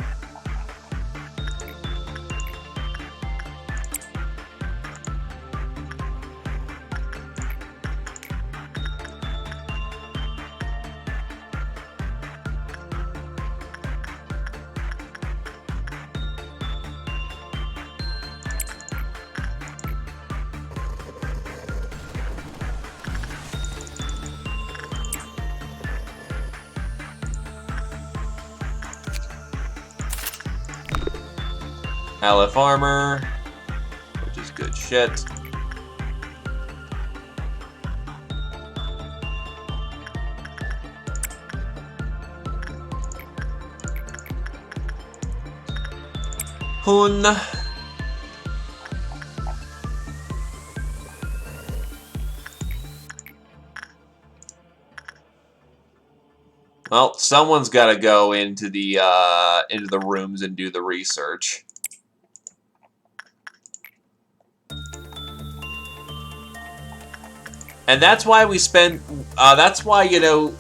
Aleph armor, which is good shit. Hun. Well, someone's got to go into the rooms and do the research. And that's why we spend, that's why, you know,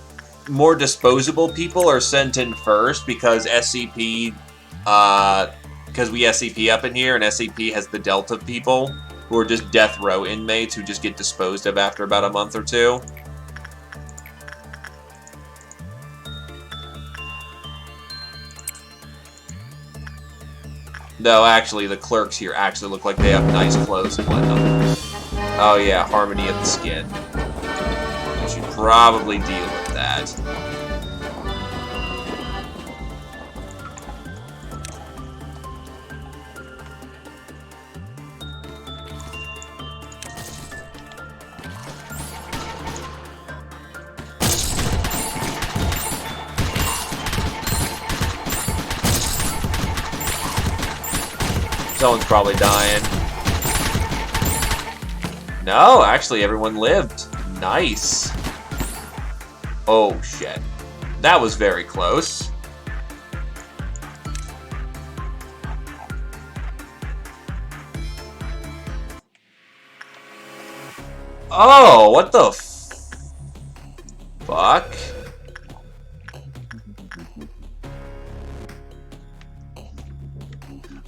more disposable people are sent in first, because SCP, because we SCP up in here, and SCP has the Delta people, who are just death row inmates who just get disposed of after about a month or two. No, actually, the clerks here actually look like they have nice clothes and whatnot. Oh yeah, harmony of the skin. We should probably deal with that. Someone's probably dying. No, actually, everyone lived. Nice. Oh, shit. That was very close. Oh, what the fuck?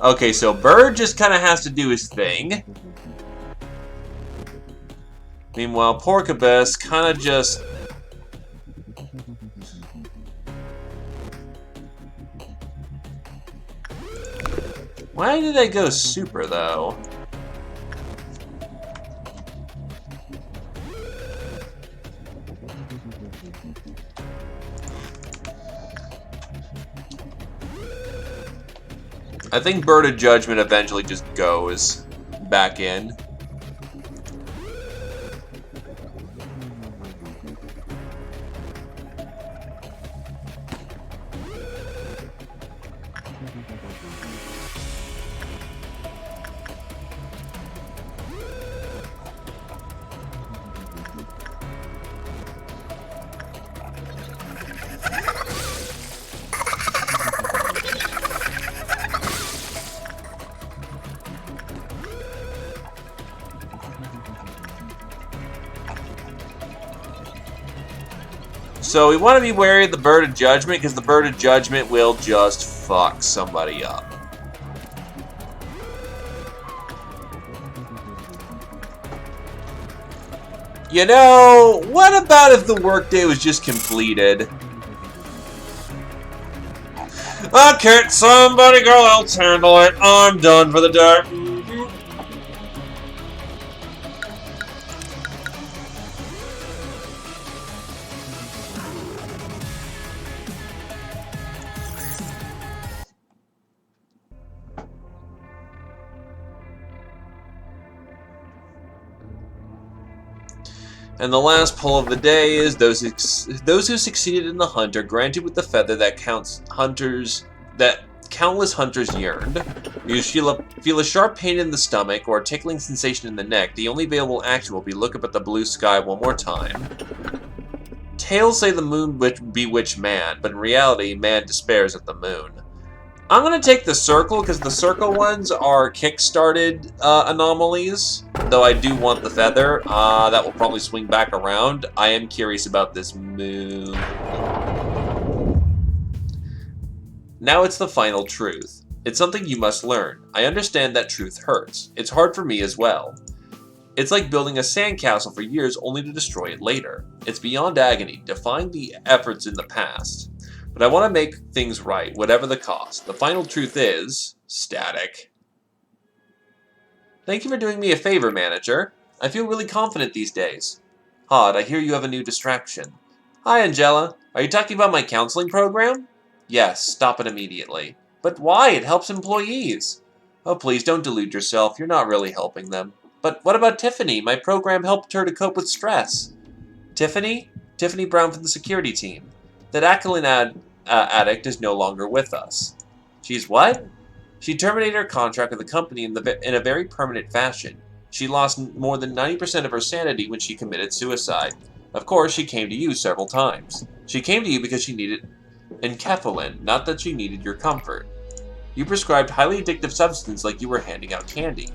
Okay, so Bird just kind of has to do his thing. Meanwhile, Porcabus kind of just... Why did they go super, though? I think Bird of Judgment eventually just goes back in. So we want to be wary of the Bird of Judgment, because the Bird of Judgment will just fuck somebody up. You know, what about if the workday was just completed? Can't somebody go else handle it? I'm done for the day. And the last poll of the day is those who succeeded in the hunt are granted with the feather that countless hunters yearned. You feel a sharp pain in the stomach or a tickling sensation in the neck. The only available action will be look up at the blue sky one more time. Tales say the moon bewitched man, but in reality, man despairs at the moon. I'm going to take the circle, because the circle ones are kick-started anomalies, though I do want the feather. That will probably swing back around. I am curious about this moon. Now it's the final truth. It's something you must learn. I understand that truth hurts. It's hard for me as well. It's like building a sandcastle for years only to destroy it later. It's beyond agony, defying the efforts in the past. But I want to make things right, whatever the cost. The final truth is... static. Thank you for doing me a favor, manager. I feel really confident these days. Hod, I hear you have a new distraction. Hi, Angela. Are you talking about my counseling program? Yes, stop it immediately. But why? It helps employees. Oh, please, don't delude yourself. You're not really helping them. But what about Tiffany? My program helped her to cope with stress. Tiffany? Tiffany Brown from the security team. That accolade addict is no longer with us. She's what? She terminated her contract with the company in a very permanent fashion. She lost more than 90% of her sanity when she committed suicide. Of course, she came to you several times. She came to you because she needed enkephalin, not that she needed your comfort. You prescribed highly addictive substance like you were handing out candy.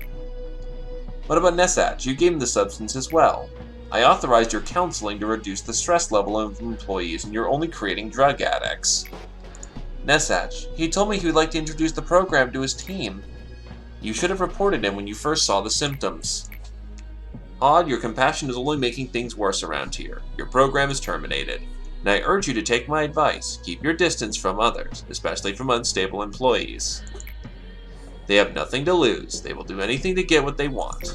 What about Nesach? You gave him the substance as well. I authorized your counseling to reduce the stress level of employees, and you're only creating drug addicts. Nesach, he told me he would like to introduce the program to his team. You should have reported him when you first saw the symptoms. Hod, your compassion is only making things worse around here. Your program is terminated, and I urge you to take my advice. Keep your distance from others, especially from unstable employees. They have nothing to lose. They will do anything to get what they want.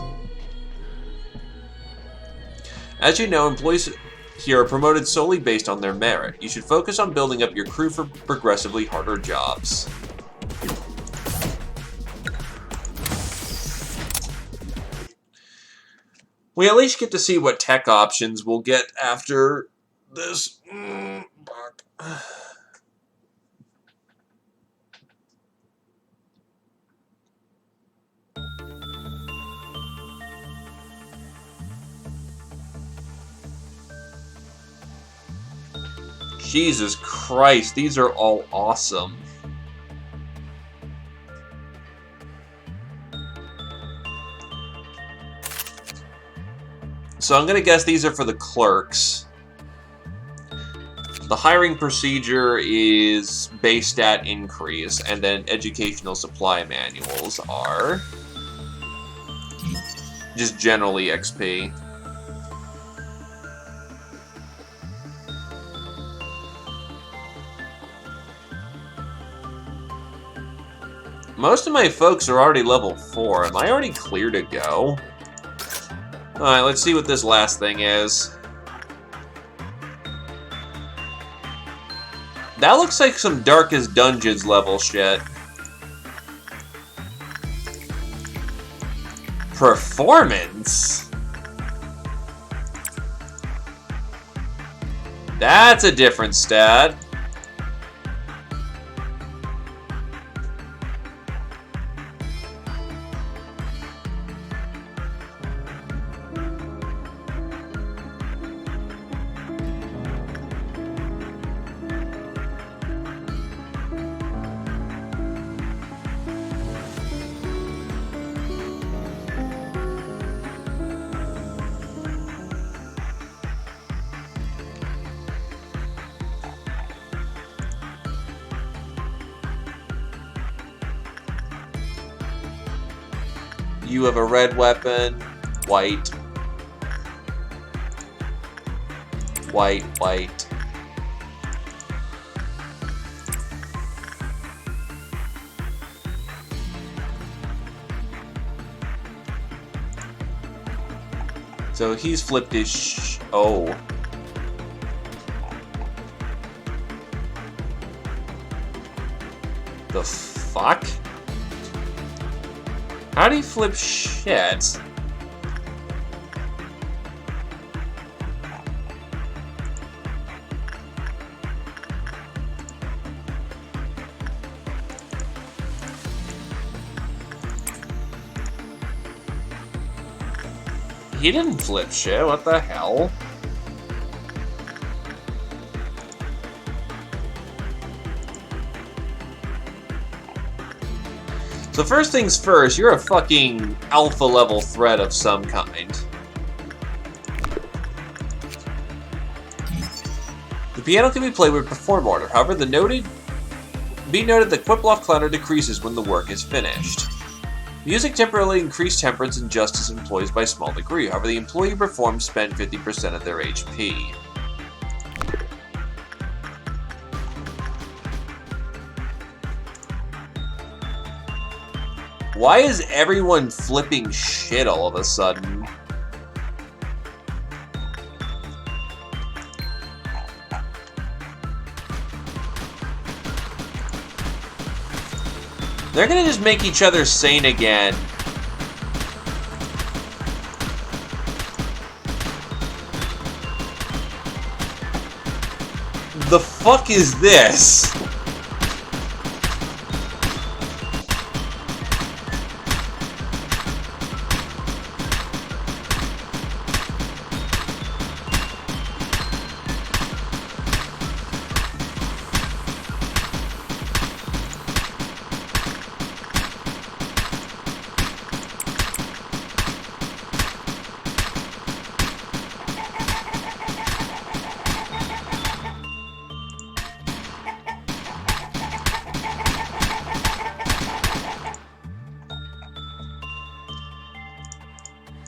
As you know, employees here are promoted solely based on their merit. You should focus on building up your crew for progressively harder jobs. We at least get to see what tech options we'll get after this. Jesus Christ, these are all awesome. So I'm going to guess these are for the clerks. The hiring procedure is base stat increase, and then educational supply manuals are just generally XP. Most of my folks are already level 4. Am I already clear to go? Alright, let's see what this last thing is. That looks like some Darkest Dungeons level shit. Performance? That's a different stat. You have a red weapon, white, white, white. So he's flipped his oh. The fuck? How do you flip shit? He didn't flip shit, what the hell? So first things first, you're a fucking alpha level threat of some kind. The piano can be played with perform order, however the noted Be noted that Quiploff Clutter decreases when the work is finished. Music temporarily increased temperance and justice employees by a small degree. However, the employee performed spent 50% of their HP. Why is everyone flipping shit all of a sudden? They're gonna just make each other sane again. The fuck is this?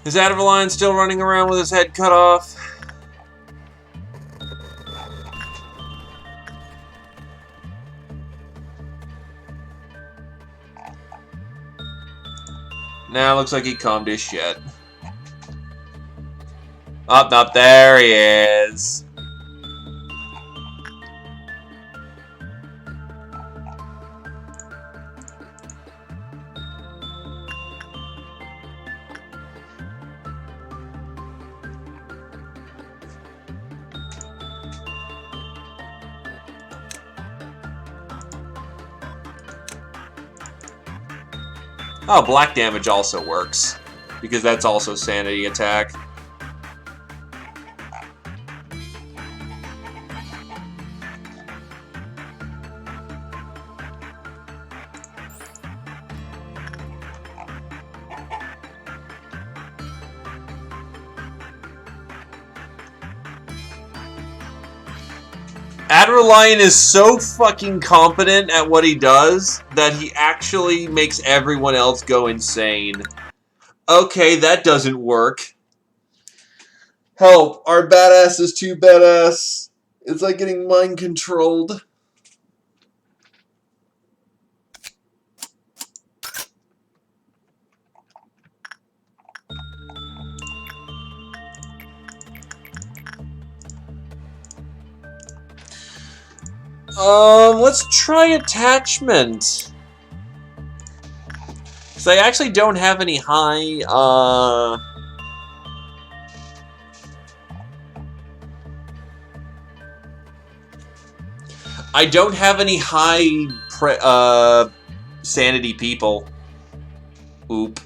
Is Adverline still running around with his head cut off? Now looks like he calmed his shit. Up, there he is. Oh, black damage also works, because that's also sanity attack. Adderlion is so fucking competent at what he does that he actually makes everyone else go insane. Okay, that doesn't work. Help, our badass is too badass. It's like getting mind controlled. Let's try attachment. Because I actually don't have any high, I don't have any high, sanity people. Oop.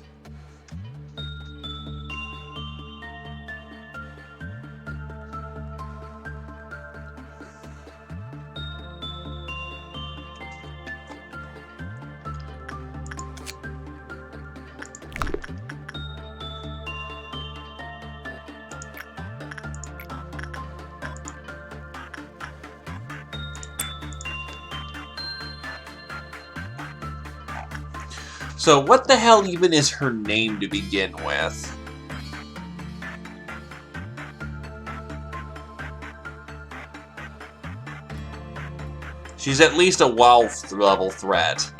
So what the hell even is her name to begin with? She's at least a WoW level threat.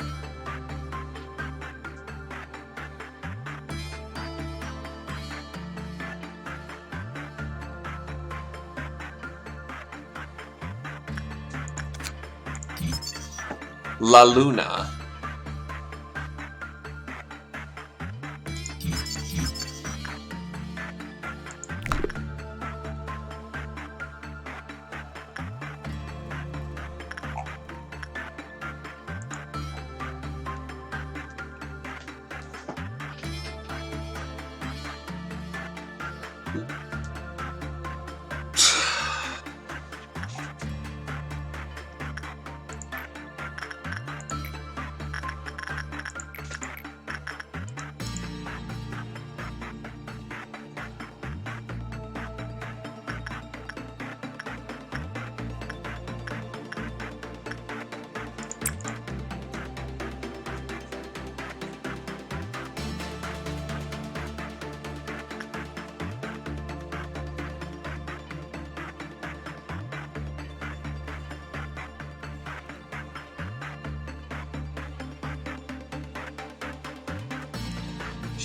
La Luna.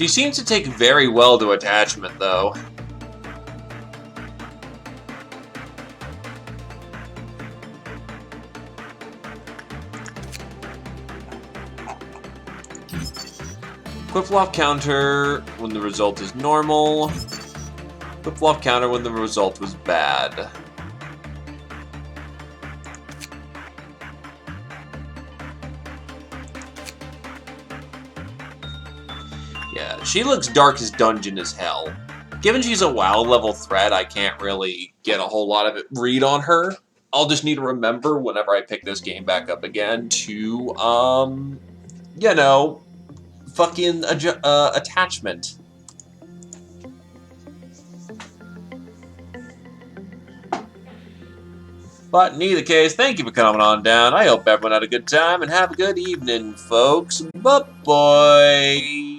She seems to take very well to attachment, though. Flip-flop counter when the result is normal. Flip-flop counter when the result was bad. Yeah, she looks dark as dungeon as hell. Given she's a WoW level threat, I can't really get a whole lot of it read on her. I'll just need to remember whenever I pick this game back up again to, you know, fucking attachment. But in either case, thank you for coming on down. I hope everyone had a good time, and have a good evening, folks. Bye-bye.